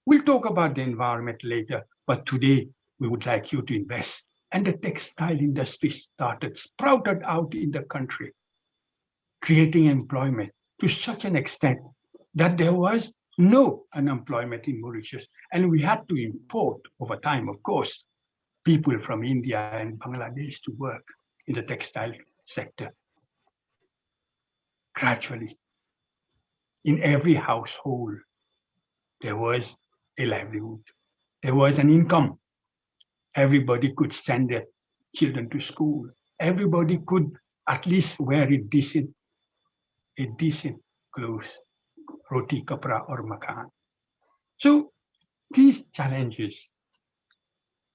S3: We'll talk about the environment later, but today we would like you to invest. And the textile industry sprouted out in the country, creating employment to such an extent that there was no unemployment in Mauritius. And we had to import over time, of course, people from India and Bangladesh to work in the textile sector. Gradually, in every household, there was a livelihood. There was an income. Everybody could send their children to school. Everybody could at least wear a decent clothes, roti, kapra, or makan. So these challenges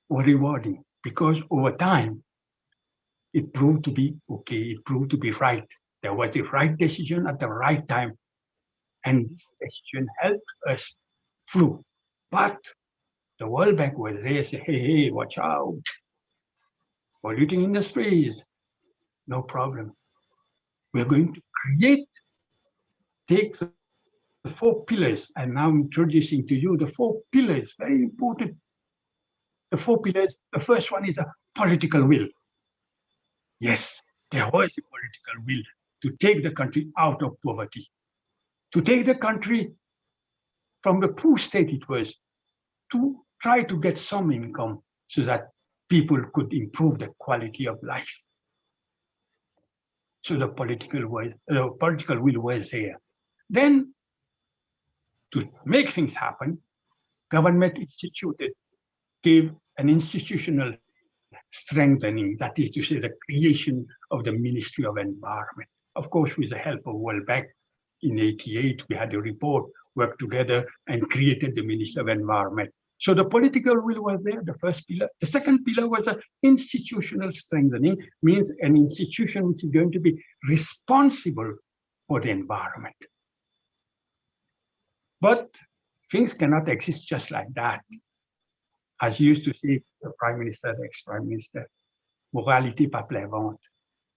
S3: were rewarding because over time, it proved to be okay, it proved to be right. There was the right decision at the right time, and this decision helped us through. But the World Bank was there, say, hey, watch out. Polluting industries, no problem. We're going to take the 4 pillars, and now I'm introducing to you the 4 pillars, very important. The 4 pillars, the first one is a political will. Yes, there was a political will to take the country out of poverty, to take the country from the poor state it was, to try to get some income so that people could improve the quality of life. So the political will was there. Then, to make things happen, government gave an institutional strengthening, that is to say, the creation of the Ministry of Environment. Of course, with the help of World Bank, in '88, we had a report, worked together, and created the Ministry of Environment. So the political will was there, the first pillar. The second pillar was an institutional strengthening, means an institution which is going to be responsible for the environment. But things cannot exist just like that. As used to say the Prime Minister, the ex-Prime Minister, moralité pas plaisante.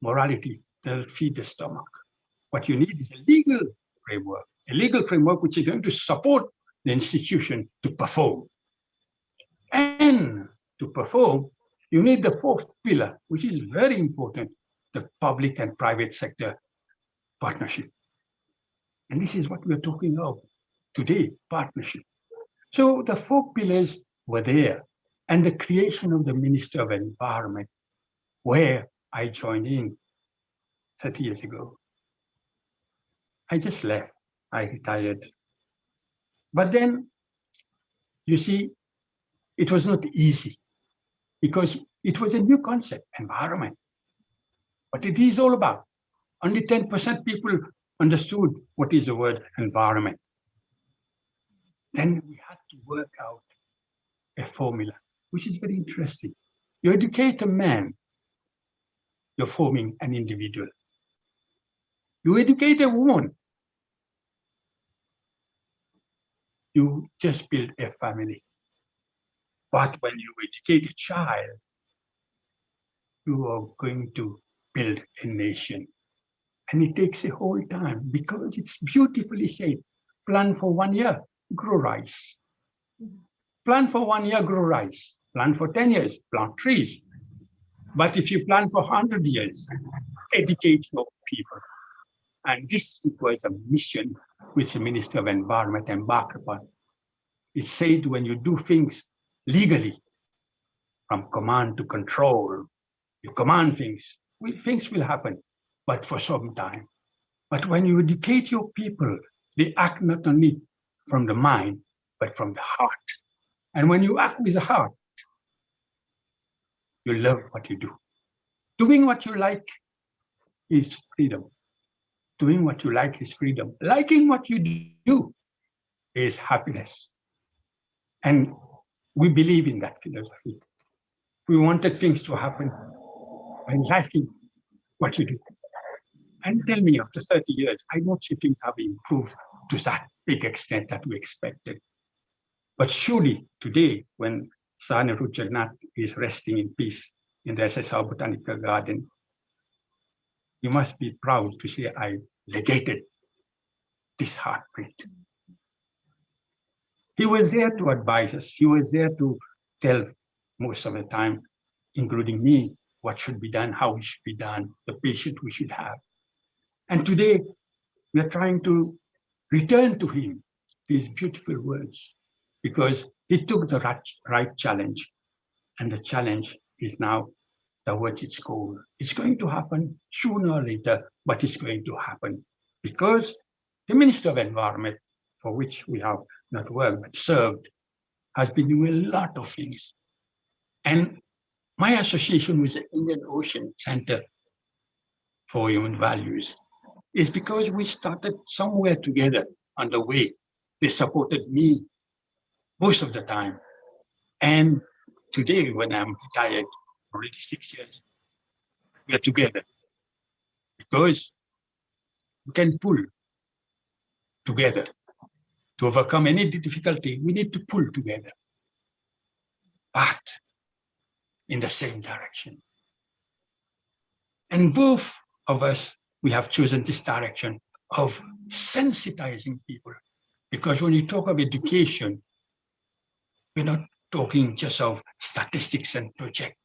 S3: Morality doesn't feed the stomach. What you need is a legal framework which is going to support the institution to perform. And to perform, you need the 4th pillar, which is very important, the public and private sector partnership. And this is what we're talking of today, partnership. So the 4 pillars were there, and the creation of the Ministry of Environment, where I joined in 30 years ago. I just left, I retired. But then, you see, it was not easy because it was a new concept, environment. What it is all about. Only 10% people understood what is the word environment. Then we had to work out a formula, which is very interesting. You educate a man, you're forming an individual. You educate a woman, you just build a family. But when you educate a child, you are going to build a nation. And it takes a whole time because it's beautifully said. Plan for 1 year, grow rice. Plan for 1 year, grow rice. Plan for 10 years, plant trees. But if you plan for 100 years, educate your people. And this was a mission which the Minister of Environment embarked upon. It said when you do things legally, from command to control, you command things, things will happen, but for some time. But when you educate your people, they act not only from the mind, but from the heart. And when you act with the heart, you love what you do. Doing what you like is freedom. Doing what you like is freedom. Liking what you do is happiness. And we believe in that philosophy. We wanted things to happen by liking what you do. And tell me, after 30 years, I don't see things have improved to that big extent that we expected. But surely today, when Sir Nehru Jagannath is resting in peace in the SSR Botanical Garden, you must be proud to say I legated this heartbeat. He was there to advise us. He was there to tell most of the time, including me, what should be done, how it should be done, the patient we should have. And today, we are trying to return to him these beautiful words, because he took the right challenge, and the challenge is now towards its goal. It's going to happen sooner or later, but it's going to happen because the Minister of Environment, for which we have not worked but served, has been doing a lot of things. And my association with the Indian Ocean Center for Human Values is because we started somewhere together on the way. They supported me most of the time. And today, when I'm retired, already 6 years, we are together because we can pull together. To overcome any difficulty, we need to pull together, but in the same direction. And both of us, we have chosen this direction of sensitizing people. Because when you talk of education, we're not talking just of statistics and projects.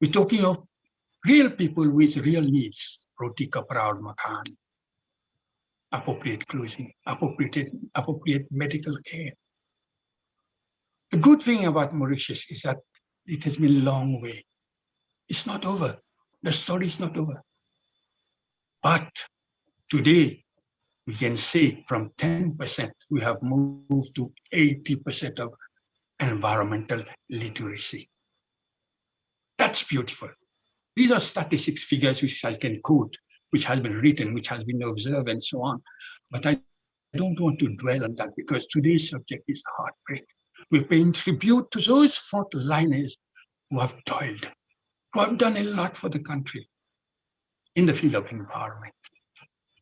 S3: We're talking of real people with real needs, roti kapra aur makan, appropriate clothing, appropriate medical care. The good thing about Mauritius is that it has been a long way. It's not over. The story is not over. But today, we can say from 10%, we have moved to 80% of environmental literacy. That's beautiful. These are statistics figures which I can quote, which has been written, which has been observed, and so on. But I don't want to dwell on that because today's subject is heartbreak. We're paying tribute to those frontliners who have toiled, who have done a lot for the country in the field of environment.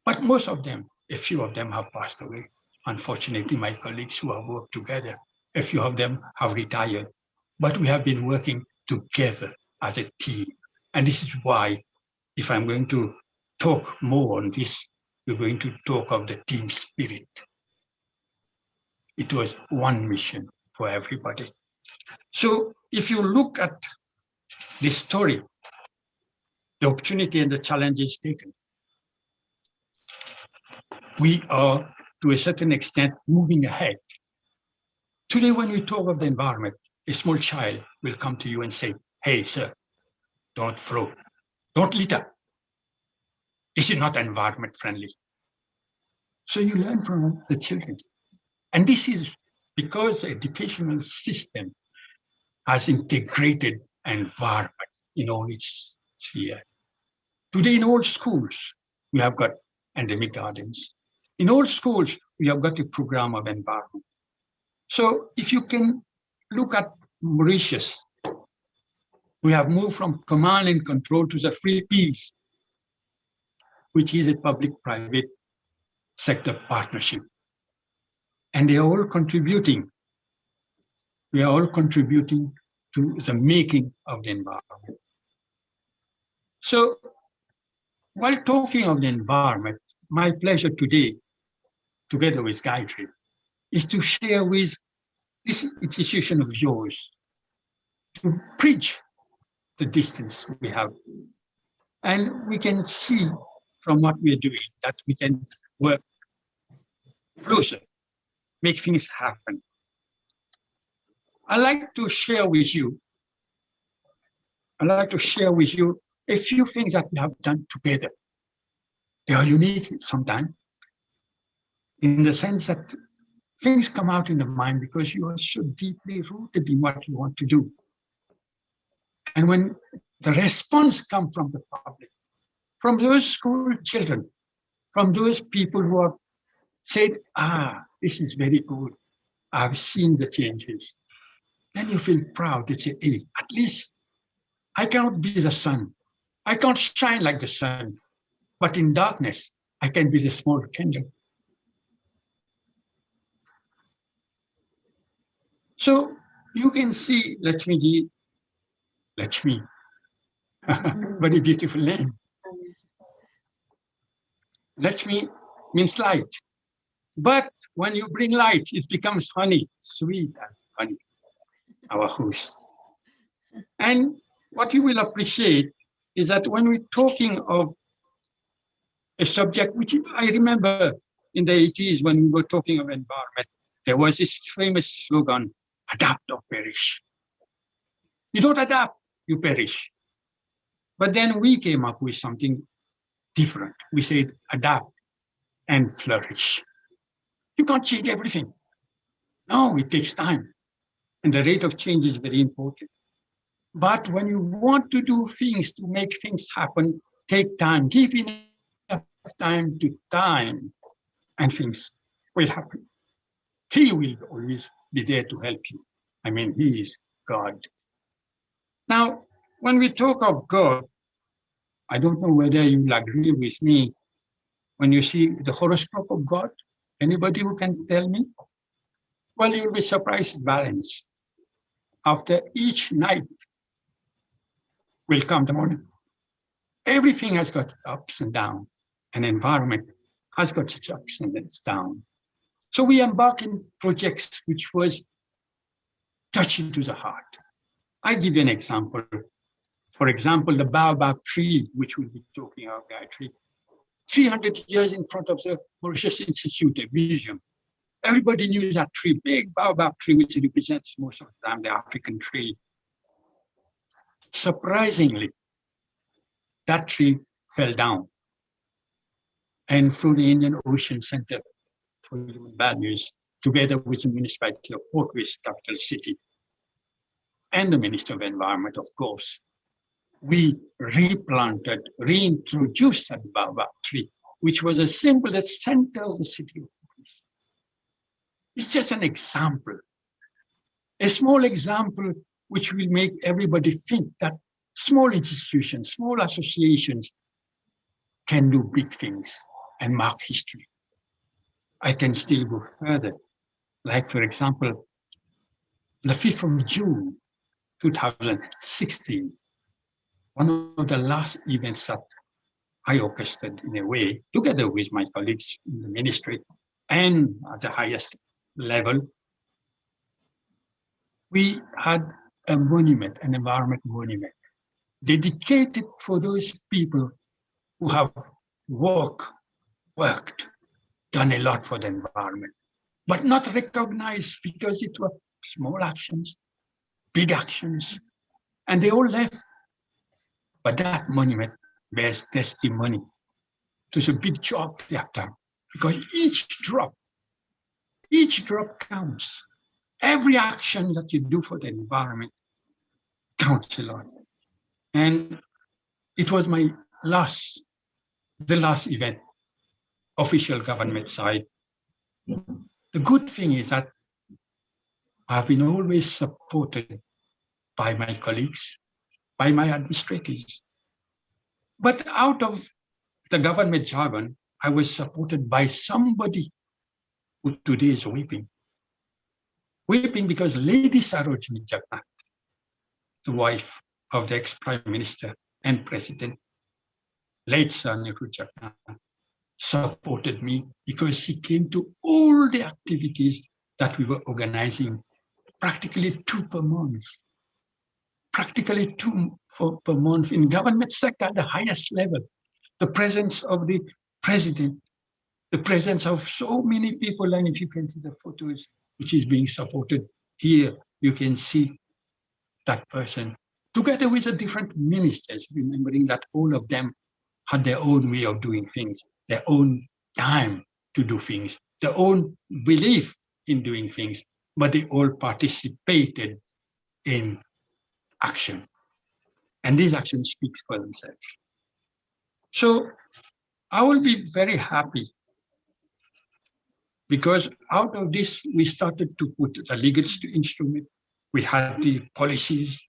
S3: But most of them, a few of them have passed away. Unfortunately, my colleagues who have worked together, a few of them have retired. But we have been working together as a team. And this is why, if I'm going to talk more on this, we're going to talk of the team spirit. It was one mission for everybody. So if you look at this story, the opportunity and the challenges taken, we are, to a certain extent, moving ahead. Today, when we talk of the environment, a small child will come to you and say, hey, sir, don't throw, don't litter. This is not environment friendly. So you learn from the children. And this is because the educational system has integrated environment in all its sphere. Today in all schools, we have got endemic gardens. In all schools, we have got a program of environment. So if you can look at Mauritius, we have moved from command and control to the 3 Ps, which is a public-private sector partnership. And they are all contributing. We are all contributing to the making of the environment. So while talking of the environment, my pleasure today, together with Gayatri, is to share with this institution of yours to bridge the distance we have. And we can see from what we are doing that we can work closer, make things happen. I'd like to share with you a few things that we have done together. They are unique sometimes, in the sense that things come out in the mind because you are so deeply rooted in what you want to do. And when the response comes from the public, from those school children, from those people who have said, this is very good. I've seen the changes. Then you feel proud to say, hey, at least I cannot be the sun. I can't shine like the sun, but in darkness, I can be the small candle. So you can see Lakshmi, very beautiful name. Lakshmi means light. But when you bring light, it becomes honey, sweet as honey, our host. And what you will appreciate is that when we're talking of a subject, which I remember in the 80s when we were talking of environment, there was this famous slogan, adapt or perish. You don't adapt, you perish. But then we came up with something different. We said adapt and flourish. You can't change everything. No, it takes time. And the rate of change is very important. But when you want to do things, to make things happen, take time, give enough time to time, and things will happen. He will always be there to help you. I mean, he is God. Now, when we talk of God, I don't know whether you'll agree with me when you see the horoscope of God. Anybody who can tell me? Well, you'll be surprised it's balanced. After each night will come the morning. Everything has got ups and downs. An environment has got its ups and its downs. So we embark in projects which was touching to the heart. I give you an example. For example, the baobab tree, which we'll be talking about, Gayatri, 300 years in front of the Mauritius Institute, a museum. Everybody knew that tree, big baobab tree, which represents most of the time the African tree. Surprisingly, that tree fell down. And through the Indian Ocean Center for Human Values, together with the municipality of Port Louis, capital city, and the Minister of Environment, of course, we replanted, reintroduced that baobab tree, which was a symbol at the center of the city of Port Louis. It's just an example, a small example which will make everybody think that small institutions, small associations can do big things and mark history. I can still go further. Like, for example, the 5th of June, 2016, one of the last events that I orchestrated in a way, together with my colleagues in the ministry and at the highest level, we had a monument, an environment monument, dedicated for those people who have worked, done a lot for the environment, but not recognized because it were small actions, big actions, and they all left. But that monument bears testimony to the big job they have done, because each drop counts. Every action that you do for the environment counts a lot. And it was my the last event, official government side. The good thing is that I've been always supported by my colleagues, by my administrators. But out of the government jargon, I was supported by somebody who today is weeping. Weeping because Lady Sarojini Jagannath, the wife of the ex-Prime Minister and President, late Sir Nehru Jagannath, supported me because she came to all the activities that we were organizing, practically 2 per month. Practically 2 per month in government sector at the highest level. The presence of the president, the presence of so many people, and if you can see the photos which is being supported here, you can see that person together with the different ministers, remembering that all of them had their own way of doing things, their own time to do things, their own belief in doing things, but they all participated in action. And these actions speak for themselves. So I will be very happy Because out of this, we started to put a legal instrument. We had the policies.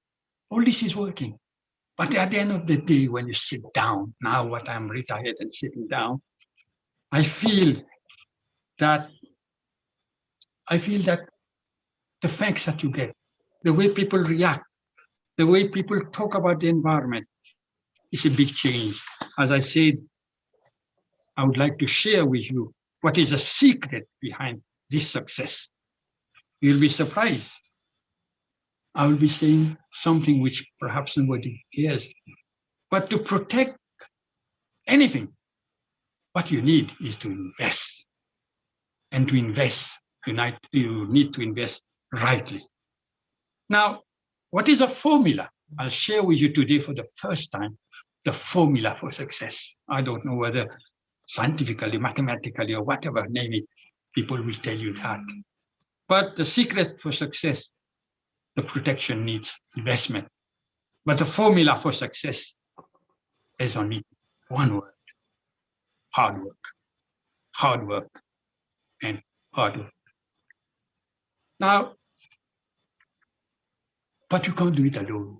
S3: All this is working. But at the end of the day, when you sit down, now what I'm retired and sitting down, I feel that the facts that you get, the way people react, the way people talk about the environment is a big change. As I said, I would like to share with you what is the secret behind this success. You'll be surprised. I will be saying something which perhaps nobody cares. But to protect anything, what you need is to invest. And to invest, you need to invest rightly. Now, what is a formula? I'll share with you today for the first time the formula for success. I don't know whether scientifically, mathematically, or whatever name it, people will tell you that. But the secret for success, the protection needs investment. But the formula for success is only one word: hard work. Hard work and hard work. Now, but you can't do it alone.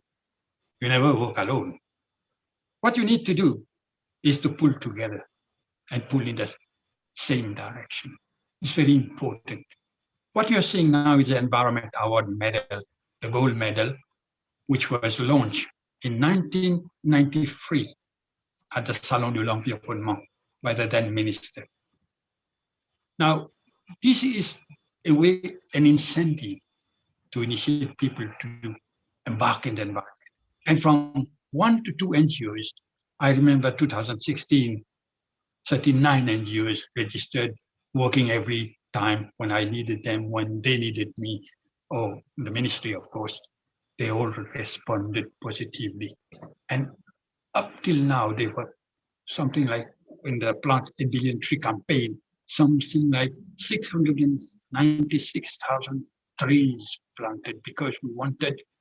S3: You never work alone. What you need to do is to pull together and pull in the same direction. It's very important. What you're seeing now is the Environment Award medal, the gold medal, which was launched in 1993 at the Salon de l'Environnement by the then minister. Now, this is a way, an incentive to initiate people to embark in the environment. And from 1 to 2 NGOs, I remember 2016, 39 NGOs registered, working every time when I needed them, when they needed me, or the ministry, of course. They all responded positively. And up till now, they were something like, in the Plant a Billion Tree campaign, something like 696,000 trees planted, because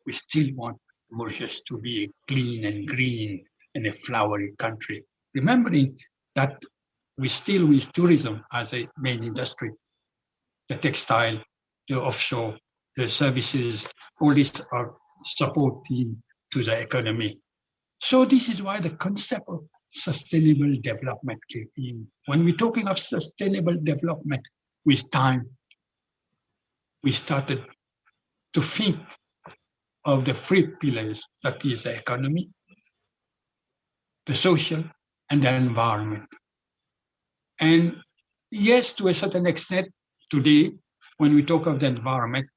S3: we still want Mauritius to be a clean and green and a flowery country. Remembering that we still with tourism as a main industry, the textile, the offshore, the services, all these are supporting to the economy. So this is why the concept of sustainable development came in. When we're talking of sustainable development, with time, we started to think of the 3 pillars, that is the economy, the social, and the environment. And yes, to a certain extent, today, when we talk of the environment,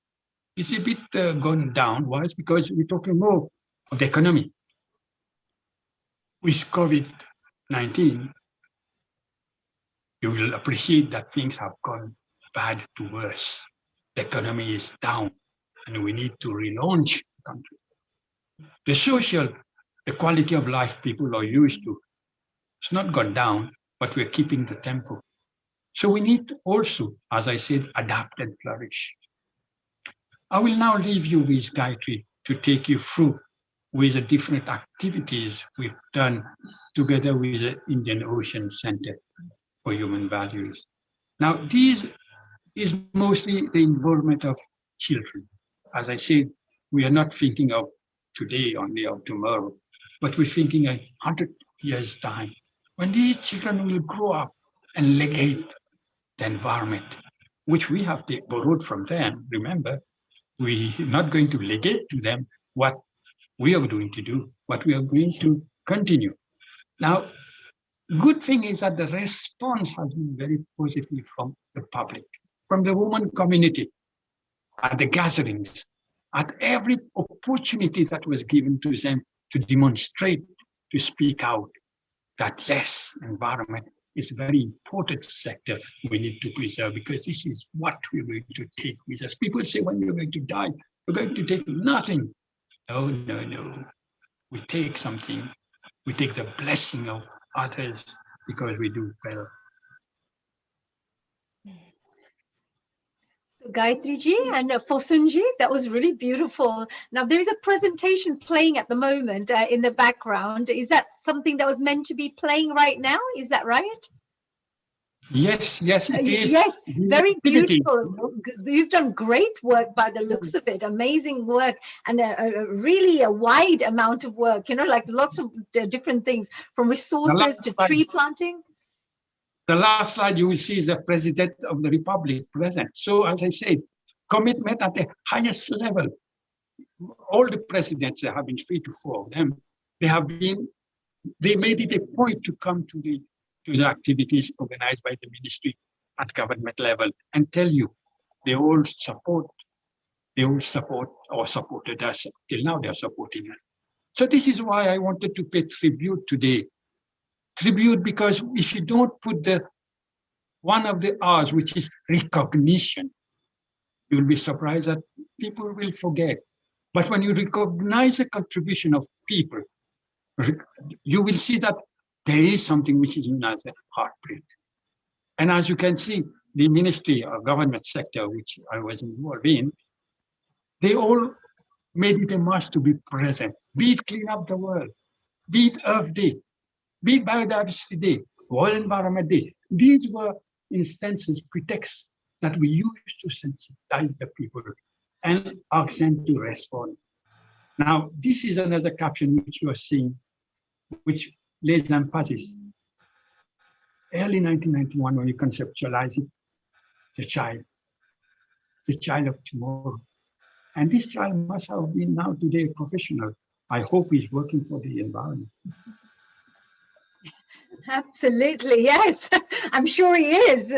S3: it's a bit gone down. Why? It's because we're talking more of the economy. With COVID-19, you will appreciate that things have gone bad to worse. The economy is down, and we need to relaunch the country. The social, the quality of life people are used to, it's not gone down, but we're keeping the tempo. So we need to also, as I said, adapt and flourish. I will now leave you with Gayatri to take you through with the different activities we've done together with the Indian Ocean Center for Human Values. Now, this is mostly the involvement of children. As I said, we are not thinking of today only or tomorrow, but we're thinking 100 years' time, when these children will grow up and legate the environment, which we have borrowed from them. Remember, we're not going to legate to them what we are going to do, but we are going to continue. Now, good thing is that the response has been very positive from the public, from the women community, at the gatherings, at every opportunity that was given to them to demonstrate, to speak out, that yes, environment is a very important sector we need to preserve, because this is what we're going to take with us. People say, when you're going to die, we're going to take nothing. No, no, no. We take something. We take the blessing of others because we do well.
S20: Gayatri ji and Fosun ji, that was really beautiful. Now there is a presentation playing at the moment in the background. Is that something that was meant to be playing right now? Is that right?
S3: Yes, yes, it is.
S20: Yes, very
S3: Activity.
S20: beautiful. You've done great work by the looks of it. Amazing work, and really a wide amount of work. You know, like lots of different things, from resources to tree planting.
S3: The last slide you will see is the President of the Republic present. So as I said, commitment at the highest level. All the presidents, there have been 3 to 4 of them, they made it a point to come to the activities organized by the ministry at government level and tell you they all support or supported us. Till now they are supporting us. So this is why I wanted to pay tribute today. Tribute, because if you don't put the one of the R's, which is recognition, you'll be surprised that people will forget. But when you recognize the contribution of people, you will see that there is something which is known as a heartbeat. And as you can see, the ministry or government sector, which I was involved in, they all made it a must to be present. Be it Clean Up the World, be it Earth Day, be it Biodiversity Day, World Environment Day. These were instances, pretexts that we used to sensitize the people and ask them to respond. Now, this is another caption which you are seeing, which lays emphasis. Early 1991, when you conceptualize it, the child of tomorrow. And this child must have been now today a professional. I hope he's working for the environment.
S20: Absolutely, yes. I'm sure he is.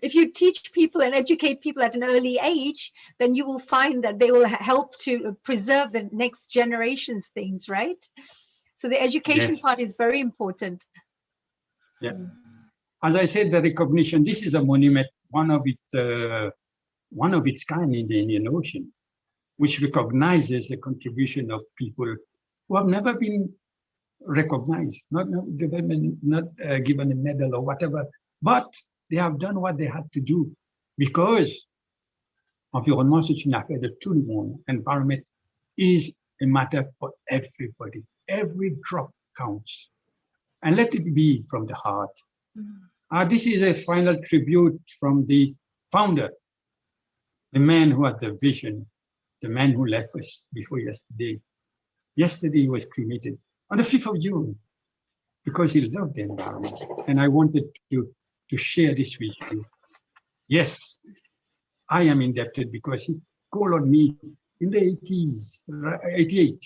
S20: If you teach people and educate people at an early age, then you will find that they will help to preserve the next generation's things, right? So the education part is very important.
S3: Yeah. As I said, the recognition, this is a monument, one of its kind in the Indian Ocean, which recognizes the contribution of people who have never been recognized, not given a medal or whatever, but they have done what they had to do, because environnement, c'est une affaire de tout le monde. Environment is a matter for everybody. Every drop counts. And let it be from the heart. This is a final tribute from the founder, the man who had the vision, the man who left us before yesterday. Yesterday he was cremated on the 5th of June because he loved the environment. And I wanted to share this with you. Yes, I am indebted because he called on me in the 80s, 88,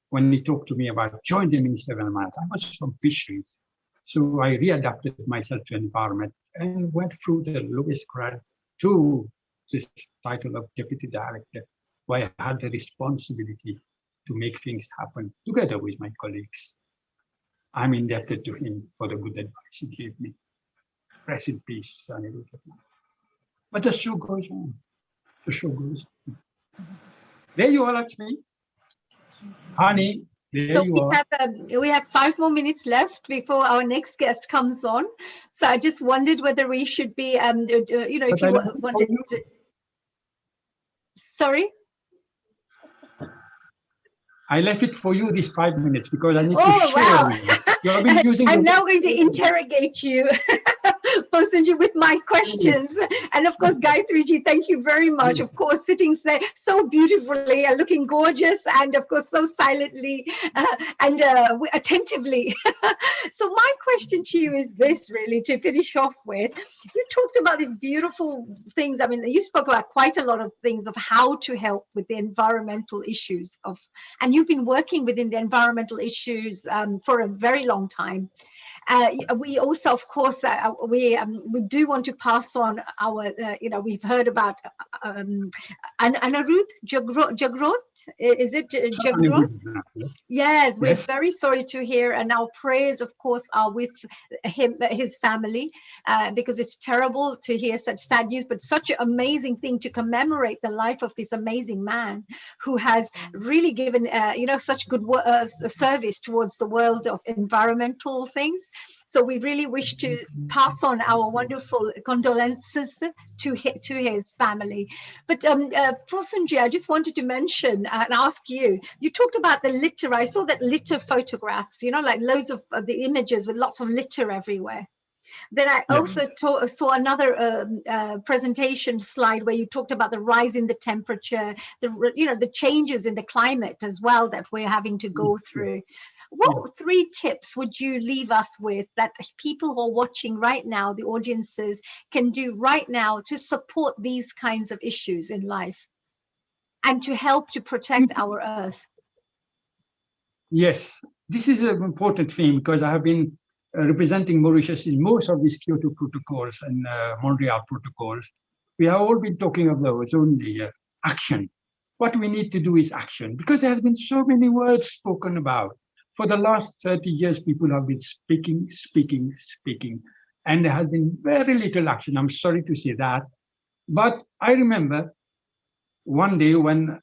S3: when he talked to me about join the Minister of Environment. I was from fisheries. So I readapted myself to environment and went through the lowest grade to this title of Deputy Director, where I had the responsibility to make things happen together with my colleagues. I'm indebted to him for the good advice he gave me. Rest in peace, Sonny. But the show goes on. The show goes on. There you are, Lakshmi. Honey, there
S20: so
S3: you are.
S20: We have 5 more minutes left before our next guest comes on. So I just wondered whether we should be, if you wanted to. Sorry?
S3: I left it for you these 5 minutes because I need to share.
S20: Wow.
S3: You have been using
S20: I'm now going to interrogate you, Posanji, with my questions. And of course, Gayatriji, thank you very much. Of course, sitting there so beautifully and looking gorgeous, and of course, so silently and attentively. So my question to you is this, really, to finish off with. You talked about these beautiful things. I mean, you spoke about quite a lot of things of how to help with the environmental issues and you've been working within the environmental issues for a very long time. We also, of course, we do want to pass on our, we've heard about Anirudh Jagrot. Is it Jagrot? Yes, we're very sorry to hear, and our prayers, of course, are with him, his family, because it's terrible to hear such sad news, but such an amazing thing to commemorate the life of this amazing man who has really given, such good service towards the world of environmental things. So we really wish to pass on our wonderful condolences to his family. But Posanji, I just wanted to mention and ask you, you talked about the litter. I saw that litter photographs, like loads of the images with lots of litter everywhere. Then I
S3: Yes.
S20: also saw another presentation slide where you talked about the rise in the temperature, the changes in the climate as well that we're having to go through. What 3 tips would you leave us with that people who are watching right now, the audiences, can do right now to support these kinds of issues in life and to help to protect our Earth?
S3: Yes, this is an important thing because I have been representing Mauritius in most of these Kyoto protocols and Montreal protocols. We have all been talking of the ozone layer, action. What we need to do is action, because there has been so many words spoken about. For the last 30 years, people have been speaking, and there has been very little action. I'm sorry to say that. But I remember one day when,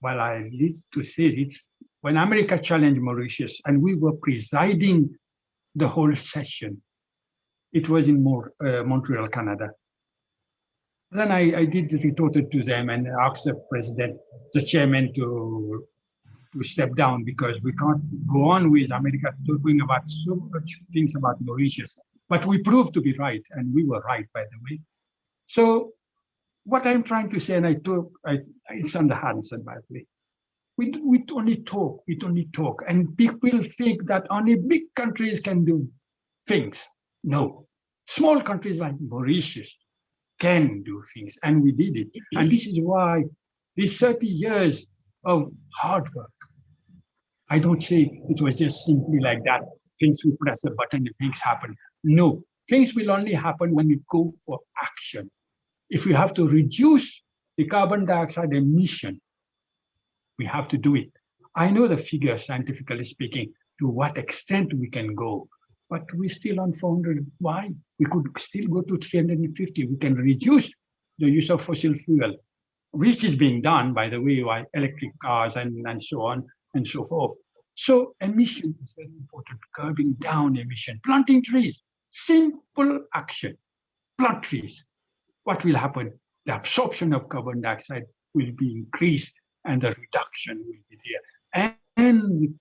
S3: well, I need to say it, when America challenged Mauritius and we were presiding the whole session. It was in Montreal, Canada. Then I did report it to them and asked the president, the chairman, to step down because we can't go on with America talking about so much things about Mauritius. But we proved to be right, and we were right, by the way. So what I'm trying to say, and it's on the Hansen, by the way, we only talk, and people think that only big countries can do things. No, small countries like Mauritius can do things, and we did it. And this is why these 30 years of hard work, I don't say it was just simply like that, things we press a button and things happen. No, things will only happen when we go for action. If we have to reduce the carbon dioxide emission, we have to do it. I know the figure, scientifically speaking, to what extent we can go, but we're still on 400. Why? We could still go to 350. We can reduce the use of fossil fuel, which is being done, by the way, by electric cars and so on and so forth. So emission is very important, curbing down emission, planting trees, simple action, plant trees. What will happen? The absorption of carbon dioxide will be increased and the reduction will be there. And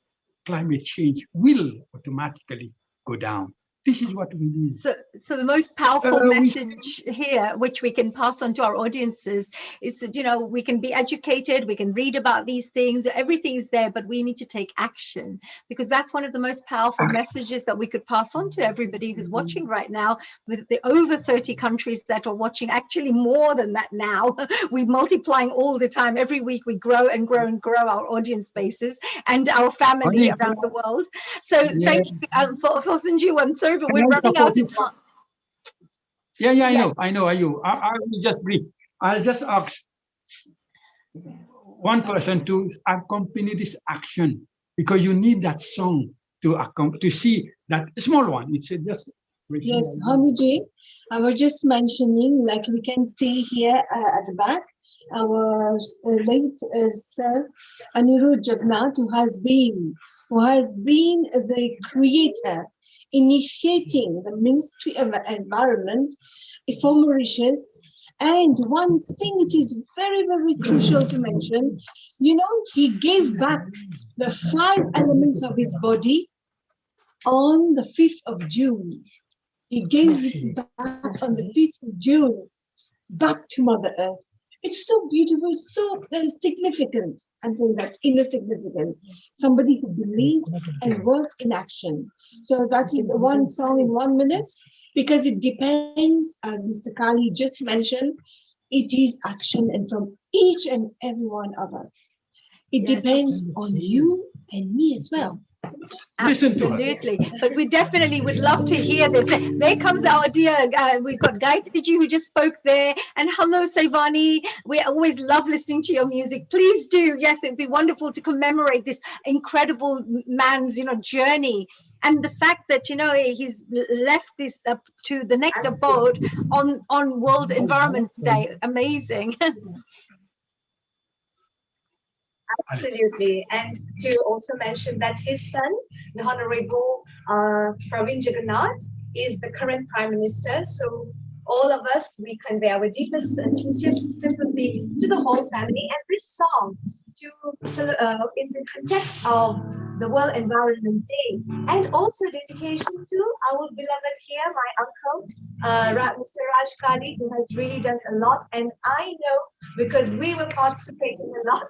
S3: climate change will automatically go down. This is what we need.
S20: So the most powerful message here, which we can pass on to our audiences, is that, we can be educated, we can read about these things, everything is there, but we need to take action, because that's one of the most powerful messages that we could pass on to everybody who's watching right now, with the over 30 countries that are watching, actually more than that now. We're multiplying all the time. Every week we grow and grow and grow our audience bases and our family around the world. So thank you for Sunju. I'm sorry, but we're running out of time.
S3: Yeah, I know. I will just brief. I'll just ask one person to accompany this action, because you need that song to see that small one. It's just.
S22: Yes, Hanuji, I was just mentioning, like we can see here at the back, our late sir Anirudh Jagannath, who has been the creator, initiating the Ministry of Environment for Mauritius. And one thing it is very, very crucial to mention, he gave back the 5 elements of his body on the 5th of June. He gave it back on the 5th of June, back to Mother Earth. It's so beautiful, so significant. I'm saying that inner significance. Somebody who believed and worked in action. So that is one song in 1 minute, because it depends, as Mr. Kali just mentioned, it is action, and from each and every one of us. It depends on you and me as well.
S20: Absolutely, but we definitely would love to hear this. There comes our dear, we've got Gayatri who just spoke there, and hello Saivani, we always love listening to your music. Please do, yes, it'd be wonderful to commemorate this incredible man's journey, and the fact that he's left this up to the next abode on World Environment Day. Amazing.
S7: Absolutely. And to also mention that his son, the Honorable Praveen Jagannath, is the current Prime Minister. So all of us, we convey our deepest and sincere sympathy to the whole family. And this song, in the context of the World Environment Day, and also dedication to our beloved here, my uncle, Mr. Raj Kadi, who has really done a lot, and I know because we were participating a lot.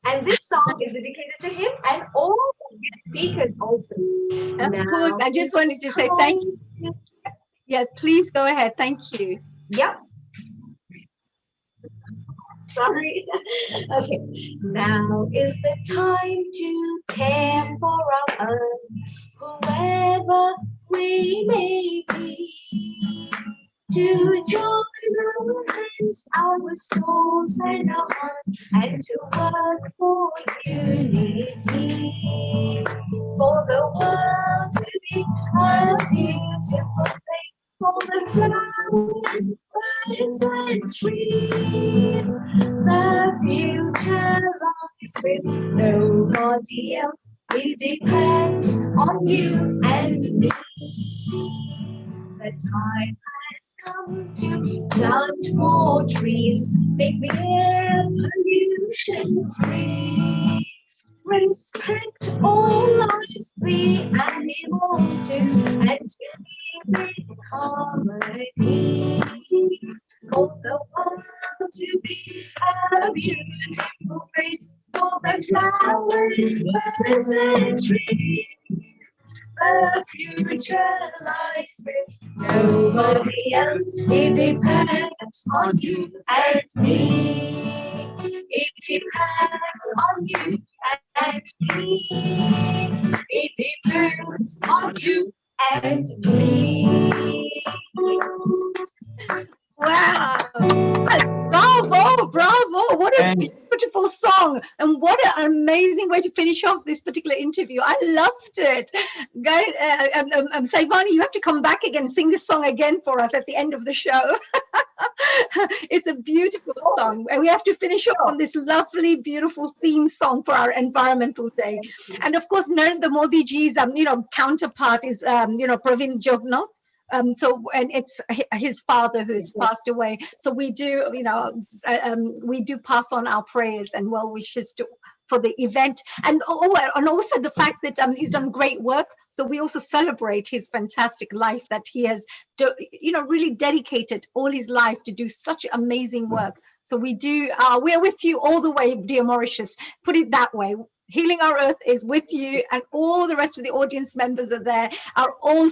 S7: And this song is dedicated to him and all the speakers also.
S20: Of course, I just wanted to say thank you. Yeah, please go ahead. Thank you.
S7: Yep. Sorry. Okay. Now is the time to care for our own, whoever we may be. To join our hands, our souls and our hearts, and to work for unity. For the world to be a beautiful place, for the flowers, birds and trees. The future lies with nobody else. It depends on you and me. The time has come to plant more trees, make the air pollution free. Respect all lives, the animals too, and to live in harmony. For the world to be a beautiful place, for the flowers, birds and trees. The future lies with nobody else. It depends on you and me. It depends on you and me. It depends on you and me.
S20: Wow. Bravo, bravo. What a beautiful song. And what an amazing way to finish off this particular interview. I loved it. Guys, Saivani, you have to come back again, sing this song again for us at the end of the show. It's a beautiful song. And we have to finish off on this lovely, beautiful theme song for our Environmental Day. And of course, Narendra Modi ji's, counterpart is, Pravin Jugnauth. And it's his father who has passed away. So we do, we do pass on our prayers and well wishes for the event, and also the fact that he's done great work. So we also celebrate his fantastic life that he has, really dedicated all his life to do such amazing work. So we do. We're with you all the way, dear Mauritius. Put it that way. Healing Our Earth is with you, and all the rest of the audience members are there, are all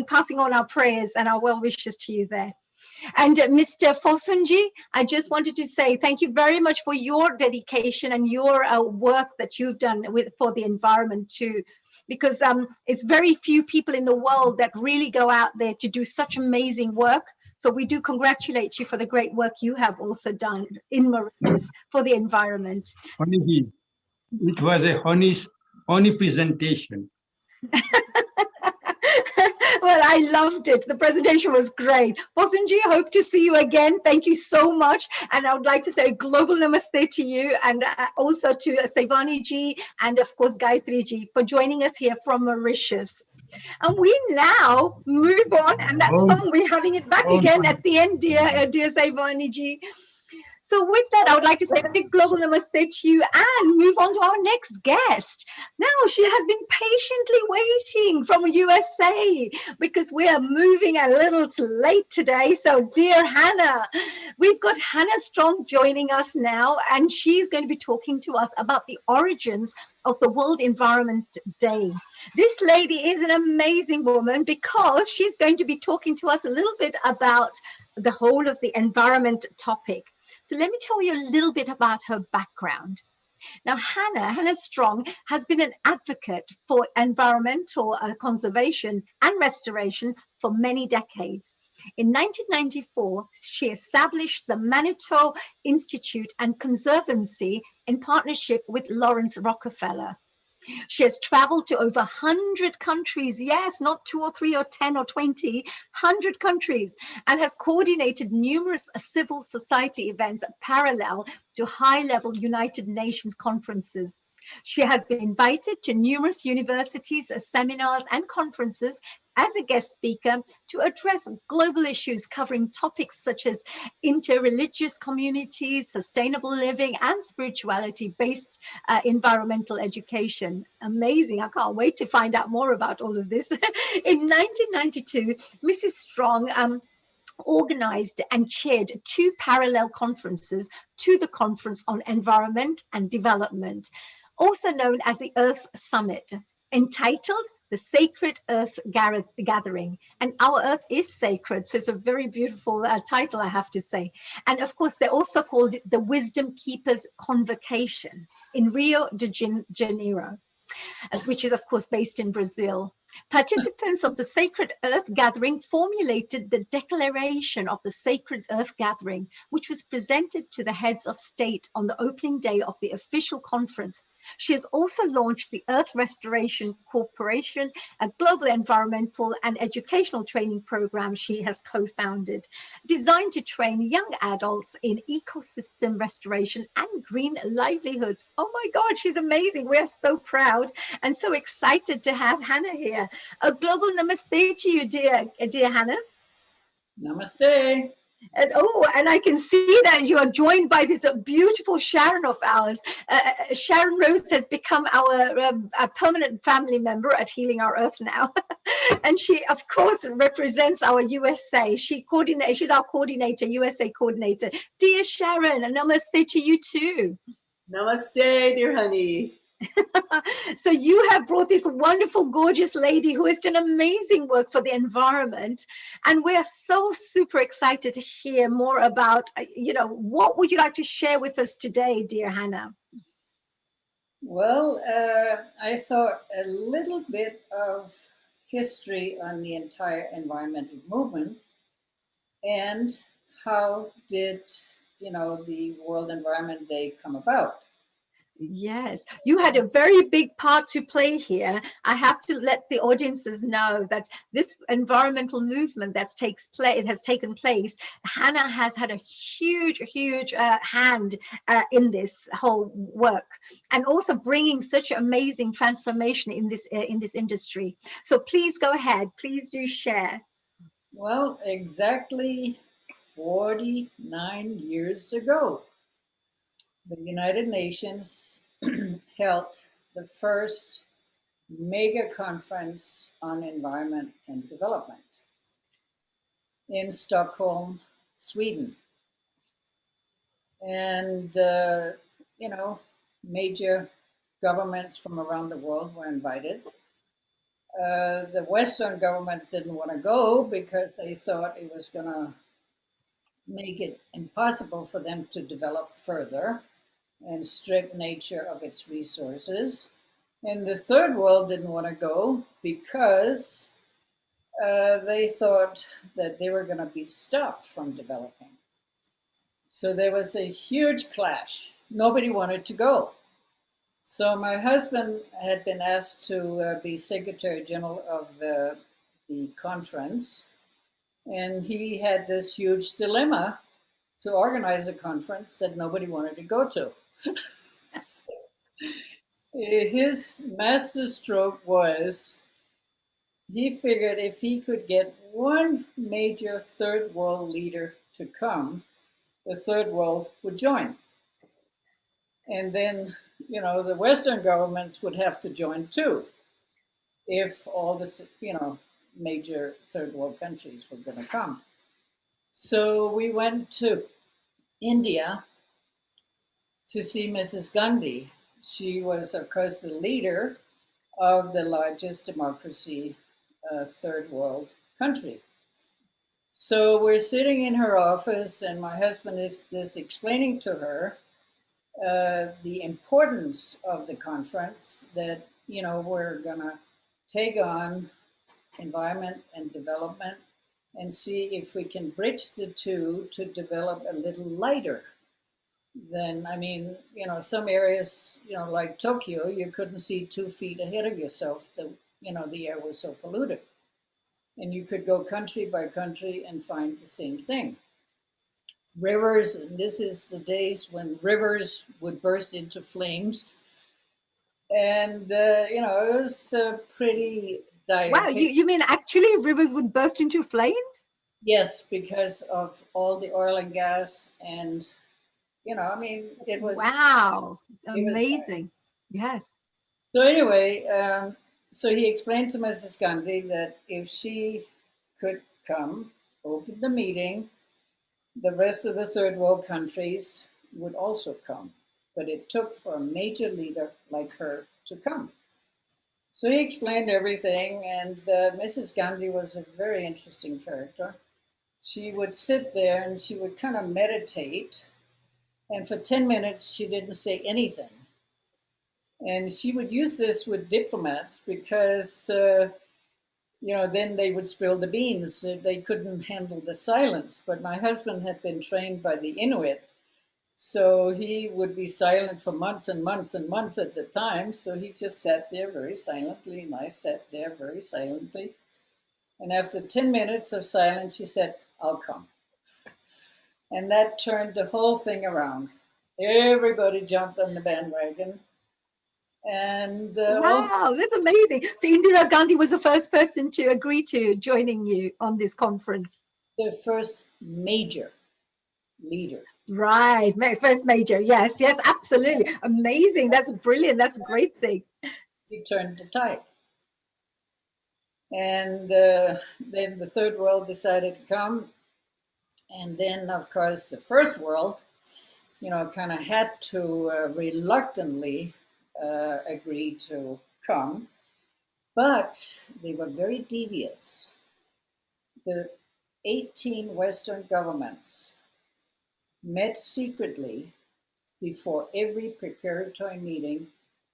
S20: passing on our prayers and our well wishes to you there. And Mr. Fosunji, I just wanted to say thank you very much for your dedication and your work that you've done for the environment too, because it's very few people in the world that really go out there to do such amazing work. So we do congratulate you for the great work you have also done in Mauritius for the environment.
S3: It was a honey presentation.
S20: Well, I loved it. The presentation was great. Fosunji, hope to see you again. Thank you so much. And I would like to say a global namaste to you, and also to Saivani ji and of course Gayatri ji for joining us here from Mauritius. And we now move on, and that song, we're having it back again at the end, dear Saivani ji. So with that, I would like to say a big global namaste to you and move on to our next guest. Now, she has been patiently waiting from USA because we are moving a little late today. So dear Hannah, we've got Hannah Strong joining us now, and she's going to be talking to us about the origins of the World Environment Day. This lady is an amazing woman because she's going to be talking to us a little bit about the whole of the environment topic. So let me tell you a little bit about her background. Now, Hannah Strong has been an advocate for environmental conservation and restoration for many decades. In 1994, she established the Manitou Institute and Conservancy in partnership with Lawrence Rockefeller. She has traveled to over 100 countries, yes, not 2 or 3 or 10 or 20, 100 countries, and has coordinated numerous civil society events parallel to high-level United Nations conferences. She has been invited to numerous universities, seminars, and conferences, as a guest speaker to address global issues covering topics such as interreligious communities, sustainable living, and spirituality-based environmental education. Amazing. I can't wait to find out more about all of this. In 1992, Mrs. Strong organized and chaired 2 parallel conferences to the Conference on Environment and Development, also known as the Earth Summit, entitled The Sacred Earth Gathering. And our Earth is sacred, so it's a very beautiful title, I have to say. And of course, they also called it the Wisdom Keepers Convocation in Rio de Janeiro, which is of course based in Brazil. Participants of the Sacred Earth Gathering formulated the Declaration of the Sacred Earth Gathering, which was presented to the heads of state on the opening day of the official conference. She has also launched the Earth Restoration Corporation, a global environmental and educational training program she has co-founded, designed to train young adults in ecosystem restoration and green livelihoods. Oh my God, she's amazing. We're so proud and so excited to have Hannah here. A global namaste to you, dear Hannah.
S8: Namaste.
S20: And I can see that you are joined by this beautiful Sharon of ours. Sharon Rhodes has become our permanent family member at Healing Our Earth now. And she, of course, represents our USA. She's our coordinator, USA coordinator. Dear Sharon, namaste to you too.
S8: Namaste, dear honey.
S20: So you have brought this wonderful, gorgeous lady who has done amazing work for the environment. And we are so super excited to hear more about, what would you like to share with us today, dear Hannah?
S8: Well, I thought a little bit of history on the entire environmental movement and how did, the World Environment Day come about.
S20: Yes, you had a very big part to play here. I have to let the audiences know that this environmental movement has taken place. Hannah has had a huge hand in this whole work, and also bringing such amazing transformation in this industry. So please go ahead. Please do share.
S8: Well, exactly 49 years ago, the United Nations held the first mega conference on environment and development in Stockholm, Sweden. And, major governments from around the world were invited. The Western governments didn't want to go because they thought it was going to make it impossible for them to develop further and strip nature of its resources. And the third world didn't want to go because they thought that they were going to be stopped from developing. So there was a huge clash. Nobody wanted to go. So my husband had been asked to be Secretary General of the conference. And he had this huge dilemma to organize a conference that nobody wanted to go to. His master stroke was, he figured if he could get one major third world leader to come, the third world would join. And then, the Western governments would have to join too, if all the, major third world countries were going to come. So we went to India to see Mrs. Gandhi. She was, of course, the leader of the largest democracy, third world country. So we're sitting in her office and my husband is explaining to her the importance of the conference, that, we're gonna take on environment and development and see if we can bridge the two to develop a little lighter. Then, some areas, like Tokyo, you couldn't see 2 feet ahead of yourself. The air was so polluted. And you could go country by country and find the same thing. Rivers, and this is the days when rivers would burst into flames. And, it was pretty
S20: Wow, you mean actually rivers would burst into flames?
S8: Yes, because of all the oil and gas, and I mean, it was
S20: wow,
S8: it was
S20: amazing. Yes.
S8: So anyway, so he explained to Mrs. Gandhi that if she could come, open the meeting, the rest of the third world countries would also come. But it took for a major leader like her to come. So he explained everything, and Mrs. Gandhi was a very interesting character. She would sit there and she would kind of meditate, and for 10 minutes she didn't say anything. And she would use this with diplomats because, then they would spill the beans. They couldn't handle the silence. But my husband had been trained by the Inuit. So he would be silent for months and months and months at the time. So he just sat there very silently, and I sat there very silently. And after 10 minutes of silence, she said, "I'll come." And that turned the whole thing around. Everybody jumped on the bandwagon. And
S20: wow, that's amazing. So Indira Gandhi was the first person to agree to joining you on this conference.
S8: The first major leader.
S20: Right, first major. Yes, absolutely. Amazing. That's brilliant. That's a great thing.
S8: He turned the tide. And then the third world decided to come. And then, of course, the first world, kind of had to reluctantly agree to come. But they were very devious. The 18 Western governments met secretly before every preparatory meeting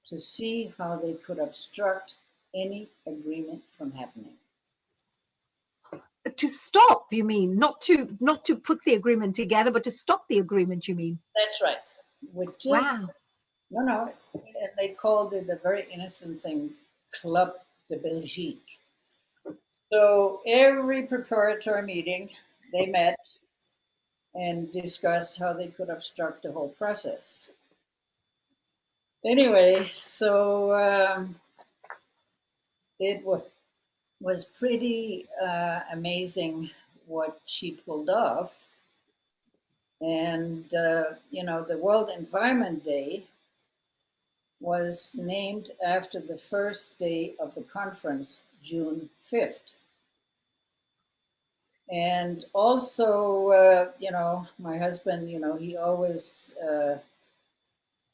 S8: to see how they could obstruct any agreement from happening.
S20: To stop, you mean? Not to put the agreement together, but to stop the agreement, you mean?
S8: That's right. With just, no, and they called it a very innocent thing, Club de Belgique. So every preparatory meeting, they met and discussed how they could obstruct the whole process. Anyway, so it was pretty amazing what she pulled off. And, the World Environment Day was named after the first day of the conference, June 5th. And also, my husband, he always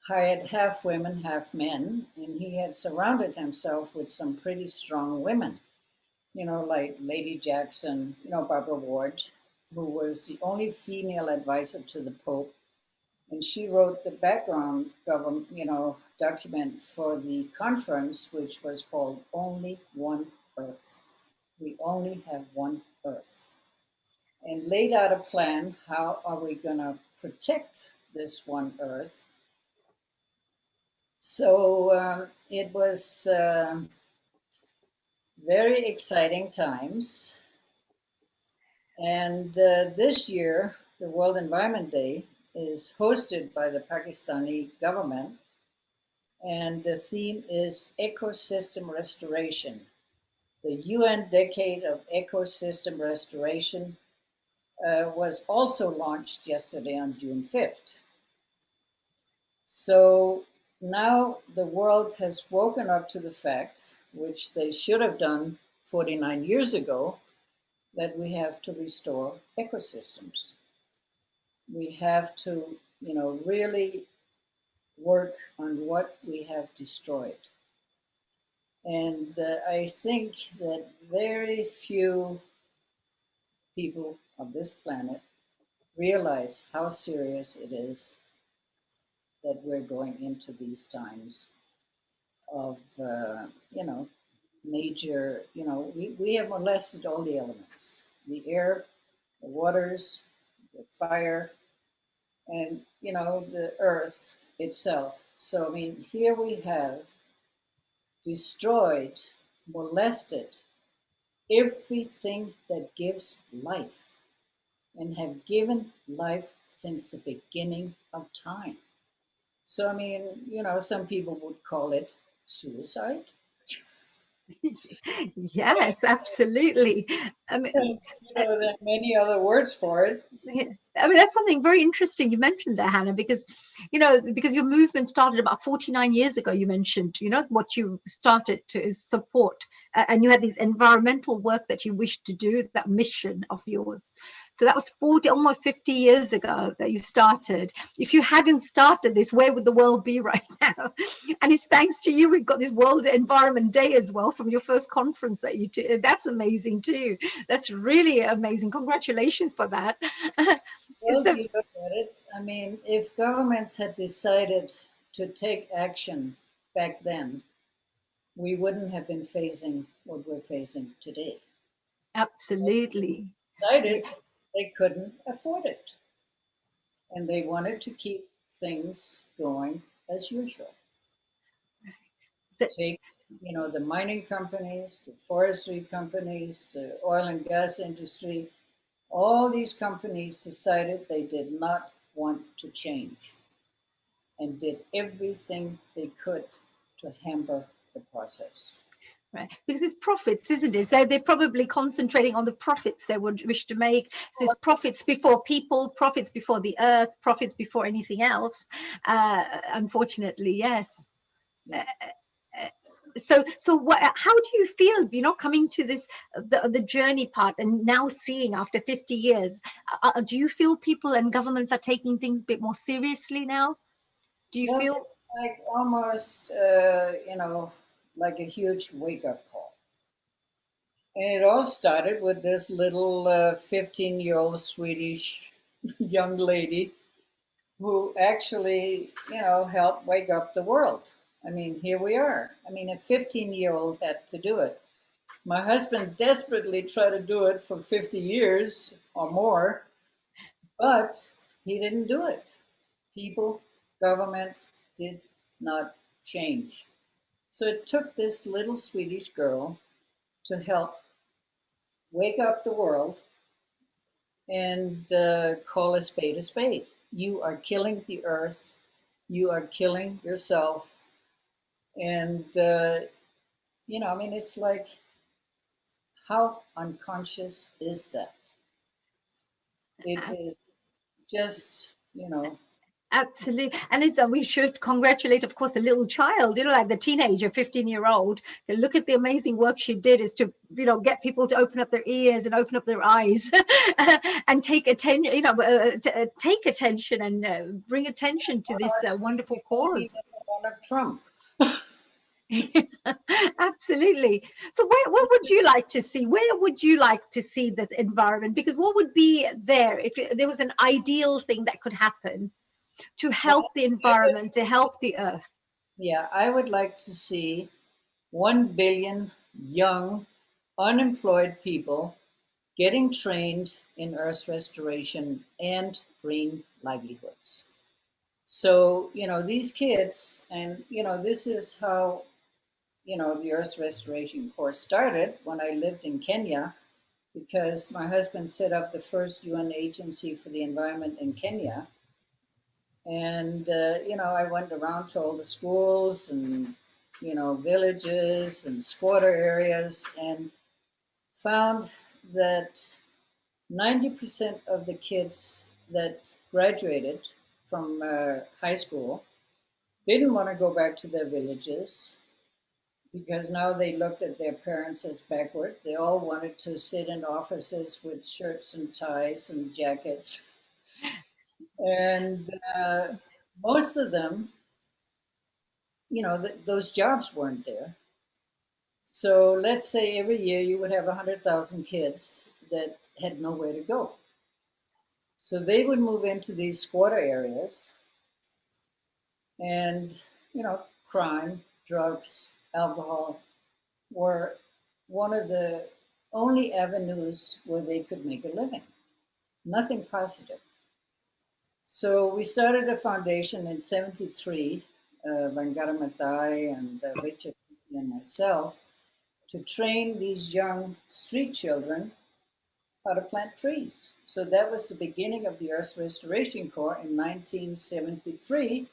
S8: hired half women, half men, and he had surrounded himself with some pretty strong women, like Lady Jackson, Barbara Ward, who was the only female advisor to the Pope. And she wrote the background document for the conference, which was called Only One Earth. We only have one Earth. And laid out a plan, how are we going to protect this one Earth? So it was very exciting times. And this year, the World Environment Day is hosted by the Pakistani government. And the theme is ecosystem restoration. The UN Decade of Ecosystem Restoration was also launched yesterday on June 5th. So now the world has woken up to the fact, which they should have done 49 years ago, that we have to restore ecosystems. We have to, really work on what we have destroyed. And I think that very few people of this planet realize how serious it is that we're going into these times of, major, we have molested all the elements, the air, the waters, the fire, and, the earth itself. So, I mean, here we have destroyed, molested everything that gives life and have given life since the beginning of time. So, I mean, some people would call it suicide.
S20: Yes, absolutely. I mean,
S8: There are many other words for it.
S20: yeah. I mean, that's something very interesting you mentioned there, Hannah, because, because your movement started about 49 years ago, you mentioned, what you started to support, and you had this environmental work that you wished to do, that mission of yours. So that was almost 50 years ago that you started. If you hadn't started this, where would the world be right now? And it's thanks to you we've got this World Environment Day as well from your first conference that you did. That's amazing too. That's really amazing. Congratulations for that.
S8: Well,
S20: So,
S8: if you look at it, I mean, if governments had decided to take action back then, we wouldn't have been facing what we're facing today.
S20: absolutely.
S8: Decided they couldn't afford it. And they wanted to keep things going as usual. Take, the mining companies, the forestry companies, the oil and gas industry, all these companies decided they did not want to change and did everything they could to hamper the process.
S20: Right, because it's profits, isn't it? So they're probably concentrating on the profits they would wish to make. So it's profits before people, profits before the earth, profits before anything else. Unfortunately, yes. So how do you feel, coming to this, the journey part, and now seeing after 50 years, do you feel people and governments are taking things a bit more seriously now? Do you feel?
S8: It's like almost, like a huge wake-up call. And it all started with this little 15-year-old Swedish young lady who actually, helped wake up the world. I mean, here we are. I mean, a 15-year-old had to do it. My husband desperately tried to do it for 50 years or more, but he didn't do it. People, governments did not change. So it took this little Swedish girl to help wake up the world and call a spade a spade. You are killing the earth. You are killing yourself. And, I mean, it's like, how unconscious is that? It is just,
S20: Absolutely. And we should congratulate, of course, the little child, like the teenager, 15-year-old. Look at the amazing work she did, is to, get people to open up their ears and open up their eyes and take attention, take attention and bring attention to this wonderful cause.
S8: Trump.
S20: Absolutely. So what would you like to see? Where would you like to see the environment? Because what would be there if there was an ideal thing that could happen to help the environment, to help the earth?
S8: Yeah, I would like to see 1 billion young, unemployed people getting trained in earth restoration and green livelihoods. So, these kids, and, this is how, the earth restoration course started when I lived in Kenya, because my husband set up the first UN agency for the environment in Kenya. And, I went around to all the schools and, villages and squatter areas, and found that 90% of the kids that graduated from high school didn't want to go back to their villages because now they looked at their parents as backward. They all wanted to sit in offices with shirts and ties and jackets. And most of them, those jobs weren't there. So let's say every year you would have 100,000 kids that had nowhere to go. So they would move into these squatter areas, and, crime, drugs, alcohol were one of the only avenues where they could make a living. Nothing positive. So we started a foundation in '73, Vangara Matai and Richard and myself, to train these young street children how to plant trees. So that was the beginning of the Earth Restoration Corps in 1973.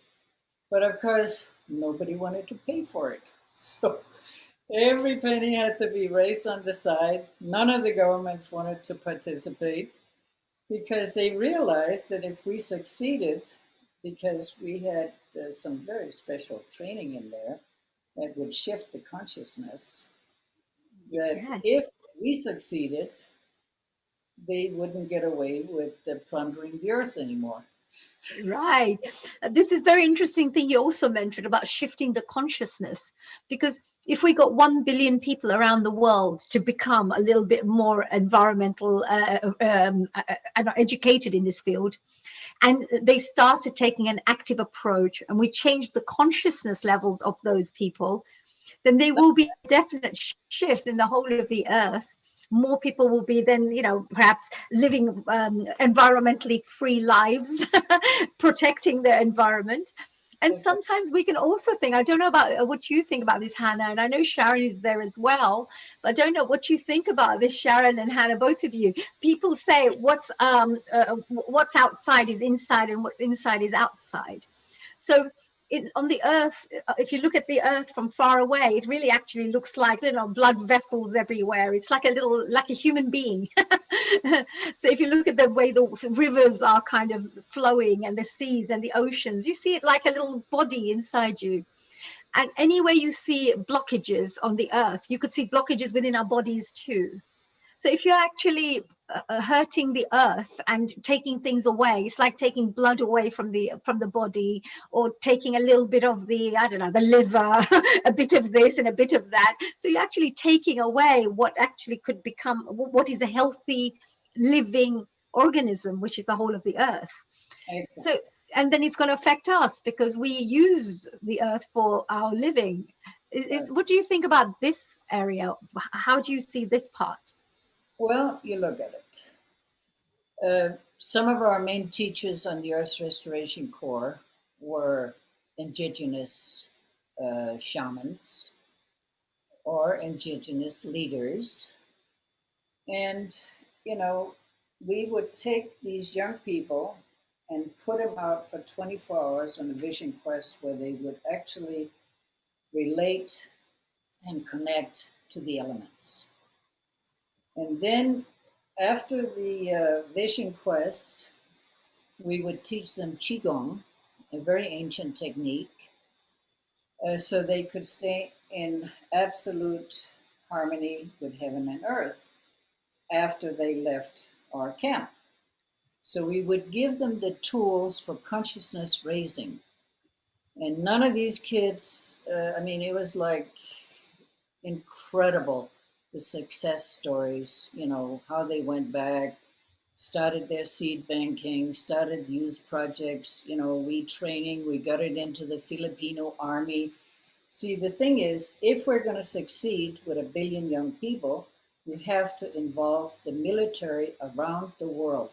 S8: But of course, nobody wanted to pay for it. So Every penny had to be raised on the side. None of the governments wanted to participate because they realized that if we succeeded, because we had some very special training in there that would shift the consciousness, that
S20: Yeah.
S8: if we succeeded, they wouldn't get away with plundering the earth anymore.
S20: Right. This is very interesting thing you also mentioned about shifting the consciousness, because if we got 1 billion people around the world to become a little bit more environmental and educated in this field, and they started taking an active approach, and we changed the consciousness levels of those people, then there will be a definite shift in the whole of the earth. More people will be then, you know, perhaps living environmentally free lives, protecting their environment. And sometimes we can also think, I don't know about what you think about this, Hannah, and I know Sharon is there as well, but I don't know what you think about this, Sharon and Hannah, both of you. People say what's outside is inside and what's inside is outside. So on the earth, if you look at the earth from far away, it really actually looks like, you know, blood vessels everywhere. It's like like a human being. So if you look at the way the rivers are kind of flowing and the seas and the oceans, you see it like a little body inside you. And anywhere you see blockages on the earth, you could see blockages within our bodies too. So if you're actually hurting the earth and taking things away, it's like taking blood away from the body, or taking a little bit of the, I don't know, the liver, a bit of this and a bit of that. So you're actually taking away what actually could become, what is a healthy living organism, which is the whole of the earth. So, and then it's going to affect us because we use the earth for our living. What do you think about this area? How do you see this part?
S8: Well, you look at it. Some of our main teachers on the Earth Restoration Corps were indigenous shamans or indigenous leaders. And, you know, we would take these young people and put them out for 24 hours on a vision quest where they would actually relate and connect to the elements. And then after the vision quest, we would teach them Qigong, a very ancient technique, so they could stay in absolute harmony with heaven and earth after they left our camp. So we would give them the tools for consciousness raising. And none of these kids, I mean, it was like incredible, the success stories, you know, how they went back, started their seed banking, started youth projects, you know, retraining. We got it into the Filipino army. See, the thing is, if we're going to succeed with 1 billion young people, you have to involve the military around the world.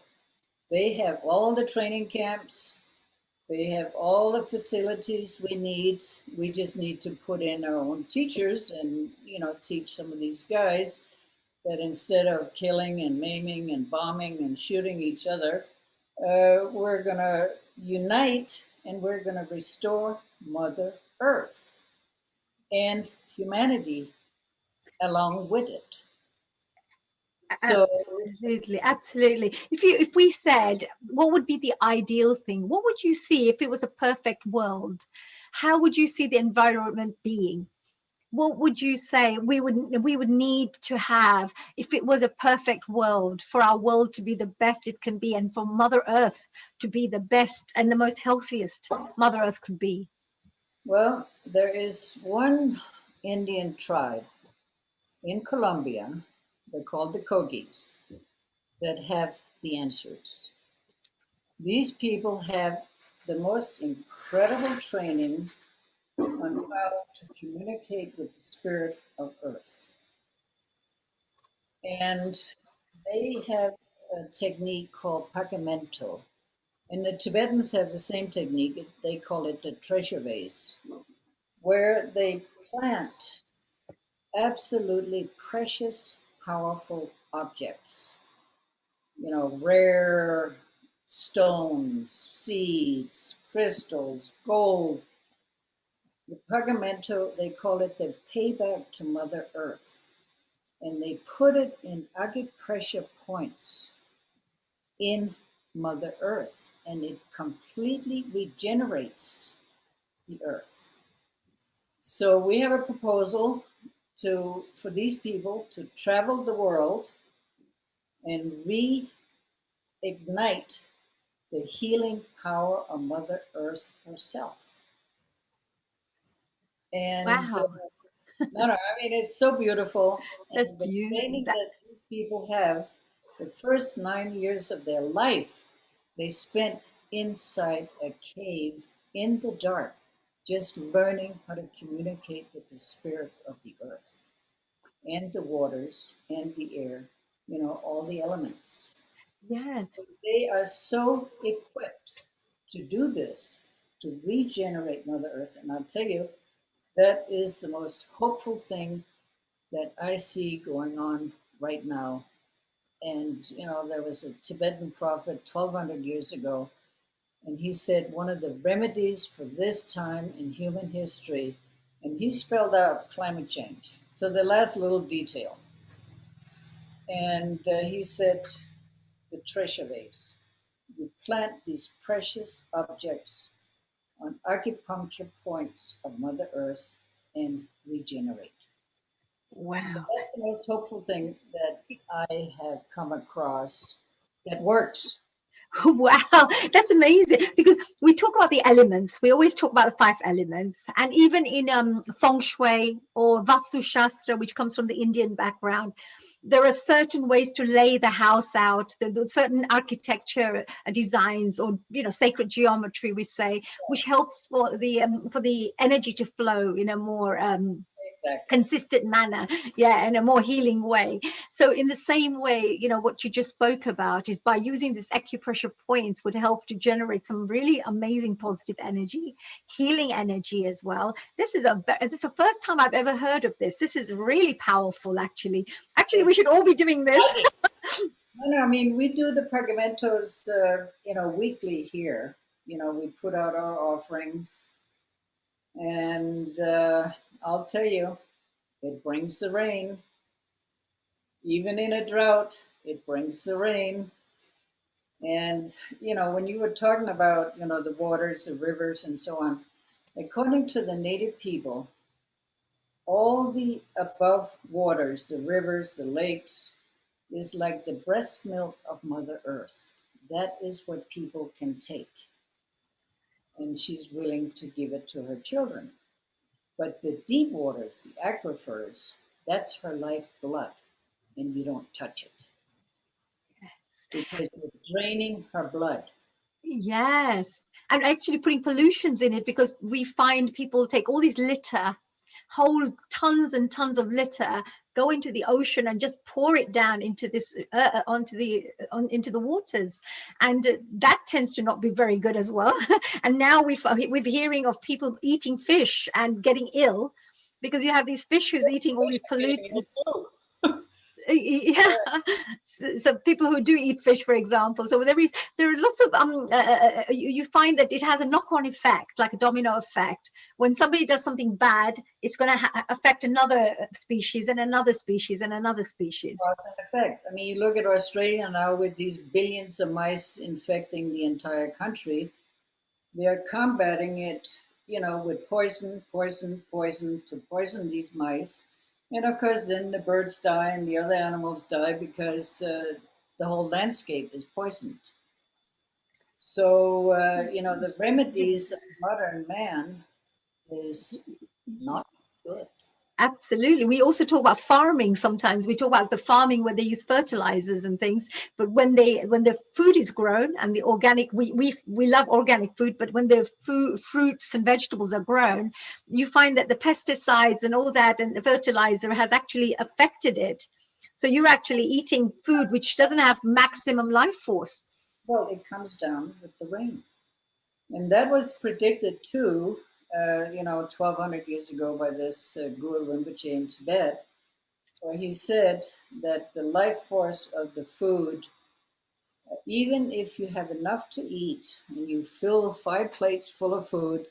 S8: They have all the training camps. They have all the facilities we need. We just need to put in our own teachers and, you know, teach some of these guys that instead of killing and maiming and bombing and shooting each other, we're going to unite and we're going to restore Mother Earth and humanity along with it. So,
S20: absolutely. If we said, what would be the ideal thing? What would you see if it was a perfect world? How would you see the environment being? What would you say we would need to have if it was a perfect world, for our world to be the best it can be, and for Mother Earth to be the best and the most healthiest Mother Earth could be?
S8: well, there is one Indian tribe in Colombia, they're called the Kogis, that have the answers. These people have the most incredible training on how to communicate with the spirit of Earth. And they have a technique called pagamento. And the Tibetans have the same technique. They call it the treasure vase, where they plant absolutely precious, powerful objects. You know, rare stones, seeds, crystals, gold, The pagamento, they call it the payback to Mother Earth. And they put it in acupressure points in Mother Earth, and it completely regenerates the Earth. So we have a proposal for these people to travel the world and reignite the healing power of Mother Earth herself. And
S20: Wow.
S8: no, I mean, it's so beautiful.
S20: That's
S8: And the
S20: beautiful.
S8: training that these people have, the first 9 years of their life, they spent inside a cave in the dark, just learning how to communicate with the spirit of the earth and the waters and the air, all the elements.
S20: Yes.
S8: So they are so equipped to do this, to regenerate Mother Earth. And I'll tell you, that is the most hopeful thing that I see going on right now. And, there was a Tibetan prophet 1200 years ago, and he said one of the remedies for this time in human history, and he spelled out climate change. So the last little detail. And he said, the treasure vase. You plant these precious objects on acupuncture points of Mother Earth and regenerate.
S20: Wow.
S8: So that's the most hopeful thing that I have come across that works.
S20: Wow, that's amazing, because we talk about the elements. We always talk about the 5 elements, and even in feng shui or vastu shastra, which comes from the Indian background, there are certain ways to lay the house out, the certain architecture designs, or sacred geometry, we say, which helps for the energy to flow in a more consistent manner, in a more healing way. So in the same way, what you just spoke about is by using this acupressure points would help to generate some really amazing positive energy, healing energy as well. This is the first time I've ever heard of this. This is really powerful, actually. We should all be doing this.
S8: No, I mean, we do the Pagamentos, weekly here. We put out our offerings, and I'll tell you, it brings the rain. Even in a drought, it brings the rain. And, when you were talking about, the waters, the rivers, and so on, according to the native people, all the above waters, the rivers, the lakes, is like the breast milk of Mother Earth. That is what people can take. And she's willing to give it to her children. But the deep waters, the aquifers, that's her life blood, and you don't touch it. Yes. Because you're draining her blood.
S20: Yes, and actually putting pollutions in it, because we find people take all these litter, whole tons and tons of litter, go into the ocean and just pour it down into this into the waters, and that tends to not be very good as well. And now we're hearing of people eating fish and getting ill because you have these fish who's eating all these pollutants. Yeah, so people who do eat fish, for example, so there are lots of you find that it has a knock-on effect, like a domino effect. When somebody does something bad, it's going to affect another species and another species and another species.
S8: Effect. I mean, you look at Australia now with these billions of mice infecting the entire country. They are combating it, with poison to poison these mice. And of course, then the birds die and the other animals die because the whole landscape is poisoned. So, the remedies of modern man is not good.
S20: Absolutely. We also talk about farming. Sometimes we talk about the farming where they use fertilizers and things, but when the food is grown and the organic, we love organic food, but when the fruits and vegetables are grown, you find that the pesticides and all that and the fertilizer has actually affected it. So you're actually eating food which doesn't have maximum life force.
S8: Well, it comes down with the rain. And that was predicted too, 1,200 years ago by this Guru Rinpoche in Tibet, where he said that the life force of the food, even if you have enough to eat and you fill 5 plates full of food,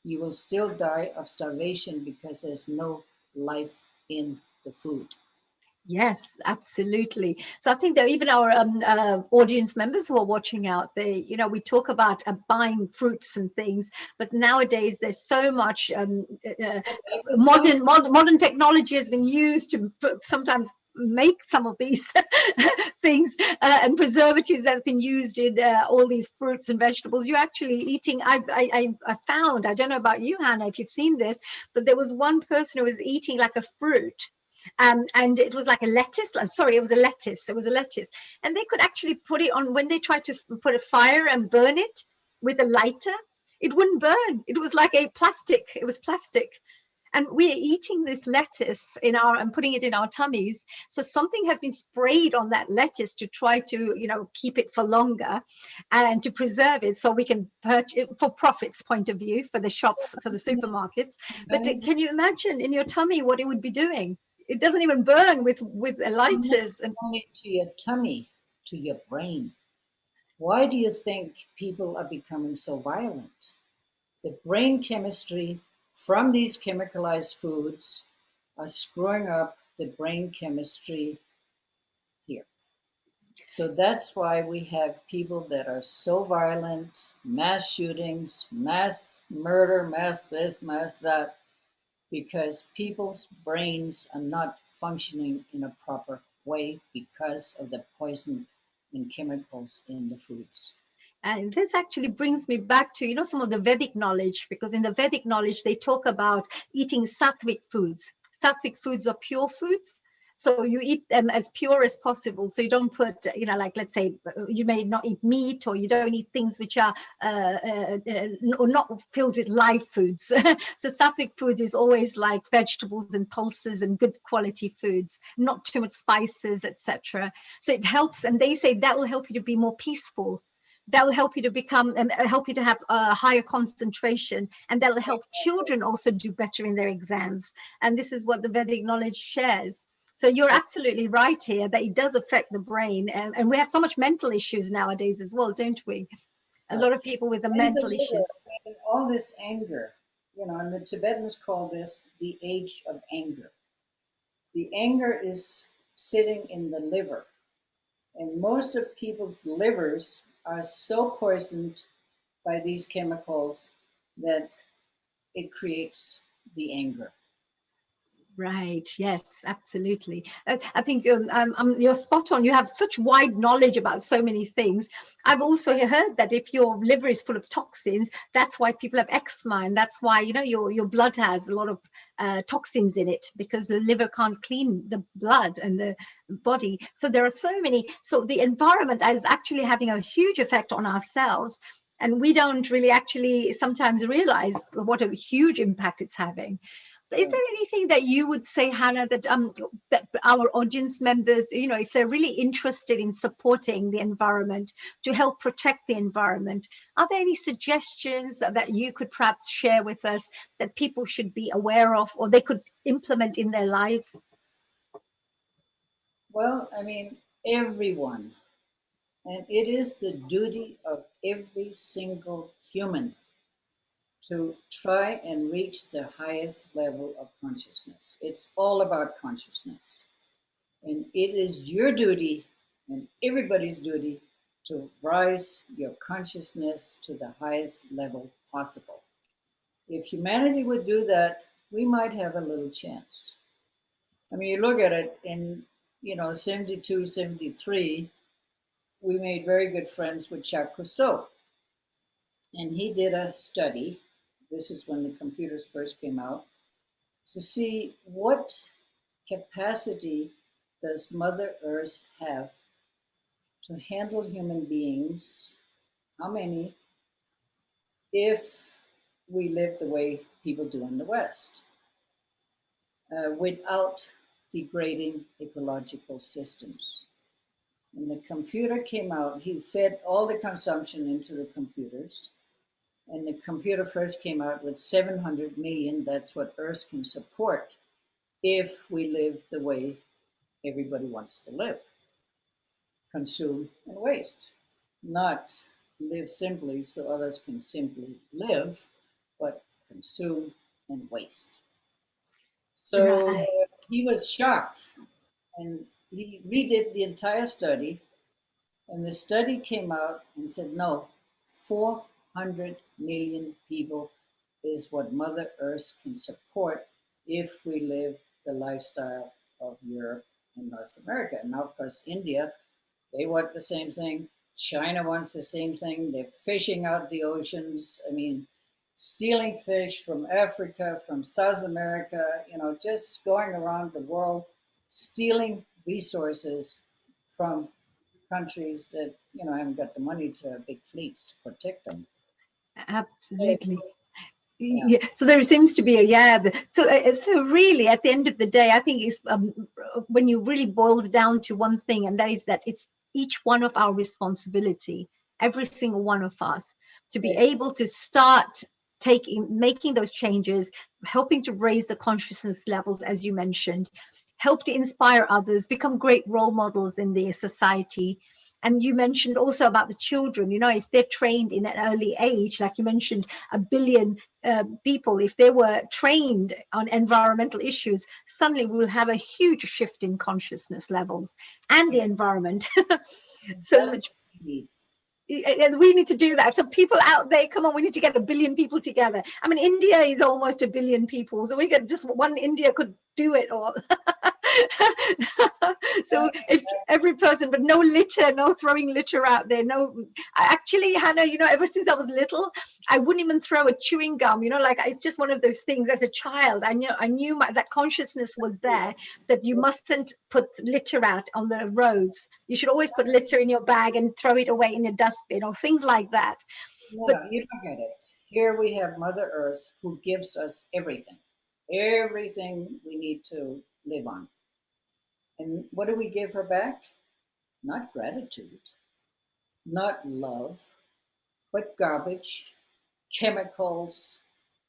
S8: you will still die of starvation because there's no life in the food.
S20: Yes, absolutely. So I think that even our audience members who are watching out, we talk about buying fruits and things, but nowadays there's so much modern technology has been used to sometimes make some of these things and preservatives that's been used in all these fruits and vegetables. You're actually eating. I found, I don't know about you, Hannah, if you've seen this, but there was one person who was eating like a fruit. And it was like a lettuce. I'm sorry, it was a lettuce. It was a lettuce. And they could actually put it on when they tried to put a fire and burn it with a lighter. It wouldn't burn. It was like a plastic. It was plastic. And we're eating this lettuce and putting it in our tummies. So something has been sprayed on that lettuce to try to, keep it for longer and to preserve it so we can purchase it for profits point of view for the shops, for the supermarkets. But can you imagine in your tummy what it would be doing? It doesn't even burn with lighters. And
S8: only to your tummy, to your brain. Why do you think people are becoming so violent? The brain chemistry from these chemicalized foods are screwing up the brain chemistry here. So that's why we have people that are so violent, mass shootings, mass murder, mass this, mass that, because people's brains are not functioning in a proper way because of the poison and chemicals in the foods.
S20: And this actually brings me back to, some of the Vedic knowledge, because in the Vedic knowledge, they talk about eating sattvic foods. Sattvic foods are pure foods. So you eat them as pure as possible. So you don't put, like, let's say you may not eat meat, or you don't eat things which are or not filled with live foods. So sattvic food is always like vegetables and pulses and good quality foods, not too much spices, etc. So it helps. And they say that will help you to be more peaceful. That will help you to become and help you to have a higher concentration, and that will help children also do better in their exams. And this is what the Vedic knowledge shares. So you're absolutely right here that it does affect the brain, and we have so much mental issues nowadays as well, don't we? A lot of people with the mental issues.
S8: And all this anger, and the Tibetans call this the age of anger. The anger is sitting in the liver, and most of people's livers are so poisoned by these chemicals that it creates the anger.
S20: Right. Yes, absolutely. I think you're spot on. You have such wide knowledge about so many things. I've also heard that if your liver is full of toxins, that's why people have eczema, and that's why your blood has a lot of toxins in it, because the liver can't clean the blood and the body. So there are so many. So the environment is actually having a huge effect on ourselves. And we don't really actually sometimes realize what a huge impact it's having. Is there anything that you would say, Hannah, that that our audience members, if they're really interested in supporting the environment to help protect the environment, are there any suggestions that you could perhaps share with us that people should be aware of, or they could implement in their lives?
S8: Well, everyone, and it is the duty of every single human to try and reach the highest level of consciousness. It's all about consciousness. And it is your duty and everybody's duty to rise your consciousness to the highest level possible. If humanity would do that, we might have a little chance. You look at it in, 72, 73, we made very good friends with Jacques Cousteau. And he did a study, this is when the computers first came out, to see what capacity does Mother Earth have to handle human beings, how many, if we live the way people do in the West, without degrading ecological systems. When the computer came out, he fed all the consumption into the computers. And the computer first came out with 700 million. That's what Earth can support if we live the way everybody wants to live. Consume and waste. Not live simply so others can simply live, but consume, and waste. So
S20: Right.
S8: he was shocked, and he redid the entire study, and the study came out and said, no, 400 million people is what Mother Earth can support if we live the lifestyle of Europe and North America. And now, of course, India, they want the same thing. China wants the same thing. They're fishing out the oceans. I mean, stealing fish from Africa, from South America, just going around the world, stealing resources from countries that, haven't got the money to have big fleets to protect them.
S20: Absolutely.
S8: Yeah.
S20: Yeah. So there seems to be so really at the end of the day, I think it's when you really boils down to one thing, and that is that it's each one of our responsibility, every single one of us, to be able to start making those changes, helping to raise the consciousness levels, as you mentioned, help to inspire others, become great role models in their society. And you mentioned also about the children, if they're trained in an early age, like you mentioned, 1 billion people, if they were trained on environmental issues, suddenly we will have a huge shift in consciousness levels and the environment. So much. And we need to do that. So people out there, come on, we need to get 1 billion people together. I mean, India is almost 1 billion people. So we could just, one India could do it all. So if every person, but no litter, no throwing litter out there. No, actually, Hannah, ever since I was little, I wouldn't even throw a chewing gum, like it's just one of those things. As a child, I knew that consciousness was there, that you mustn't put litter out on the roads. You should always put litter in your bag and throw it away in your dustbin or things like that.
S8: No, you don't get it. Here we have Mother Earth who gives us everything we need to live on. And what do we give her back? Not gratitude, not love, but garbage, chemicals,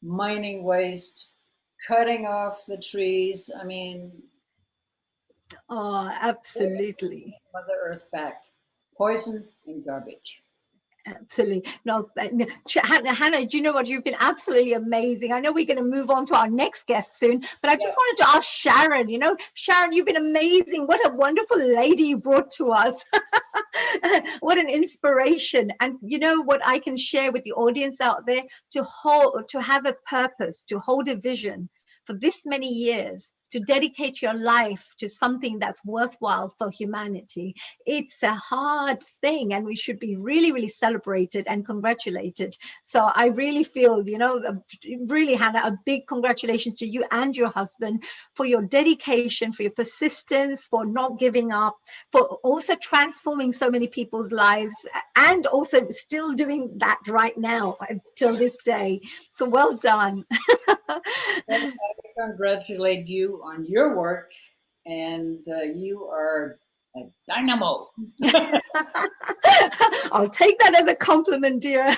S8: mining waste, cutting off the trees. I mean,
S20: oh, absolutely.
S8: Mother Earth back, poison and garbage.
S20: Absolutely. No, Hannah, do you know what? You've been absolutely amazing. I know we're going to move on to our next guest soon, but I just wanted to ask Sharon, Sharon, you've been amazing. What a wonderful lady you brought to us. What an inspiration. And what I can share with the audience out there, to have a purpose, to hold a vision for this many years, to dedicate your life to something that's worthwhile for humanity. It's a hard thing, and we should be really, really celebrated and congratulated. So I really feel, really, Hannah, a big congratulations to you and your husband for your dedication, for your persistence, for not giving up, for also transforming so many people's lives, and also still doing that right now till this day. So well done.
S8: I congratulate you on your work, and you are a dynamo.
S20: I'll take that as a compliment, dear,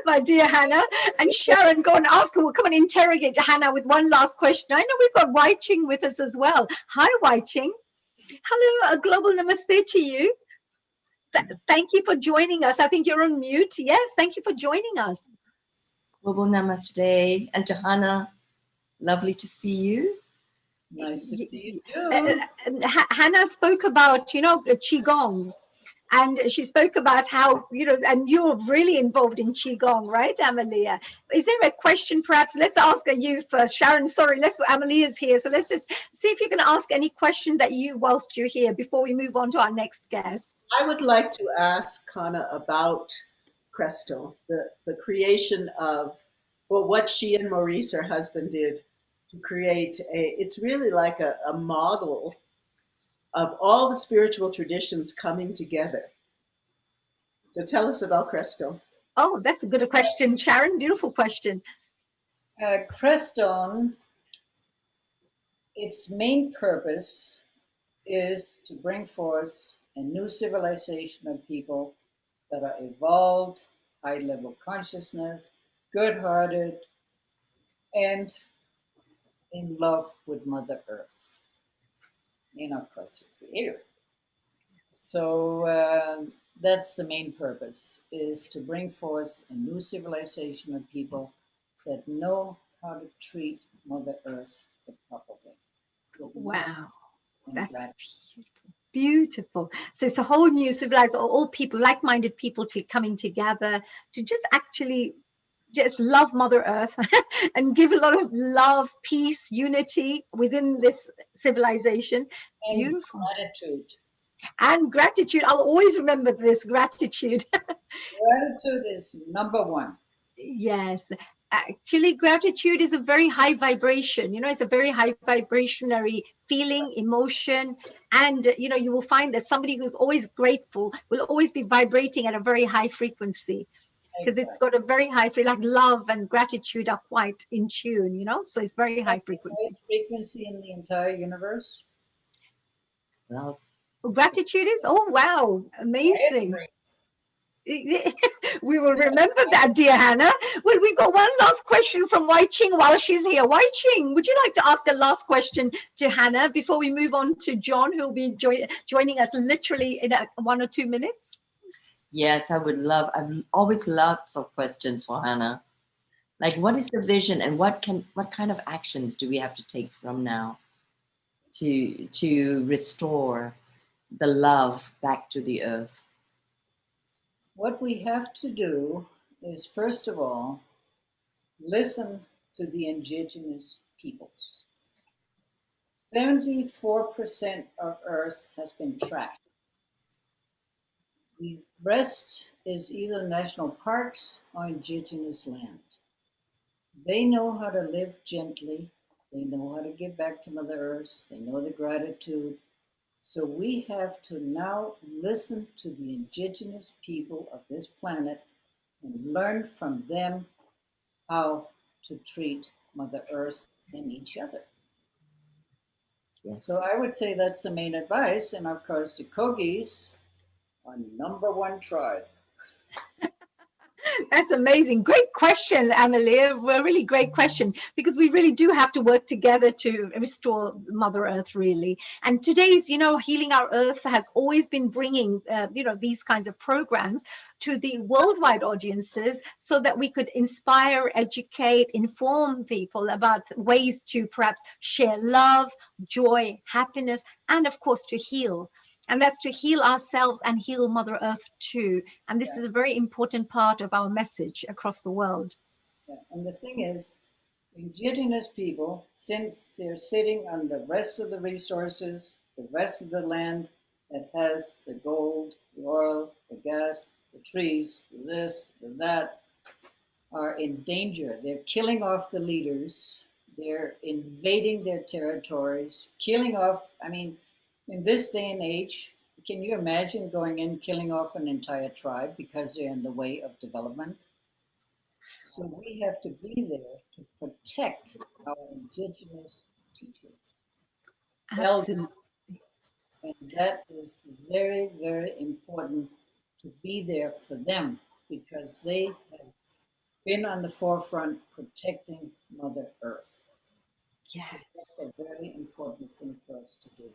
S20: my dear Hannah. And Sharon, go and ask her. We'll come and interrogate Hannah with one last question. I know we've got Wai Ching with us as well. Hi, Wai Ching. Hello, a global namaste to you. Thank you for joining us. I think you're on mute. Yes, thank you for joining us.
S9: Global namaste. And Johanna, lovely to see you.
S8: Nice to see you.
S20: Hannah spoke about, Qigong. And she spoke about how, and you're really involved in Qigong, right, Amalia? Is there a question, perhaps? Let's ask you first. Sharon, sorry, Amalia's here. So let's just see if you can ask any question that whilst you're here, before we move on to our next guest.
S10: I would like to ask Kana about Cresto, the creation of, what she and Maurice, her husband, did to create it's really like a model of all the spiritual traditions coming together. So tell us about Cresto.
S20: Oh, that's a good question, Sharon. Beautiful question.
S8: Crestone, its main purpose is to bring forth a new civilization of people that are evolved, high-level consciousness, good-hearted, and in love with Mother Earth, and of course the Creator. So that's the main purpose, is to bring forth a new civilization of people that know how to treat Mother Earth the proper way.
S20: Wow, that's
S8: gratitude.
S20: beautiful. So it's a whole new civilized, all people, like-minded people coming together to just actually just love Mother Earth and give a lot of love, peace, unity within this civilization.
S8: And
S20: Beautiful.
S8: gratitude.
S20: And gratitude. I'll always remember this gratitude.
S8: Gratitude is number one.
S20: Yes. Actually, gratitude is a very high vibration. You know, it's a very high vibrationary feeling, emotion. And, you know, you will find that somebody who's always grateful will always be vibrating at a very high frequency, because it's got a very high, like love and gratitude are quite in tune, you know, so it's very high frequency.
S8: Frequency in the entire universe.
S20: Love. Gratitude is, oh, wow, amazing. We will remember that, dear Hannah. Well, we've got one last question from Wai Ching while she's here. Wai Ching, would you like to ask a last question to Hannah before we move on to John, who will be joining us literally in 1 or 2 minutes?
S11: Yes, I would love, I've always lots of questions for Hannah. Like, what is the vision and what kind of actions do we have to take from now to restore the love back to the earth?
S8: What we have to do is, first of all, listen to the indigenous peoples. 74% of Earth has been trashed. The rest is either national parks or indigenous land. They know how to live gently. They know how to give back to Mother Earth. They know the gratitude. So we have to now listen to the indigenous people of this planet and learn from them how to treat Mother Earth and each other. Yes. So I would say that's the main advice. And of course, the Kogis are #1 tribe.
S20: That's amazing. Great question, Amelia. A really great question, because we really do have to work together to restore Mother Earth, really. And today's, you know, Healing Our Earth has always been bringing, you know, these kinds of programs to the worldwide audiences so that we could inspire, educate, inform people about ways to perhaps share love, joy, happiness, and of course to heal. And that's to heal ourselves and heal Mother Earth too. And this is a very important part of our message across the world.
S8: Yeah. And the thing is, indigenous people, since they're sitting on the rest of the resources, the rest of the land that has the gold, the oil, the gas, the trees, this, that, are in danger. They're killing off the leaders. They're invading their territories, killing off, I mean, in this day and age, can you imagine going in, killing off an entire tribe because they're in the way of development? So we have to be there to protect our indigenous teachers.
S20: Absolutely.
S8: And that is very, very important, to be there for them, because they have been on the forefront protecting Mother Earth.
S20: Yes.
S8: So that's a very important thing for us to do.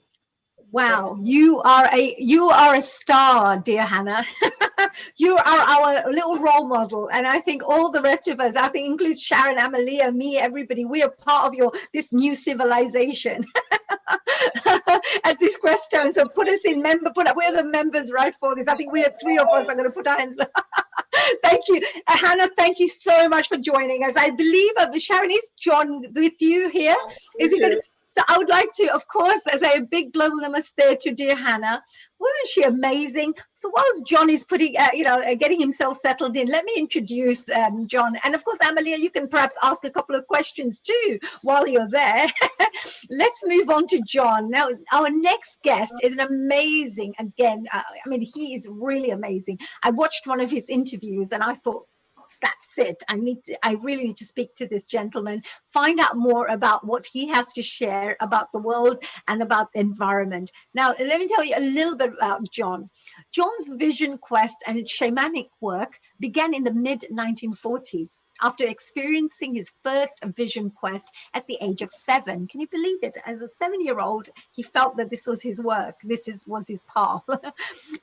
S20: Wow, you are a star, dear Hannah. You are our little role model, and I think all the rest of us, I think includes Sharon, Amelia, me, everybody, we are part of this new civilization at this question. So put us in we're the members, right, for this. I think we are 3 of us are going to put our hands up. Thank you, Hannah. Thank you so much for joining us. I believe Sharon, is John with you here? Is he going to? So I would like to, of course, say a big global namaste to dear Hannah. Wasn't she amazing? So whilst John is putting, getting himself settled in, let me introduce John. And of course, Amelia, you can perhaps ask a couple of questions too while you're there. Let's move on to John. Now, our next guest is an amazing, again, I mean, he is really amazing. I watched one of his interviews and I thought, that's it. I really need to speak to this gentleman, find out more about what he has to share about the world and about the environment. Now, let me tell you a little bit about John. John's vision quest and shamanic work began in the mid-1940s. after experiencing his first vision quest at the age of 7. Can you believe it? As a 7-year-old, he felt that this was his work. Was his path.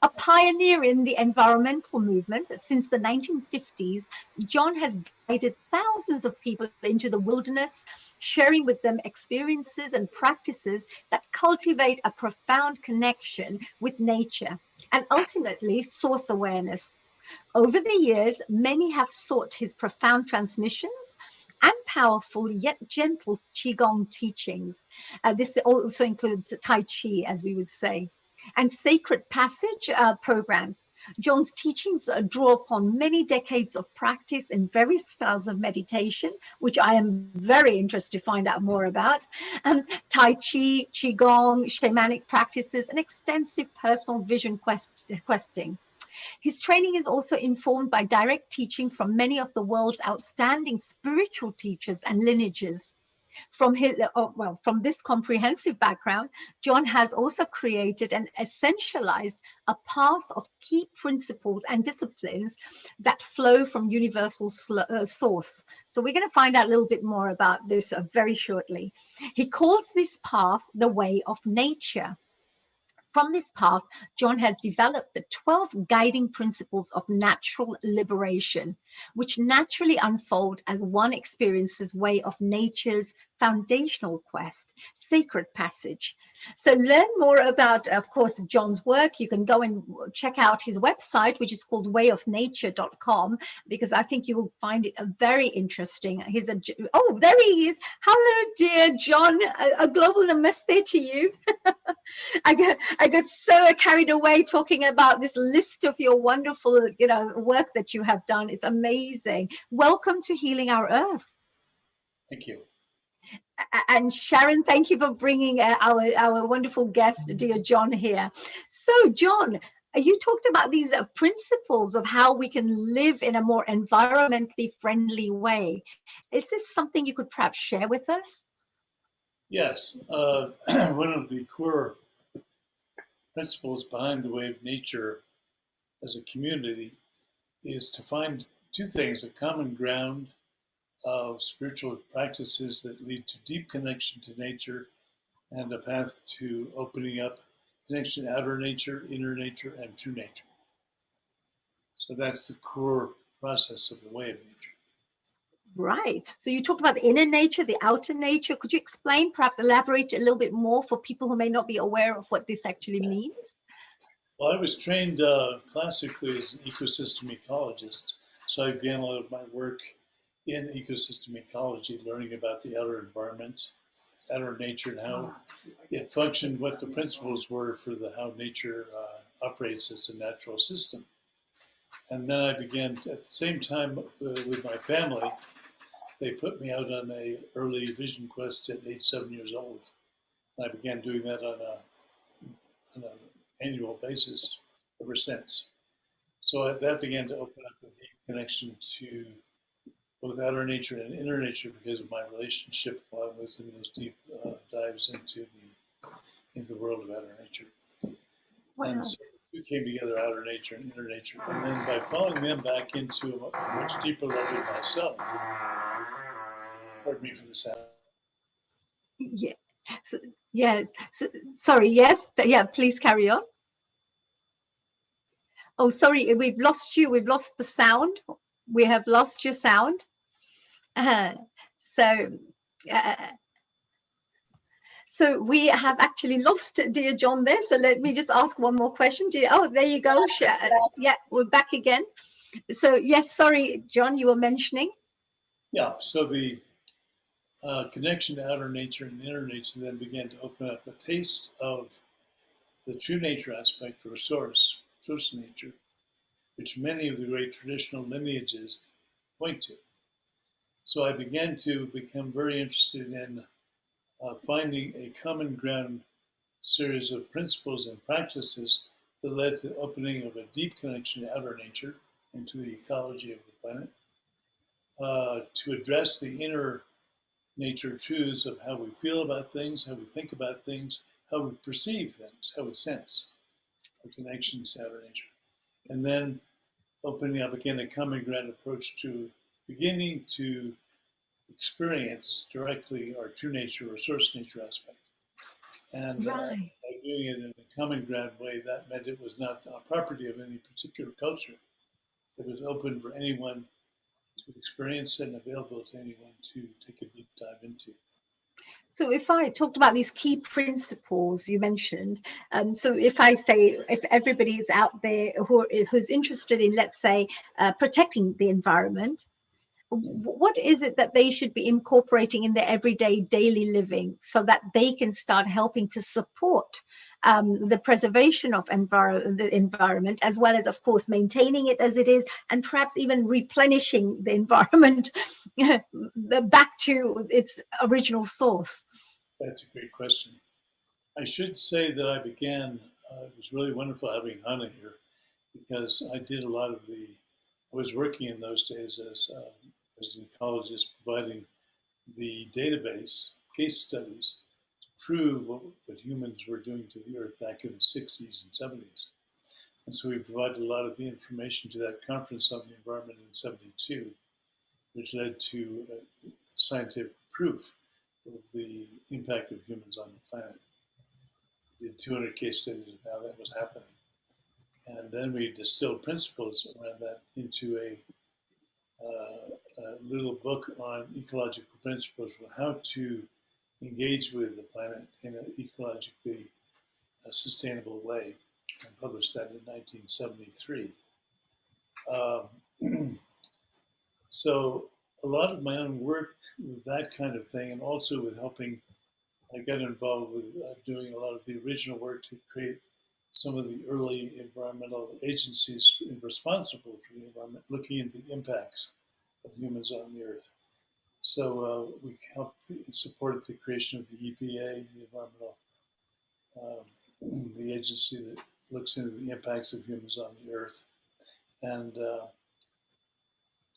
S20: A pioneer in the environmental movement since the 1950s, John has guided thousands of people into the wilderness, sharing with them experiences and practices that cultivate a profound connection with nature and ultimately source awareness. Over the years, many have sought his profound transmissions and powerful yet gentle Qigong teachings. This also includes Tai Chi, as we would say, and sacred passage programs. John's teachings draw upon many decades of practice in various styles of meditation, which I am very interested to find out more about. Tai Chi, Qigong, shamanic practices, and extensive personal vision questing. His training is also informed by direct teachings from many of the world's outstanding spiritual teachers and lineages. From this comprehensive background, John has also created and essentialized a path of key principles and disciplines that flow from universal source. So we're going to find out a little bit more about this very shortly. He calls this path the way of nature. From this path, John has developed the 12 guiding principles of natural liberation, which naturally unfold as one experiences way of nature's foundational quest, sacred passage. So learn more about, of course, John's work. You can go and check out his website, which is called wayofnature.com, because I think you will find it very interesting. Oh, there he is. Hello, dear John. A global namaste to you. I got so carried away talking about this list of your wonderful, work that you have done. It's amazing. Welcome to Healing Our Earth.
S12: Thank you.
S20: And Sharon, thank you for bringing our wonderful guest, dear John, here. So, John, you talked about these principles of how we can live in a more environmentally friendly way. Is this something you could perhaps share with us?
S12: Yes. One of the core principles behind the way of nature as a community is to find two things: a common ground of spiritual practices that lead to deep connection to nature, and a path to opening up connection to outer nature, inner nature, and true nature. So that's the core process of the way of nature.
S20: Right. So you talked about the inner nature, the outer nature. Could you explain, perhaps elaborate a little bit more for people who may not be aware of what this actually means?
S12: Well, I was trained classically as an ecosystem ecologist, so I began a lot of my work in ecosystem ecology, learning about the outer environment, outer nature, and how it functioned, what the principles were for how nature operates as a natural system. And then I began, at the same time with my family, they put me out on an early vision quest at age 7 years old. And I began doing that on an annual basis ever since. So that began to open up a deep connection to both outer nature and inner nature because of my relationship while I was in those deep dives into the world of outer nature. Wow. And so the two came together, outer nature and inner nature. And then by following them back into a much deeper level of myself, pardon me for the sound.
S20: Yeah. So, yes. So, sorry. Yes. Yeah. Please carry on. Oh, sorry. We've lost you. We've lost the sound. We have lost your sound. So we have actually lost dear John there. So let me just ask one more question. Oh, there you go. Yeah, we're back again. So yes, sorry, John, you were mentioning.
S12: Yeah. So the connection to outer nature and inner nature then began to open up a taste of the true nature aspect, or source nature, which many of the great traditional lineages point to. So I began to become very interested in finding a common ground series of principles and practices that led to the opening of a deep connection to outer nature and to the ecology of the planet, to address the inner nature truths of how we feel about things, how we think about things, how we perceive things, how we sense our connections to outer nature. And then opening up again a common ground approach to beginning to experience directly our true nature or source nature aspect. And
S20: Right.
S12: by doing it in a common ground way, that meant it was not a property of any particular culture. It was open for anyone to experience and available to anyone to take a deep dive into.
S20: So if I talked about these key principles you mentioned, so if I say, if everybody is out there who's interested in, let's say, protecting the environment, what is it that they should be incorporating in their everyday daily living so that they can start helping to support the preservation of the environment, as well as, of course, maintaining it as it is, and perhaps even replenishing the environment back to its original source?
S12: That's a great question. I should say that I began, it was really wonderful having Hannah here, because I did a lot of I was working in those days as an ecologist, providing the database case studies to prove what humans were doing to the earth back in the 60s and 70s. And so we provided a lot of the information to that conference on the environment in 72, which led to scientific proof of the impact of humans on the planet. We did 200 case studies of how that was happening. And then we distilled principles around that into a little book on ecological principles for how to engage with the planet in an ecologically sustainable way, and published that in 1973. So a lot of my own work with that kind of thing, and also with helping, I got involved with doing a lot of the original work to create some of the early environmental agencies responsible for the environment, looking into the impacts of humans on the earth. So we helped support the creation of the EPA, the environmental, the agency that looks into the impacts of humans on the earth, and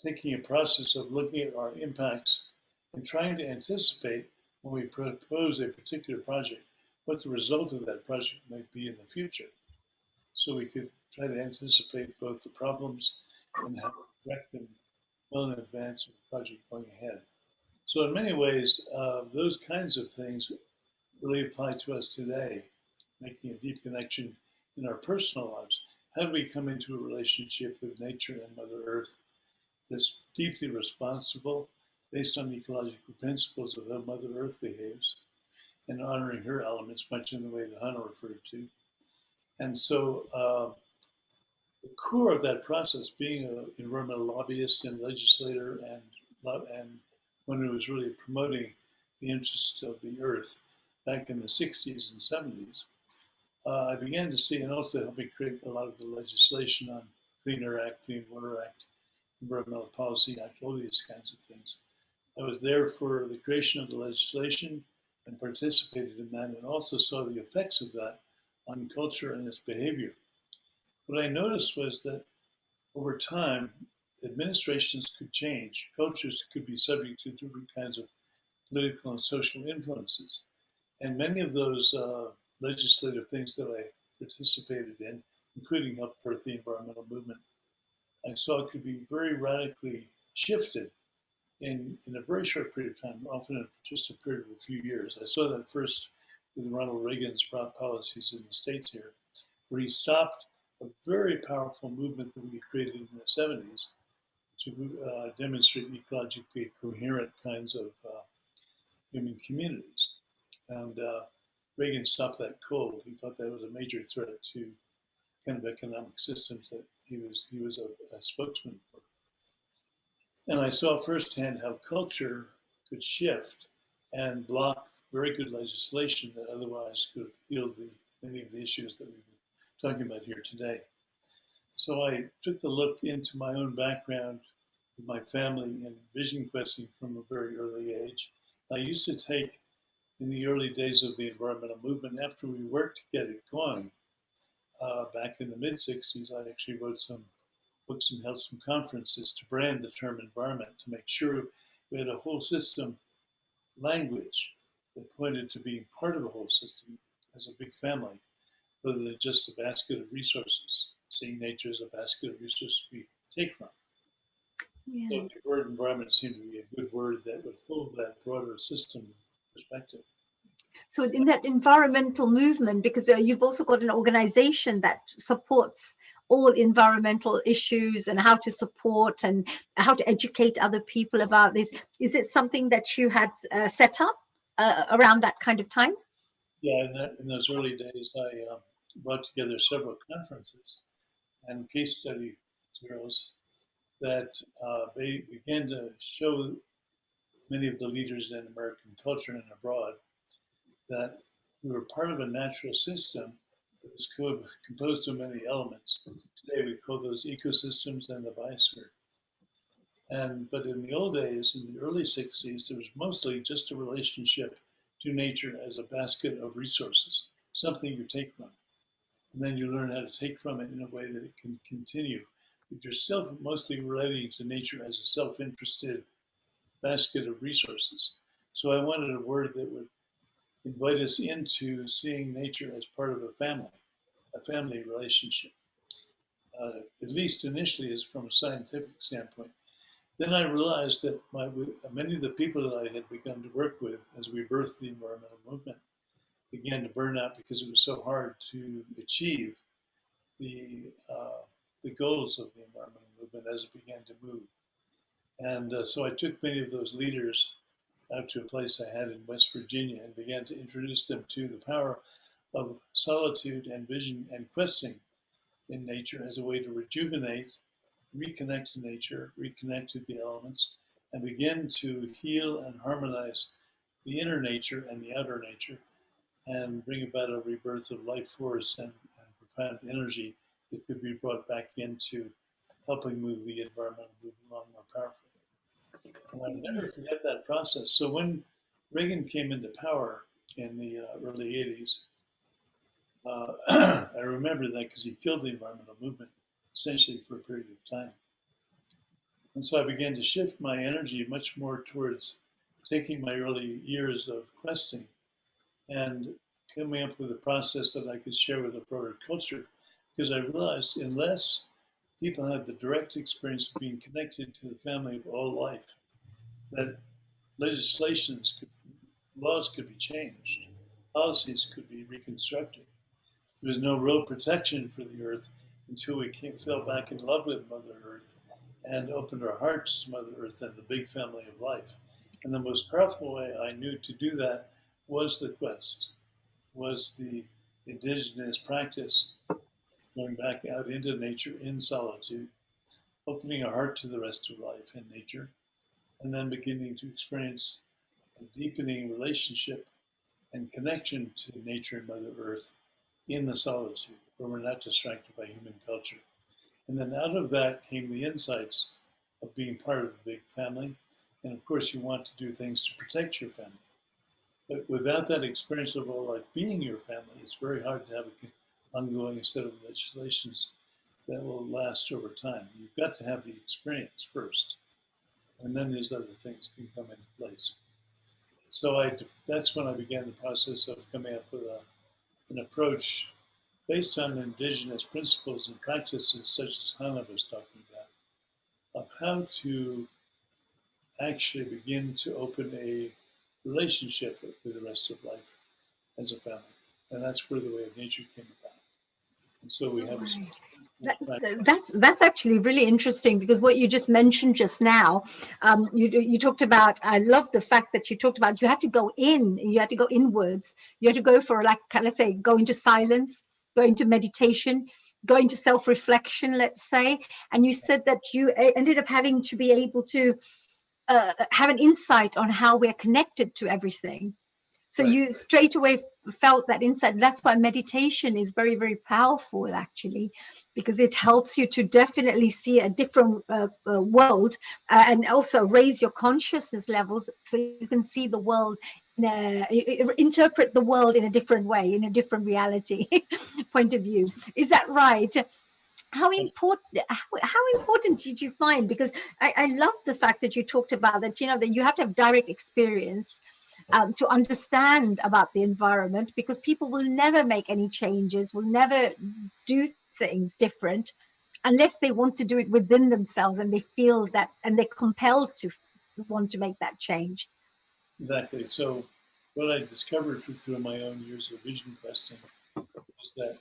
S12: taking a process of looking at our impacts and trying to anticipate when we propose a particular project, what the result of that project might be in the future. So we could try to anticipate both the problems and how to correct them well in advance of the project going ahead. So in many ways, those kinds of things really apply to us today, making a deep connection in our personal lives. How do we come into a relationship with nature and Mother Earth that's deeply responsible, based on ecological principles of how Mother Earth behaves, and honoring her elements, much in the way that Hannah referred to. And so the core of that process, being an environmental lobbyist and legislator and one who was really promoting the interests of the earth back in the 60s and 70s, I began to see, and also helping create a lot of the legislation on Clean Air Act, Clean Water Act, Environmental Policy Act, all these kinds of things. I was there for the creation of the legislation and participated in that, and also saw the effects of that on culture and its behavior. What I noticed was that over time, administrations could change, cultures could be subject to different kinds of political and social influences. And many of those legislative things that I participated in, including help birth the environmental movement, I saw could be very radically shifted in a very short period of time, often in just a period of a few years. I saw that first with Ronald Reagan's policies in the States here, where he stopped a very powerful movement that we created in the 70s to demonstrate ecologically coherent kinds of human communities. And Reagan stopped that cold. He thought that was a major threat to kind of economic systems that he was a spokesman for. And I saw firsthand how culture could shift and block very good legislation that otherwise could have healed many of the issues that we've been talking about here today. So I took the look into my own background with my family in vision questing from a very early age. I used to take, in the early days of the environmental movement, after we worked to get it going, back in the mid-60s, I actually wrote some books and held some conferences to brand the term environment, to make sure we had a whole system language that pointed to being part of a whole system as a big family, rather than just a basket of resources, seeing nature as a basket of resources we take from. So the word environment seemed to be a good word that would hold that broader system perspective.
S20: So in that environmental movement, because you've also got an organization that supports all environmental issues and how to support and how to educate other people about this. Is it something that you had set up around that kind of time?
S12: Yeah, in those early days, I brought together several conferences and case study materials that they began to show many of the leaders in American culture and abroad that we were part of a natural system that was composed of many elements. Today we call those ecosystems and the biosphere. But in the old days, in the early 60s, there was mostly just a relationship to nature as a basket of resources, something you take from. And then you learn how to take from it in a way that it can continue. But you're still mostly relating to nature as a self-interested basket of resources. So I wanted a word that would invite us into seeing nature as part of a family relationship, at least initially as from a scientific standpoint. Then I realized that many of the people that I had begun to work with as we birthed the environmental movement began to burn out because it was so hard to achieve the goals of the environmental movement as it began to move. And so I took many of those leaders out to a place I had in West Virginia and began to introduce them to the power of solitude and vision and questing in nature as a way to rejuvenate, reconnect to nature, reconnect to the elements, and begin to heal and harmonize the inner nature and the outer nature, and bring about a rebirth of life force and profound energy that could be brought back into helping move the environmental movement along more powerfully. And I'll never forget that process. So when Reagan came into power in the early 80s, I remember that because he killed the environmental movement essentially for a period of time. And so I began to shift my energy much more towards taking my early years of questing and coming up with a process that I could share with a broader culture, because I realized unless people had the direct experience of being connected to the family of all life, that laws could be changed, policies could be reconstructed. There was no real protection for the earth until we fell back in love with Mother Earth and opened our hearts to Mother Earth and the big family of life. And the most powerful way I knew to do that was the quest, was the indigenous practice, going back out into nature in solitude, opening our heart to the rest of life and nature, and then beginning to experience a deepening relationship and connection to nature and Mother Earth in the solitude, where we're not distracted by human culture. And then out of that came the insights of being part of a big family. And of course, you want to do things to protect your family. But without that experience of all life being your family, it's very hard to have an ongoing set of legislations that will last over time. You've got to have the experience first, and then these other things can come into place. So that's when I began the process of coming up with an approach based on indigenous principles and practices, such as Hannah was talking about, of how to actually begin to open a relationship with the rest of life as a family. And that's where the way of nature came about. And so we have
S20: That's actually really interesting, because what you just mentioned just now, you talked about, I love the fact that you talked about you had to go in, you had to go inwards, you had to go for, like, let's say, go into silence, go into meditation, go into self-reflection, let's say. And you said that you ended up having to be able to have an insight on how we're connected to everything. So you straight away felt that insight. That's why meditation is very, very powerful, actually, because it helps you to definitely see a different world, and also raise your consciousness levels, so you can see the world, interpret the world in a different way, in a different reality point of view. Is that right? How important did you find? Because I love the fact that you talked about that, that you have to have direct experience to understand about the environment, because people will never make any changes, will never do things different unless they want to do it within themselves and they feel that, and they're compelled to want to make that change.
S12: Exactly. So what I discovered through my own years of vision questing is that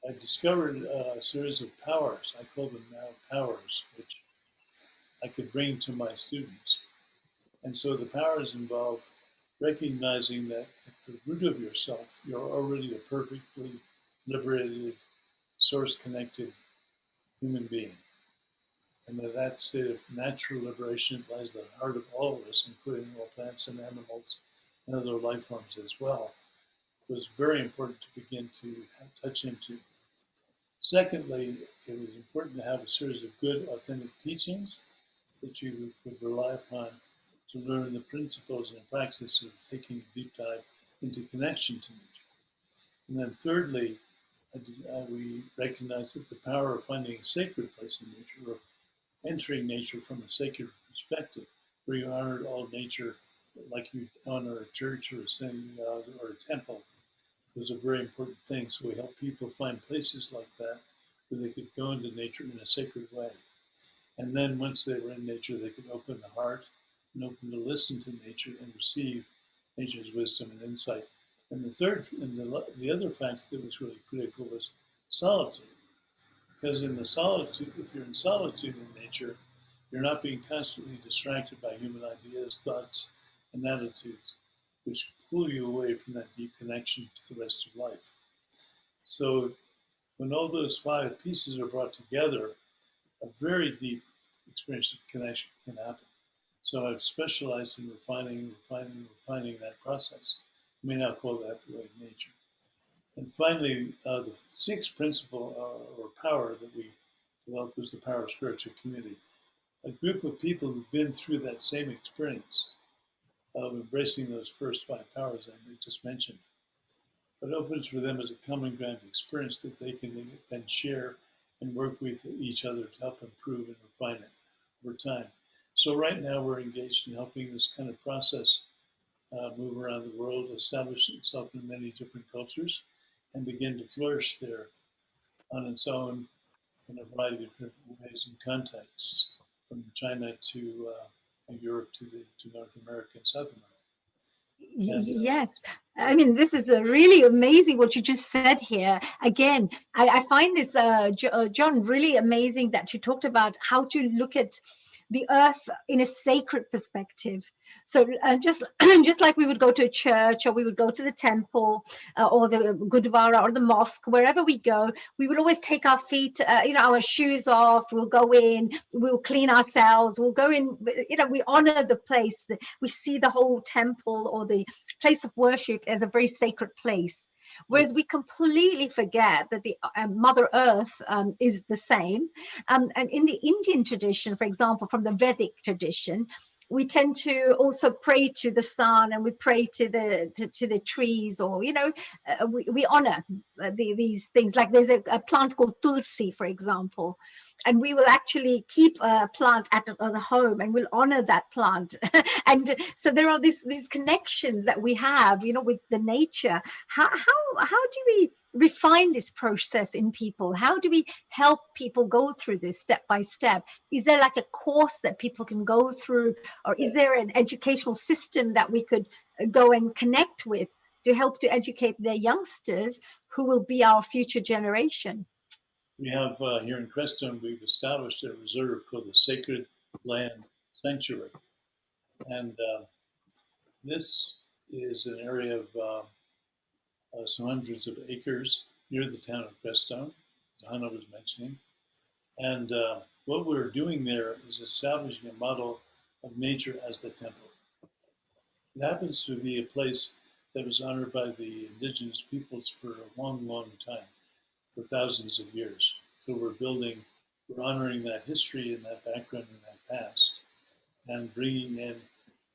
S12: I discovered a series of powers. I call them now powers, which I could bring to my students. And so the powers involve recognizing that at the root of yourself, you're already a perfectly liberated, source-connected human being. And that state of natural liberation lies at the heart of all of us, including all plants and animals and other life forms as well. It was very important to begin to touch into. Secondly, it was important to have a series of good, authentic teachings that you could rely upon to learn the principles and practice of taking a deep dive into connection to nature. And then thirdly, we recognized that the power of finding a sacred place in nature, or entering nature from a sacred perspective, where you honored all nature like you honor a church or a synagogue or a temple, was a very important thing. So we help people find places like that where they could go into nature in a sacred way. And then once they were in nature, they could open the heart and open to listen to nature and receive nature's wisdom and insight. And the third, and the other factor that was really critical was solitude. Because in the solitude, if you're in solitude in nature, you're not being constantly distracted by human ideas, thoughts, and attitudes, which pull you away from that deep connection to the rest of life. So when all those 5 pieces are brought together, a very deep experience of connection can happen. So I've specialized in refining that process. You may now call that the way of nature. And finally, the 6th principle or power that we developed was the power of spiritual community. A group of people who've been through that same experience of embracing those first 5 powers I just mentioned. But opens for them as a common ground experience that they can then share and work with each other to help improve and refine it over time. So right now we're engaged in helping this kind of process move around the world, establish itself in many different cultures, and begin to flourish there on its own in a variety of different ways and contexts, from China to Europe to North America and South America.
S20: Yes, I mean, this is really amazing what you just said here. Again, I find this, John, really amazing that you talked about how to look at the earth in a sacred perspective. So just like we would go to a church, or we would go to the temple, or the Gurdwara or the mosque, wherever we go, we would always take our feet, our shoes off. We'll go in, we'll clean ourselves, we'll go in, we honor the place. We see the whole temple or the place of worship as a very sacred place. Whereas we completely forget that the Mother Earth is the same. And in the Indian tradition, for example, from the Vedic tradition, we tend to also pray to the sun, and we pray to the trees, or we honor these things. Like there's a plant called tulsi, for example, and we will actually keep a plant at the home, and we'll honor that plant. And so there are these connections that we have, with the nature. How do we refine this process in people? How do we help people go through this step by step? Is there like a course that people can go through, or is there an educational system that we could go and connect with to help to educate their youngsters who will be our future generation?
S12: We have here in Crestone, we've established a reserve called the Sacred Land Sanctuary. And this is an area of some hundreds of acres near the town of Crestone, Hannah was mentioning. And what we're doing there is establishing a model of nature as the temple. It happens to be a place that was honored by the indigenous peoples for a long, long time, for thousands of years. So we're honoring that history and that background and that past, and bringing in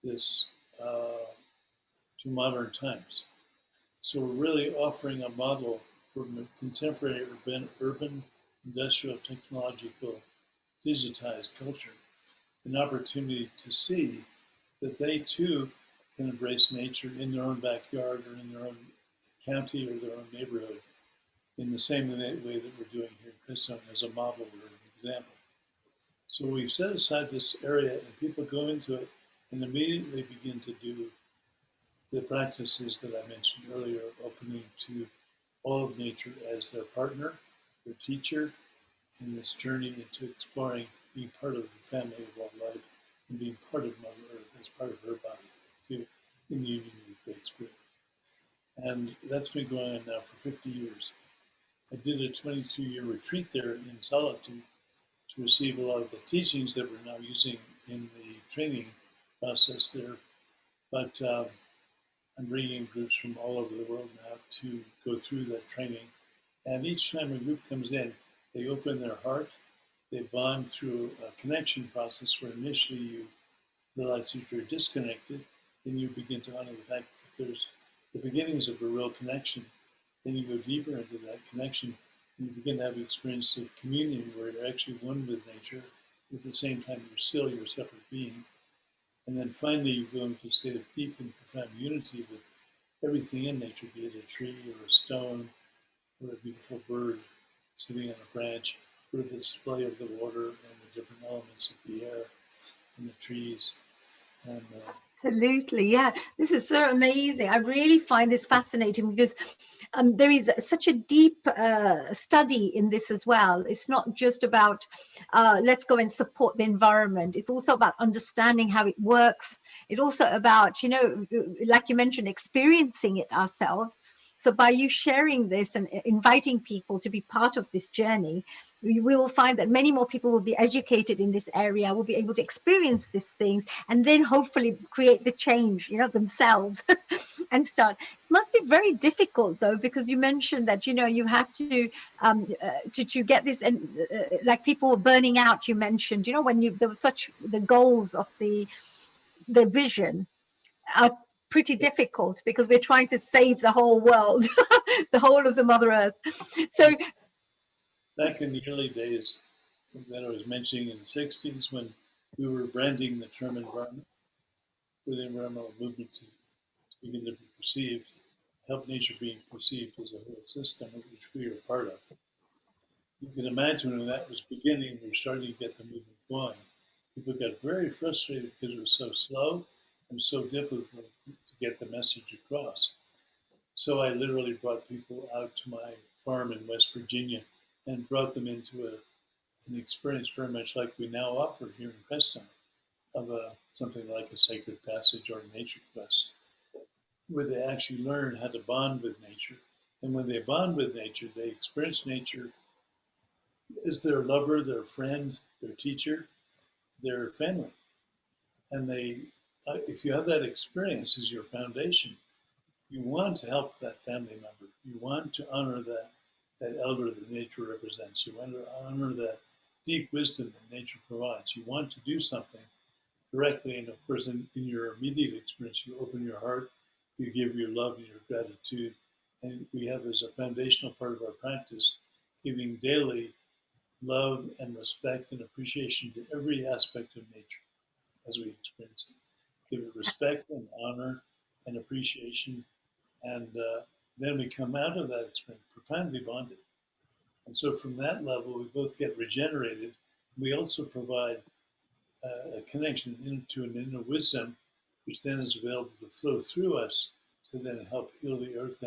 S12: this to modern times. So we're really offering a model for contemporary urban, industrial, technological, digitized culture, an opportunity to see that they too can embrace nature in their own backyard or in their own county or their own neighborhood in the same way that we're doing here in Princeton as a model or an example. So we've set aside this area and people go into it and immediately begin to do the practices that I mentioned earlier of opening to all of nature as their partner, their teacher, in this journey into exploring being part of the family of all life and being part of Mother Earth as part of her body, too, in union with Great Spirit. And that's been going on now for 50 years. I did a 22-year retreat there in solitude to receive a lot of the teachings that we're now using in the training process there. But I'm bringing groups from all over the world now to go through that training. And each time a group comes in, they open their heart, they bond through a connection process where initially you realize that you're disconnected, then you begin to honor the fact that there's the beginnings of a real connection. Then you go deeper into that connection and you begin to have the experience of communion where you're actually one with nature, but at the same time you're still your separate being. And then finally you go into a state of deep and profound unity with everything in nature, be it a tree or a stone or a beautiful bird sitting on a branch, or the display of the water and the different elements of the air and the trees. And
S20: Absolutely, yeah. This is so amazing. I really find this fascinating because there is such a deep study in this as well. It's not just about let's go and support the environment. It's also about understanding how it works. It's also about, you know, like you mentioned, experiencing it ourselves. So by you sharing this and inviting people to be part of this journey, we will find that many more people will be educated in this area, will be able to experience these things, and then hopefully create the change, you know, themselves and start. It must be very difficult though, because you mentioned that, you know, you had to get this, and like people were burning out. You mentioned, you know, when there was such the goals of the vision are pretty difficult because we're trying to save the whole world, the whole of the Mother Earth. So
S12: back in the early days that I was mentioning in the 60s, when we were branding the term environment for the environmental movement to begin to be perceived, help nature being perceived as a whole system of which we are part of. You can imagine when that was beginning, we were starting to get the movement going. People got very frustrated because it was so slow and so difficult to get the message across. So I literally brought people out to my farm in West Virginia and brought them into an experience very much like we now offer here in Preston, of something like a sacred passage or a nature quest, where they actually learn how to bond with nature. And when they bond with nature, they experience nature as their lover, their friend, their teacher, their family. And they, if you have that experience as your foundation, you want to help that family member. You want to honor that elder that nature represents. You want to honor that deep wisdom that nature provides. You want to do something directly, and of course, in your immediate experience, you open your heart, you give your love and your gratitude, and we have as a foundational part of our practice, giving daily love and respect and appreciation to every aspect of nature as we experience it. Give it respect and honor and appreciation, and then we come out of that experience profoundly bonded. And so from that level, we both get regenerated. We also provide a connection into an inner wisdom, which then is available to flow through us to then help heal the earth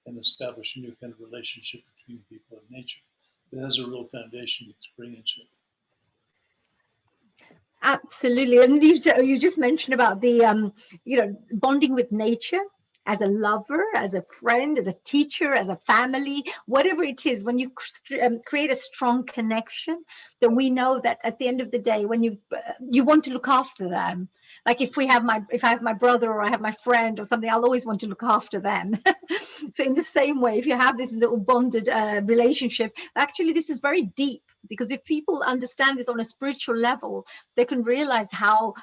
S12: and establish a new kind of relationship between people and nature that has a real foundation experientially.
S20: absolutely. And you just mentioned about the you know, bonding with nature as a lover, as a friend, as a teacher, as a family, whatever it is. When you create a strong connection, then we know that at the end of the day, when you want to look after them. Like if I have my brother or I have my friend or something, I'll always want to look after them. So in the same way, if you have this little bonded relationship, actually this is very deep, because if people understand this on a spiritual level, they can realize how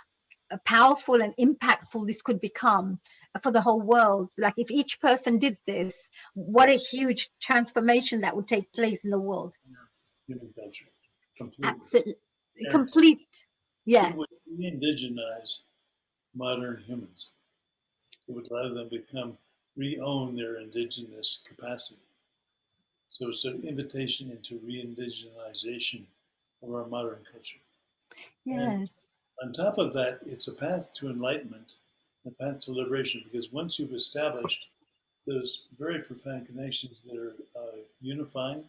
S20: powerful and impactful this could become for the whole world. Like if each person did this, what a huge transformation that would take place in the world.
S12: Human culture, completely.
S20: Absolutely. Complete. Yeah.
S12: It would re-indigenize modern humans. It would allow them to re-own their indigenous capacity. So it's an invitation into re-indigenization of our modern culture. And
S20: Yes.
S12: on top of that, it's a path to enlightenment, a path to liberation, because once you've established those very profound connections that are unifying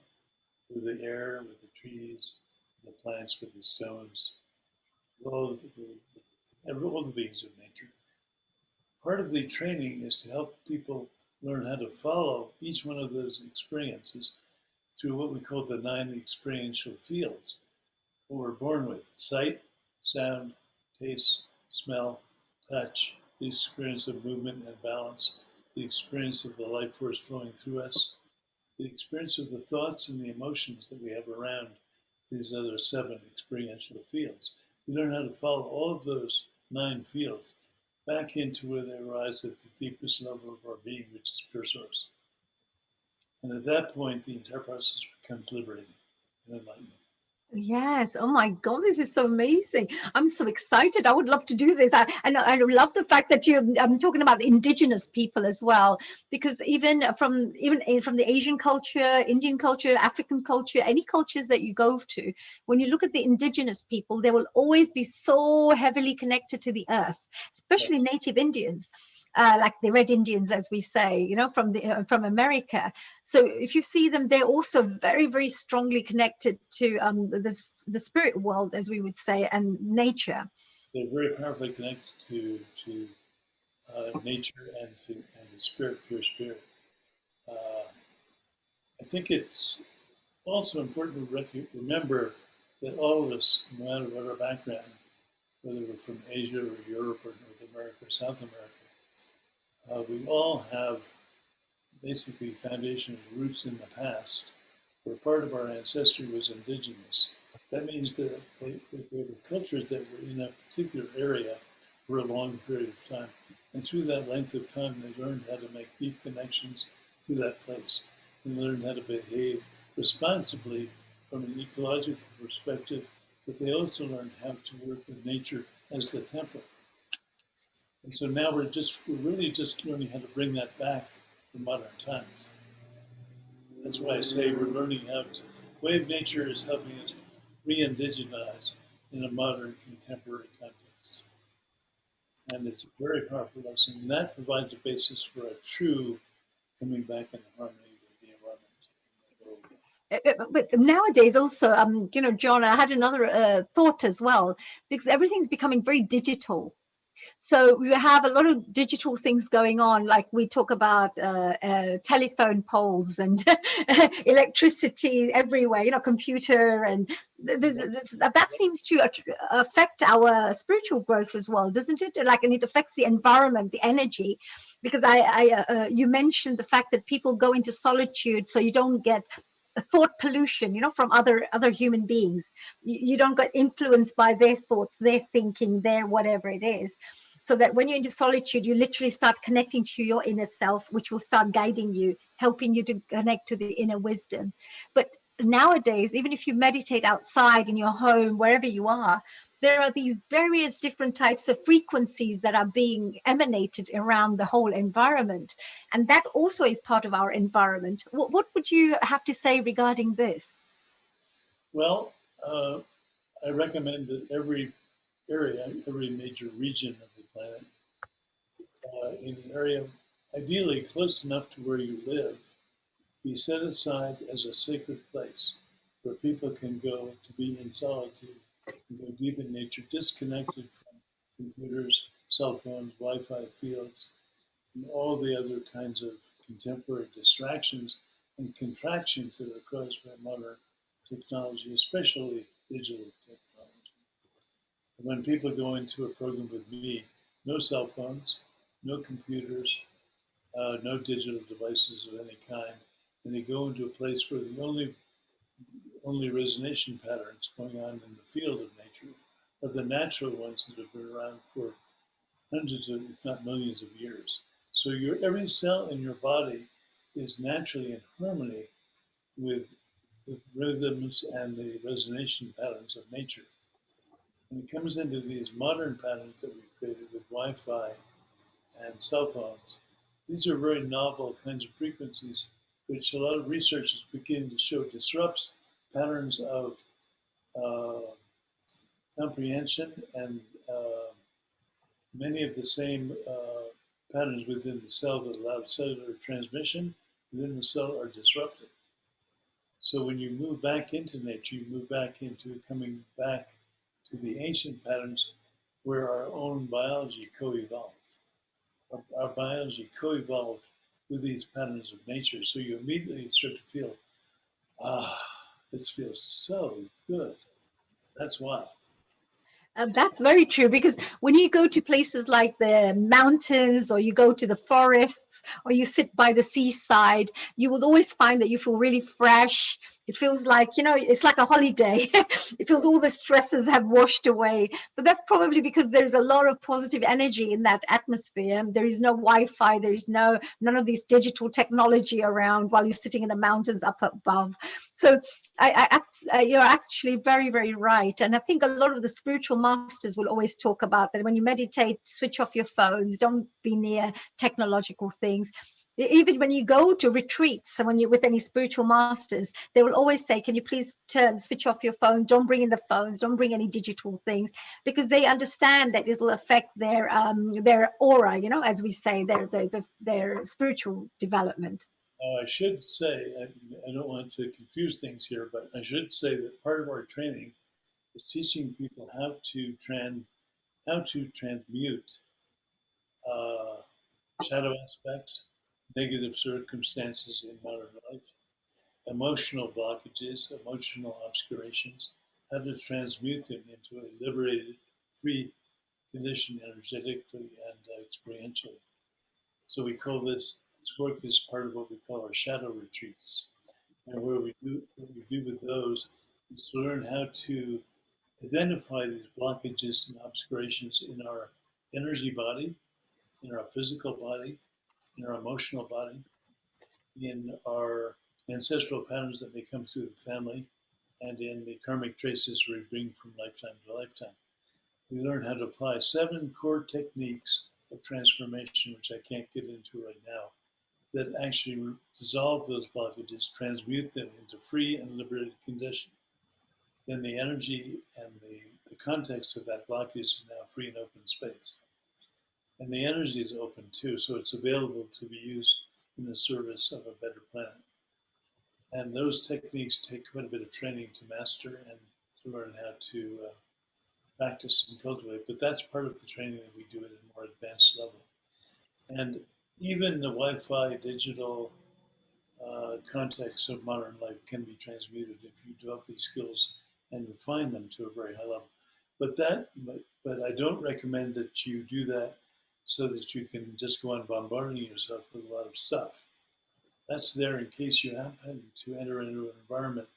S12: with the air, with the trees, with the plants, with the stones, with all the beings of nature. Part of the training is to help people learn how to follow each one of those experiences through what we call the 9 experiential fields, what we're born with: sight, sound, taste, smell, touch, the experience of movement and balance, the experience of the life force flowing through us, the experience of the thoughts and the emotions that we have around these other 7 experiential fields. We learn how to follow all of those 9 fields back into where they arise at the deepest level of our being, which is pure source. And at that point, the entire process becomes liberating and enlightening.
S20: Yes. Oh my God, this is so amazing. I'm so excited. I would love to do this. I love the fact that I'm talking about indigenous people as well, because even from the Asian culture, Indian culture, African culture, any cultures that you go to, when you look at the indigenous people, they will always be so heavily connected to the earth, especially native Indians. Like the Red Indians, as we say, from America. So if you see them, they're also very, very strongly connected to the spirit world, as we would say, and nature.
S12: They're very powerfully connected to nature and to spirit, pure spirit. I think it's also important to remember that all of us, no matter what our background, whether we're from Asia or Europe or North America or South America, we all have basically foundational roots in the past where part of our ancestry was indigenous. That means that they were cultures that were in a particular area for a long period of time. And through that length of time, they learned how to make deep connections to that place. They learned how to behave responsibly from an ecological perspective, but they also learned how to work with nature as the temple. And so now we're really just learning how to bring that back to modern times. That's why I say we're learning how to, wave nature is helping us re-indigenize in a modern contemporary context. And it's a very powerful lesson. And that provides a basis for a true coming back into harmony with the environment.
S20: But nowadays also, John, I had another thought as well, because everything's becoming very digital. So we have a lot of digital things going on, like we talk about telephone poles and electricity everywhere, computer, and that seems to affect our spiritual growth as well, doesn't it? And it affects the environment, the energy, because you mentioned the fact that people go into solitude, so you don't get thought pollution, from other human beings. You don't get influenced by their thoughts, their thinking, their whatever it is. So that when you're into solitude, you literally start connecting to your inner self, which will start guiding you, helping you to connect to the inner wisdom. But nowadays, even if you meditate outside in your home, wherever you are, there are these various different types of frequencies that are being emanated around the whole environment. And that also is part of our environment. What would you have to say regarding this?
S12: Well, I recommend that every area, every major region of the planet, in an area ideally close enough to where you live, be set aside as a sacred place where people can go to be in solitude and go deep in nature, disconnected from computers, cell phones, Wi-Fi fields, and all the other kinds of contemporary distractions and contractions that are caused by modern technology, especially digital technology. When people go into a program with me, no cell phones, no computers, no digital devices of any kind, and they go into a place where the only resonation patterns going on in the field of nature are the natural ones that have been around for hundreds of, if not millions of years. So every cell in your body is naturally in harmony with the rhythms and the resonation patterns of nature. When it comes into these modern patterns that we've created with Wi-Fi and cell phones, these are very novel kinds of frequencies which a lot of research is beginning to show disrupts patterns of comprehension and many of the same patterns within the cell that allow cellular transmission within the cell are disrupted. So when you move back into nature, you move back into coming back to the ancient patterns where our own biology co-evolved. Our biology co-evolved with these patterns of nature. So you immediately start to feel, this feels so good. That's why.
S20: That's very true, because when you go to places like the mountains, or you go to the forests, or you sit by the seaside, you will always find that you feel really fresh. It feels like, you know, it's like a holiday. It feels all the stresses have washed away. But that's probably because there's a lot of positive energy in that atmosphere. There is no Wi-Fi. There is none of these digital technology around while you're sitting in the mountains up above. So you're actually very, very right. And I think a lot of the spiritual masters will always talk about that when you meditate, switch off your phones, don't be near technological things. Even when you go to retreats, and when you're with any spiritual masters, they will always say, can you please switch off your phones, don't bring in the phones, don't bring any digital things, because they understand that it'll affect their aura, you know, as we say, their spiritual development.
S12: I should say, I don't want to confuse things here, but I should say that part of our training is teaching people how to transmute shadow aspects, negative circumstances in modern life, emotional blockages, emotional obscurations, how to transmute them into a liberated, free condition energetically and experientially. So we call this work is part of what we call our shadow retreats. And what we do with those is to learn how to identify these blockages and obscurations in our energy body, in our physical body, in our emotional body, in our ancestral patterns that may come through the family, and in the karmic traces we bring from lifetime to lifetime. We learn how to apply 7 core techniques of transformation, which I can't get into right now, that actually dissolve those blockages, transmute them into free and liberated condition. Then the energy and the context of that blockage is now free and open space. And the energy is open too, so it's available to be used in the service of a better planet. And those techniques take quite a bit of training to master and to learn how to practice and cultivate, but that's part of the training that we do at a more advanced level. And even the Wi-Fi digital context of modern life can be transmuted if you develop these skills and refine them to a very high level. But I don't recommend that you do that so that you can just go on bombarding yourself with a lot of stuff. That's there in case you happen to enter into an environment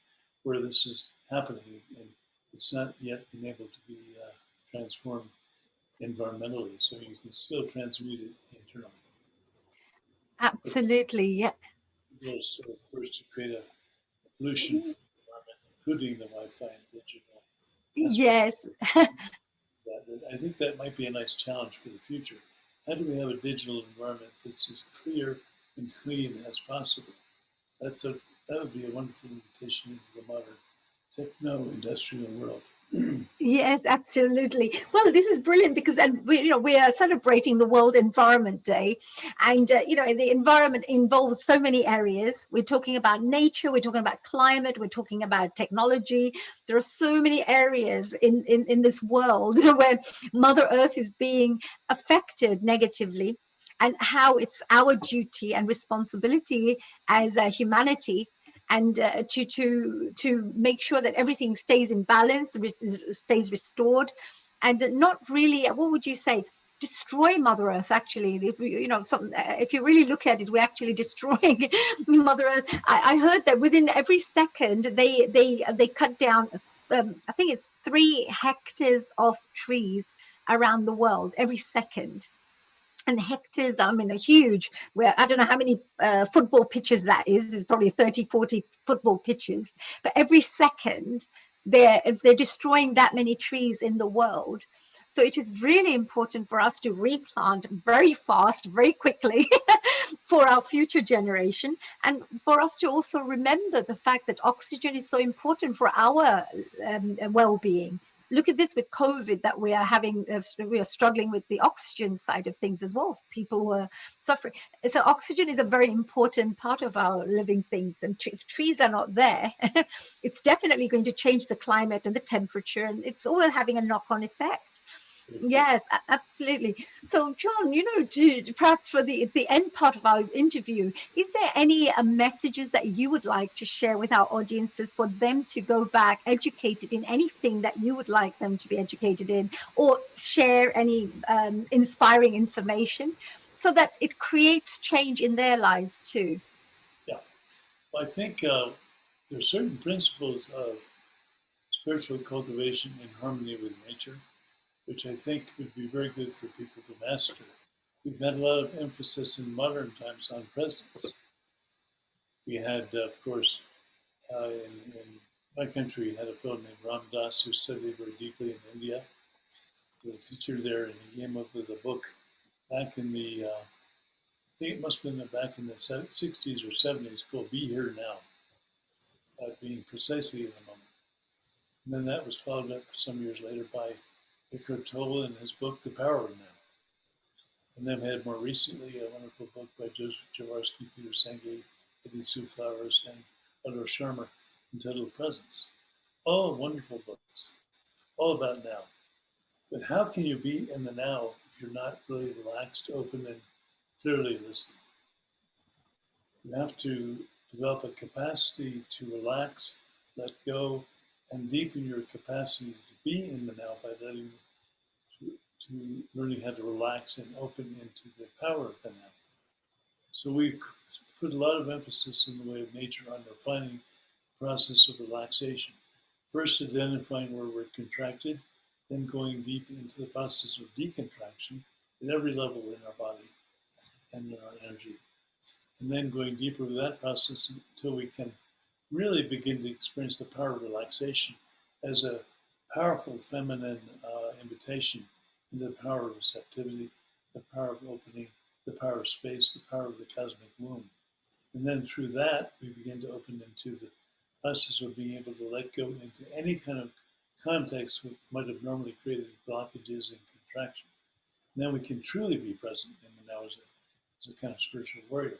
S12: where this is happening and it's not yet been able to be transformed environmentally, so you can still transmute it internally.
S20: Absolutely, yeah.
S12: People are sort of first to create a pollution free environment, including the Wi-Fi and digital.
S20: Yes.
S12: I think that might be a nice challenge for the future. How do we have a digital environment that's as clear and clean as possible? That would be a wonderful invitation into the modern techno-industrial world.
S20: Yes, absolutely. Well, this is brilliant because we are celebrating the World Environment Day, and the environment involves so many areas. We're talking about nature, we're talking about climate, we're talking about technology. There are so many areas in this world where Mother Earth is being affected negatively, and how it's our duty and responsibility as humanity and to make sure that everything stays in balance, stays restored, and not really, what would you say, destroy Mother Earth. Actually, if you really look at it, we're actually destroying Mother Earth. I heard that within every second they cut down, I think it's 3 hectares of trees around the world every second. And hectares, I mean, are huge. Where I don't know how many football pitches that is. It's probably 30, 40 football pitches. But every second, they're destroying that many trees in the world. So it is really important for us to replant very fast, very quickly, for our future generation, and for us to also remember the fact that oxygen is so important for our well-being. Look at this with COVID, that we are having, we are struggling with the oxygen side of things as well. People were suffering. So oxygen is a very important part of our living things. And if trees are not there, it's definitely going to change the climate and the temperature, and it's all having a knock-on effect. Yes, absolutely. So, John, you know, to perhaps for the end part of our interview, is there any messages that you would like to share with our audiences for them to go back educated in anything that you would like them to be educated in, or share any inspiring information so that it creates change in their lives too?
S12: Yeah, well, I think there are certain principles of spiritual cultivation in harmony with nature, which I think would be very good for people to master. We've had a lot of emphasis in modern times on presence. We had, of course, in my country, we had a fellow named Ram Das who studied very deeply in India, the teacher there, and he came up with a book back in the, I think it must have been back in the 60s or 70s, called Be Here Now, about being precisely in the moment. And then that was followed up some years later by Eckhart Tolle in his book, The Power of Now. And then we had more recently a wonderful book by Joseph Jaworski, Peter Senge, Eddie Sue Flowers, and Otto Scharmer, entitled Presence. All wonderful books, all about now. But how can you be in the now if you're not really relaxed, open, and clearly listening? You have to develop a capacity to relax, let go, and deepen your capacity to be in the now by letting to learning how to relax and open into the power of the now. So we put a lot of emphasis in the way of nature on refining the process of relaxation. First identifying where we're contracted, then going deep into the process of decontraction at every level in our body and in our energy. And then going deeper with that process until we can really begin to experience the power of relaxation as a powerful feminine invitation into the power of receptivity, the power of opening, the power of space, the power of the cosmic womb. And then through that, we begin to open into the process of being able to let go into any kind of context which might have normally created blockages and contraction. And then we can truly be present in the now as a kind of spiritual warrior.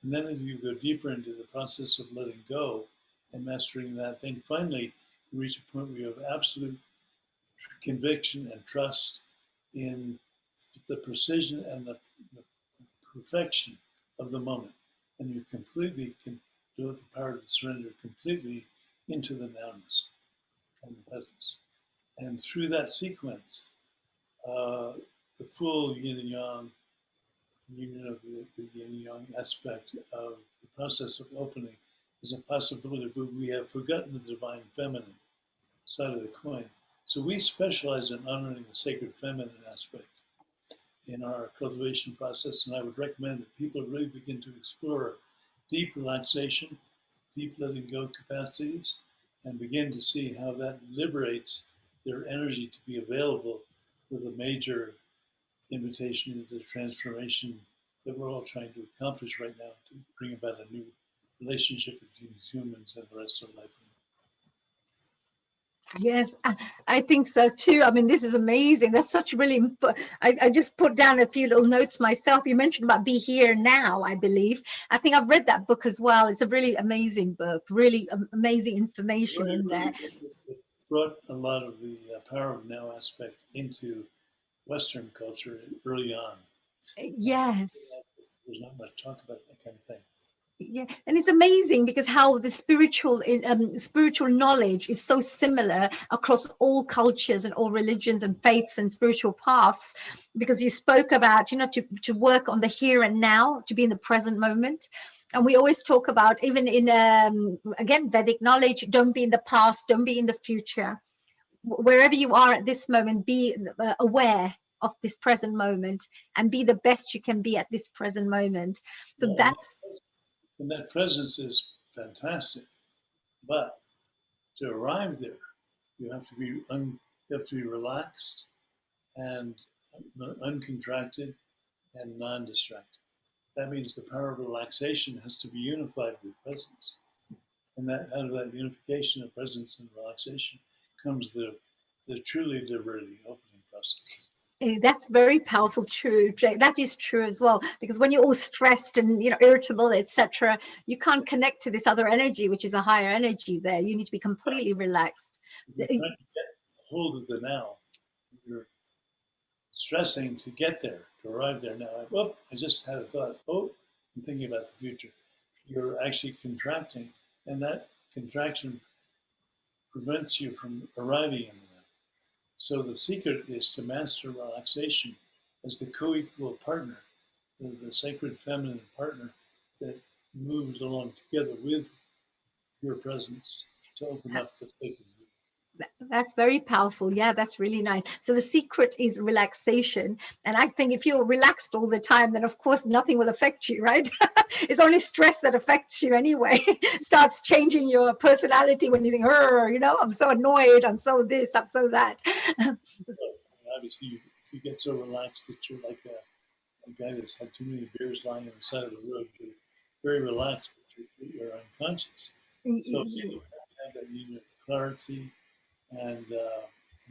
S12: And then as you go deeper into the process of letting go and mastering that, then finally you reach a point where you have absolute conviction and trust in the precision and the perfection of the moment. And you completely can develop the power to surrender completely into the nowness and the presence. And through that sequence, the full yin and yang, union of the yin and yang aspect of the process of opening is a possibility, but we have forgotten the divine feminine side of the coin. So we specialize in honoring the sacred feminine aspect in our cultivation process, and I would recommend that people really begin to explore deep relaxation, deep letting go capacities, and begin to see how that liberates their energy to be available with a major invitation into the transformation that we're all trying to accomplish right now to bring about a new relationship between humans and the rest of life.
S20: Yes, I think so too. I mean, this is amazing. That's such really, I just put down a few little notes myself. You mentioned about Be Here Now, I believe. I think I've read that book as well. It's a really amazing book, really amazing information in there.
S12: It brought a lot of the power of now aspect into Western culture early on.
S20: Yes.
S12: There's not much talk about that kind of thing.
S20: Yeah, and it's amazing because how the spiritual knowledge is so similar across all cultures and all religions and faiths and spiritual paths, because you spoke about, you know, to work on the here and now, to be in the present moment. And we always talk about, even in again Vedic knowledge, don't be in the past, don't be in the future. Wherever you are at this moment, be aware of this present moment and be the best you can be at this present moment. So
S12: and that presence is fantastic, but to arrive there, you have to be relaxed and uncontracted and non-distracted. that means the power of relaxation has to be unified with presence. And that out of that unification of presence and relaxation comes the truly liberating opening process.
S20: That's very powerful. True, Jake. That is true as well. Because when you're all stressed and irritable, etc., you can't connect to this other energy, which is a higher energy. There, you need to be completely relaxed.
S12: You're trying to get hold of the now. You're stressing to get there, to arrive there now. Oh, I just had a thought. Oh, I'm thinking about the future. You're actually contracting, and that contraction prevents you from arriving in the now. So the secret is to master relaxation as the co-equal partner, the sacred feminine partner that moves along together with your presence to open up the sacred.
S20: That's very powerful. Yeah, that's really nice. So the secret is relaxation. And I think if you're relaxed all the time, then of course nothing will affect you, right? It's only stress that affects you anyway. Starts changing your personality when you think, I'm so annoyed, I'm so this, I'm so that.
S12: Obviously, if you get so relaxed that you're like a guy that's had too many beers lying on the side of the road, you're very relaxed, but you're unconscious. So you have that union of clarity and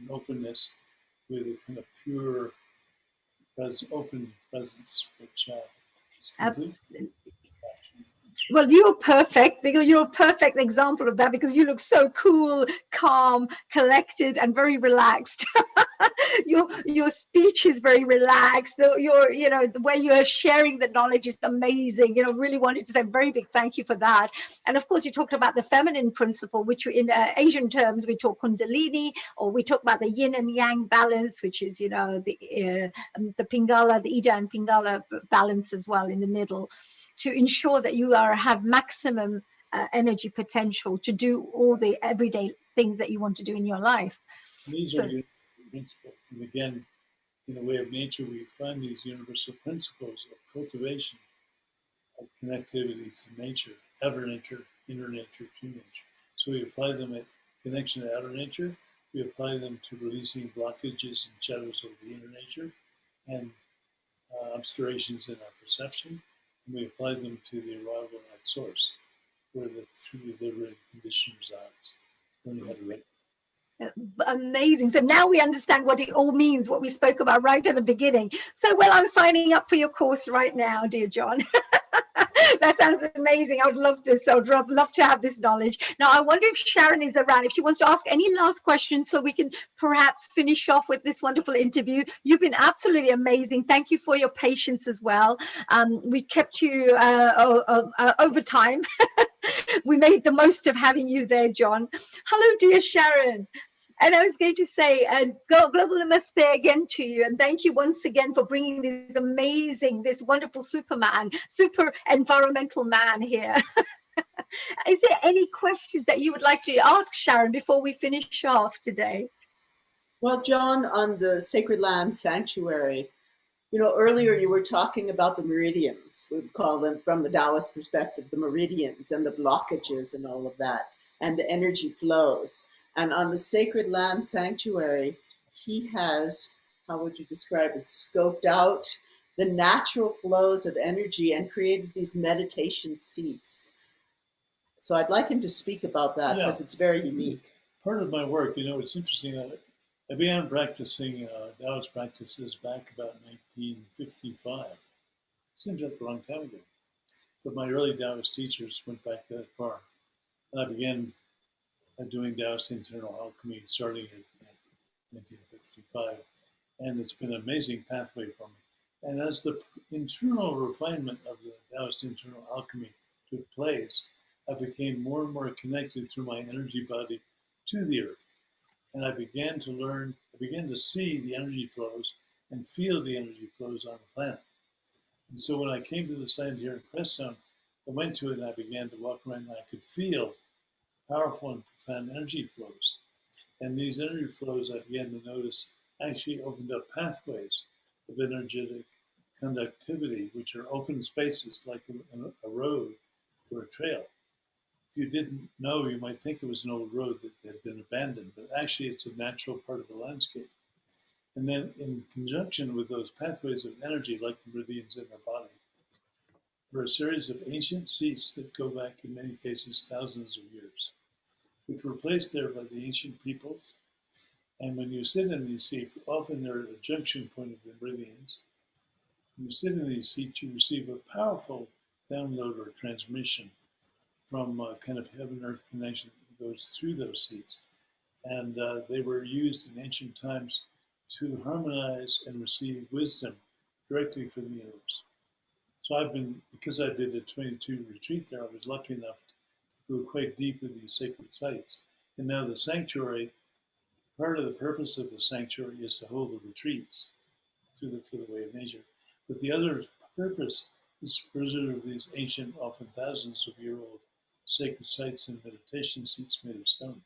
S12: openness with a kind of pure, open presence, which is complete.
S20: Well, you're perfect because you're a perfect example of that because you look so cool, calm, collected, and very relaxed. Your speech is very relaxed. The way you're sharing the knowledge is amazing. Really wanted to say a very big thank you for that. And of course, you talked about the feminine principle, which in Asian terms we talk Kundalini, or we talk about the yin and yang balance, which is the Pingala, the Ida and Pingala balance as well in the middle, to ensure that you have maximum energy potential to do all the everyday things that you want to do in your life.
S12: These are universal principles. And again, in the way of nature, we find these universal principles of cultivation, of connectivity to nature, outer nature, inner nature, true nature. So we apply them at connection to outer nature. We apply them to releasing blockages and shadows of the inner nature and obscurations in our perception. And we apply them to the arrival at source, where the truly liberated condition resides. When you have a ready.
S20: Amazing. So now we understand what it all means, what we spoke about right at the beginning. So, I'm signing up for your course right now, dear John. That sounds amazing. I would love this. I would love to have this knowledge. Now, I wonder if Sharon is around, if she wants to ask any last questions so we can perhaps finish off with this wonderful interview. You've been absolutely amazing. Thank you for your patience as well. We kept you over time. We made the most of having you there, John. Hello, dear Sharon. And I was going to say, global namaste again to you. And thank you once again for bringing this wonderful super environmental man here. Is there any questions that you would like to ask Sharon before we finish off today?
S10: Well, John, on the Sacred Land Sanctuary, earlier you were talking about the meridians. We would call them, from the Taoist perspective, the meridians and the blockages and all of that, and the energy flows. And on the Sacred Land Sanctuary, he has, how would you describe it, scoped out the natural flows of energy and created these meditation seats. So I'd like him to speak about that because it's very unique.
S12: Part of my work, it's interesting. I began practicing Taoist practices back about 1955. Seems like a long time ago. But my early Taoist teachers went back that far. And I began doing Taoist internal alchemy starting in 1955. And it's been an amazing pathway for me. And as the internal refinement of the Taoist internal alchemy took place, I became more and more connected through my energy body to the earth. And I began to see the energy flows and feel the energy flows on the planet. And so when I came to the site here in Crestone, I went to it and I began to walk around and I could feel powerful and profound energy flows. And these energy flows I began to notice actually opened up pathways of energetic conductivity, which are open spaces like a road or a trail. If you didn't know, you might think it was an old road that had been abandoned, but actually it's a natural part of the landscape. And then in conjunction with those pathways of energy, like the meridians in our body, were a series of ancient seats that go back, in many cases, thousands of years, which were placed there by the ancient peoples. And when you sit in these seats, often they're at a junction point of the meridians. When you sit in these seats, you receive a powerful download or transmission from a kind of heaven-earth connection that goes through those seats. And they were used in ancient times to harmonize and receive wisdom directly from the universe. So I've been, because I did a 22 retreat there, I was lucky enough to go quite deep in these sacred sites. And now the sanctuary, part of the purpose of the sanctuary is to hold the retreats for the way of nature. But the other purpose is to preserve these ancient, often thousands of year old sacred sites and meditation seats made of stone.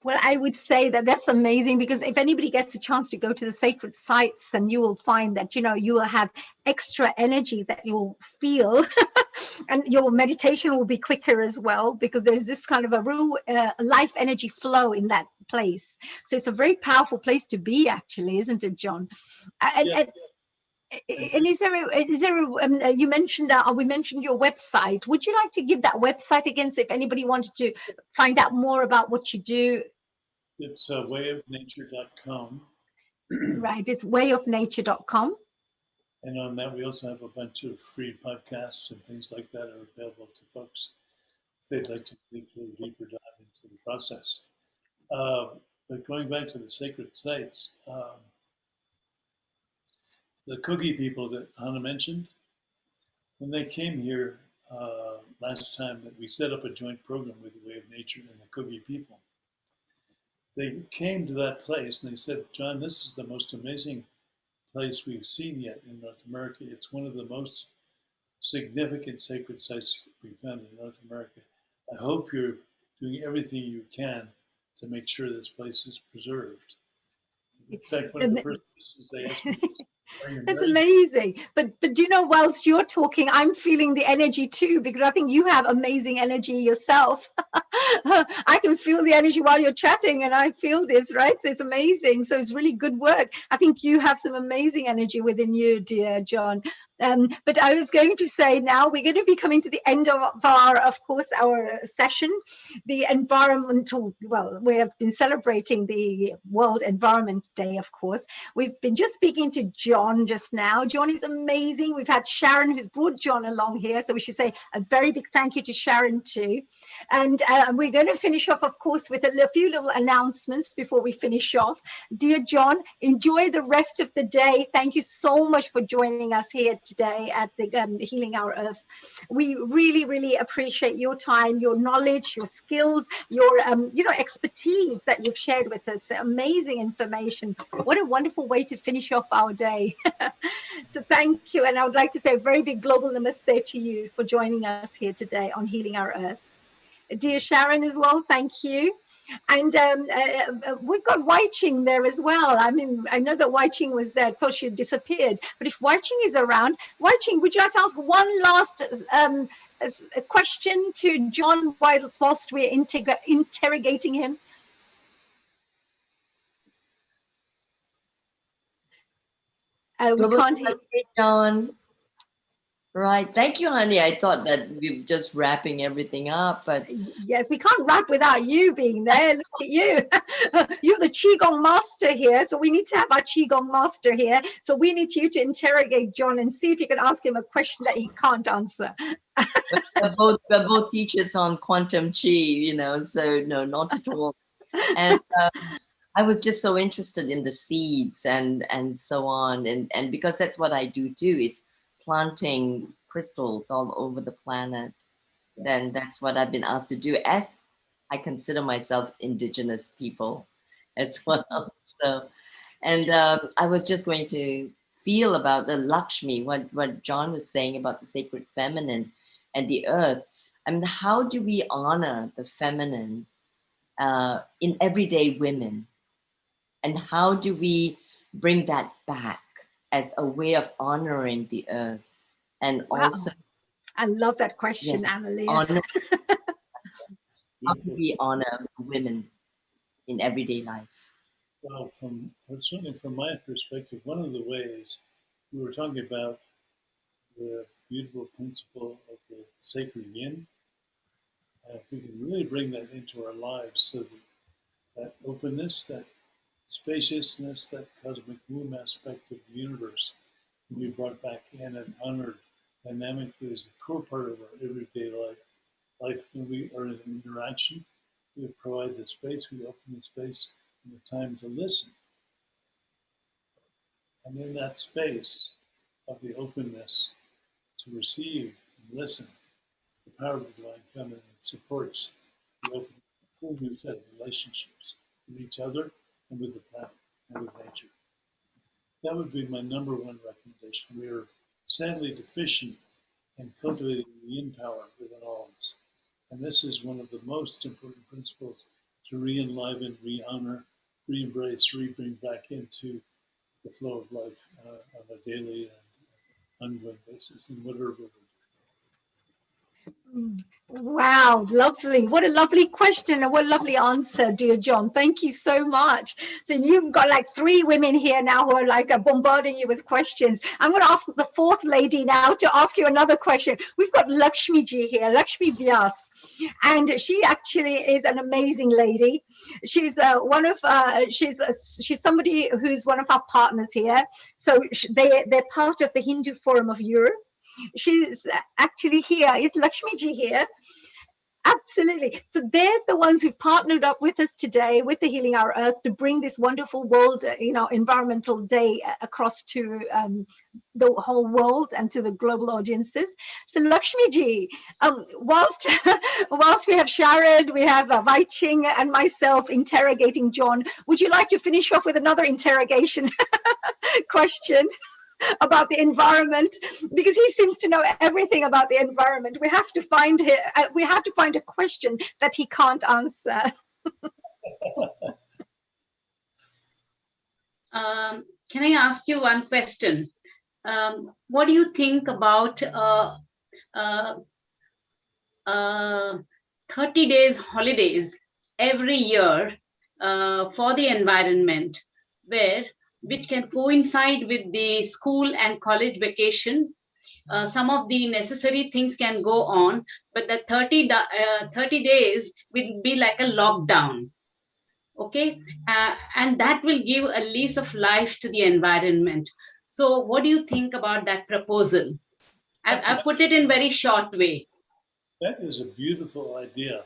S20: Well, I would say that that's amazing, because if anybody gets a chance to go to the sacred sites, then you will find that, you know, you will have extra energy that you will feel and your meditation will be quicker as well, because there's this kind of a real life energy flow in that place. So it's a very powerful place to be, actually, isn't it, John? And is there you mentioned we mentioned your website. Would you like to give that website again, so if anybody wanted to find out more about what you do?
S12: It's wayofnature.com.
S20: Right, it's wayofnature.com.
S12: And on that, we also have a bunch of free podcasts and things like that are available to folks if they'd like to take a little deeper dive into the process. But going back to the sacred sites, the Kogi people that Hannah mentioned, when they came here last time, that we set up a joint program with the Way of Nature and the Kogi people, they came to that place and they said, John, this is the most amazing place we've seen yet in North America. It's one of the most significant sacred sites we've found in North America. I hope you're doing everything you can to make sure this place is preserved. In fact, one of the first questions they asked me was, are you
S20: That's
S12: married?
S20: amazing. But you know, whilst you're talking, I'm feeling the energy too, because I think you have amazing energy yourself. I can feel the energy while you're chatting, and I feel this, right? So it's amazing. So it's really good work. I think you have some amazing energy within you, dear John. But I was going to say, now we're going to be coming to the end of course, our session. The environmental, well, we have been celebrating the World Environment Day, of course. We've been just speaking to John just now. John is amazing. We've had Sharon, who's brought John along here. So we should say a very big thank you to Sharon too. And we're going to finish off, of course, with a few little announcements before we finish off. Dear John, enjoy the rest of the day. Thank you so much for joining us here today at the Healing Our Earth. We really, really appreciate your time, your knowledge, your skills, your expertise that you've shared with us. Amazing information. What a wonderful way to finish off our day. So thank you. And I would like to say a very big global namaste to you for joining us here today on Healing Our Earth. Dear Sharon as well, thank you. And we've got Wai Ching there as well. I mean, I know that Wai Ching was there, thought she had disappeared. But if Wai Ching is around, Wai Ching, would you like to ask one last question to John whilst we're interrogating him? We can't hear
S11: John. Right. Thank you, honey. I thought that we were just wrapping everything up, but
S20: yes, we can't wrap without you being there. Look at you. You're the Qigong master here. So we need to have our Qigong master here. So we need you to interrogate John and see if you can ask him a question that he can't answer.
S11: we're both teachers on quantum chi, so no, not at all. And I was just so interested in the seeds and so on. And because that's what I do is planting crystals all over the planet. Then that's what I've been asked to do, as I consider myself indigenous people as well. So, and I was just going to feel about the Lakshmi, what John was saying about the sacred feminine and the earth. I mean, how do we honor the feminine in everyday women? And how do we bring that back as a way of honoring the earth? And also,
S20: I love that question, Annalie.
S11: How do we honor women in everyday life?
S12: Well, certainly from my perspective, one of the ways we were talking about the beautiful principle of the sacred yin. And if we can really bring that into our lives, so that openness, that spaciousness, that cosmic womb aspect of the universe can be brought back in and honored dynamically as a core part of our everyday life. When we are in an interaction, we provide the space, we open the space and the time to listen. And in that space of the openness to receive and listen, the power of the divine feminine supports the open, whole new set of relationships with each other and with the planet and with nature. That would be my number one recommendation. We are sadly deficient in cultivating the yin power within all of us. And this is one of the most important principles to re-enliven, re-honor, re-embrace, re-bring back into the flow of life on a daily and ongoing basis in whatever we do.
S20: Wow, lovely. What a lovely question and what a lovely answer, dear John. Thank you so much. So you've got like 3 women here now who are like bombarding you with questions. I'm going to ask the 4th lady now to ask you another question. We've got Lakshmi ji here, Lakshmi Vyas, and she actually is an amazing lady. She's she's somebody who's one of our partners here. So they're part of the Hindu Forum of Europe. She's actually here. Is Lakshmi ji here? Absolutely. So they're the ones who've partnered up with us today with the Healing Our Earth to bring this wonderful world, environmental day across to the whole world and to the global audiences. So Lakshmi ji, whilst we have Sharon, we have Wai Ching and myself interrogating John, would you like to finish off with another interrogation question about the environment, because he seems to know everything about the environment? We have to find a question that he can't answer.
S5: Can I ask you one question? What do you think about 30 days holidays every year for the environment, which can coincide with the school and college vacation? Some of the necessary things can go on, but the 30 days will be like a lockdown. Okay, and that will give a lease of life to the environment. So what do you think about that proposal? I put it in very short way.
S12: That is a beautiful idea.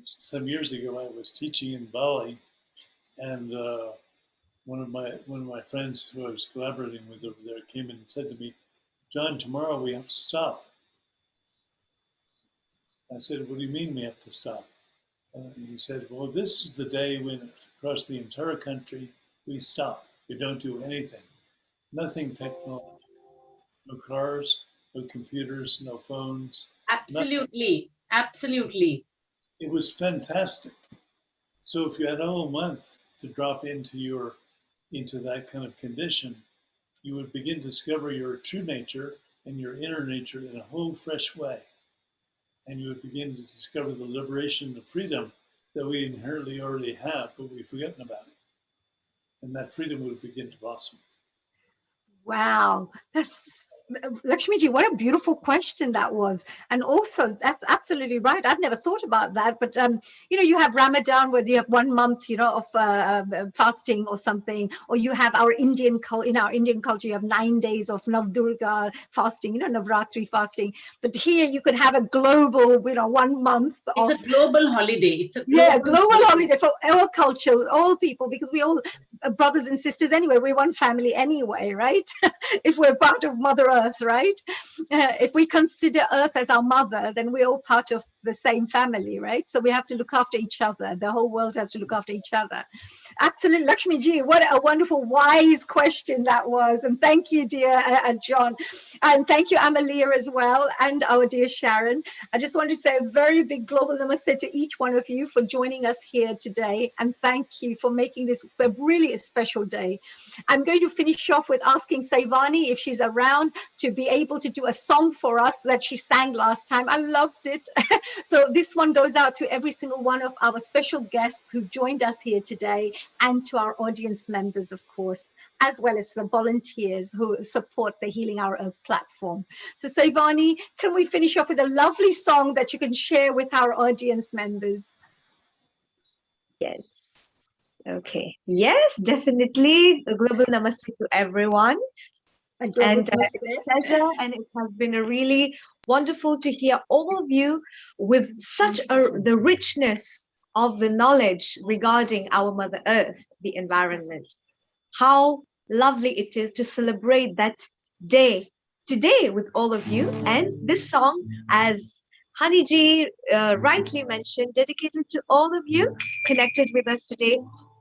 S12: Some years ago, I was teaching in Bali, and one of my friends who I was collaborating with over there came in and said to me, "John, tomorrow we have to stop." I said, "What do you mean we have to stop?" And he said, "Well, this is the day when across the entire country we stop. We don't do anything. Nothing technological. No cars, no computers, no phones."
S5: Absolutely, absolutely.
S12: It was fantastic. So if you had a whole month to drop into that kind of condition, you would begin to discover your true nature and your inner nature in a whole fresh way. And you would begin to discover the liberation and the freedom that we inherently already have, but we've forgotten about it. And that freedom would begin to blossom.
S20: Wow, Lakshmi ji, what a beautiful question that was. And also, that's absolutely right. I've never thought about that. But, you have Ramadan where you have 1 month, of fasting or something. Or you have in our Indian culture, you have 9 days of Navdurga fasting, Navratri fasting. But here you could have a global, 1 month.
S5: It's a global holiday. It's a
S20: global holiday for all culture, all people, because we all brothers and sisters anyway. We're one family anyway, right? If we're part of Mother Earth, right? If we consider Earth as our mother, then we're all part of the same family, right? So we have to look after each other. The whole world has to look after each other. Absolutely, Lakshmi ji, what a wonderful, wise question that was. And thank you, dear John. And thank you, Amalia, as well, and our dear Sharon. I just wanted to say a very big global namaste to each one of you for joining us here today. And thank you for making this a really special day. I'm going to finish off with asking Saivani if she's around to be able to do a song for us that she sang last time. I loved it. So this one goes out to every single one of our special guests who joined us here today and to our audience members, of course. as well as the volunteers who support the Healing Our Earth platform. So Saivani, can we finish off with a lovely song that you can share with our audience members?
S7: Yes. Okay. Yes, definitely. A global namaste to everyone. And it's a pleasure, and it has been a really wonderful to hear all of you with such the richness of the knowledge regarding our Mother Earth, the environment. How lovely it is to celebrate that day today with all of you. And this song, as Haniji rightly mentioned, dedicated to all of you connected with us today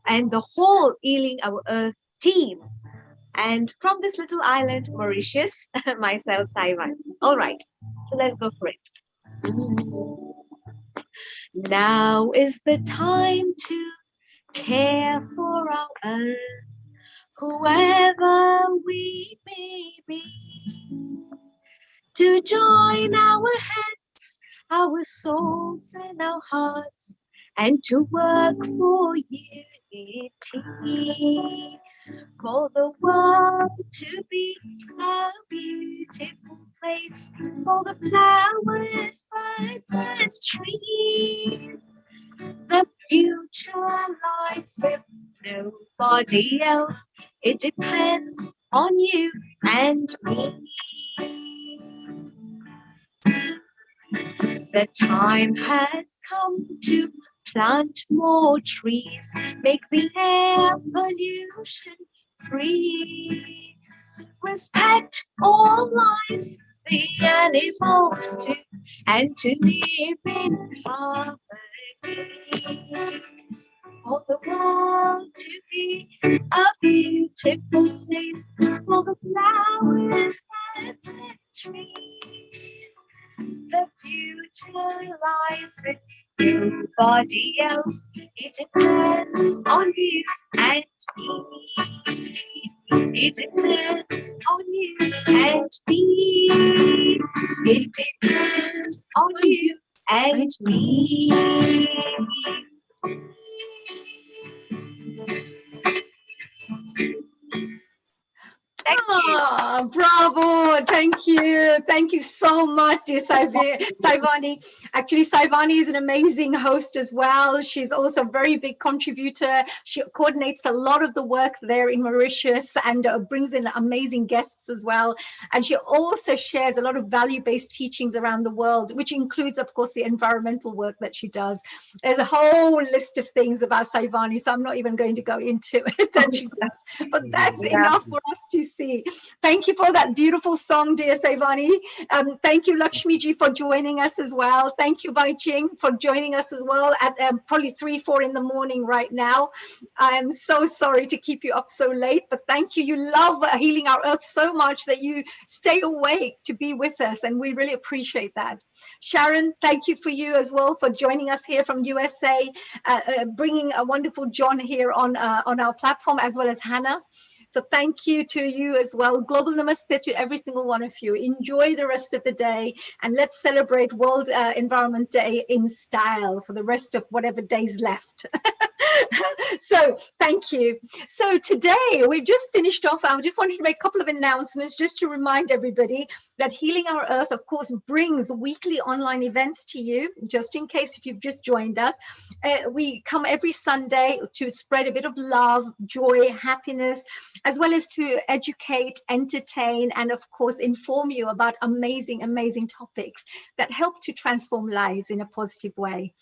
S7: and the whole Healing Our Earth team. And from this little island, Mauritius, myself, Saivan. All right, so let's go for it. Now is the time to care for our earth, whoever we may be, to join our heads, our souls and our hearts, and to work for unity, for the world to be a beautiful place, for the flowers, birds and trees. The future lies with nobody else. It depends on you and me. The time has come to plant more trees, make the air pollution free. Respect all lives, the animals too, and to live in harmony. For the world to be a beautiful place, for the flowers, birds and trees. The future lies with nobody else. It depends on you and me. It depends on you and me. It depends on you and me. Thank you.
S20: Oh, bravo. Thank you. Thank you so much, dear Saivani. Actually, Saivani is an amazing host as well. She's also a very big contributor. She coordinates a lot of the work there in Mauritius and brings in amazing guests as well. And she also shares a lot of value-based teachings around the world, which includes, of course, the environmental work that she does. There's a whole list of things about Saivani, so I'm not even going to go into it that she does. But that's enough for us to see. Thank you for that beautiful song, dear Saivani. Thank you, Lakshmiji, for joining us as well. Thank you, Bai Ching, for joining us as well at probably 3, 4 in the morning right now. I am so sorry to keep you up so late, but thank you. You love Healing Our Earth so much that you stay awake to be with us, and we really appreciate that. Sharon, thank you for you as well for joining us here from USA, bringing a wonderful John here on our platform, as well as Hannah. So thank you to you as well. Global namaste to every single one of you. Enjoy the rest of the day, and let's celebrate World Environment Day in style for the rest of whatever days left. So thank you. So today we've just finished off. I just wanted to make a couple of announcements just to remind everybody that Healing Our Earth, of course, brings weekly online events to you, just in case if you've just joined us. We come every Sunday to spread a bit of love, joy, happiness, as well as to educate, entertain, and of course, inform you about amazing, amazing topics that help to transform lives in a positive way.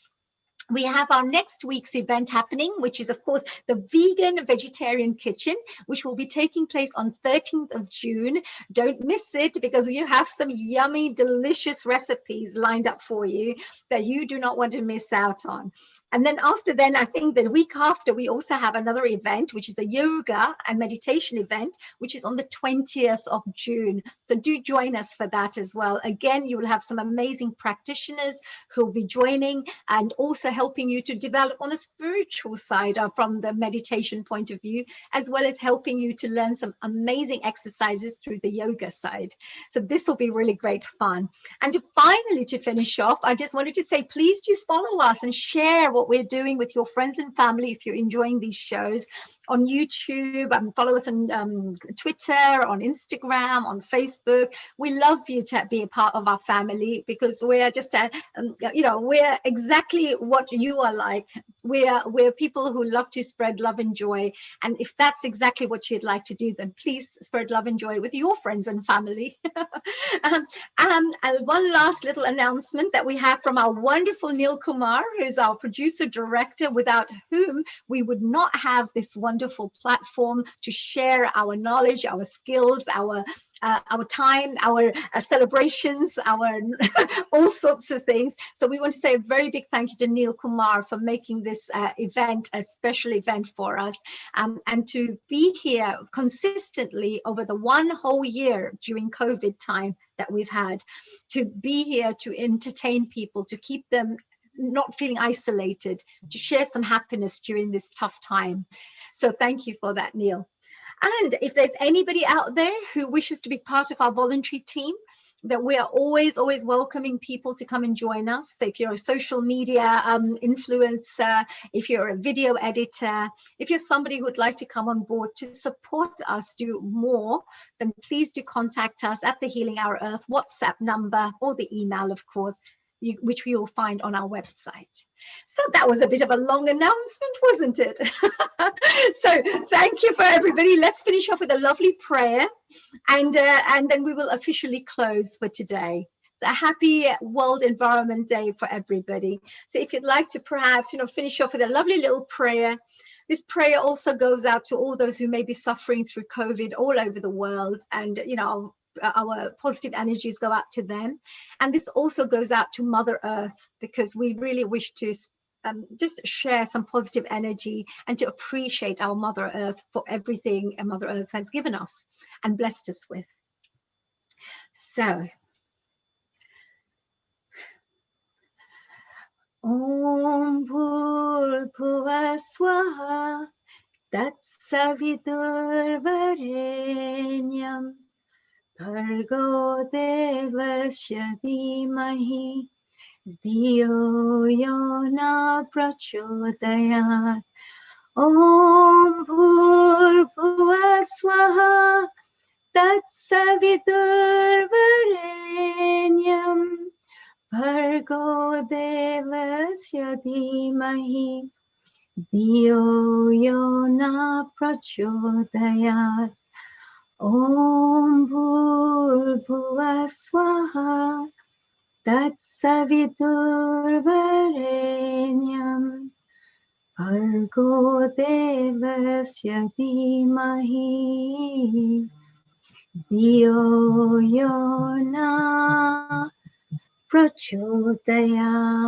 S20: We have our next week's event happening, which is, of course, the Vegan Vegetarian Kitchen, which will be taking place on 13th of June. Don't miss it, because you have some yummy, delicious recipes lined up for you that you do not want to miss out on. And then after then, I think the week after, we also have another event, which is the yoga and meditation event, which is on the 20th of June. So do join us for that as well. Again, you will have some amazing practitioners who will be joining and also helping you to develop on the spiritual side from the meditation point of view, as well as helping you to learn some amazing exercises through the yoga side. So this will be really great fun. And finally, to finish off, I just wanted to say, please do follow us and share what we're doing with your friends and family if you're enjoying these shows. on YouTube, follow us on Twitter, on Instagram, on Facebook. We love you to be a part of our family, because we're just, we're exactly what you are like. We're people who love to spread love and joy. And if that's exactly what you'd like to do, then please spread love and joy with your friends and family. And one last little announcement that we have from our wonderful Neil Kumar, who's our producer director, without whom we would not have this wonderful platform to share our knowledge, our skills, our time, our celebrations, our all sorts of things. So we want to say a very big thank you to Neil Kumar for making this event a special event for us, and to be here consistently over the one whole year during COVID time that we've had, to be here to entertain people, to keep them not feeling isolated, to share some happiness during this tough time. So thank you for that, Neil. And if there's anybody out there who wishes to be part of our voluntary team, that we are always welcoming people to come and join us. So if you're a social media influencer, if you're a video editor, if you're somebody who would like to come on board to support us do more, then please do contact us at the Healing Our Earth WhatsApp number, or the email, of course, which we will find on our website. So that was a bit of a long announcement, wasn't it? So thank you for everybody. Let's finish off with a lovely prayer, and then we will officially close for today. So a happy World Environment Day for everybody. So if you'd like to perhaps, finish off with a lovely little prayer. This prayer also goes out to all those who may be suffering through COVID all over the world, and our positive energies go out to them. And this also goes out to Mother Earth, because we really wish to just share some positive energy and to appreciate our Mother Earth for everything Mother Earth has given us and blessed us with. So, Om Bhurbhuva Swaha Tatsaviturvarenyam Bhargo Devasya Dhimahi Dhiyo Yona Prachodayat. Om Bhurbhuva Swaha Tatsaviturvarenyam Bhargo Devasya Dhimahi Dhiyo Yona Prachodayat. Om Bhurbhuva Swaha Tatsaviturvarenyam Bhargo Devasya Dhimahi Dhiyo Yona Prachodayat.